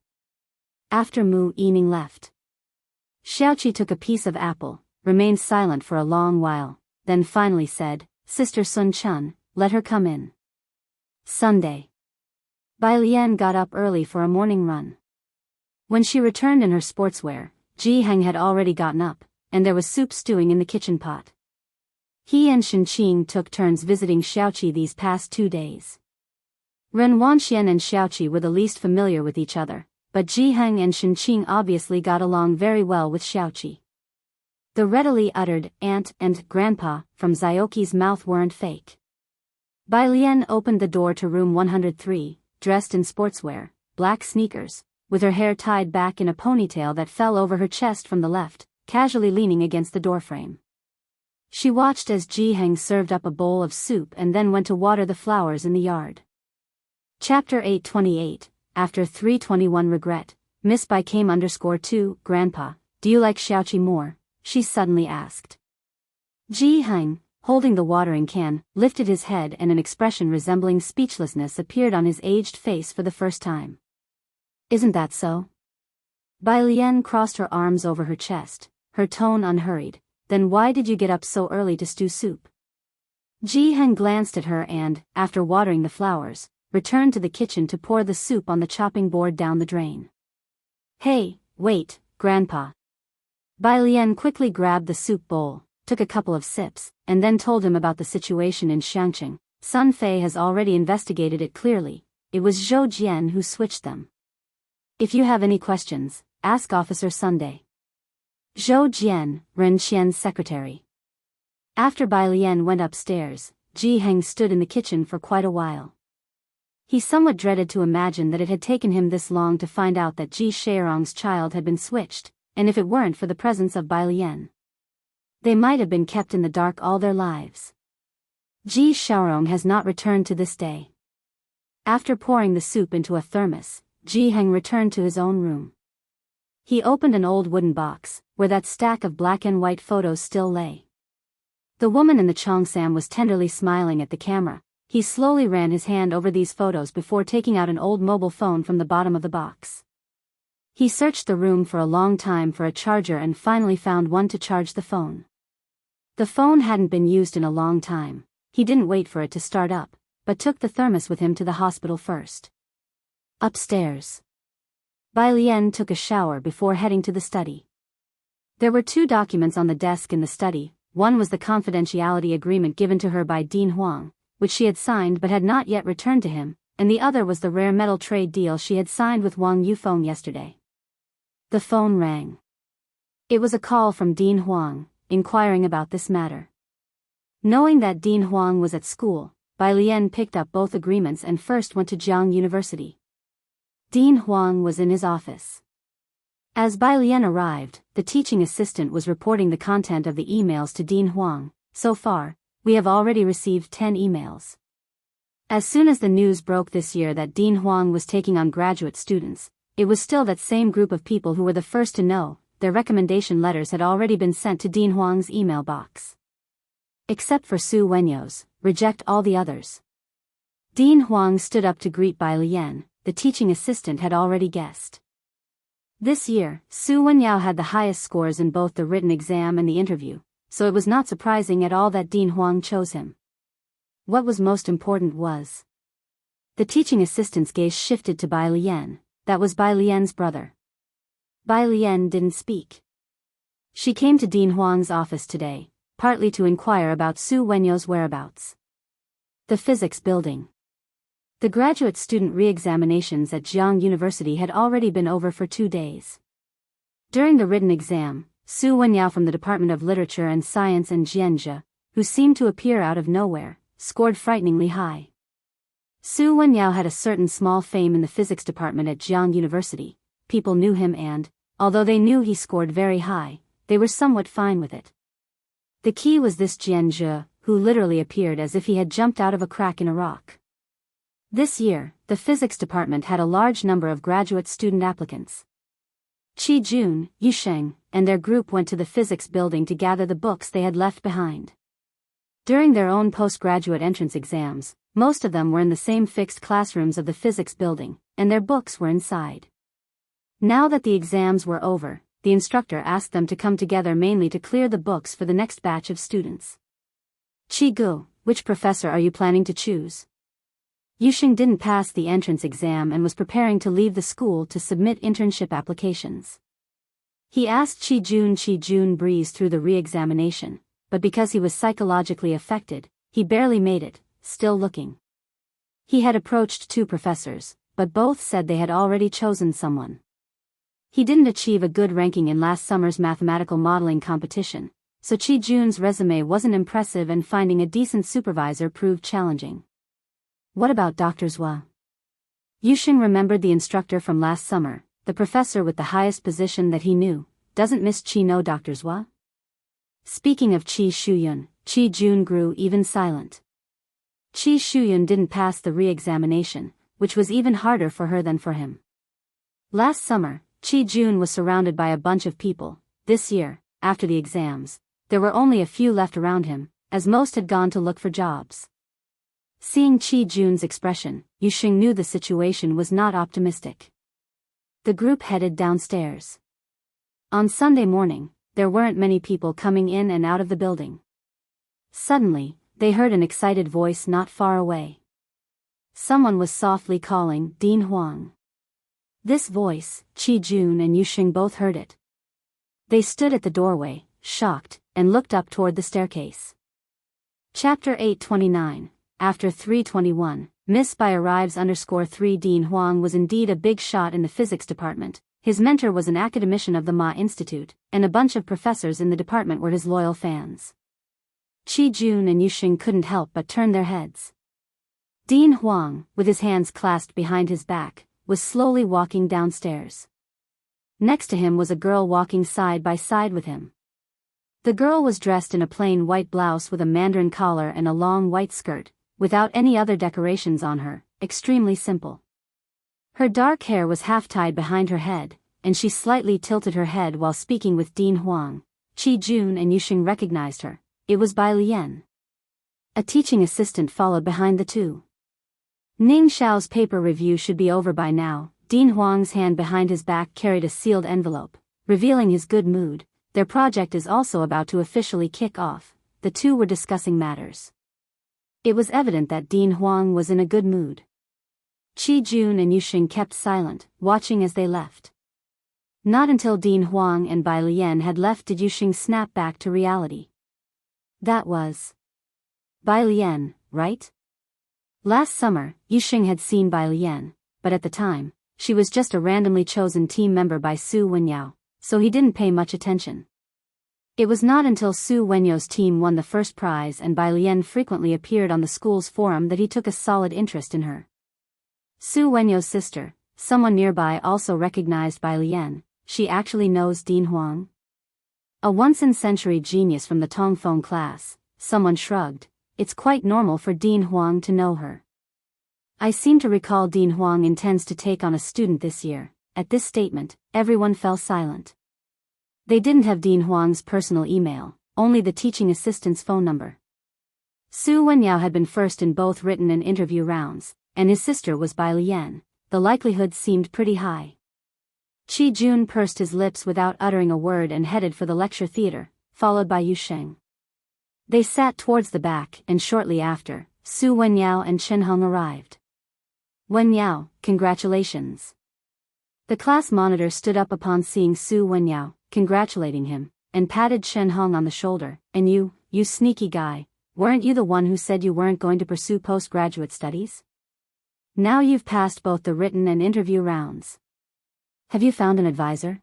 After Mu Yining left, Xiaoqi took a piece of apple, remained silent for a long while, then finally said, Sister Sun Chun, let her come in. Sunday. Bai Lian got up early for a morning run. When she returned in her sportswear, Ji Heng had already gotten up, and there was soup stewing in the kitchen pot. He and Shen Qing took turns visiting Xiaoqi these past 2 days. Ren Wanxian and Xiaoqi were the least familiar with each other, but Ji Heng and Shen Qing obviously got along very well with Xiaoqi. The readily uttered aunt and grandpa from Xiaoqi's mouth weren't fake. Bai Lian opened the door to room 103, dressed in sportswear, black sneakers, with her hair tied back in a ponytail that fell over her chest from the left, casually leaning against the doorframe. She watched as Ji Heng served up a bowl of soup and then went to water the flowers in the yard. Chapter 828, After 321 Regret, Miss Bai came _2, Grandpa, do you like Xiaoqi more? She suddenly asked. Ji Heng, holding the watering can, lifted his head and an expression resembling speechlessness appeared on his aged face for the first time. Isn't that so? Bai Lian crossed her arms over her chest, her tone unhurried. Then why did you get up so early to stew soup? Ji Heng glanced at her and, after watering the flowers, returned to the kitchen to pour the soup on the chopping board down the drain. Hey, wait, Grandpa. Bai Lian quickly grabbed the soup bowl, took a couple of sips, and then told him about the situation in Shangqing. Sun Fei has already investigated it clearly. It was Zhou Jian who switched them. If you have any questions, ask Officer Sunday. Zhou Jian, Ren Qian's secretary. After Bai Lian went upstairs, Ji Heng stood in the kitchen for quite a while. He somewhat dreaded to imagine that it had taken him this long to find out that Ji Shaorong's child had been switched, and if it weren't for the presence of Bai Lian, they might have been kept in the dark all their lives. Ji Shaorong has not returned to this day. After pouring the soup into a thermos, Ji Heng returned to his own room. He opened an old wooden box, where that stack of black and white photos still lay. The woman in the cheongsam was tenderly smiling at the camera. He slowly ran his hand over these photos before taking out an old mobile phone from the bottom of the box. He searched the room for a long time for a charger and finally found one to charge the phone. The phone hadn't been used in a long time. He didn't wait for it to start up, but took the thermos with him to the hospital first. Upstairs, Bai Lian took a shower before heading to the study. There were 2 documents on the desk in the study. One was the confidentiality agreement given to her by Dean Huang, which she had signed but had not yet returned to him, and the other was the rare metal trade deal she had signed with Wang Yufeng yesterday. The phone rang. It was a call from Dean Huang, inquiring about this matter. Knowing that Dean Huang was at school, Bai Lian picked up both agreements and first went to Jianghu University. Dean Huang was in his office. As Bai Lian arrived, the teaching assistant was reporting the content of the emails to Dean Huang. So far, we have already received 10 emails. As soon as the news broke this year that Dean Huang was taking on graduate students, it was still that same group of people who were the first to know. Their recommendation letters had already been sent to Dean Huang's email box. Except for Su Wenyo's, reject all the others. Dean Huang stood up to greet Bai Lian. The teaching assistant had already guessed. This year, Su Wenyao had the highest scores in both the written exam and the interview, so it was not surprising at all that Dean Huang chose him. What was most important was, the teaching assistant's gaze shifted to Bai Lian. That was Bai Lian's brother. Bai Lian didn't speak. She came to Dean Huang's office today, partly to inquire about Su Wenyo's whereabouts. The physics building. The graduate student re-examinations at Jianghu University had already been over for 2 days. During the written exam, Su Wenyao from the Department of Literature and Science and Jianzhe, who seemed to appear out of nowhere, scored frighteningly high. Su Wenyao had a certain small fame in the physics department at Jianghu University. People knew him and, although they knew he scored very high, they were somewhat fine with it. The key was this Jianzhe, who literally appeared as if he had jumped out of a crack in a rock. This year, the physics department had a large number of graduate student applicants. Qi Jun, Yu Sheng, and their group went to the physics building to gather the books they had left behind. During their own postgraduate entrance exams, most of them were in the same fixed classrooms of the physics building, and their books were inside. Now that the exams were over, the instructor asked them to come together mainly to clear the books for the next batch of students. Qi Gu, which professor are you planning to choose? Yusheng didn't pass the entrance exam and was preparing to leave the school to submit internship applications. He asked Qi Jun breezed through the re-examination, but because he was psychologically affected, he barely made it, still looking. He had approached 2 professors, but both said they had already chosen someone. He didn't achieve a good ranking in last summer's mathematical modeling competition, so Qi Jun's resume wasn't impressive and finding a decent supervisor proved challenging. What about Dr. Zhua? Yusheng remembered the instructor from last summer, the professor with the highest position that he knew. Doesn't Miss Qi know Dr. Zhua? Speaking of Qi Shuyun, Qi Jun grew even silent. Qi Shuyun didn't pass the re-examination, which was even harder for her than for him. Last summer, Qi Jun was surrounded by a bunch of people. This year, after the exams, there were only a few left around him, as most had gone to look for jobs. Seeing Qi Jun's expression, Yusheng knew the situation was not optimistic. The group headed downstairs. On Sunday morning, there weren't many people coming in and out of the building. Suddenly, they heard an excited voice not far away. Someone was softly calling Dean Huang. This voice, Qi Jun and Yusheng both heard it. They stood at the doorway, shocked, and looked up toward the staircase. Chapter 829. After 321, Miss by arrives _3 Dean Huang was indeed a big shot in the physics department. His mentor was an academician of the Ma Institute, and a bunch of professors in the department were his loyal fans. Qi Jun and Yusheng couldn't help but turn their heads. Dean Huang, with his hands clasped behind his back, was slowly walking downstairs. Next to him was a girl walking side by side with him. The girl was dressed in a plain white blouse with a mandarin collar and a long white skirt, without any other decorations on her, extremely simple. Her dark hair was half tied behind her head, and she slightly tilted her head while speaking with Dean Huang. Qi Jun and Yusheng recognized her. It was Bai Lian. A teaching assistant followed behind the two. Ning Xiao's paper review should be over by now. Dean Huang's hand behind his back carried a sealed envelope, revealing his good mood. Their project is also about to officially kick off. The two were discussing matters. It was evident that Dean Huang was in a good mood. Qi Jun and Yusheng kept silent, watching as they left. Not until Dean Huang and Bai Lian had left did Yusheng snap back to reality. That was Bai Lian, right? Last summer, Yusheng had seen Bai Lian, but at the time, she was just a randomly chosen team member by Su Wenyao, so he didn't pay much attention. It was not until Su Wenyao's team won the first prize and Bai Lian frequently appeared on the school's forum that he took a solid interest in her. Su Wenyao's sister, someone nearby, also recognized Bai Lian. She actually knows Dean Huang? A once-in-century genius from the Tongfeng class, someone shrugged. It's quite normal for Dean Huang to know her. I seem to recall Dean Huang intends to take on a student this year. At this statement, everyone fell silent. They didn't have Dean Huang's personal email, only the teaching assistant's phone number. Su Wenyao had been first in both written and interview rounds, and his sister was Bai Lian. The likelihood seemed pretty high. Qi Jun pursed his lips without uttering a word and headed for the lecture theater, followed by Yusheng. They sat towards the back, and shortly after, Su Wenyao and Chen Hong arrived. Wenyao, congratulations. The class monitor stood up upon seeing Su Wenyao, congratulating him, and patted Chen Hong on the shoulder. And you sneaky guy, weren't you the one who said you weren't going to pursue postgraduate studies? Now you've passed both the written and interview rounds. Have you found an advisor?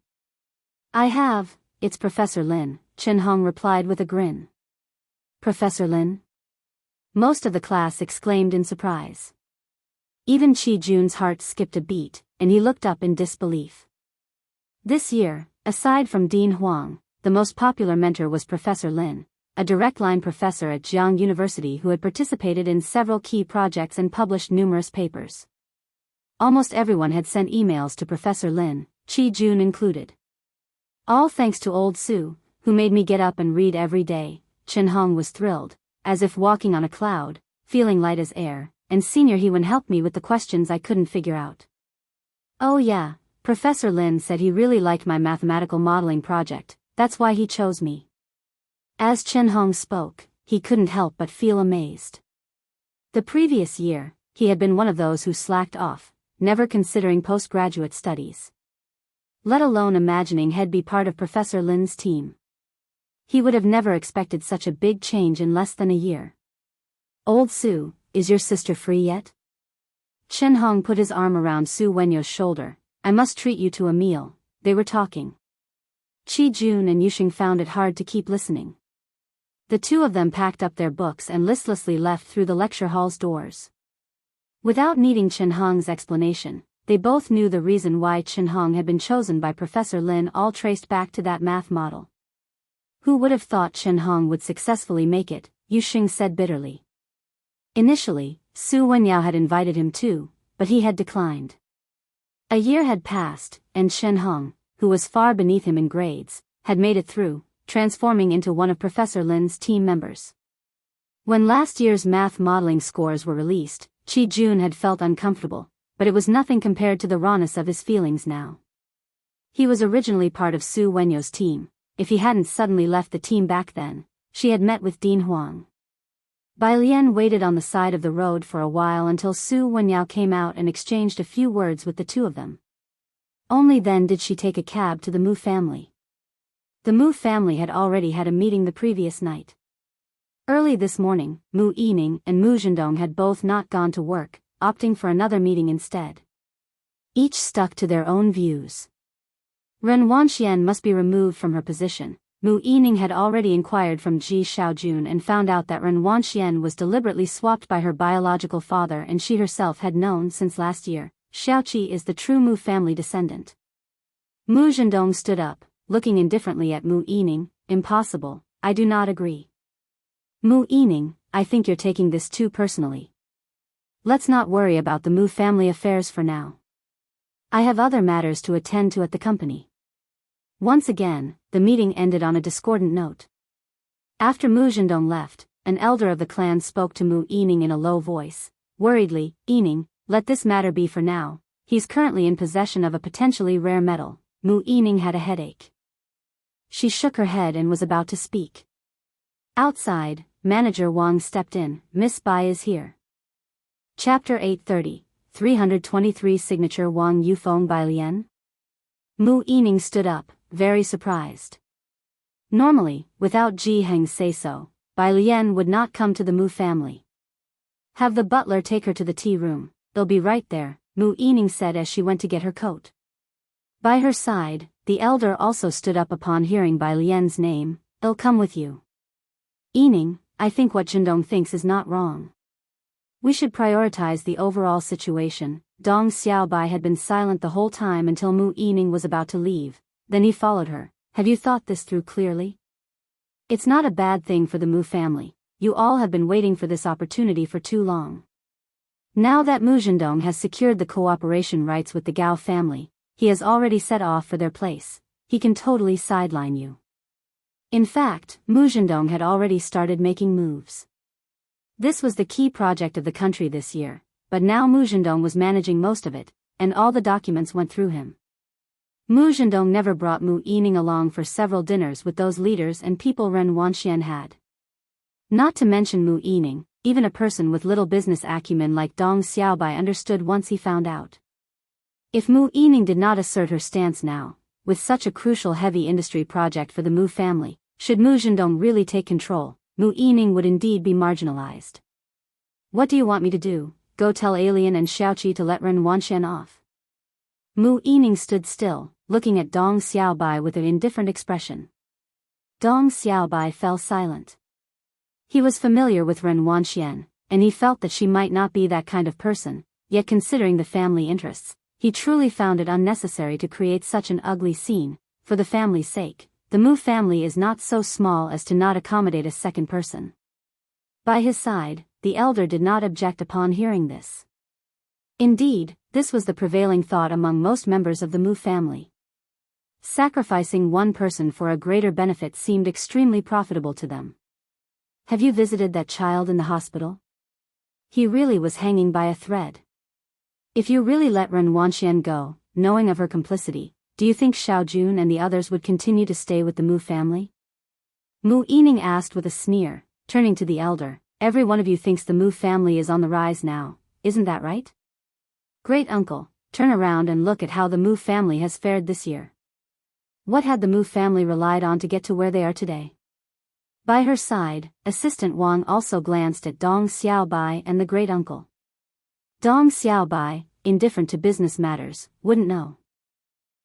I have, it's Professor Lin, Chen Hong replied with a grin. Professor Lin? Most of the class exclaimed in surprise. Even Qi Jun's heart skipped a beat, and he looked up in disbelief. This year, aside from Dean Huang, the most popular mentor was Professor Lin, a direct-line professor at Jianghu University who had participated in several key projects and published numerous papers. Almost everyone had sent emails to Professor Lin, Qi Jun included. All thanks to old Su, who made me get up and read every day. Chen Hong was thrilled, as if walking on a cloud, feeling light as air, and Senior Hewen helped me with the questions I couldn't figure out. Oh yeah, Professor Lin said he really liked my mathematical modeling project, that's why he chose me. As Chen Hong spoke, he couldn't help but feel amazed. The previous year, he had been one of those who slacked off, never considering postgraduate studies. Let alone imagining he'd be part of Professor Lin's team. He would have never expected such a big change in less than a year. Old Su, is your sister free yet? Chen Hong put his arm around Su Wenyo's shoulder. I must treat you to a meal. They were talking. Qi Jun and Yuxing found it hard to keep listening. The two of them packed up their books and listlessly left through the lecture hall's doors. Without needing Chen Hong's explanation, they both knew the reason why Chen Hong had been chosen by Professor Lin all traced back to that math model. Who would have thought Chen Hong would successfully make it, Yuxing said bitterly. Initially, Su Wenyao had invited him too, but he had declined. A year had passed, and Chen Hong, who was far beneath him in grades, had made it through, transforming into one of Professor Lin's team members. When last year's math modeling scores were released, Qi Jun had felt uncomfortable, but it was nothing compared to the rawness of his feelings now. He was originally part of Su Wenyo's team. If he hadn't suddenly left the team back then, she had met with Dean Huang. Bai Lian waited on the side of the road for a while until Su Wenyao came out and exchanged a few words with the two of them. Only then did she take a cab to the Mu family. The Mu family had already had a meeting the previous night. Early this morning, Mu Yining and Mu Zhendong had both not gone to work, opting for another meeting instead. Each stuck to their own views. Ren Wanxian must be removed from her position. Mu Yining had already inquired from Ji Xiaojun and found out that Ren Wanxian was deliberately swapped by her biological father, and she herself had known since last year. Xiaoqi is the true Mu family descendant. Mu Zhendong stood up, looking indifferently at Mu Yining. Impossible, I do not agree. Mu Yining, I think you're taking this too personally. Let's not worry about the Mu family affairs for now. I have other matters to attend to at the company. Once again, the meeting ended on a discordant note. After Mu Zhendong left, an elder of the clan spoke to Mu Yining in a low voice. Worriedly, Yining, let this matter be for now. He's currently in possession of a potentially rare metal. Mu Yining had a headache. She shook her head and was about to speak. Outside, Manager Wang stepped in. Miss Bai is here. Chapter 830, 323 Signature Wang Yufeng Bai Lian. Mu Yining stood up, very surprised. Normally, without Ji Heng's say-so, Bai Lian would not come to the Mu family. Have the butler take her to the tea room, they'll be right there, Mu Yining said as she went to get her coat. By her side, the elder also stood up upon hearing Bai Lian's name. I'll come with you. Yining, I think what Zhendong thinks is not wrong. We should prioritize the overall situation. Dong Xiaobai had been silent the whole time until Mu Yining was about to leave, then he followed her. Have you thought this through clearly? It's not a bad thing for the Mu family. You all have been waiting for this opportunity for too long. Now that Mu Zhendong has secured the cooperation rights with the Gao family, he has already set off for their place. He can totally sideline you. In fact, Mu Zhendong had already started making moves. This was the key project of the country this year, but now Mu Zhendong was managing most of it, and all the documents went through him. Mu Zhendong never brought Mu Yining along for several dinners with those leaders and people Ren Wanxian had. Not to mention Mu Yining, even a person with little business acumen like Dong Xiaobai understood once he found out. If Mu Yining did not assert her stance now, with such a crucial heavy industry project for the Mu family, should Mu Zhendong really take control, Mu Yining would indeed be marginalized. What do you want me to do? Go tell Alien and Xiaoqi to let Ren Wanxian off? Mu Yining stood still, looking at Dong Xiaobai with an indifferent expression. Dong Xiaobai fell silent. He was familiar with Ren Wanxian, and he felt that she might not be that kind of person, yet considering the family interests, he truly found it unnecessary to create such an ugly scene. For the family's sake, the Mu family is not so small as to not accommodate a second person. By his side, the elder did not object upon hearing this. Indeed, this was the prevailing thought among most members of the Mu family. Sacrificing one person for a greater benefit seemed extremely profitable to them. Have you visited that child in the hospital? He really was hanging by a thread. If you really let Ren Wanxian go, knowing of her complicity, do you think Xiao Jun and the others would continue to stay with the Mu family? Mu Yining asked with a sneer, turning to the elder. Every one of you thinks the Mu family is on the rise now, isn't that right? Great uncle, turn around and look at how the Mu family has fared this year. What had the Mu family relied on to get to where they are today? By her side, Assistant Wang also glanced at Dong Xiaobai and the great uncle. Dong Xiaobai, indifferent to business matters, wouldn't know.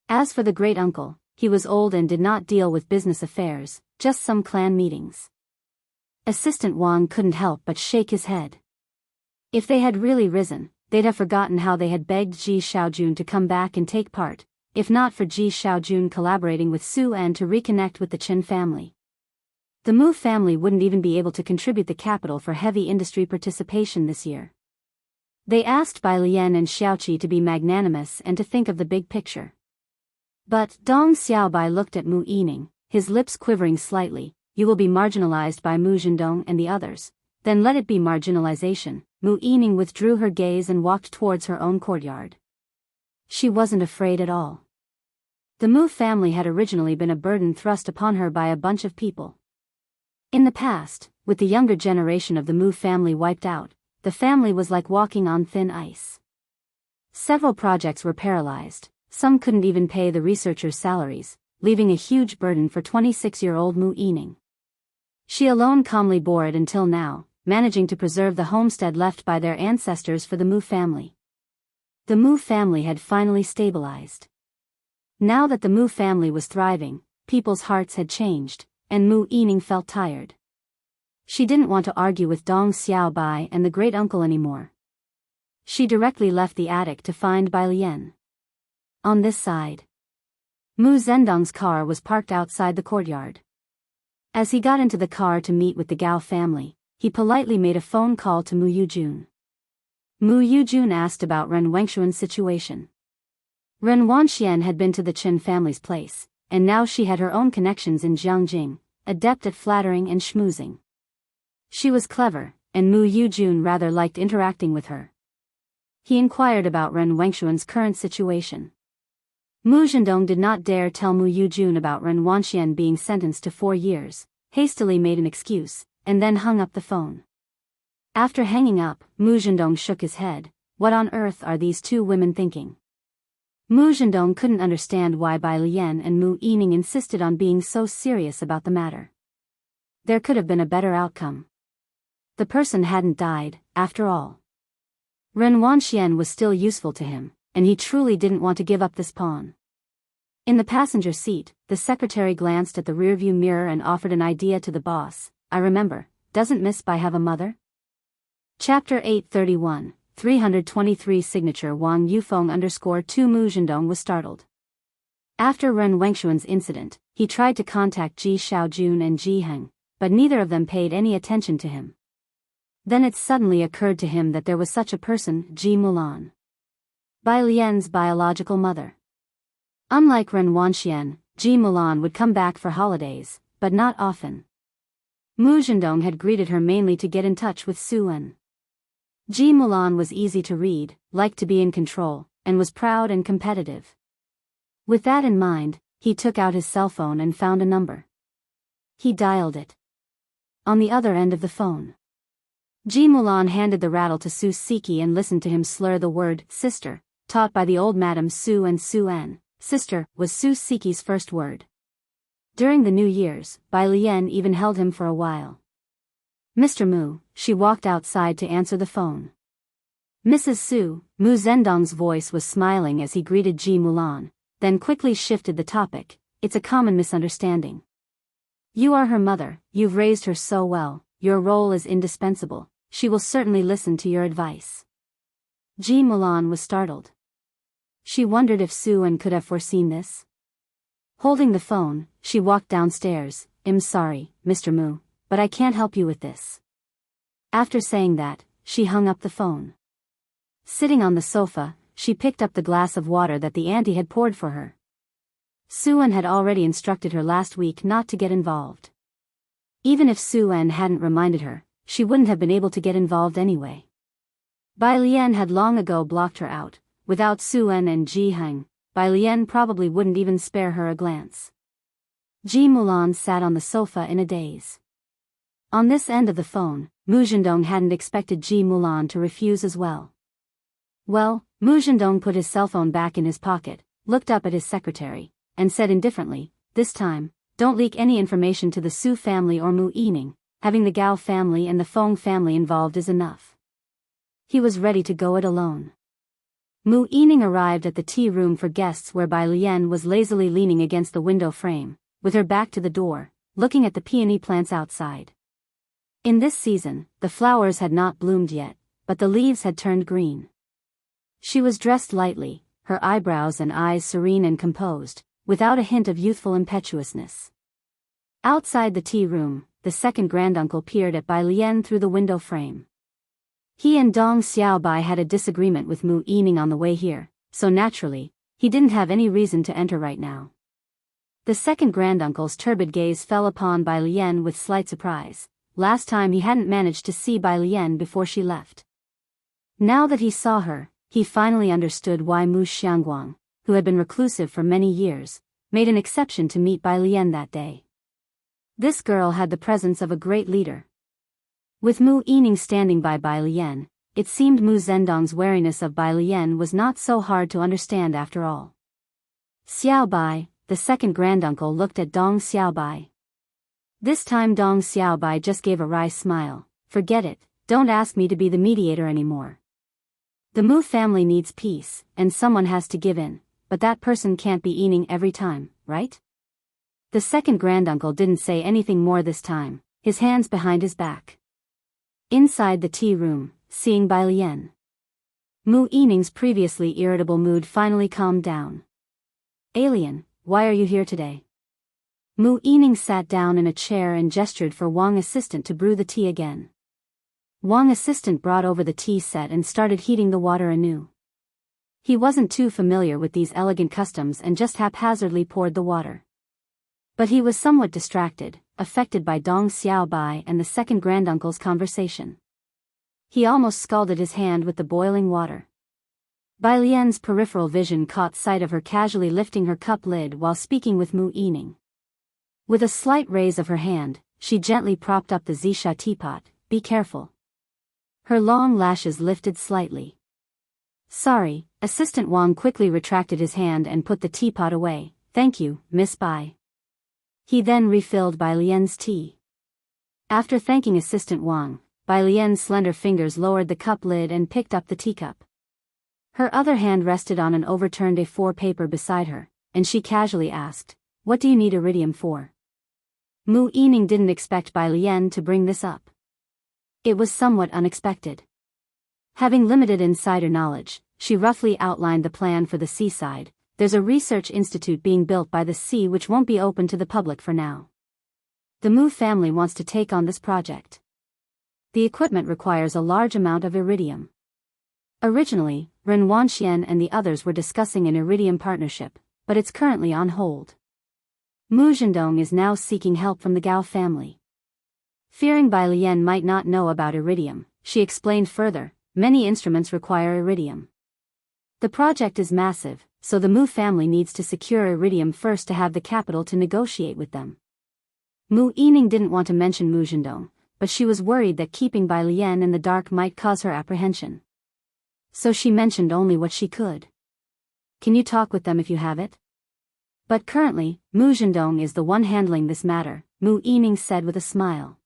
As for the great uncle, he was old and did not deal with business affairs, just some clan meetings. Assistant Wang couldn't help but shake his head. If they had really risen, they'd have forgotten how they had begged Ji Xiaojun to come back and take part, if not for Ji Xiaojun collaborating with Su En to reconnect with the Chen family. The Mu family wouldn't even be able to contribute the capital for heavy industry participation this year. They asked Bai Lian and Xiaoqi to be magnanimous and to think of the big picture. But Dong Xiaobai looked at Mu Yining, his lips quivering slightly. You will be marginalized by Mu Zhendong and the others. Then let it be marginalization. Mu Yining withdrew her gaze and walked towards her own courtyard. She wasn't afraid at all. The Mu family had originally been a burden thrust upon her by a bunch of people. In the past, with the younger generation of the Mu family wiped out, the family was like walking on thin ice. Several projects were paralyzed. Some couldn't even pay the researchers' salaries, leaving a huge burden for 26-year-old Mu Yining. She alone calmly bore it until now, managing to preserve the homestead left by their ancestors for the Mu family. The Mu family had finally stabilized. Now that the Mu family was thriving, people's hearts had changed, and Mu Yining felt tired. She didn't want to argue with Dong Xiaobai and the great uncle anymore. She directly left the attic to find Bai Lian. On this side, Mu Zhendong's car was parked outside the courtyard. As he got into the car to meet with the Gao family, he politely made a phone call to Mu Yujun. Mu Yujun asked about Ren Wengshuan's situation. Ren Wanxian had been to the Chen family's place, and now she had her own connections in Jianghu, adept at flattering and schmoozing. She was clever, and Mu Yujun rather liked interacting with her. He inquired about Ren Wengshuan's current situation. Mu Zhendong did not dare tell Mu Yujun about Ren Wanxian being sentenced to 4 years, hastily made an excuse, and then hung up the phone. After hanging up, Mu Zhendong shook his head. What on earth are these two women thinking? Mu Zhendong couldn't understand why Bai Lian and Mu Yining insisted on being so serious about the matter. There could have been a better outcome. The person hadn't died, after all. Ren Wanxian was still useful to him, and he truly didn't want to give up this pawn. In the passenger seat, the secretary glanced at the rearview mirror and offered an idea to the boss. I remember, doesn't Miss Bai have a mother? Chapter 831, 323 Signature Wang Yufeng _2 Mu Zhendong was startled. After Ren Wengshuan's incident, he tried to contact Ji Xiaojun and Ji Heng, but neither of them paid any attention to him. Then it suddenly occurred to him that there was such a person, Ji Mulan. Bai Lian's biological mother. Unlike Ren Wanxian, Ji Mulan would come back for holidays, but not often. Mu Zhendong had greeted her mainly to get in touch with Su En. Ji Mulan was easy to read, liked to be in control, and was proud and competitive. With that in mind, he took out his cell phone and found a number. He dialed it. On the other end of the phone, Ji Mulan handed the rattle to Su Siki and listened to him slur the word sister, taught by the old Madam Su and Su En. Sister was Su Siki's first word. During the New Year's, Bai Lian even held him for a while. Mr. Mu, she walked outside to answer the phone. Mrs. Su, Mu Zhendong's voice was smiling as he greeted Ji Mulan, then quickly shifted the topic. It's a common misunderstanding. You are her mother, you've raised her so well, your role is indispensable, she will certainly listen to your advice. Ji Mulan was startled. She wondered if Su En could have foreseen this. Holding the phone, she walked downstairs. "I'm sorry, Mr. Mu, but I can't help you with this." After saying that, she hung up the phone. Sitting on the sofa, she picked up the glass of water that the auntie had poured for her. Suen had already instructed her last week not to get involved. Even if Suen hadn't reminded her, she wouldn't have been able to get involved anyway. Bai Lian had long ago blocked her out. Without Suen and Ji Heng, Bai Lian probably wouldn't even spare her a glance. Ji Mulan sat on the sofa in a daze. On this end of the phone, Mu Zhendong hadn't expected Ji Mulan to refuse as well. Well, Mu Zhendong put his cell phone back in his pocket, looked up at his secretary, and said indifferently, "This time, don't leak any information to the Su family or Mu Yining. Having the Gao family and the Feng family involved is enough." He was ready to go it alone. Mu Yining arrived at the tea room for guests where Bai Lian was lazily leaning against the window frame, with her back to the door, looking at the peony plants outside. In this season, the flowers had not bloomed yet, but the leaves had turned green. She was dressed lightly, her eyebrows and eyes serene and composed, without a hint of youthful impetuousness. Outside the tea room, the second granduncle peered at Bai Lian through the window frame. He and Dong Xiaobai had a disagreement with Mu Yining on the way here, so naturally, he didn't have any reason to enter right now. The second granduncle's turbid gaze fell upon Bai Lian with slight surprise. Last time he hadn't managed to see Bai Lian before she left. Now that he saw her, he finally understood why Mu Xiangguang, who had been reclusive for many years, made an exception to meet Bai Lian that day. This girl had the presence of a great leader. With Mu Yining standing by Bai Lian, it seemed Mu Zhendong's wariness of Bai Lian was not so hard to understand after all. Xiaobai, the second granduncle, looked at Dong Xiaobai. This time Dong Xiaobai just gave a wry smile. "Forget it, don't ask me to be the mediator anymore. The Mu family needs peace, and someone has to give in, but that person can't be Yining every time, right?" The second granduncle didn't say anything more this time, his hands behind his back. Inside the tea room, seeing Bai Lian, Mu Yining's previously irritable mood finally calmed down. "Alien, why are you here today?" Mu Yining sat down in a chair and gestured for Wang assistant to brew the tea again. Wang assistant brought over the tea set and started heating the water anew. He wasn't too familiar with these elegant customs and just haphazardly poured the water. But he was somewhat distracted, affected by Dong Xiaobai and the second granduncle's conversation. He almost scalded his hand with the boiling water. Bai Lian's peripheral vision caught sight of her casually lifting her cup lid while speaking with Mu Yining. With a slight raise of her hand, she gently propped up the Zisha teapot. "Be careful." Her long lashes lifted slightly. "Sorry," Assistant Wang quickly retracted his hand and put the teapot away. "Thank you, Miss Bai." He then refilled Bai Lian's tea. After thanking Assistant Wang, Bai Lian's slender fingers lowered the cup lid and picked up the teacup. Her other hand rested on an overturned A4 paper beside her, and she casually asked, "What do you need iridium for?" Mu Yining didn't expect Bai Lian to bring this up. It was somewhat unexpected. Having limited insider knowledge, she roughly outlined the plan for the seaside. "There's a research institute being built by the sea which won't be open to the public for now. The Mu family wants to take on this project. The equipment requires a large amount of iridium." Originally, Ren Wanxian and the others were discussing an iridium partnership, but it's currently on hold. Mu Zhendong is now seeking help from the Gao family. Fearing Bai Lian might not know about iridium, she explained further, "Many instruments require iridium. The project is massive, so the Mu family needs to secure iridium first to have the capital to negotiate with them." Mu Yining didn't want to mention Mu Zhendong, but she was worried that keeping Bai Lian in the dark might cause her apprehension. So she mentioned only what she could. "Can you talk with them if you have it?" "But currently, Mu Zhendong is the one handling this matter," Mu Yining said with a smile.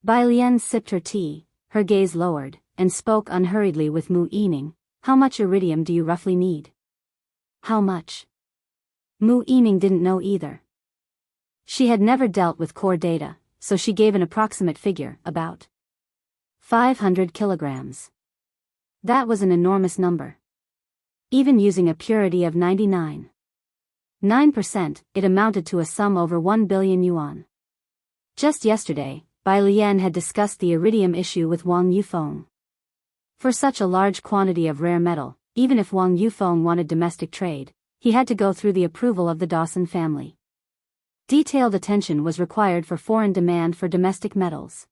Bai Lian sipped her tea, her gaze lowered, and spoke unhurriedly with Mu Yining. "How much iridium do you roughly need?" "How much?" Mu Yining didn't know either. She had never dealt with core data, so she gave an approximate figure, about 500 kilograms. That was an enormous number. Even using a purity of 99. 9%, it amounted to a sum over 1 billion yuan. Just yesterday, Bai Lian had discussed the iridium issue with Wang Yufeng. For such a large quantity of rare metal, even if Wang Yufeng wanted domestic trade, he had to go through the approval of the Dawson family. Detailed attention was required for foreign demand for domestic metals.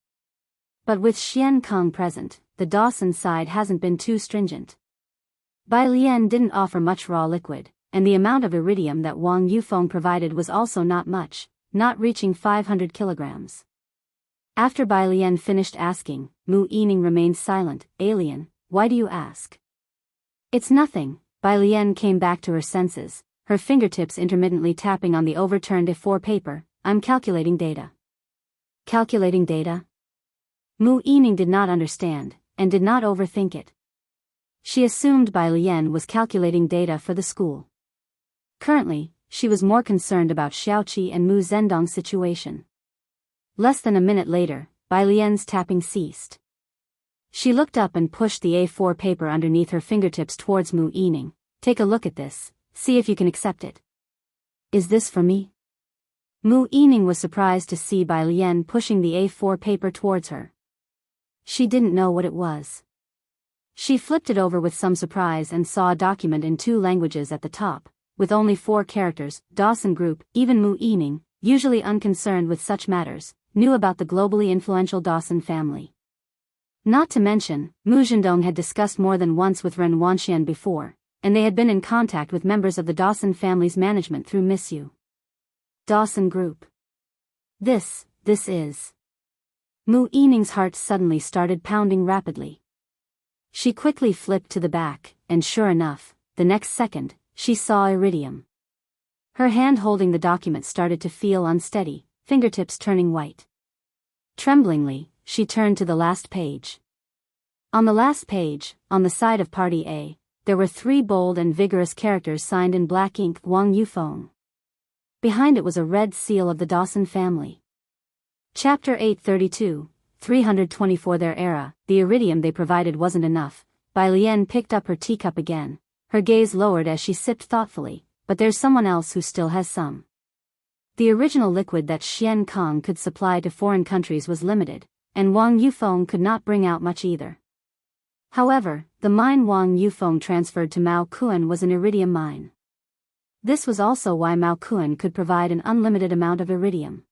But with Xian Kong present, the Dawson side hasn't been too stringent. Bai Lian didn't offer much raw liquid, and the amount of iridium that Wang Yufeng provided was also not much, not reaching 500 kilograms. After Bai Lian finished asking, Mu Yining remained silent. Alien, why do you ask? It's nothing. Bai Lian came back to her senses, her fingertips intermittently tapping on the overturned A4 paper. I'm calculating data. Calculating data? Mu Yining did not understand, and did not overthink it. She assumed Bai Lian was calculating data for the school. Currently, she was more concerned about Xiaoqi and Mu Zhendong's situation. Less than a minute later, Bai Lian's tapping ceased. She looked up and pushed the A4 paper underneath her fingertips towards Mu Yining. Take a look at this, see if you can accept it. Is this for me? Mu Yining was surprised to see Bai Lian pushing the A4 paper towards her. She didn't know what it was. She flipped it over with some surprise and saw a document in 2 languages at the top, with only 4 characters. Dawson Group. Even Mu Yining, usually unconcerned with such matters, knew about the globally influential Dawson family. Not to mention, Mu Zhendong had discussed more than once with Ren Wanxian before, and they had been in contact with members of the Dawson family's management through Miss Yu. Dawson Group. This is... Mu Yining's heart suddenly started pounding rapidly. She quickly flipped to the back, and sure enough, the next second, she saw iridium. Her hand holding the document started to feel unsteady, fingertips turning white. Tremblingly, she turned to the last page. On the last page, on the side of Party A, there were 3 bold and vigorous characters signed in black ink: Wang Yufeng. Behind it was a red seal of the Dawson family. Chapter 832, 324. Their era. The iridium they provided wasn't enough. Bai Lian picked up her teacup again, her gaze lowered as she sipped thoughtfully. But there's someone else who still has some. The original liquid that Xian Kong could supply to foreign countries was limited, and Wang Yufeng could not bring out much either. However, the mine Wang Yufeng transferred to Mao Kuan was an iridium mine. This was also why Mao Kuan could provide an unlimited amount of iridium.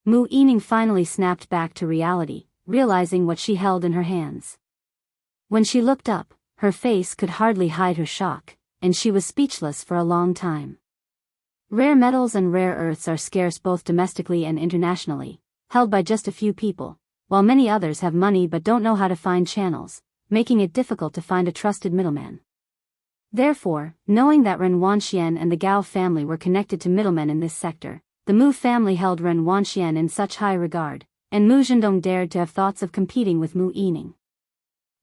Mu Yining finally snapped back to reality, realizing what she held in her hands. When she looked up, her face could hardly hide her shock, and she was speechless for a long time. Rare metals and rare earths are scarce both domestically and internationally, held by just a few people, while many others have money but don't know how to find channels, making it difficult to find a trusted middleman. Therefore, knowing that Ren Wanxian and the Gao family were connected to middlemen in this sector, the Mu family held Ren Wanxian in such high regard, and Mu Zhendong dared to have thoughts of competing with Mu Yining.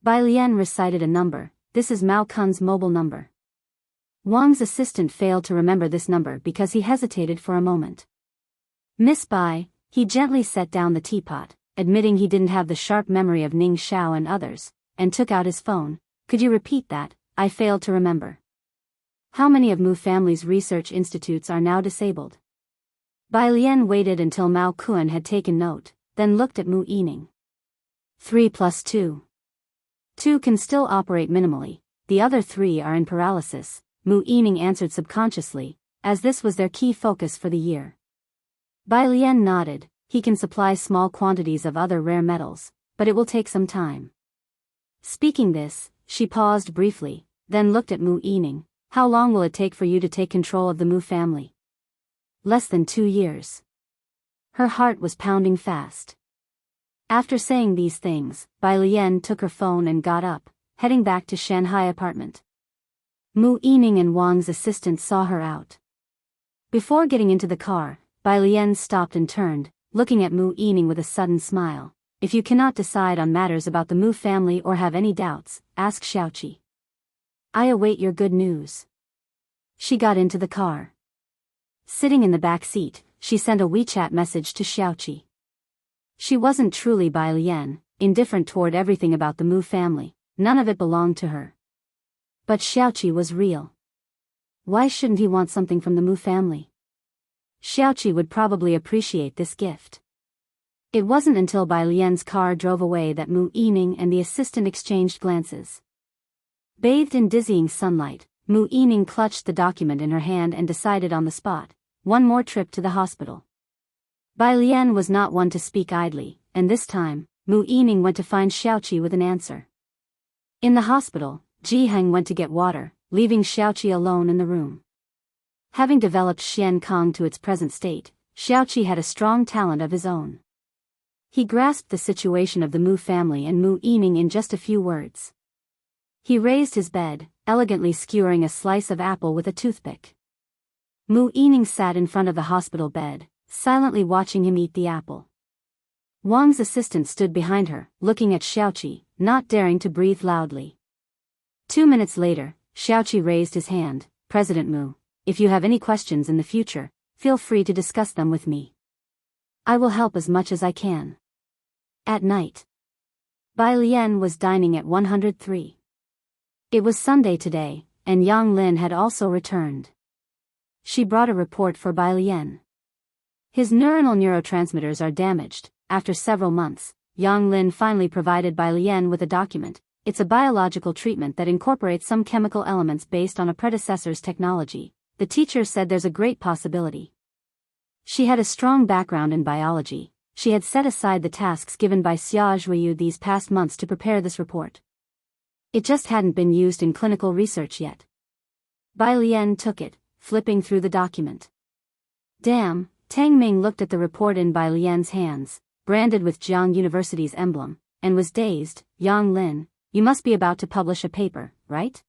Bai Lian recited a number. This is Mao Kun's mobile number. Wang's assistant failed to remember this number because he hesitated for a moment. Miss Bai, he gently set down the teapot, admitting he didn't have the sharp memory of Ning Xiao and others, and took out his phone. Could you repeat that? I failed to remember. How many of Mu family's research institutes are now disabled? Bai Lian waited until Mao Kuan had taken note, then looked at Mu Yining. 3 plus 2. 2 can still operate minimally, the other 3 are in paralysis, Mu Yining answered subconsciously, as this was their key focus for the year. Bai Lian nodded. He can supply small quantities of other rare metals, but it will take some time. Speaking this, she paused briefly, then looked at Mu Yining. How long will it take for you to take control of the Mu family? Less than 2 years. Her heart was pounding fast. After saying these things, Bai Lian took her phone and got up, heading back to Shanghai apartment. Mu Yining and Wang's assistant saw her out. Before getting into the car, Bai Lian stopped and turned, looking at Mu Yining with a sudden smile. If you cannot decide on matters about the Mu family or have any doubts, ask Xiaoqi. I await your good news. She got into the car. Sitting in the back seat, she sent a WeChat message to Xiaoqi. She wasn't truly Bai Lian, indifferent toward everything about the Mu family, none of it belonged to her. But Xiaoqi was real. Why shouldn't he want something from the Mu family? Xiaoqi would probably appreciate this gift. It wasn't until Bai Lian's car drove away that Mu Yining and the assistant exchanged glances. Bathed in dizzying sunlight, Mu Yining clutched the document in her hand and decided on the spot, one more trip to the hospital. Bai Lian was not one to speak idly, and this time, Mu Yining went to find Xiaoqi with an answer. In the hospital, Jiheng went to get water, leaving Xiaoqi alone in the room. Having developed Xian Kong to its present state, Xiaoqi had a strong talent of his own. He grasped the situation of the Mu family and Mu Yining in just a few words. He raised his bed, elegantly skewering a slice of apple with a toothpick. Mu Yining sat in front of the hospital bed, silently watching him eat the apple. Wang's assistant stood behind her, looking at Xiaoqi, not daring to breathe loudly. 2 minutes later, Xiaoqi raised his hand. President Mu, if you have any questions in the future, feel free to discuss them with me. I will help as much as I can. At night, Bai Lian was dining at 103. It was Sunday today, and Yang Lin had also returned. She brought a report for Bai Lian. His neurotransmitters are damaged. After several months, Yang Lin finally provided Bai Lian with a document. It's a biological treatment that incorporates some chemical elements based on a predecessor's technology. The teacher said there's a great possibility. She had a strong background in biology. She had set aside the tasks given by Xia Zhuiyu these past months to prepare this report. It just hadn't been used in clinical research yet. Bai Lian took it, flipping through the document. Damn, Tang Ming looked at the report in Bai Lian's hands, branded with Jianghu University's emblem, and was dazed. Yang Lin, you must be about to publish a paper, right?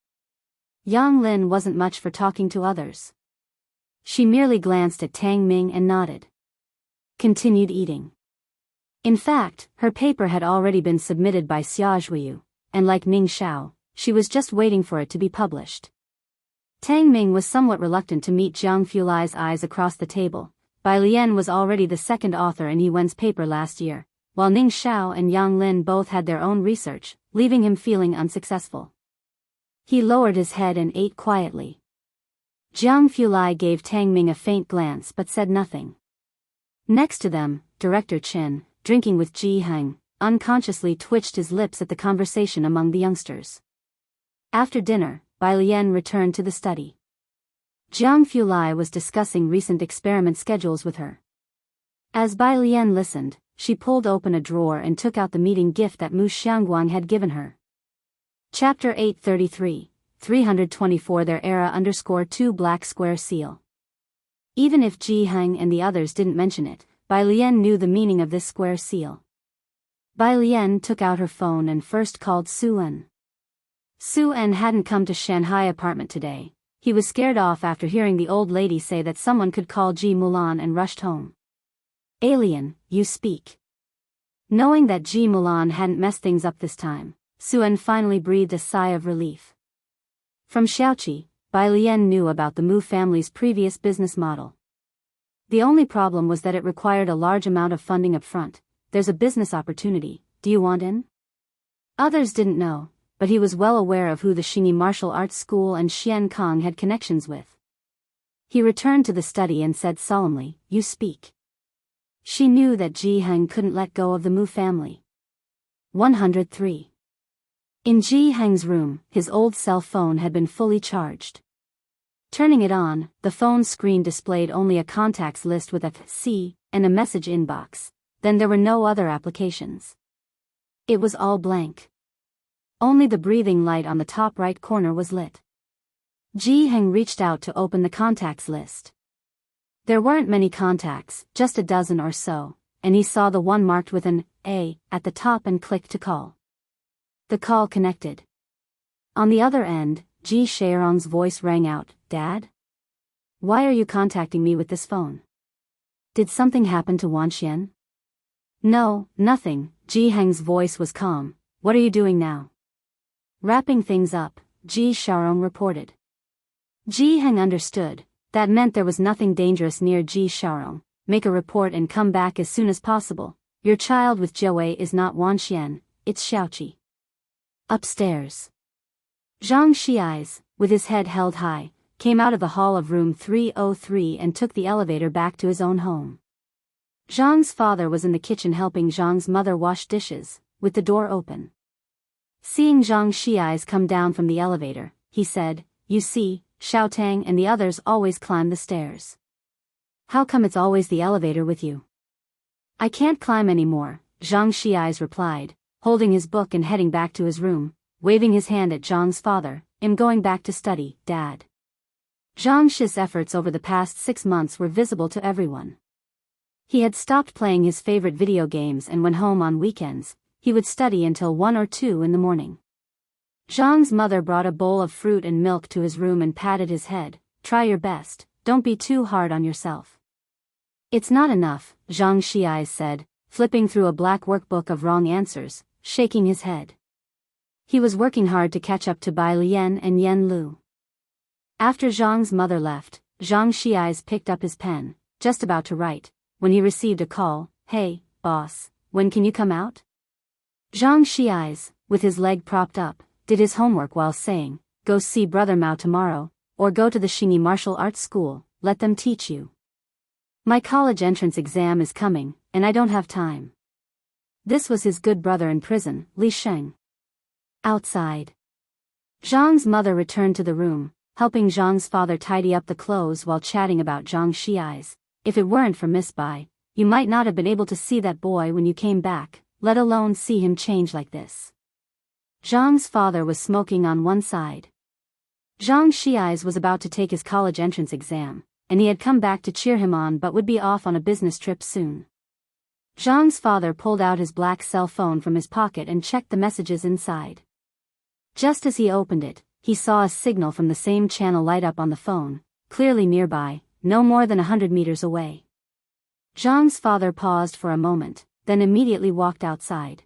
Yang Lin wasn't much for talking to others. She merely glanced at Tang Ming and nodded. Continued eating. In fact, her paper had already been submitted by Xia Zhuiyu, and like Ning Xiao, she was just waiting for it to be published. Tang Ming was somewhat reluctant to meet Zhang Fulai's eyes across the table. Bai Lian was already the second author in Yi Wen's paper last year, while Ning Xiao and Yang Lin both had their own research, leaving him feeling unsuccessful. He lowered his head and ate quietly. Zhang Fulai gave Tang Ming a faint glance but said nothing. Next to them, Director Chen, drinking with Ji Heng, unconsciously twitched his lips at the conversation among the youngsters. After dinner, Bai Lian returned to the study. Zhang Fulai was discussing recent experiment schedules with her. As Bai Lian listened, she pulled open a drawer and took out the meeting gift that Mu Xiangguang had given her. Chapter 833, 324 Their Era _2 Black Square Seal. Even if Ji Heng and the others didn't mention it, Bai Lian knew the meaning of this square seal. Bai Lian took out her phone and first called Su En. Su En hadn't come to Shanghai apartment today. He was scared off after hearing the old lady say that someone could call Ji Mulan and rushed home. Alien, you speak. Knowing that Ji Mulan hadn't messed things up this time, Su En finally breathed a sigh of relief. From Xiaoqi, Bai Lian knew about the Mu family's previous business model. The only problem was that it required a large amount of funding up front. There's a business opportunity, do you want in? Others didn't know, but he was well aware of who the Xingyi Martial Arts School and Xian Kong had connections with. He returned to the study and said solemnly, you speak. She knew that Ji Heng couldn't let go of the Mu family. 103. In Ji Heng's room, his old cell phone had been fully charged. Turning it on, the phone screen displayed only a contacts list with a C and a message inbox. Then there were no other applications. It was all blank. Only the breathing light on the top right corner was lit. Ji Heng reached out to open the contacts list. There weren't many contacts, just a dozen or so, and he saw the one marked with an A at the top and clicked to call. The call connected. On the other end, Ji Shairong's voice rang out, Dad? Why are you contacting me with this phone? Did something happen to Wanxian? No, nothing, Ji Heng's voice was calm. What are you doing now? Wrapping things up, Ji Shairong reported. Ji Heng understood. That meant there was nothing dangerous near Ji Shairong. Make a report and come back as soon as possible. Your child with Jiawei is not Wanxian, it's Xiaoqi. Upstairs. Zhang Xiai's, with his head held high, came out of the hall of room 303 and took the elevator back to his own home. Zhang's father was in the kitchen helping Zhang's mother wash dishes, with the door open. Seeing Zhang Xiai's come down from the elevator, he said, "You see, Xiaotang and the others always climb the stairs. How come it's always the elevator with you?" "I can't climb anymore," Zhang Xiai's replied, holding his book and heading back to his room, waving his hand at Zhang's father. "I'm going back to study, Dad." Zhang Shi's efforts over the past 6 months were visible to everyone. He had stopped playing his favorite video games, and when home on weekends, he would study until 1 or 2 in the morning. Zhang's mother brought a bowl of fruit and milk to his room and patted his head. "Try your best, don't be too hard on yourself." "It's not enough," Zhang Xiai said, flipping through a black workbook of wrong answers, shaking his head. He was working hard to catch up to Bai Lian and Yan Lu. After Zhang's mother left, Zhang Xiai picked up his pen, just about to write, when he received a call. "Hey, boss, when can you come out?" Zhang Xiai, with his leg propped up, did his homework while saying, "Go see Brother Mao tomorrow, or go to the Xingyi martial arts school, let them teach you. My college entrance exam is coming, and I don't have time." This was his good brother in prison, Li Sheng. Outside, Zhang's mother returned to the room, helping Zhang's father tidy up the clothes while chatting about Zhang Xiai's. "If it weren't for Miss Bai, you might not have been able to see that boy when you came back, let alone see him change like this." Zhang's father was smoking on one side. Zhang Xiai's was about to take his college entrance exam, and he had come back to cheer him on but would be off on a business trip soon. Zhang's father pulled out his black cell phone from his pocket and checked the messages inside. Just as he opened it, he saw a signal from the same channel light up on the phone, clearly nearby, no more than 100 meters away. Zhang's father paused for a moment, then immediately walked outside.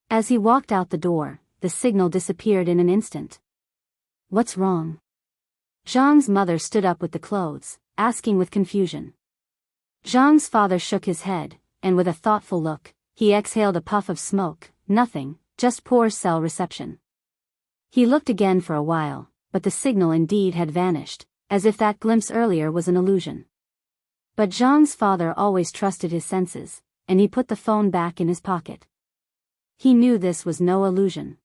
As he walked out the door, the signal disappeared in an instant. "What's wrong?" Zhang's mother stood up with the clothes, asking with confusion. Zhang's father shook his head, and with a thoughtful look, he exhaled a puff of smoke. "Nothing, just poor cell reception." He looked again for a while, but the signal indeed had vanished, as if that glimpse earlier was an illusion. But Zhang's father always trusted his senses, and he put the phone back in his pocket. He knew this was no illusion.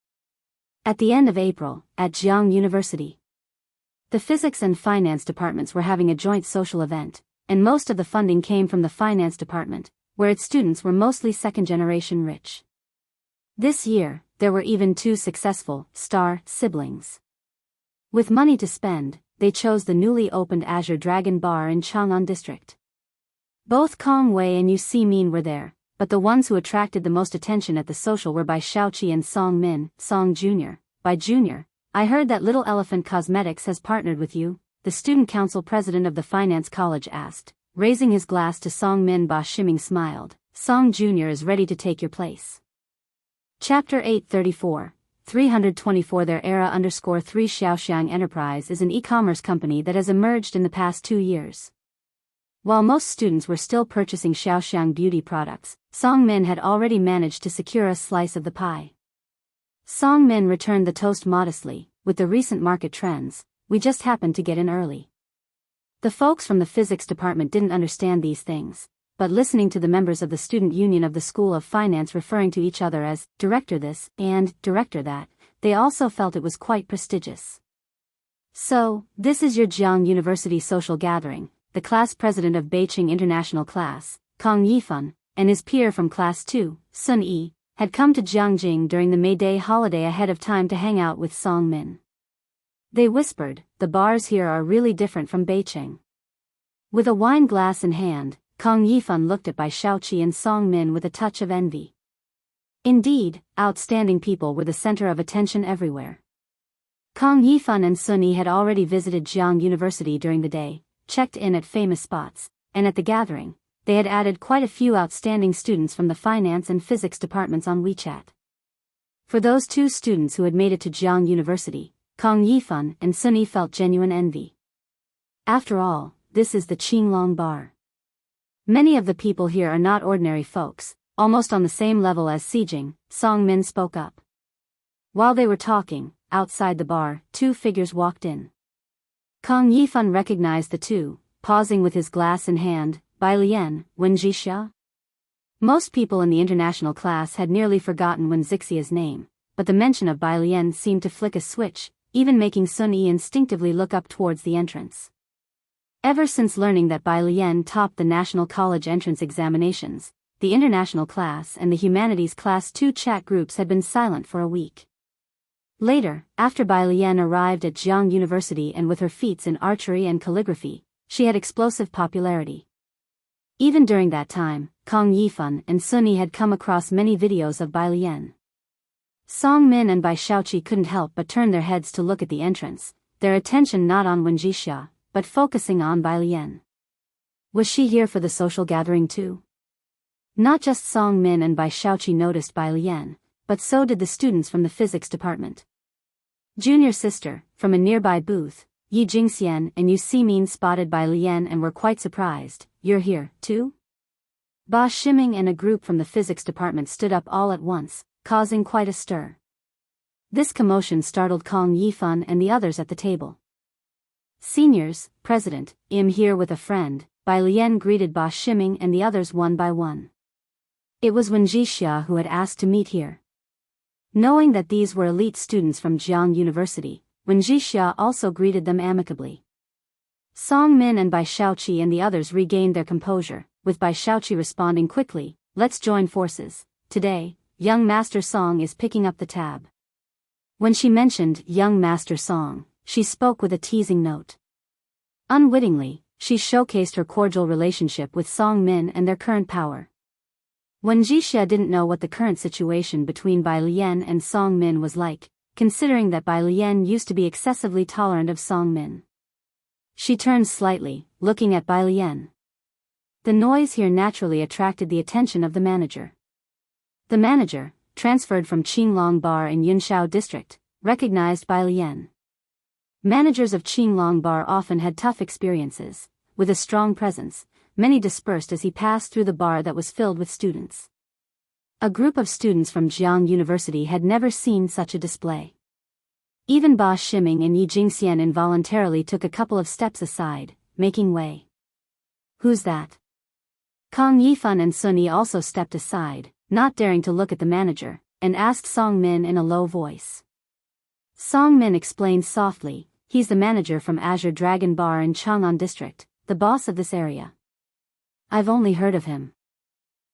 At the end of April, at Jianghu University, the physics and finance departments were having a joint social event, and most of the funding came from the finance department, where its students were mostly second-generation rich. This year, there were even 2 successful star siblings. With money to spend, they chose the newly opened Azure Dragon Bar in Chang'an District. Both Kong Wei and Yu Si Min were there, but the ones who attracted the most attention at the social were Bai Xiaoqi and Song Min. "Song Jr., Bai Jr., I heard that Little Elephant Cosmetics has partnered with you," the student council president of the finance college asked, raising his glass to Song Min. Ba Shiming smiled. "Song Jr. is ready to take your place." Chapter 834, 324 Their Era _3 Xiaoxiang Enterprise is an e-commerce company that has emerged in the past 2 years. While most students were still purchasing Xiaoxiang beauty products, Song Min had already managed to secure a slice of the pie. Song Min returned the toast modestly. "With the recent market trends, we just happened to get in early." The folks from the physics department didn't understand these things, but listening to the members of the student union of the School of Finance referring to each other as "director this" and "director that," they also felt it was quite prestigious. "So, this is your Jianghu University social gathering," the class president of Beijing International Class, Kang Yifan, and his peer from Class 2, Sun Yi, had come to Jiangjing during the May Day holiday ahead of time to hang out with Song Min. They whispered, "The bars here are really different from Beijing." With a wine glass in hand, Kang Yifan looked at Bai Xiaoqi and Song Min with a touch of envy. Indeed, outstanding people were the center of attention everywhere. Kang Yifan and Sun Yi had already visited Jianghu University during the day, checked in at famous spots, and at the gathering, they had added quite a few outstanding students from the finance and physics departments on WeChat. For those 2 students who had made it to Jianghu University, Kang Yifan and Sun Yi felt genuine envy. After all, this is the Qinglong Bar. Many of the people here are not ordinary folks, almost on the same level as Xijing, Song Min spoke up. While they were talking, outside the bar, 2 figures walked in. Kang Yifan recognized the two, pausing with his glass in hand. Bai Lian, Wen Jixia? Most people in the international class had nearly forgotten Wen Zixia's name, but the mention of Bai Lian seemed to flick a switch, even making Sun Yi instinctively look up towards the entrance. Ever since learning that Bai Lian topped the National College entrance examinations, the international class and the humanities class 2 chat groups had been silent for a week. Later, after Bai Lian arrived at Jianghu University and with her feats in archery and calligraphy, she had explosive popularity. Even during that time, Kang Yifan and Sun Yi had come across many videos of Bai Lian. Song Min and Bai Shaoqi couldn't help but turn their heads to look at the entrance, their attention not on Wen Jixia, but focusing on Bai Lian. Was she here for the social gathering too? Not just Song Min and Bai Shaoqi noticed Bai Lian, but so did the students from the physics department. Junior sister, from a nearby booth, Yi Jingxian and Yu Ximin spotted Bai Lian and were quite surprised. You're here, too? Ba Shiming and a group from the physics department stood up all at once, causing quite a stir. This commotion startled Kang Yifan and the others at the table. Seniors, President, I'm here with a friend. Bai Lian greeted Ba Shiming and the others one by one. It was Wen Jixia who had asked to meet here. Knowing that these were elite students from Jianghu University, Wen Jixia also greeted them amicably. Song Min and Bai Shaoqi and the others regained their composure, with Bai Shaoqi responding quickly, let's join forces. Today, young Master Song is picking up the tab. When she mentioned young Master Song, she spoke with a teasing note. Unwittingly, she showcased her cordial relationship with Song Min and their current power. Wen Jixia didn't know what the current situation between Bai Lian and Song Min was like, considering that Bai Lian used to be excessively tolerant of Song Min. She turned slightly, looking at Bai Lian. The noise here naturally attracted the attention of the manager. The manager, transferred from Qinglong Bar in Yunshao District, recognized Bai Lian. Managers of Qinglong Bar often had tough experiences. With a strong presence, many dispersed as he passed through the bar that was filled with students. A group of students from Jianghu University had never seen such a display. Even Ba Shiming and Yi Jingxian involuntarily took a couple of steps aside, making way. Who's that? Kang Yifan and Sun Yi also stepped aside, not daring to look at the manager, and asked Song Min in a low voice. Song Min explained softly, he's the manager from Azure Dragon Bar in Chang'an District, the boss of this area. I've only heard of him.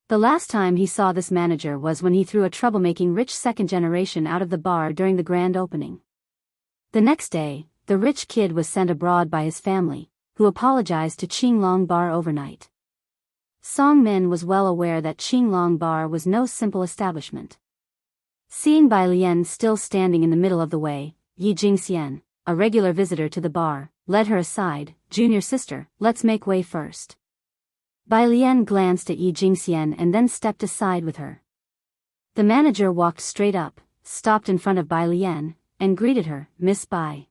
The last time he saw this manager was when he threw a troublemaking rich second generation out of the bar during the grand opening. The next day, the rich kid was sent abroad by his family, who apologized to Qinglong Bar overnight. Song Min was well aware that Qinglong Bar was no simple establishment. Seeing Bai Lian still standing in the middle of the way, Yi Jingxian, a regular visitor to the bar, led her aside. Junior sister, let's make way first. Bai Lian glanced at Yi Jingxian and then stepped aside with her. The manager walked straight up, stopped in front of Bai Lian, and greeted her, Miss Bai.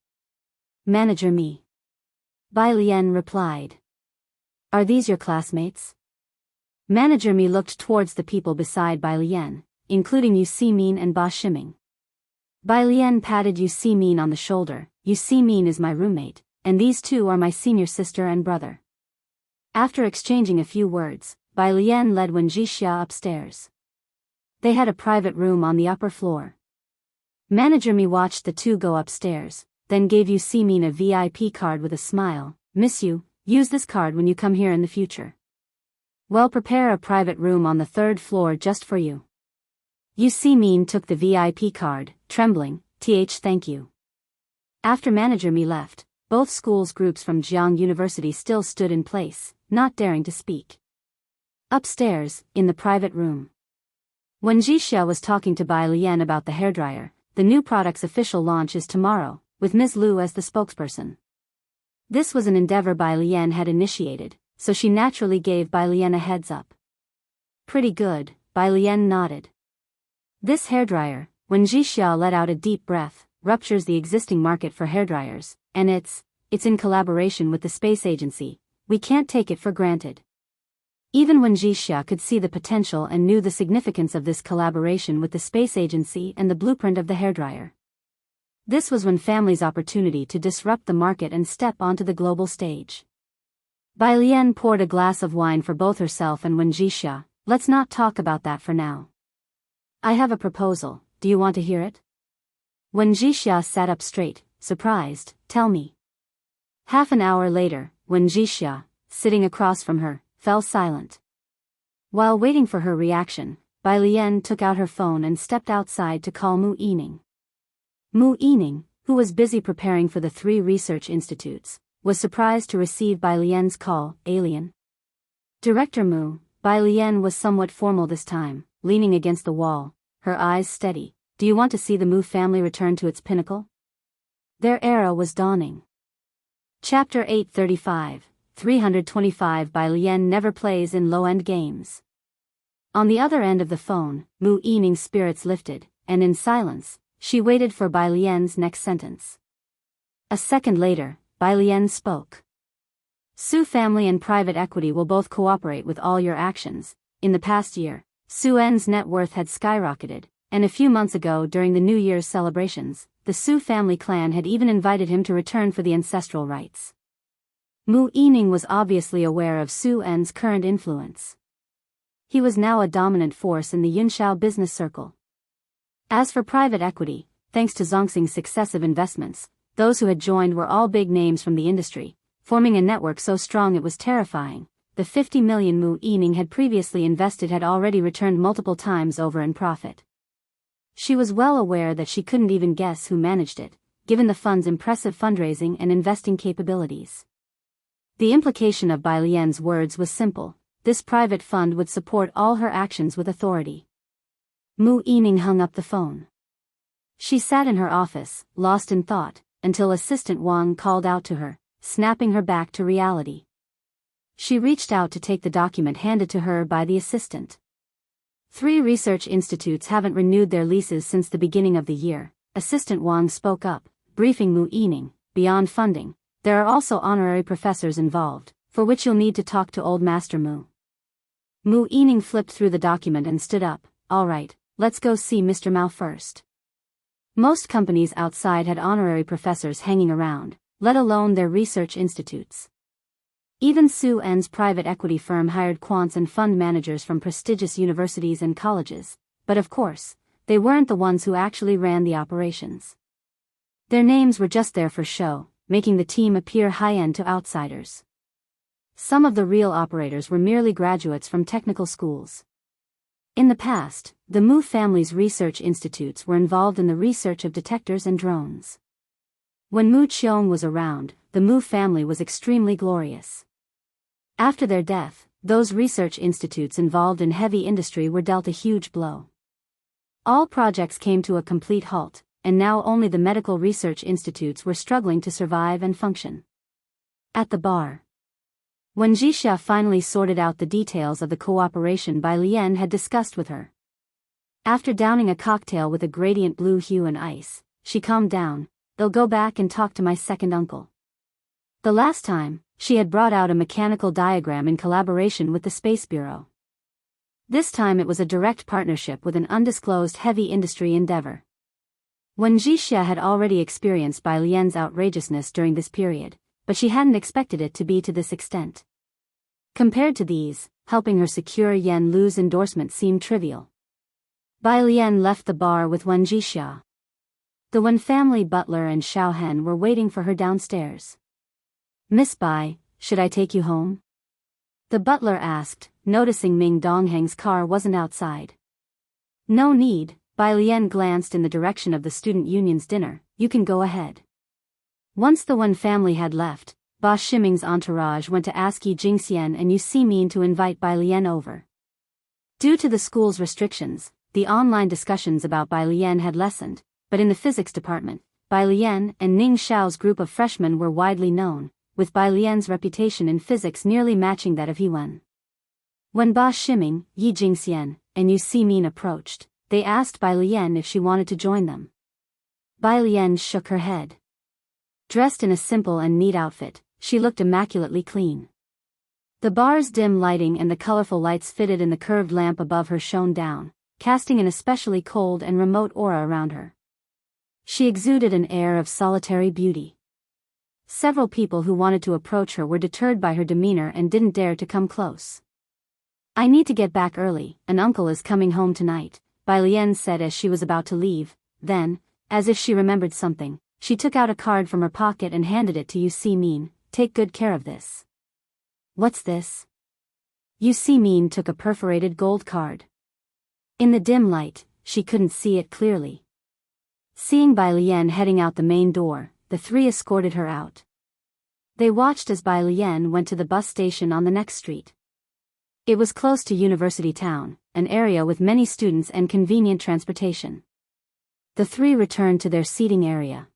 Manager me. Bai Lian replied. Are these your classmates? Manager me looked towards the people beside Bai Lian, including Yu Ximin and Ba Shiming. Bai Lian patted Yu Ximin on the shoulder. Yu Ximin is my roommate, and these two are my senior sister and brother. After exchanging a few words, Bai Lian led Wen Jixia upstairs. They had a private room on the upper floor. Manager me watched the two go upstairs, then gave Yu Ximin a VIP card with a smile. Miss Yu, use this card when you come here in the future. Well, prepare a private room on the 3rd floor just for you. Yu Ximin took the VIP card, trembling. Thank you. After manager me left, both schools' groups from Jianghu University still stood in place, not daring to speak. Upstairs, in the private room, Wen Jixia was talking to Bai Lian about the hairdryer. The new product's official launch is tomorrow, with Ms. Lu as the spokesperson. This was an endeavor Bai Lian had initiated, so she naturally gave Bai Lian a heads up. Pretty good, Bai Lian nodded. This hairdryer, Wen Jixia let out a deep breath, ruptures the existing market for hairdryers, and it's in collaboration with the space agency. We can't take it for granted. Even Wen Jixia could see the potential and knew the significance of this collaboration with the space agency and the blueprint of the hairdryer. This was Wen family's opportunity to disrupt the market and step onto the global stage. Bai Lian poured a glass of wine for both herself and Wen Jixia. Let's not talk about that for now. I have a proposal, do you want to hear it? Wen Jixia sat up straight, surprised. Tell me. Half an hour later, Wen Jixia, sitting across from her, fell silent. While waiting for her reaction, Bai Lian took out her phone and stepped outside to call Mu Yining. Mu Yining, who was busy preparing for the 3 research institutes, was surprised to receive Bai Lian's call. Alien. Director Mu. Bai Lian was somewhat formal this time, leaning against the wall, her eyes steady. Do you want to see the Mu family return to its pinnacle? Their era was dawning. Chapter 835, 325. Bai Lian never plays in low-end games. On the other end of the phone, Mu Yining's spirits lifted, and in silence, she waited for Bai Lian's next sentence. A second later, Bai Lian spoke. Su family and private equity will both cooperate with all your actions. In the past year, Su En's net worth had skyrocketed, and a few months ago during the New Year's celebrations, the Su family clan had even invited him to return for the ancestral rites. Mu Yining was obviously aware of Su En's current influence. He was now a dominant force in the Yunshao business circle. As for private equity, thanks to Zongxing's successive investments, those who had joined were all big names from the industry, forming a network so strong it was terrifying. The 50 million Mu Yining had previously invested had already returned multiple times over in profit. She was well aware that she couldn't even guess who managed it, given the fund's impressive fundraising and investing capabilities. The implication of Bai Lian's words was simple: this private fund would support all her actions with authority. Mu Yining hung up the phone. She sat in her office, lost in thought, until Assistant Wang called out to her, snapping her back to reality. She reached out to take the document handed to her by the assistant. 3 research institutes haven't renewed their leases since the beginning of the year, Assistant Wang spoke up, briefing Mu Yining. Beyond funding, there are also honorary professors involved, for which you'll need to talk to Old Master Mu. Mu Yining flipped through the document and stood up. All right, let's go see Mr. Mao first. Most companies outside had honorary professors hanging around, let alone their research institutes. Even Su En's private equity firm hired quants and fund managers from prestigious universities and colleges, but of course, they weren't the ones who actually ran the operations. Their names were just there for show, making the team appear high-end to outsiders. Some of the real operators were merely graduates from technical schools. In the past, the Mu family's research institutes were involved in the research of detectors and drones. When Mu Qiong was around, the Mu family was extremely glorious. After their death, those research institutes involved in heavy industry were dealt a huge blow. All projects came to a complete halt, and now only the medical research institutes were struggling to survive and function. At the bar, when Jixia finally sorted out the details of the cooperation Bai Lian had discussed with her. After downing a cocktail with a gradient blue hue and ice, she calmed down. They'll go back and talk to my second uncle. The last time, she had brought out a mechanical diagram in collaboration with the Space Bureau. This time it was a direct partnership with an undisclosed heavy industry endeavor. When Jixia had already experienced Bai Lian's outrageousness during this period, but she hadn't expected it to be to this extent. Compared to these, helping her secure Yan Lu's endorsement seemed trivial. Bai Lian left the bar with Wen Jixia. The Wen family butler and Xiao Hen were waiting for her downstairs. Miss Bai, should I take you home? The butler asked, noticing Ming Dongheng's car wasn't outside. No need, Bai Lian glanced in the direction of the student union's dinner. You can go ahead. Once the Wen family had left, Ba Shiming's entourage went to ask Yi Jingxian and Yu Simin to invite Bai Lian over. Due to the school's restrictions, the online discussions about Bai Lian had lessened, but in the physics department, Bai Lian and Ning Xiao's group of freshmen were widely known, with Bai Lian's reputation in physics nearly matching that of Yuan. When Ba Shiming, Yi Jingxian, and Yu Simin approached, they asked Bai Lian if she wanted to join them. Bai Lian shook her head. Dressed in a simple and neat outfit, she looked immaculately clean. The bar's dim lighting and the colorful lights fitted in the curved lamp above her shone down, casting an especially cold and remote aura around her. She exuded an air of solitary beauty. Several people who wanted to approach her were deterred by her demeanor and didn't dare to come close. I need to get back early, an uncle is coming home tonight, Bai Lian said as she was about to leave. Then, as if she remembered something, she took out a card from her pocket and handed it to Yu Si-min. Take good care of this. What's this? Yu Si-min took a perforated gold card. In the dim light, she couldn't see it clearly. Seeing Bai Lian heading out the main door, the three escorted her out. They watched as Bai Lian went to the bus station on the next street. It was close to University Town, an area with many students and convenient transportation. The three returned to their seating area.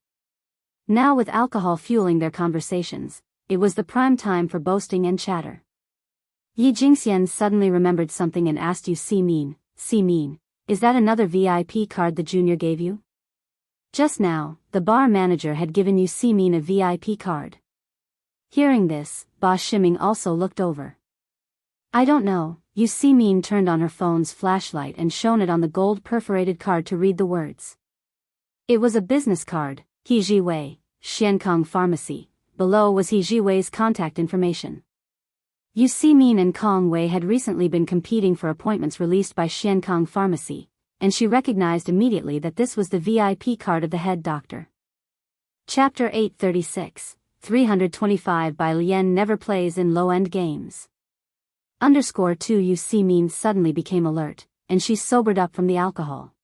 Now with alcohol fueling their conversations, it was the prime time for boasting and chatter. Yi Jingxian suddenly remembered something and asked Yu Si-min, Si-min, is that another VIP card the junior gave you? Just now, the bar manager had given Yu Si-min a VIP card. Hearing this, Ba Shiming also looked over. I don't know. Yu Si-min turned on her phone's flashlight and shone it on the gold perforated card to read the words. It was a business card, He Ji-wei, Xiankong Pharmacy. Below was He Ji-wei's contact information. Yu Si-min and Kong Wei had recently been competing for appointments released by Xiankong Pharmacy, and she recognized immediately that this was the VIP card of the head doctor. Chapter 836, 325 Bai Lian never plays in low-end games. _2 Yu Si-min suddenly became alert, and she sobered up from the alcohol.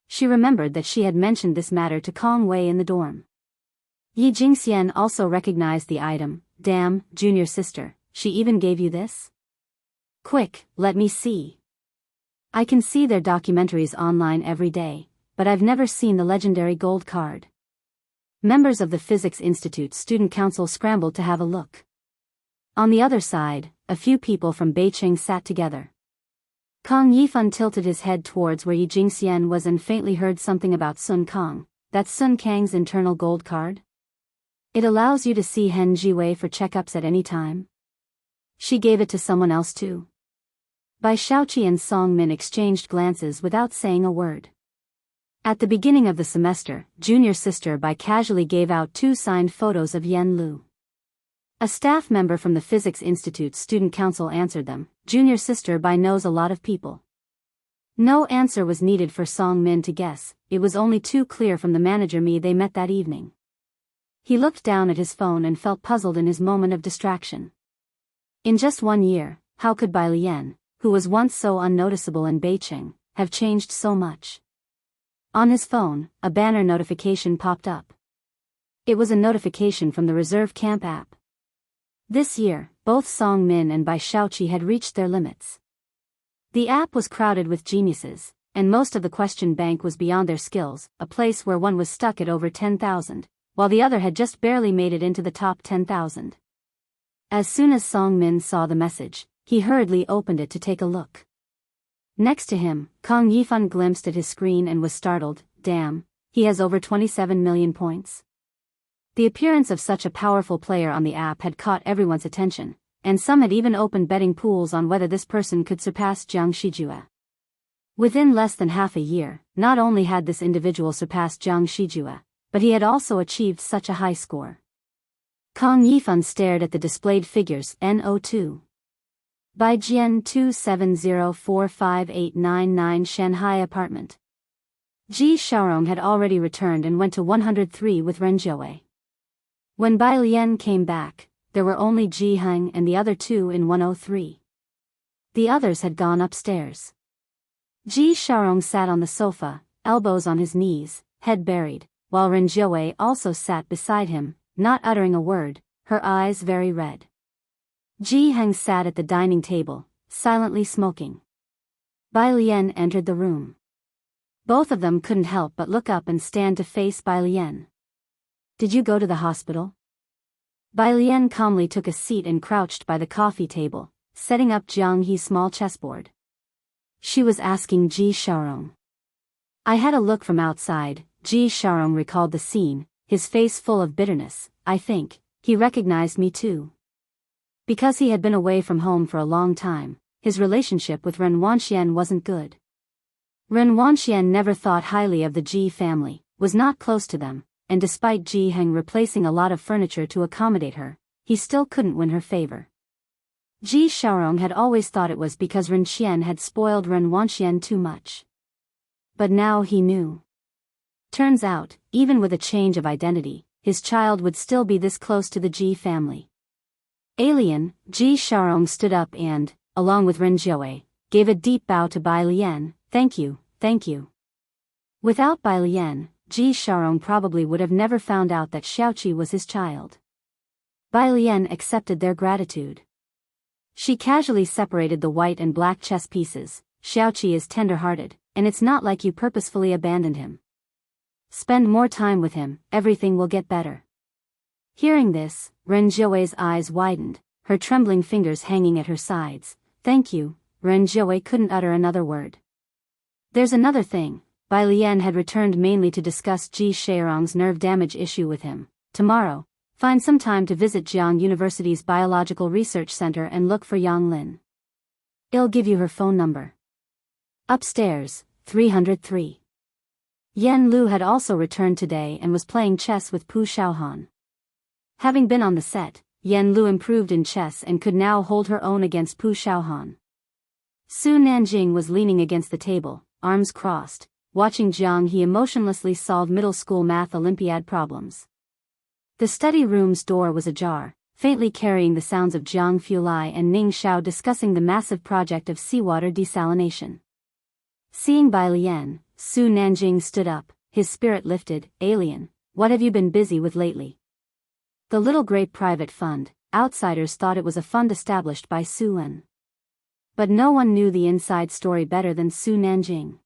She remembered that she had mentioned this matter to Kong Wei in the dorm. Yi Jingxian also recognized the item. Damn, junior sister, she even gave you this? Quick, let me see. I can see their documentaries online every day, but I've never seen the legendary gold card. Members of the Physics Institute Student Council scrambled to have a look. On the other side, a few people from Beijing sat together. Kong Yifan tilted his head towards where Yi Jingxian was and faintly heard something about Sun Kang. That's Sun Kang's internal gold card? It allows you to see Hen Jiwei for checkups at any time. She gave it to someone else too. Bai Shaoqi and Song Min exchanged glances without saying a word. At the beginning of the semester, junior sister Bai casually gave out 2 signed photos of Yen Lu. A staff member from the Physics Institute Student Council answered them. Junior sister Bai knows a lot of people. No answer was needed for Song Min to guess, it was only too clear from the manager me they met that evening. He looked down at his phone and felt puzzled in his moment of distraction. In just 1 year, how could Bai Lian, who was once so unnoticeable in Beijing, have changed so much? On his phone, a banner notification popped up. It was a notification from the Reserve Camp app. This year, both Song Min and Bai Shaoqi had reached their limits. The app was crowded with geniuses, and most of the question bank was beyond their skills, a place where one was stuck at over 10,000, while the other had just barely made it into the top 10,000. As soon as Song Min saw the message, he hurriedly opened it to take a look. Next to him, Kong Yifan glimpsed at his screen and was startled. Damn, he has over 27 million points. The appearance of such a powerful player on the app had caught everyone's attention, and some had even opened betting pools on whether this person could surpass Jiang Shijue. Within less than half a year, not only had this individual surpassed Jiang Shijue, but he had also achieved such a high score. Kong Yifan stared at the displayed figures. NO2. By Jian 270458999 Shanghai apartment. Ji Xiaorong had already returned and went to 103 with Ren Jiawei. When Bai Lian came back, there were only Ji Heng and the other 2 in 103. The others had gone upstairs. Ji Xiaorong sat on the sofa, elbows on his knees, head buried, while Ren Jiawei also sat beside him, not uttering a word, her eyes very red. Ji Heng sat at the dining table, silently smoking. Bai Lian entered the room. Both of them couldn't help but look up and stand to face Bai Lian. Did you go to the hospital? Bai Lian calmly took a seat and crouched by the coffee table, setting up Jiang He's small chessboard. She was asking Ji Xiaorong. I had a look from outside. Ji Xiaorong recalled the scene, his face full of bitterness. I think he recognized me too. Because he had been away from home for a long time, his relationship with Ren Wanxian wasn't good. Ren Wanxian never thought highly of the Ji family, was not close to them, and despite Ji Heng replacing a lot of furniture to accommodate her, he still couldn't win her favor. Ji Xiaorong had always thought it was because Ren Qian had spoiled Ren Wanxian too much. But now he knew. Turns out, even with a change of identity, his child would still be this close to the Ji family. Alien, Ji Xiaorong stood up and, along with Ren Jiawei, gave a deep bow to Bai Lian. Thank you, thank you. Without Bai Lian, Ji Xiaorong probably would have never found out that Xiaoqi was his child. Bai Lian accepted their gratitude. She casually separated the white and black chess pieces. Xiaoqi is tender-hearted, and it's not like you purposefully abandoned him. Spend more time with him, everything will get better. Hearing this, Ren Jiawei's eyes widened, her trembling fingers hanging at her sides. Thank you. Ren Jiawei couldn't utter another word. There's another thing. Bai Lian had returned mainly to discuss Ji Xiaorong's nerve damage issue with him. Tomorrow, find some time to visit Jianghu University's Biological Research Center and look for Yang Lin. I'll give you her phone number. Upstairs, 303. Yan Lu had also returned today and was playing chess with Pu Xiaohan. Having been on the set, Yan Lu improved in chess and could now hold her own against Pu Xiaohan. Su Nanjing was leaning against the table, arms crossed, watching Jiang He emotionlessly solve middle school math Olympiad problems. The study room's door was ajar, faintly carrying the sounds of Jiang Fulai and Ning Xiao discussing the massive project of seawater desalination. Seeing Bai Lian, Su Nanjing stood up, his spirit lifted. Alien, what have you been busy with lately? The Little Grape Private Fund. Outsiders thought it was a fund established by Su En. But no one knew the inside story better than Su Nanjing.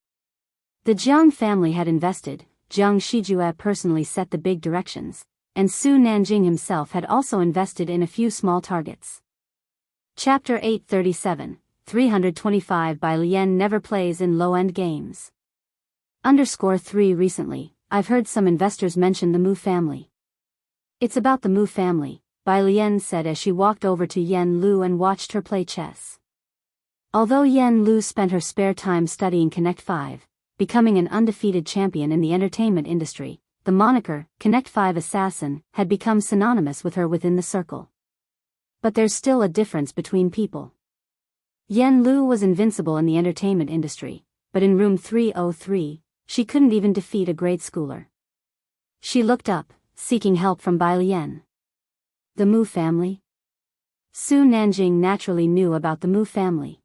The Jiang family had invested, Jiang Shijue personally set the big directions, and Su Nanjing himself had also invested in a few small targets. Chapter 837, 325 Bai Lian never plays in low-end games. _3 Recently, I've heard some investors mention the Mu family. It's about the Mu family, Bai Lian said as she walked over to Yan Lu and watched her play chess. Although Yan Lu spent her spare time studying Connect 5, becoming an undefeated champion in the entertainment industry, the moniker, Connect 5 Assassin, had become synonymous with her within the circle. But there's still a difference between people. Yan Lu was invincible in the entertainment industry, but in room 303, she couldn't even defeat a grade schooler. She looked up, seeking help from Bai Lian. The Mu family? Su Nanjing naturally knew about the Mu family.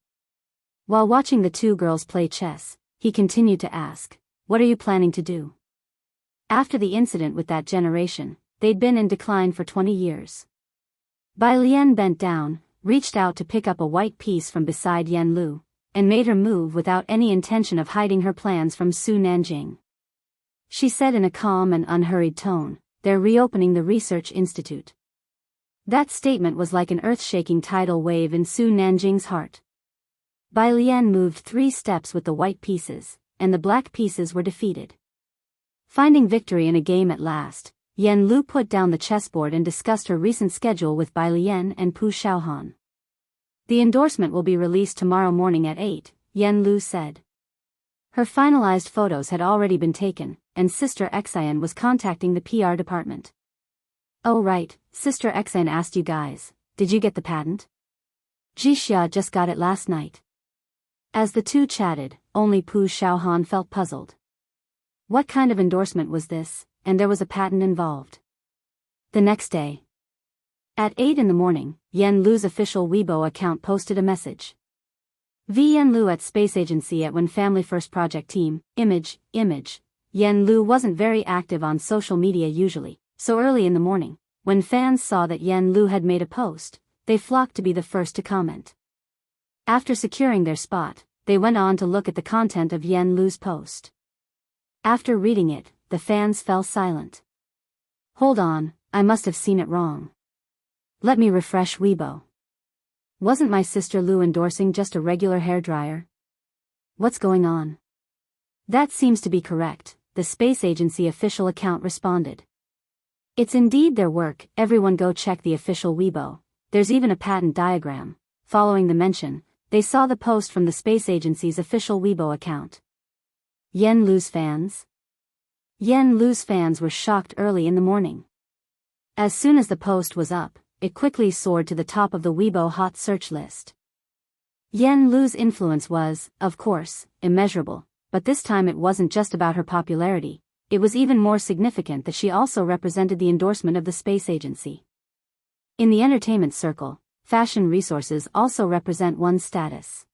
While watching the two girls play chess, he continued to ask, what are you planning to do? After the incident with that generation, they'd been in decline for 20 years. Bai Lian bent down, reached out to pick up a white piece from beside Yan Lu, and made her move without any intention of hiding her plans from Su Nanjing. She said in a calm and unhurried tone, they're reopening the research institute. That statement was like an earth-shaking tidal wave in Su Nanjing's heart. Bai Lian moved 3 steps with the white pieces, and the black pieces were defeated. Finding victory in a game at last, Yan Lu put down the chessboard and discussed her recent schedule with Bai Lian and Pu Xiaohan. The endorsement will be released tomorrow morning at 8, Yan Lu said. Her finalized photos had already been taken, and Sister Xian was contacting the PR department. Oh right, Sister Xian asked you guys, did you get the patent? Jixia just got it last night. As the two chatted, only Pu Xiaohan felt puzzled. What kind of endorsement was this, and there was a patent involved? The next day. At 8 in the morning, Yan Lu's official Weibo account posted a message. V. Yan Lu at Space Agency at When Family First Project Team, image. Yan Lu wasn't very active on social media usually, so early in the morning, when fans saw that Yan Lu had made a post, they flocked to be the first to comment. After securing their spot, they went on to look at the content of Yan Lu's post. After reading it, the fans fell silent. Hold on, I must have seen it wrong. Let me refresh Weibo. Wasn't my sister Lu endorsing just a regular hairdryer? What's going on? That seems to be correct, the Space Agency official account responded. It's indeed their work, everyone go check the official Weibo, there's even a patent diagram. Following the mention, they saw the post from the Space Agency's official Weibo account. Yan Lu's fans? Yan Lu's fans were shocked early in the morning. As soon as the post was up, it quickly soared to the top of the Weibo hot search list. Yan Lu's influence was, of course, immeasurable, but this time it wasn't just about her popularity. It was even more significant that she also represented the endorsement of the space agency. In the entertainment circle, fashion resources also represent one's status.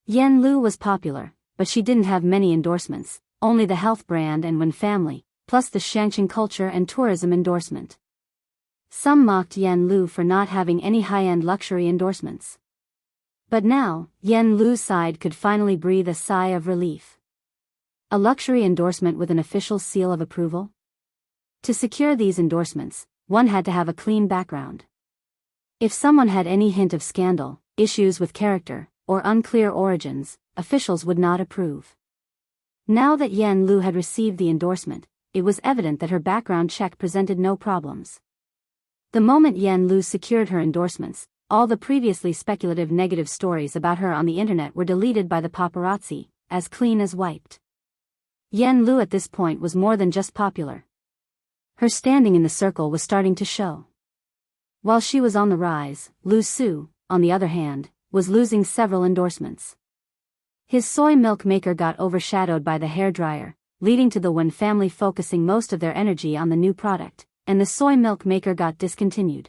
Yan Lu was popular, but she didn't have many endorsements, only the health brand and Wen family, plus the Shangqing culture and tourism endorsement. Some mocked Yan Lu for not having any high-end luxury endorsements. But now, Yan Lu's side could finally breathe a sigh of relief. A luxury endorsement with an official seal of approval? To secure these endorsements, one had to have a clean background. If someone had any hint of scandal, issues with character, or unclear origins, officials would not approve. Now that Yan Lu had received the endorsement, it was evident that her background check presented no problems. The moment Yan Lu secured her endorsements, all the previously speculative negative stories about her on the internet were deleted by the paparazzi, as clean as wiped. Yan Lu at this point was more than just popular. Her standing in the circle was starting to show. While she was on the rise, Lu Su, on the other hand, was losing several endorsements. His soy milk maker got overshadowed by the hairdryer, leading to the Wen family focusing most of their energy on the new product, and the soy milk maker got discontinued.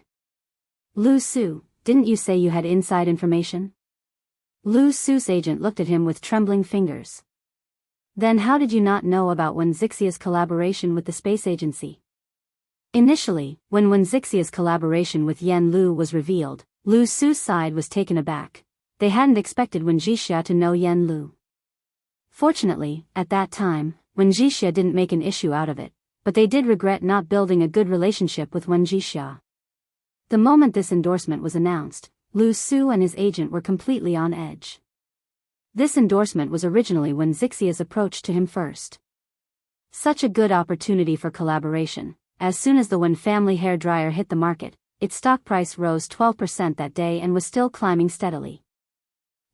Lu Su, didn't you say you had inside information? Lu Su's agent looked at him with trembling fingers. Then how did you not know about Wuxia's collaboration with the space agency? Initially, when Wuxia's collaboration with Yan Lu was revealed, Lu Su's side was taken aback. They hadn't expected Wuxia to know Yan Lu. Fortunately, at that time, Wuxia didn't make an issue out of it, but they did regret not building a good relationship with Wuxia. The moment this endorsement was announced, Lu Su and his agent were completely on edge. This endorsement was originally Wuxia's approach to him first. Such a good opportunity for collaboration. As soon as the Wen family hairdryer hit the market, its stock price rose 12% that day and was still climbing steadily.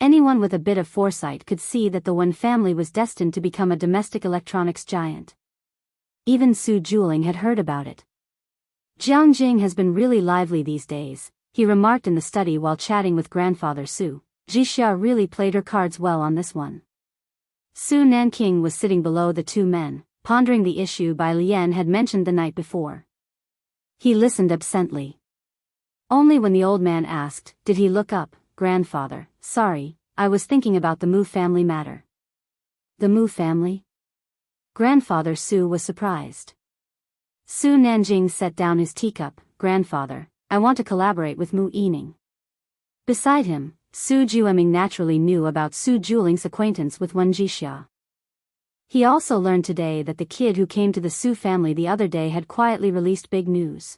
Anyone with a bit of foresight could see that the Wen family was destined to become a domestic electronics giant. Even Su Juling had heard about it. Jianghu has been really lively these days, he remarked in the study while chatting with grandfather Su. Jixia really played her cards well on this one. Su Nanking was sitting below the two men, pondering the issue Bai Lian had mentioned the night before. He listened absently. Only when the old man asked, did he look up, grandfather, sorry, I was thinking about the Mu family matter. The Mu family? Grandfather Su was surprised. Su Nanjing set down his teacup, grandfather, I want to collaborate with Mu Yining. Beside him, Su Jueming naturally knew about Su Juling's acquaintance with Wen Jixia. He also learned today that the kid who came to the Su family the other day had quietly released big news.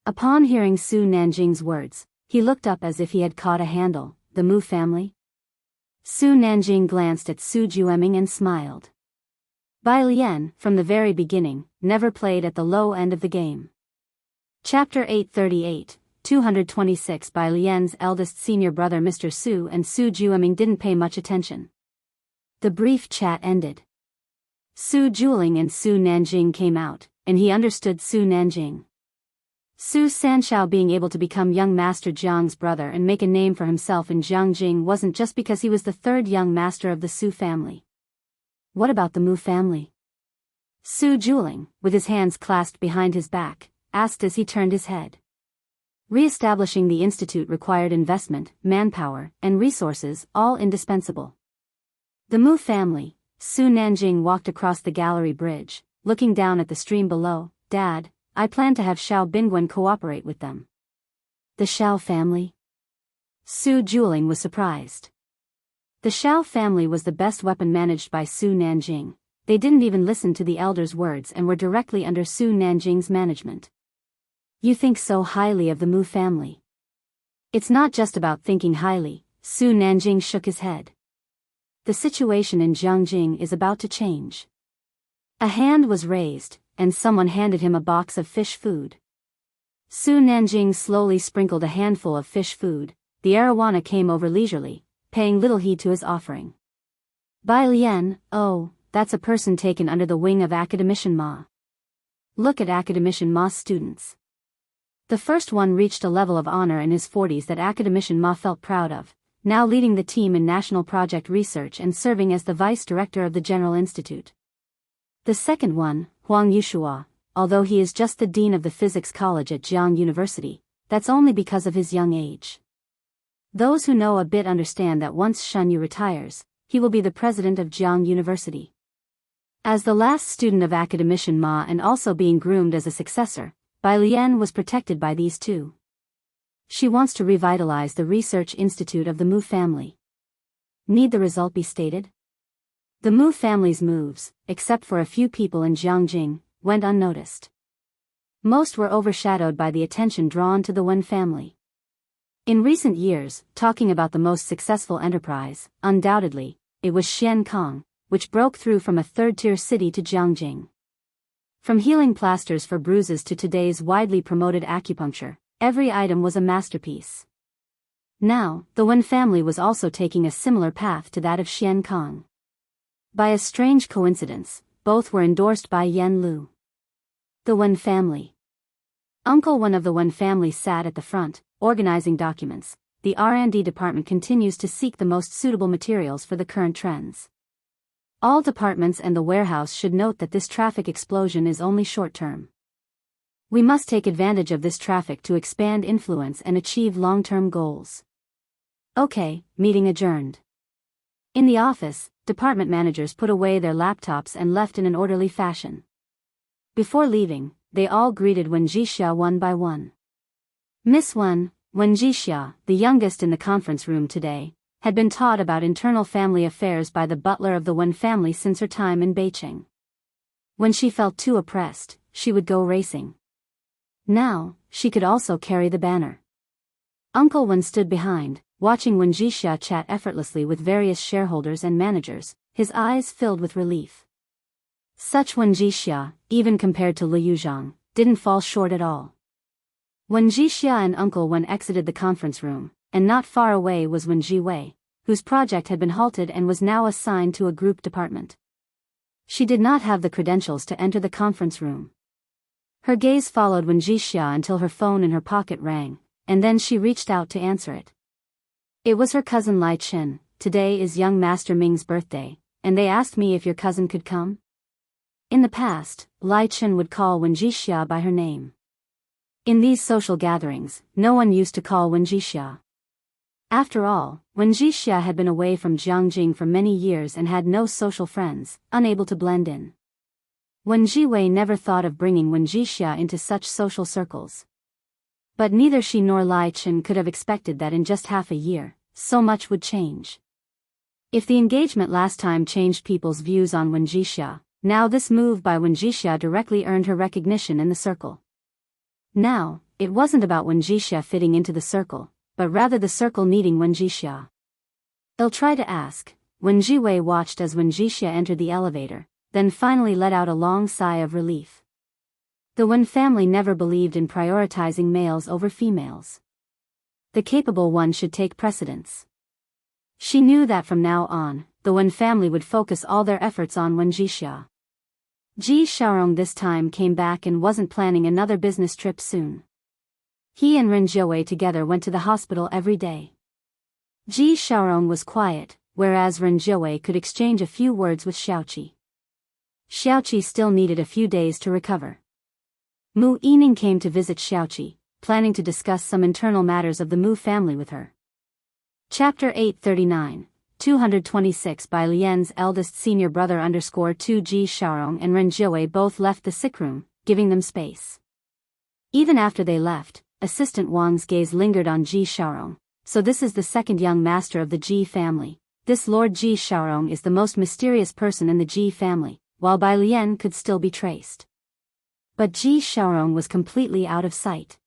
Upon hearing Su Nanjing's words, he looked up as if he had caught a handle. The Mu family? Su Nanjing glanced at Su Jueming and smiled. Bai Lian, from the very beginning, never played at the low end of the game. Chapter 838, 226 Bai Lian's eldest senior brother Mr. Su and Su Jueming didn't pay much attention. The brief chat ended. Su Juling and Su Nanjing came out, and he understood Su Nanjing. Su Sanshao being able to become young master Jiang's brother and make a name for himself in Jiangjing wasn't just because he was the third young master of the Su family. What about the Mu family? Su Juling, with his hands clasped behind his back, asked as he turned his head. Re-establishing the institute required investment, manpower, and resources, all indispensable. The Mu family. Su Nanjing walked across the gallery bridge, looking down at the stream below. Dad, I plan to have Xiao Bingwen cooperate with them. The Xiao family? Su Juling was surprised. The Xiao family was the best weapon managed by Su Nanjing. They didn't even listen to the elder's words and were directly under Su Nanjing's management. You think so highly of the Mu family. It's not just about thinking highly, Su Nanjing shook his head. The situation in Jiangjing is about to change. A hand was raised, and someone handed him a box of fish food. Su Nanjing slowly sprinkled a handful of fish food. The arowana came over leisurely, paying little heed to his offering. Bai Lian, oh, that's a person taken under the wing of Academician Ma. Look at Academician Ma's students. The first one reached a level of honor in his 40s that Academician Ma felt proud of, now leading the team in national project research and serving as the vice director of the General Institute. The second one, Huang Yushua, although he is just the dean of the physics college at Jianghu University, that's only because of his young age. Those who know a bit understand that once Shen Yu retires, he will be the president of Jianghu University. As the last student of Academician Ma and also being groomed as a successor, Bai Lian was protected by these two. She wants to revitalize the research institute of the Mu family. Need the result be stated? The Mu family's moves, except for a few people in Jiangjing, went unnoticed. Most were overshadowed by the attention drawn to the Wen family. In recent years, talking about the most successful enterprise, undoubtedly, it was Xiankang, which broke through from a third-tier city to Jiangjing. From healing plasters for bruises to today's widely promoted acupuncture, every item was a masterpiece. Now, the Wen family was also taking a similar path to that of Xiankang. By a strange coincidence, both were endorsed by Yan Lu. The Wen family. Uncle Wen of the Wen family sat at the front, organizing documents. The R&D department continues to seek the most suitable materials for the current trends. All departments and the warehouse should note that this traffic explosion is only short-term. We must take advantage of this traffic to expand influence and achieve long-term goals. Okay, meeting adjourned. In the office, department managers put away their laptops and left in an orderly fashion. Before leaving, they all greeted Wen Jixia one by one. Miss Wen Jixia, the youngest in the conference room today, had been taught about internal family affairs by the butler of the Wen family since her time in Beijing. When she felt too oppressed, she would go racing. Now, she could also carry the banner. Uncle Wen stood behind, watching Wen Jixia chat effortlessly with various shareholders and managers, his eyes filled with relief. Such Wen Jixia, even compared to Liu Yuzhang, didn't fall short at all. Wen Jixia and Uncle Wen exited the conference room, and not far away was Wen Jiwei, whose project had been halted and was now assigned to a group department. She did not have the credentials to enter the conference room. Her gaze followed Wen Jixia until her phone in her pocket rang, and then she reached out to answer it. It was her cousin Lai Chen. Today is young Master Ming's birthday, and they asked me if your cousin could come. In the past, Lai Chen would call Wen Jixia by her name. In these social gatherings, no one used to call Wen Jixia. After all, Wen Jixia had been away from Jiangjing for many years and had no social friends, unable to blend in. Wen Jiwei never thought of bringing Wen Jixia into such social circles. But neither she nor Lai Chen could have expected that in just half a year, so much would change. If the engagement last time changed people's views on Wen Jixia, now this move by Wen Jixia directly earned her recognition in the circle. Now, it wasn't about Wen Jixia fitting into the circle, but rather the circle needing Wen Jixia. They'll try to ask. Wen Jiwei watched as Wen Jixia entered the elevator, then finally let out a long sigh of relief. The Wen family never believed in prioritizing males over females. The capable one should take precedence. She knew that from now on, the Wen family would focus all their efforts on Wen Jixia. Ji Xiaorong this time came back and wasn't planning another business trip soon. He and Ren Jiwei together went to the hospital every day. Ji Xiaorong was quiet, whereas Ren Jiwei could exchange a few words with Xiaoqi. Xiaoqi still needed a few days to recover. Mu Yining came to visit Xiaoqi, planning to discuss some internal matters of the Mu family with her. Chapter 839, 226 Bai Lian's eldest senior brother _2 Ji Xiaorong and Ren Jiwei both left the sick room, giving them space. Even after they left, Assistant Wang's gaze lingered on Ji Xiaorong. So this is the second young master of the Ji family. This Lord Ji Xiaorong is the most mysterious person in the Ji family, while Bai Lian could still be traced. But Ji Xiaorong was completely out of sight.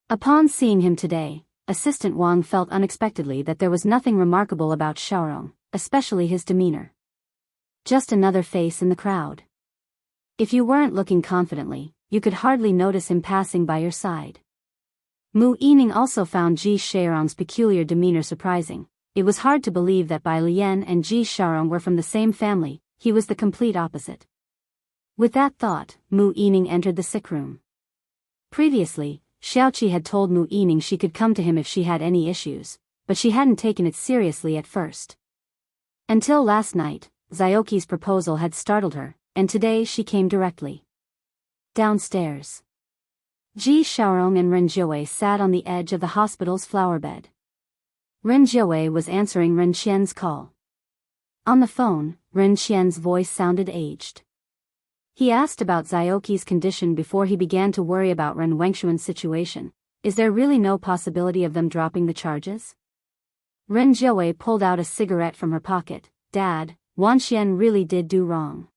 Upon seeing him today, Assistant Wang felt unexpectedly that there was nothing remarkable about Xiaorong, especially his demeanor. Just another face in the crowd. If you weren't looking confidently, you could hardly notice him passing by your side. Mu Yining also found Ji Xiaorong's peculiar demeanor surprising. It was hard to believe that Bai Lian and Ji Xiaorong were from the same family, he was the complete opposite. With that thought, Mu Yining entered the sick room. Previously, Xiaoqi had told Mu Yining she could come to him if she had any issues, but she hadn't taken it seriously at first. Until last night, Xiaoqi's proposal had startled her, and today she came directly. Downstairs, Ji Xiaorong and Ren Jiawei sat on the edge of the hospital's flower bed. Ren Jiawei was answering Ren Qian's call. On the phone, Ren Qian's voice sounded aged. He asked about Xiaoqi's condition before he began to worry about Ren Wengshuan's situation. Is there really no possibility of them dropping the charges? Ren Jiawei pulled out a cigarette from her pocket. Dad, Wan Xian really did do wrong.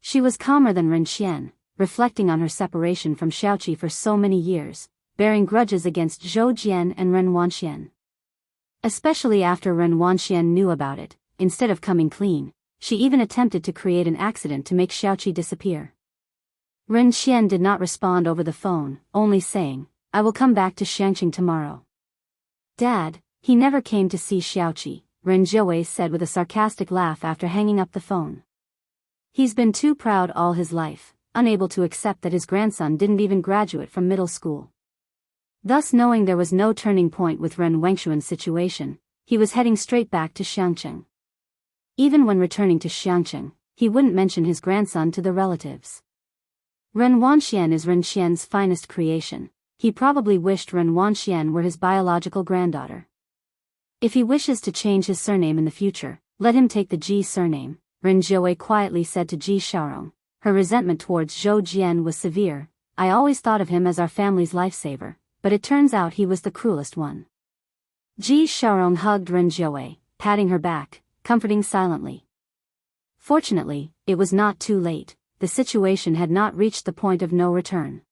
She was calmer than Ren Qian, reflecting on her separation from Xiaoqi for so many years, bearing grudges against Zhou Jian and Ren Wanxian. Especially after Ren Wanxian knew about it, instead of coming clean, she even attempted to create an accident to make Xiaoqi disappear. Ren Qian did not respond over the phone, only saying, I will come back to Shangqing tomorrow. Dad, he never came to see Xiaoqi, Ren Jiawei said with a sarcastic laugh after hanging up the phone. He's been too proud all his life, unable to accept that his grandson didn't even graduate from middle school. Thus, knowing there was no turning point with Ren Wengshuan's situation, he was heading straight back to Shangqing. Even when returning to Shangqing, he wouldn't mention his grandson to the relatives. Ren Wanxian is Ren Qian's finest creation. He probably wished Ren Wanxian were his biological granddaughter. If he wishes to change his surname in the future, let him take the Ji surname, Ren Jiawei quietly said to Ji Xiaorong. Her resentment towards Zhou Jian was severe. I always thought of him as our family's lifesaver, but it turns out he was the cruelest one. Ji Xiaorong hugged Ren Jiawei, patting her back, comforting silently. Fortunately, it was not too late. The situation had not reached the point of no return.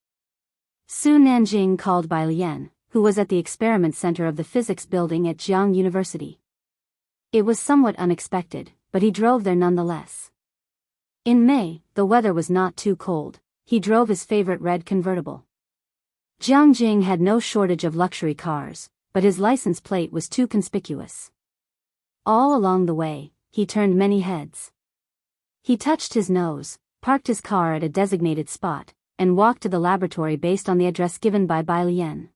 Su Nanjing called Bai Lian, who was at the experiment center of the physics building at Jianghu University. It was somewhat unexpected, but he drove there nonetheless. In May, the weather was not too cold. He drove his favorite red convertible. Jiangjing had no shortage of luxury cars, but his license plate was too conspicuous. All along the way, he turned many heads. He touched his nose, parked his car at a designated spot, and walked to the laboratory based on the address given by Bai Lian.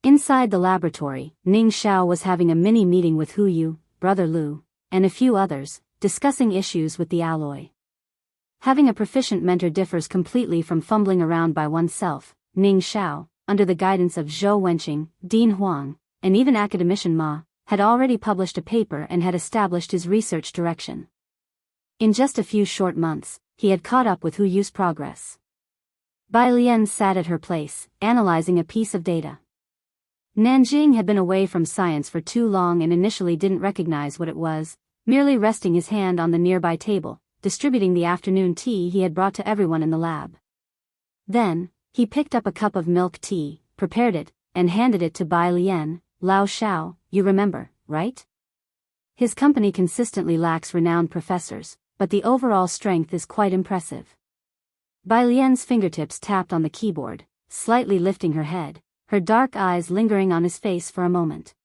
Inside the laboratory, Ning Xiao was having a mini-meeting with Hu Yu, brother Lu, and a few others, discussing issues with the alloy. Having a proficient mentor differs completely from fumbling around by oneself. Ning Xiao, under the guidance of Zhou Wenqing, Dean Huang, and even academician Ma, had already published a paper and had established his research direction. In just a few short months, he had caught up with Hu Yu's progress. Bai Lian sat at her place, analyzing a piece of data. Nanjing had been away from science for too long and initially didn't recognize what it was, merely resting his hand on the nearby table, distributing the afternoon tea he had brought to everyone in the lab. Then, he picked up a cup of milk tea, prepared it, and handed it to Bai Lian. Lao Xiao, you remember, right? His company consistently lacks renowned professors, but the overall strength is quite impressive. Bai Lian's fingertips tapped on the keyboard, slightly lifting her head, her dark eyes lingering on his face for a moment.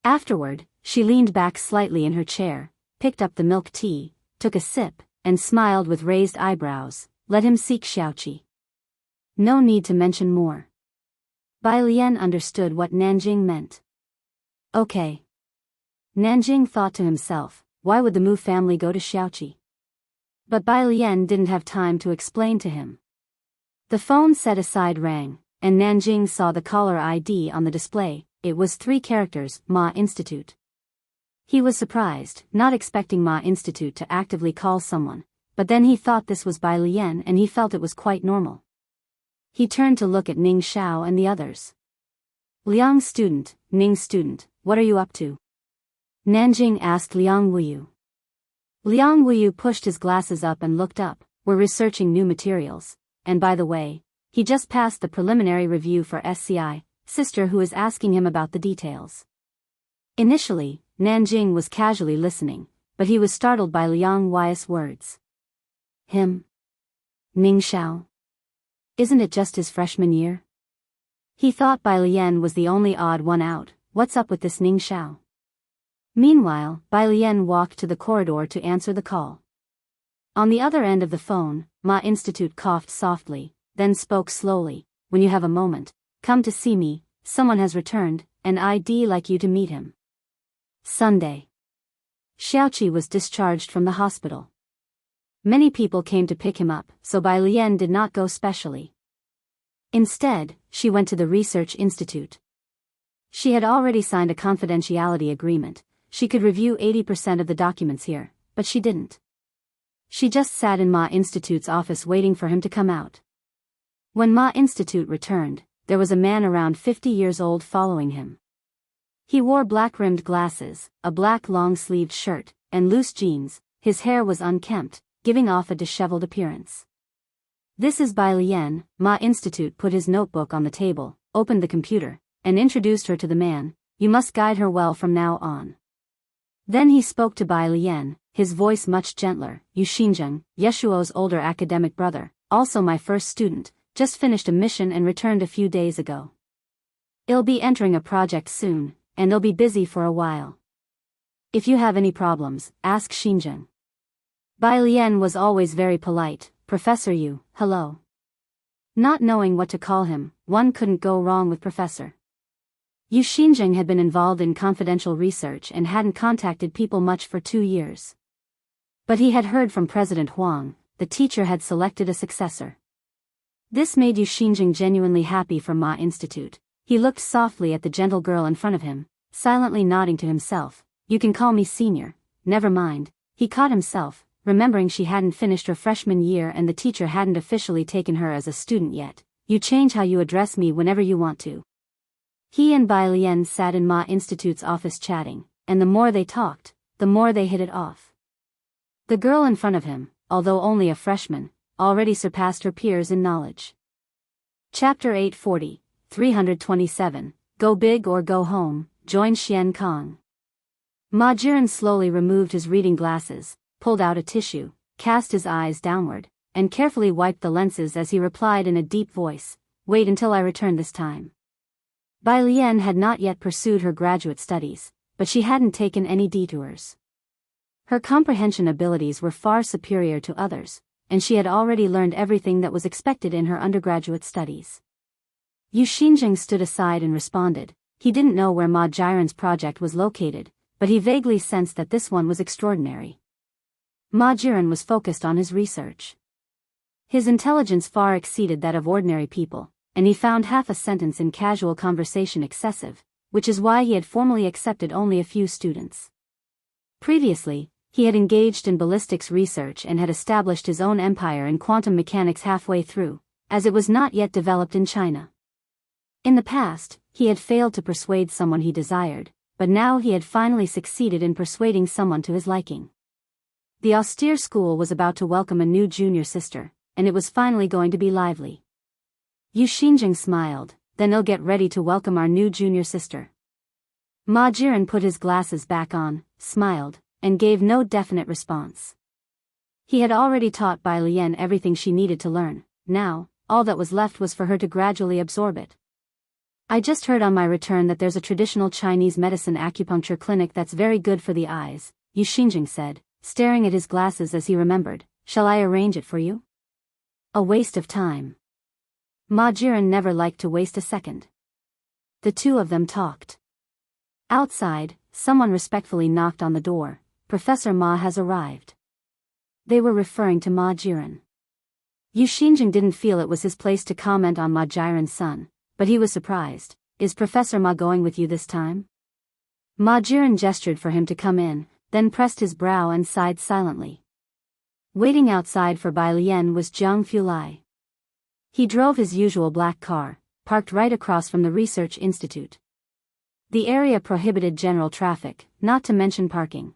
Afterward, she leaned back slightly in her chair, picked up the milk tea, took a sip, and smiled with raised eyebrows. Let him seek Xiaoqi. No need to mention more. Bai Lian understood what Nanjing meant. Okay. Nanjing thought to himself, why would the Mu family go to Xiaoqi? But Bai Lian didn't have time to explain to him. The phone set aside rang, and Nanjing saw the caller ID on the display. It was 3 characters, Ma Institute. He was surprised, not expecting Ma Institute to actively call someone, but then he thought this was Bai Lian and he felt it was quite normal. He turned to look at Ning Xiao and the others. Liang student, Ning student, what are you up to? Nanjing asked Liang Wuyu. Liang Wuyu pushed his glasses up and looked up. We're researching new materials, and by the way, he just passed the preliminary review for SCI, sister who is asking him about the details. Initially, Nanjing was casually listening, but he was startled by Liang Wuyu's words. Him? Ning Xiao? Isn't it just his freshman year? He thought Bai Lian was the only odd one out. What's up with this Ning Xiao? Meanwhile, Bai Lian walked to the corridor to answer the call. On the other end of the phone, Ma Institute coughed softly, then spoke slowly. When you have a moment, come to see me, someone has returned, and I'd like you to meet him. Sunday. Xiaoqi was discharged from the hospital. Many people came to pick him up, so Bai Lian did not go specially. Instead, she went to the research institute. She had already signed a confidentiality agreement. She could review 80% of the documents here, but she didn't. She just sat in Ma Institute's office waiting for him to come out. When Ma Institute returned, there was a man around 50 years old following him. He wore black-rimmed glasses, a black long-sleeved shirt, and loose jeans. His hair was unkempt, giving off a disheveled appearance. This is Bai Lian. Ma Institute put his notebook on the table, opened the computer, and introduced her to the man. You must guide her well from now on. Then he spoke to Bai Lian, his voice much gentler. Yu Xinzheng, Yeshuo's older academic brother, also my first student, just finished a mission and returned a few days ago. I'll be entering a project soon, and I'll be busy for a while. If you have any problems, ask Xinzheng. Bai Lian was always very polite. Professor Yu, hello. Not knowing what to call him, one couldn't go wrong with Professor. Yu Xinzheng had been involved in confidential research and hadn't contacted people much for 2 years. But he had heard from President Huang, the teacher had selected a successor. This made Yu Xinzheng genuinely happy for Ma Institute. He looked softly at the gentle girl in front of him, silently nodding to himself. You can call me senior. Never mind. He caught himself, remembering she hadn't finished her freshman year and the teacher hadn't officially taken her as a student yet. You change how you address me whenever you want to. He and Bai Lian sat in Ma Institute's office chatting, and the more they talked, the more they hit it off. The girl in front of him, although only a freshman, already surpassed her peers in knowledge. Chapter 840, 327, Go Big or Go Home, Join Xian Kong. Ma Jiren slowly removed his reading glasses, pulled out a tissue, cast his eyes downward, and carefully wiped the lenses as he replied in a deep voice, Wait until I return this time. Bai Lian had not yet pursued her graduate studies, but she hadn't taken any detours. Her comprehension abilities were far superior to others, and she had already learned everything that was expected in her undergraduate studies. Yu Xinzheng stood aside and responded. He didn't know where Ma Jiren's project was located, but he vaguely sensed that this one was extraordinary. Ma Jiren was focused on his research. His intelligence far exceeded that of ordinary people, and he found half a sentence in casual conversation excessive, which is why he had formally accepted only a few students. Previously, he had engaged in ballistics research and had established his own empire in quantum mechanics halfway through, as it was not yet developed in China. In the past, he had failed to persuade someone he desired, but now he had finally succeeded in persuading someone to his liking. The austere school was about to welcome a new junior sister, and it was finally going to be lively. Yu Xinzheng smiled, then I'll get ready to welcome our new junior sister. Ma Jiren put his glasses back on, smiled, and gave no definite response. He had already taught Bai Lian everything she needed to learn. Now, all that was left was for her to gradually absorb it. I just heard on my return that there's a traditional Chinese medicine acupuncture clinic that's very good for the eyes, Yu Xinzheng said, staring at his glasses as he remembered. Shall I arrange it for you? A waste of time. Ma Jiren never liked to waste a second. The two of them talked. Outside, someone respectfully knocked on the door. Professor Ma has arrived. They were referring to Ma Jiren. Yu Xinzheng didn't feel it was his place to comment on Ma Jiren's son, but he was surprised. Is Professor Ma going with you this time? Ma Jiren gestured for him to come in, then pressed his brow and sighed silently. Waiting outside for Bai Lian was Jianghu. He drove his usual black car, parked right across from the research institute. The area prohibited general traffic, not to mention parking.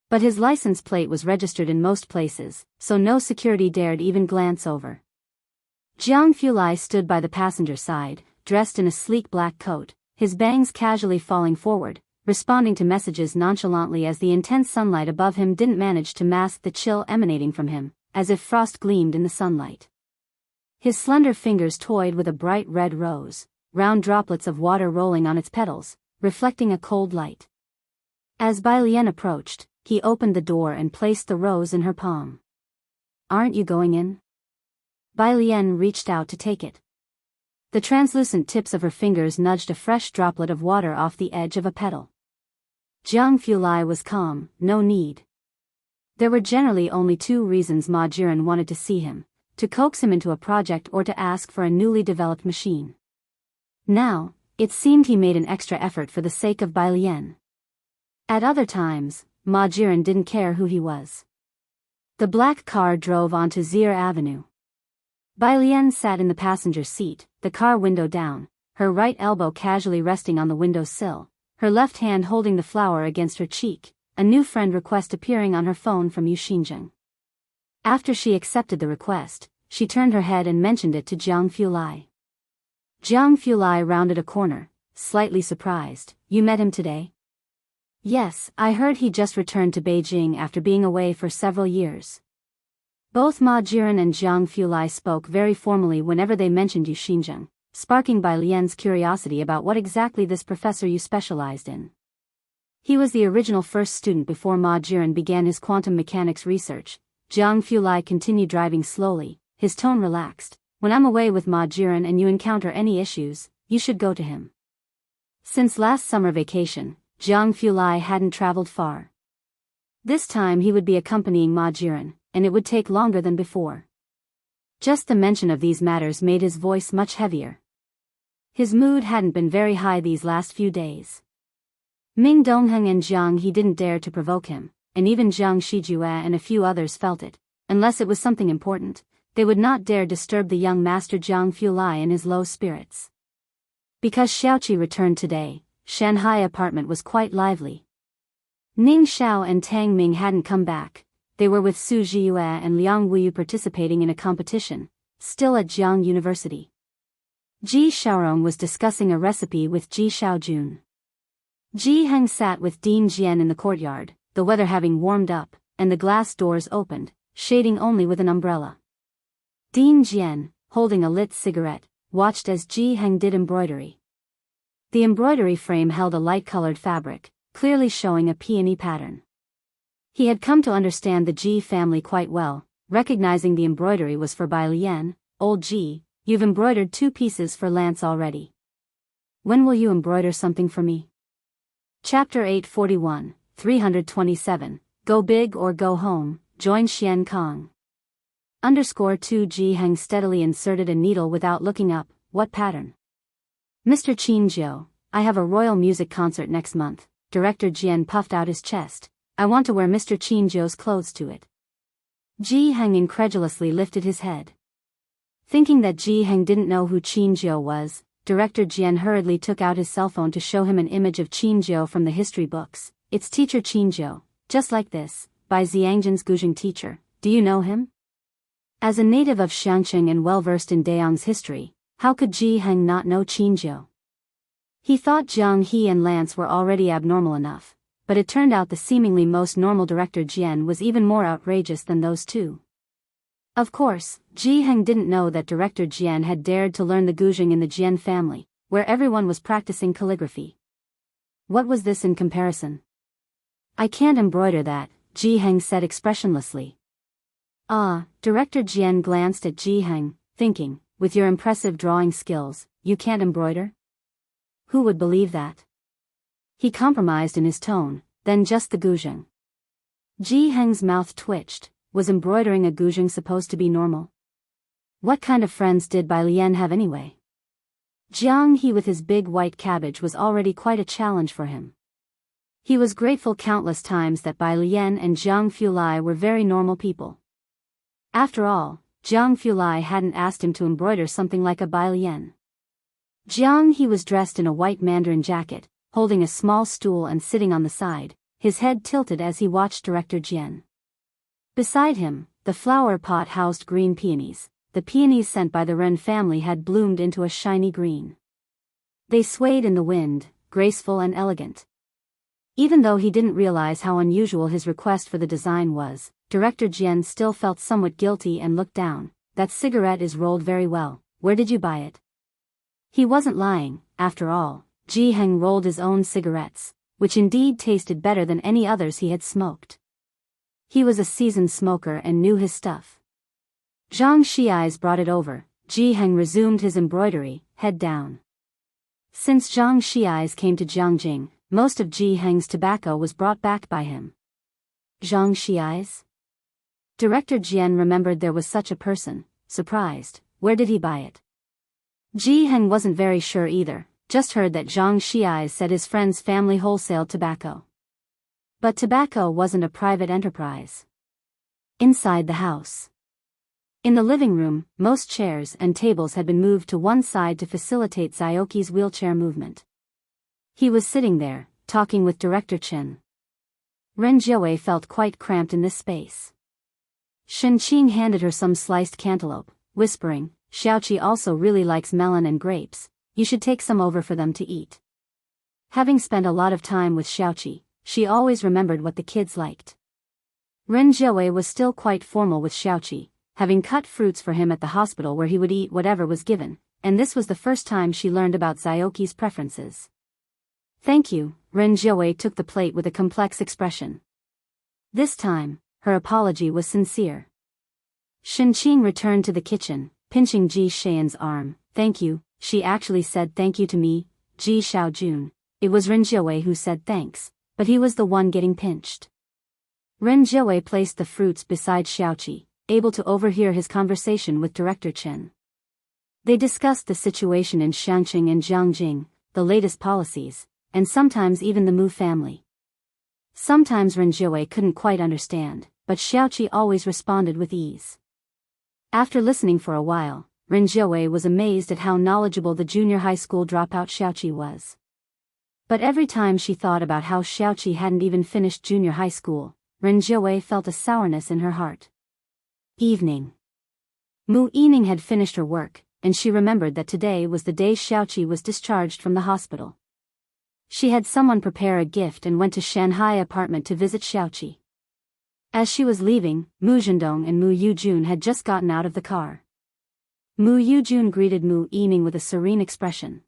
But his license plate was registered in most places, so no security dared even glance over. Jianghu stood by the passenger side, dressed in a sleek black coat, his bangs casually falling forward, responding to messages nonchalantly as the intense sunlight above him didn't manage to mask the chill emanating from him, as if frost gleamed in the sunlight. His slender fingers toyed with a bright red rose, round droplets of water rolling on its petals, reflecting a cold light. As Bai Lian approached, he opened the door and placed the rose in her palm. aren't you going in? Bai Lian reached out to take it. The translucent tips of her fingers nudged a fresh droplet of water off the edge of a petal. Jianghu Lai was calm, no need. There were generally only two reasons Ma Jiren wanted to see him, to coax him into a project or to ask for a newly developed machine. Now, it seemed he made an extra effort for the sake of Bai Lian. At other times, Ma Jiren didn't care who he was. The black car drove onto Zir Avenue. Bai Lian sat in the passenger seat, the car window down, her right elbow casually resting on the window sill, her left hand holding the flower against her cheek, a new friend request appearing on her phone from Yu Xinjiang. After she accepted the request, she turned her head and mentioned it to Jianghu Lai. Jianghu Lai rounded a corner, slightly surprised. You met him today? Yes, I heard he just returned to Beijing after being away for several years. Both Ma Jiren and Jianghu Lai spoke very formally whenever they mentioned Yu Xinjiang, sparking Bai Lian's curiosity about what exactly this professor Yu specialized in. He was the original first student before Ma Jiren began his quantum mechanics research. Jianghu Lai continued driving slowly, his tone relaxed. When I'm away with Ma Jiren and you encounter any issues, you should go to him. Since last summer vacation, Jianghu Lai hadn't traveled far. This time he would be accompanying Ma Jiren, and it would take longer than before. Just the mention of these matters made his voice much heavier. His mood hadn't been very high these last few days. Ming Dongheng and Jiang He didn't dare to provoke him, and even Jiang Shijue and a few others felt it. Unless it was something important, they would not dare disturb the young master Jianghu Lai in his low spirits. Because Xiaoqi returned today, Shanghai apartment was quite lively. Ning Xiao and Tang Ming hadn't come back. They were with Su Jiyue and Liang Wuyu participating in a competition, still at Jiang University. Ji Xiaorong was discussing a recipe with Ji Xiaojun. Ji Heng sat with Dean Jian in the courtyard, the weather having warmed up, and the glass doors opened, shading only with an umbrella. Dean Jian, holding a lit cigarette, watched as Ji Heng did embroidery. The embroidery frame held a light-colored fabric, clearly showing a peony pattern. He had come to understand the Ji family quite well, recognizing the embroidery was for Bai Lian. Old Ji, you've embroidered 2 pieces for Lance already. When will you embroider something for me? Chapter 841, 327, Go Big or Go Home, join Xian Kong. _2 Ji Heng steadily inserted a needle without looking up. What pattern? Mr. Qin Jiu, I have a royal music concert next month. Director Jian puffed out his chest. I want to wear Mr. Qin Jiu's clothes to it. Ji Heng incredulously lifted his head. Thinking that Ji Heng didn't know who Qin Jiu was, Director Jian hurriedly took out his cell phone to show him an image of Qin Jiu from the history books. It's teacher Qin Jiu, just like this, by Xiangjin's Guzheng teacher. Do you know him? As a native of Xiangqing and well-versed in Dayang's history, how could Ji Heng not know Qin Jiu? He thought Jiang He and Lance were already abnormal enough, but it turned out the seemingly most normal Director Jian was even more outrageous than those two. Of course, Ji Heng didn't know that Director Jian had dared to learn the Guzheng in the Jian family, where everyone was practicing calligraphy. What was this in comparison? I can't embroider that, Ji Heng said expressionlessly. Director Jian glanced at Ji Heng, thinking, with your impressive drawing skills, you can't embroider? Who would believe that? He compromised in his tone, then just the Guzheng. Ji Heng's mouth twitched. Was embroidering a Guzheng supposed to be normal? What kind of friends did Bai Lian have anyway? Jiang He with his big white cabbage was already quite a challenge for him. He was grateful countless times that Bai Lian and Jianghu Lai were very normal people. After all, Jianghu Lai hadn't asked him to embroider something like a Bai Lian. Jiang He was dressed in a white mandarin jacket, holding a small stool and sitting on the side, his head tilted as he watched Director Jian. Beside him, the flower pot housed green peonies. The peonies sent by the Ren family had bloomed into a shiny green. They swayed in the wind, graceful and elegant. Even though he didn't realize how unusual his request for the design was, Director Jian still felt somewhat guilty and looked down. That cigarette is rolled very well. Where did you buy it? He wasn't lying, after all. Ji Heng rolled his own cigarettes, which indeed tasted better than any others he had smoked. He was a seasoned smoker and knew his stuff. Zhang Xiai's brought it over. Ji Heng resumed his embroidery, head down. Since Zhang Xiai's came to Jiangjing, most of Ji Heng's tobacco was brought back by him. Zhang Xiai's? Director Jian remembered there was such a person, surprised. Where did he buy it? Ji Heng wasn't very sure either, just heard that Zhang Xiai's said his friend's family wholesaled tobacco. But tobacco wasn't a private enterprise. Inside the house. In the living room, most chairs and tables had been moved to one side to facilitate Xiaoqi's wheelchair movement. He was sitting there, talking with Director Chen. Ren Jiawei felt quite cramped in this space. Shen Qing handed her some sliced cantaloupe, whispering, Xiaoqi also really likes melon and grapes, you should take some over for them to eat. Having spent a lot of time with Xiaoqi, she always remembered what the kids liked. Ren Jiawei was still quite formal with Xiaoqi, having cut fruits for him at the hospital where he would eat whatever was given, and this was the first time she learned about Xiaoqi's preferences. Thank you, Ren Jiawei took the plate with a complex expression. This time, her apology was sincere. Shen Qing returned to the kitchen, pinching Ji Xian's arm. Thank you, she actually said thank you to me, Ji Xiaojun. It was Ren Jiawei who said thanks, but he was the one getting pinched. Ren Jiawei placed the fruits beside Xiaoqi, able to overhear his conversation with Director Chen. They discussed the situation in Shangqing and Jiangjing, the latest policies, and sometimes even the Mu family. Sometimes Ren Jiawei couldn't quite understand, but Xiaoqi always responded with ease. After listening for a while, Ren Jiawei was amazed at how knowledgeable the junior high school dropout Xiaoqi was. But every time she thought about how Xiaoqi hadn't even finished junior high school, Ren Jiawei felt a sourness in her heart. Evening. Mu Yining had finished her work, and she remembered that today was the day Xiaoqi was discharged from the hospital. She had someone prepare a gift and went to Shanghai apartment to visit Xiaoqi. As she was leaving, Mu Zhendong and Mu Yujun had just gotten out of the car. Mu Yujun greeted Mu Yining with a serene expression.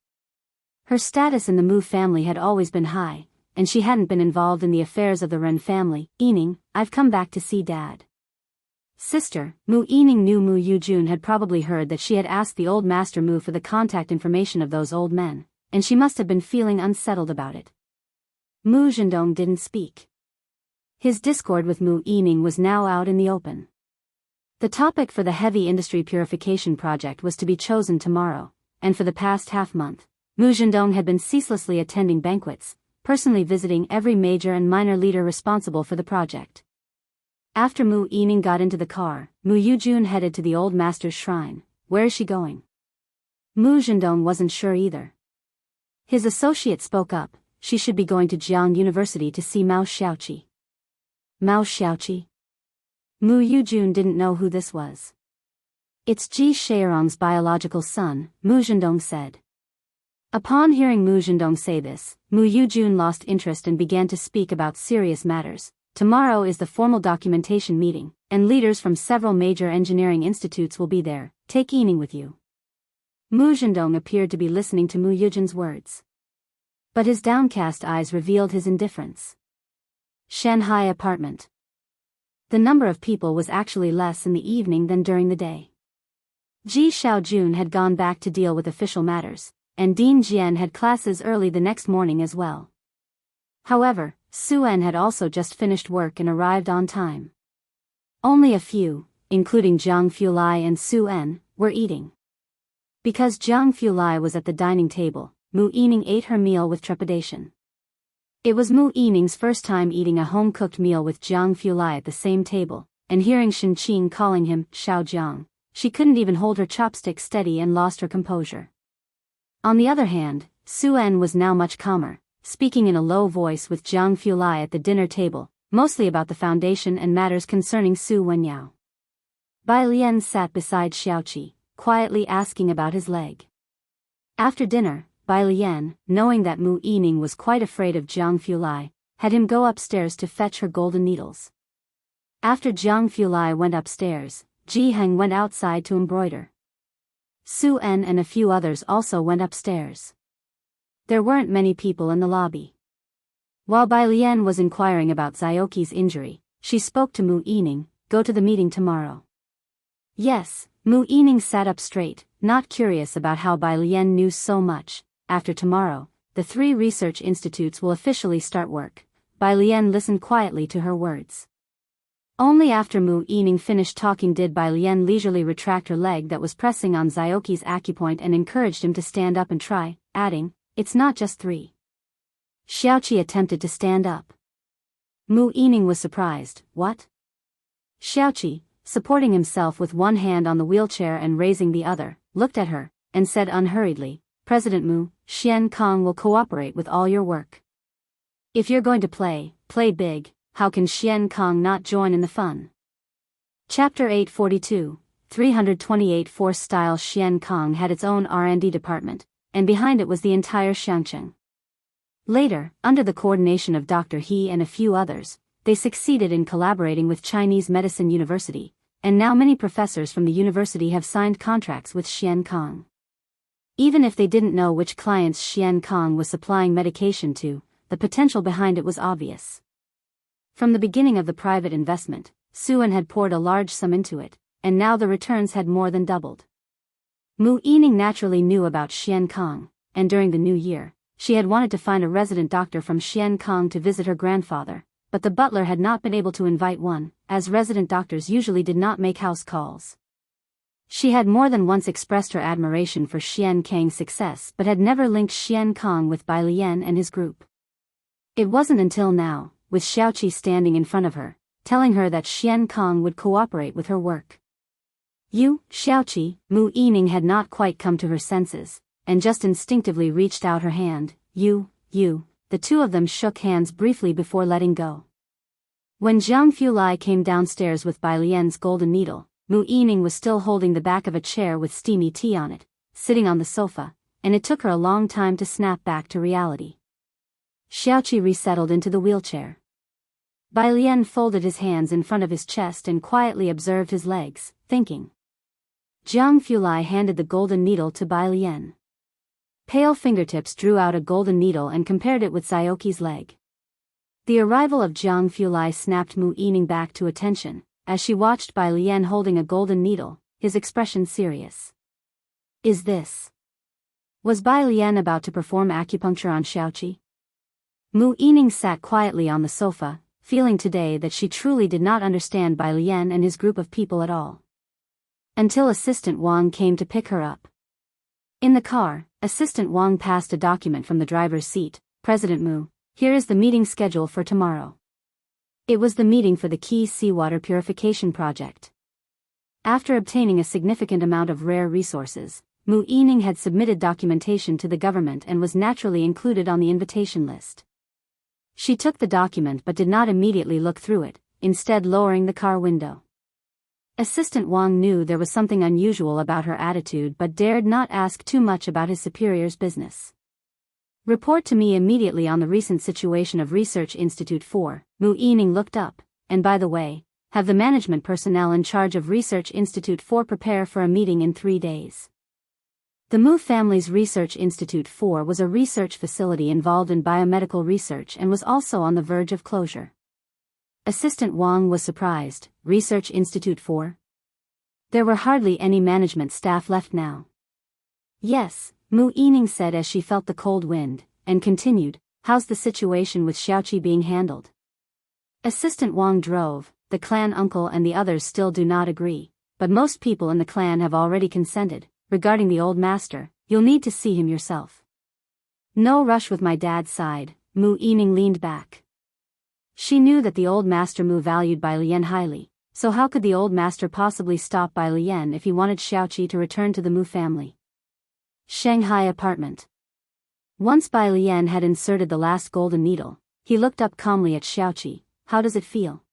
Her status in the Mu family had always been high, and she hadn't been involved in the affairs of the Ren family. Yining, I've come back to see Dad. Sister, Mu Yining knew Mu Yujun had probably heard that she had asked the old master Mu for the contact information of those old men, and she must have been feeling unsettled about it. Mu Zhendong didn't speak. His discord with Mu Yining was now out in the open. The topic for the heavy industry purification project was to be chosen tomorrow, and for the past half-month, Mu Zhendong had been ceaselessly attending banquets, personally visiting every major and minor leader responsible for the project. After Mu Yining got into the car, Mu Yujun headed to the old master's shrine. Where is she going? Mu Zhendong wasn't sure either. His associate spoke up, she should be going to Jiang University to see Mao Xiaoqi. Mao Xiaoqi? Mu Yujun didn't know who this was. It's Ji Sheirong's biological son, Mu Zhendong said. Upon hearing Mu Zhendong say this, Mu Yujun lost interest and began to speak about serious matters. Tomorrow is the formal documentation meeting, and leaders from several major engineering institutes will be there. Take Yining with you. Mu Zhendong appeared to be listening to Mu Yujun's words. But his downcast eyes revealed his indifference. Shanghai apartment. The number of people was actually less in the evening than during the day. Ji Xiaojun had gone back to deal with official matters, and Dean Jian had classes early the next morning as well. However, Su En had also just finished work and arrived on time. Only a few, including Jiang Fulai and Su En, were eating. Because Jiang Fulai was at the dining table, Mu Yining ate her meal with trepidation. It was Mu Yining's first time eating a home-cooked meal with Jiang Fulai at the same table, and hearing Shen Qing calling him Xiao Jiang, she couldn't even hold her chopstick steady and lost her composure. On the other hand, Su En was now much calmer, speaking in a low voice with Jiang Fulai at the dinner table, mostly about the foundation and matters concerning Su Wenyao. Bai Lian sat beside Xiaoqi, quietly asking about his leg. After dinner, Bai Lian, knowing that Mu Yining was quite afraid of Jiang Fulai, had him go upstairs to fetch her golden needles. After Jiang Fulai went upstairs, Ji Heng went outside to embroider. Su En and a few others also went upstairs. There weren't many people in the lobby. While Bai Lian was inquiring about Xiaoqi's injury, she spoke to Mu Yining, go to the meeting tomorrow. Yes, Mu Yining sat up straight, not curious about how Bai Lian knew so much. After tomorrow, the 3 research institutes will officially start work. Bai Lian listened quietly to her words. Only after Mu Yining finished talking did Bai Lian leisurely retract her leg that was pressing on Xiaoqi's acupoint and encouraged him to stand up and try, adding, "It's not just 3. Xiaoqi attempted to stand up. Mu Yining was surprised. What? Xiaoqi, supporting himself with one hand on the wheelchair and raising the other, looked at her, and said unhurriedly, "President Mu, Xian Kong will cooperate with all your work. If you're going to play big, how can Xian Kong not join in the fun?" Chapter 842, 328 Force-style Xian Kong had its own R&D department, and behind it was the entire Shangcheng. Later, under the coordination of Dr. He and a few others, they succeeded in collaborating with Chinese Medicine University, and now many professors from the university have signed contracts with Xian Kong. Even if they didn't know which clients Xian Kong was supplying medication to, the potential behind it was obvious. From the beginning of the private investment, Suan had poured a large sum into it, and now the returns had more than doubled. Mu Yining naturally knew about Xian Kong, and during the new year, she had wanted to find a resident doctor from Xian Kong to visit her grandfather, but the butler had not been able to invite one, as resident doctors usually did not make house calls. She had more than once expressed her admiration for Xian Kang's success but had never linked Xian Kong with Bai Lian and his group. It wasn't until now, with Xiaoqi standing in front of her, telling her that Xian Kong would cooperate with her work. "You, Xiaoqi," Mu Yining had not quite come to her senses, and just instinctively reached out her hand. You, the two of them shook hands briefly before letting go. When Zhang Fulai came downstairs with Bai Lian's golden needle, Mu Yining was still holding the back of a chair with steamy tea on it, sitting on the sofa, and it took her a long time to snap back to reality. Xiaoqi resettled into the wheelchair. Bai Lian folded his hands in front of his chest and quietly observed his legs, thinking. Zhang Fulai handed the golden needle to Bai Lian. Pale fingertips drew out a golden needle and compared it with Xiaoqi's leg. The arrival of Zhang Fulai snapped Mu Yining back to attention, as she watched Bai Lian holding a golden needle, his expression serious. Was Bai Lian about to perform acupuncture on Xiaoqi? Mu Yining sat quietly on the sofa, feeling today that she truly did not understand Bai Lian and his group of people at all. Until Assistant Wang came to pick her up. In the car, Assistant Wang passed a document from the driver's seat. "President Mu, here is the meeting schedule for tomorrow." It was the meeting for the key seawater purification project. After obtaining a significant amount of rare resources, Mu Yining had submitted documentation to the government and was naturally included on the invitation list. She took the document but did not immediately look through it, instead lowering the car window. Assistant Wang knew there was something unusual about her attitude but dared not ask too much about his superior's business. "Report to me immediately on the recent situation of Research Institute 4, Mu Yining looked up, "and by the way, have the management personnel in charge of Research Institute 4 prepare for a meeting in 3 days. The Mu family's Research Institute 4 was a research facility involved in biomedical research and was also on the verge of closure. Assistant Wang was surprised. Research Institute 4? There were hardly any management staff left now. Yes, Mu Yining said as she felt the cold wind, and continued, "How's the situation with Xiaoqi being handled?" Assistant Wang drove. "The clan uncle and the others still do not agree, but most people in the clan have already consented. Regarding the old master, you'll need to see him yourself." "No rush with my dad," sighed. Mu Yining leaned back. She knew that the old master Mu valued Bai Lian highly, so how could the old master possibly stop Bai Lian if he wanted Xiaoqi to return to the Mu family? Shanghai apartment. Once Bai Lian had inserted the last golden needle, he looked up calmly at Xiaoqi. "How does it feel?"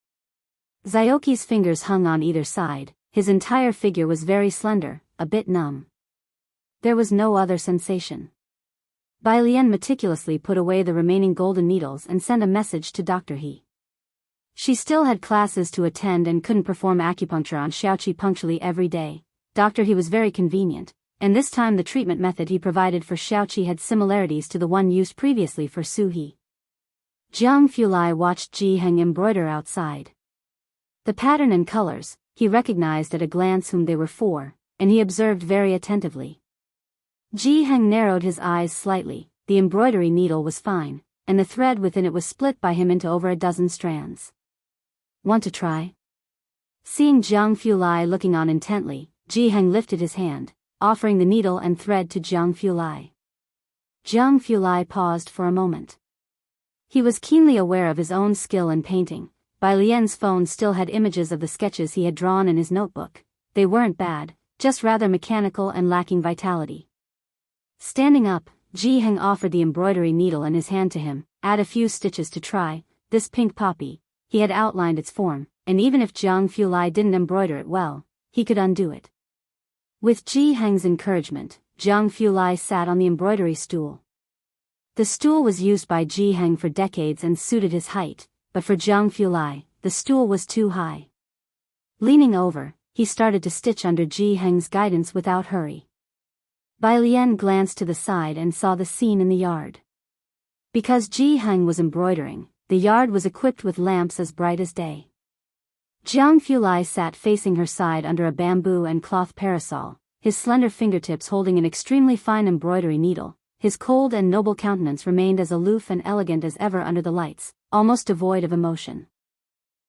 Xiaoqi's fingers hung on either side, his entire figure was very slender, a bit numb. There was no other sensation. Bai Lian meticulously put away the remaining golden needles and sent a message to Dr. He. She still had classes to attend and couldn't perform acupuncture on Xiaoqi punctually every day. Dr. He was very convenient, and this time the treatment method he provided for Xiaoqi had similarities to the one used previously for Su He. Zhang Fulai watched Ji Heng embroider outside. The pattern and colors, he recognized at a glance whom they were for, and he observed very attentively. Ji-heng narrowed his eyes slightly. The embroidery needle was fine, and the thread within it was split by him into over a dozen strands. Want to try? Seeing Jiang Fulai looking on intently, Ji-heng lifted his hand, offering the needle and thread to Jiang Fulai. Jiang Fulai paused for a moment. He was keenly aware of his own skill in painting. Bai Lian's phone still had images of the sketches he had drawn in his notebook. They weren't bad, just rather mechanical and lacking vitality. Standing up, Ji-heng offered the embroidery needle in his hand to him. Add a few stitches to try. This pink poppy, he had outlined its form, and even if Jiang Fulai didn't embroider it well, he could undo it. With Ji-heng's encouragement, Jiang Fulai sat on the embroidery stool. The stool was used by Ji-heng for decades and suited his height, but for Jiang Fulai, the stool was too high. Leaning over, he started to stitch under Ji-heng's guidance without hurry. Bai Lian glanced to the side and saw the scene in the yard. Because Ji-heng was embroidering, the yard was equipped with lamps as bright as day. Jiang Fulai sat facing her side under a bamboo and cloth parasol, his slender fingertips holding an extremely fine embroidery needle. His cold and noble countenance remained as aloof and elegant as ever under the lights, almost devoid of emotion.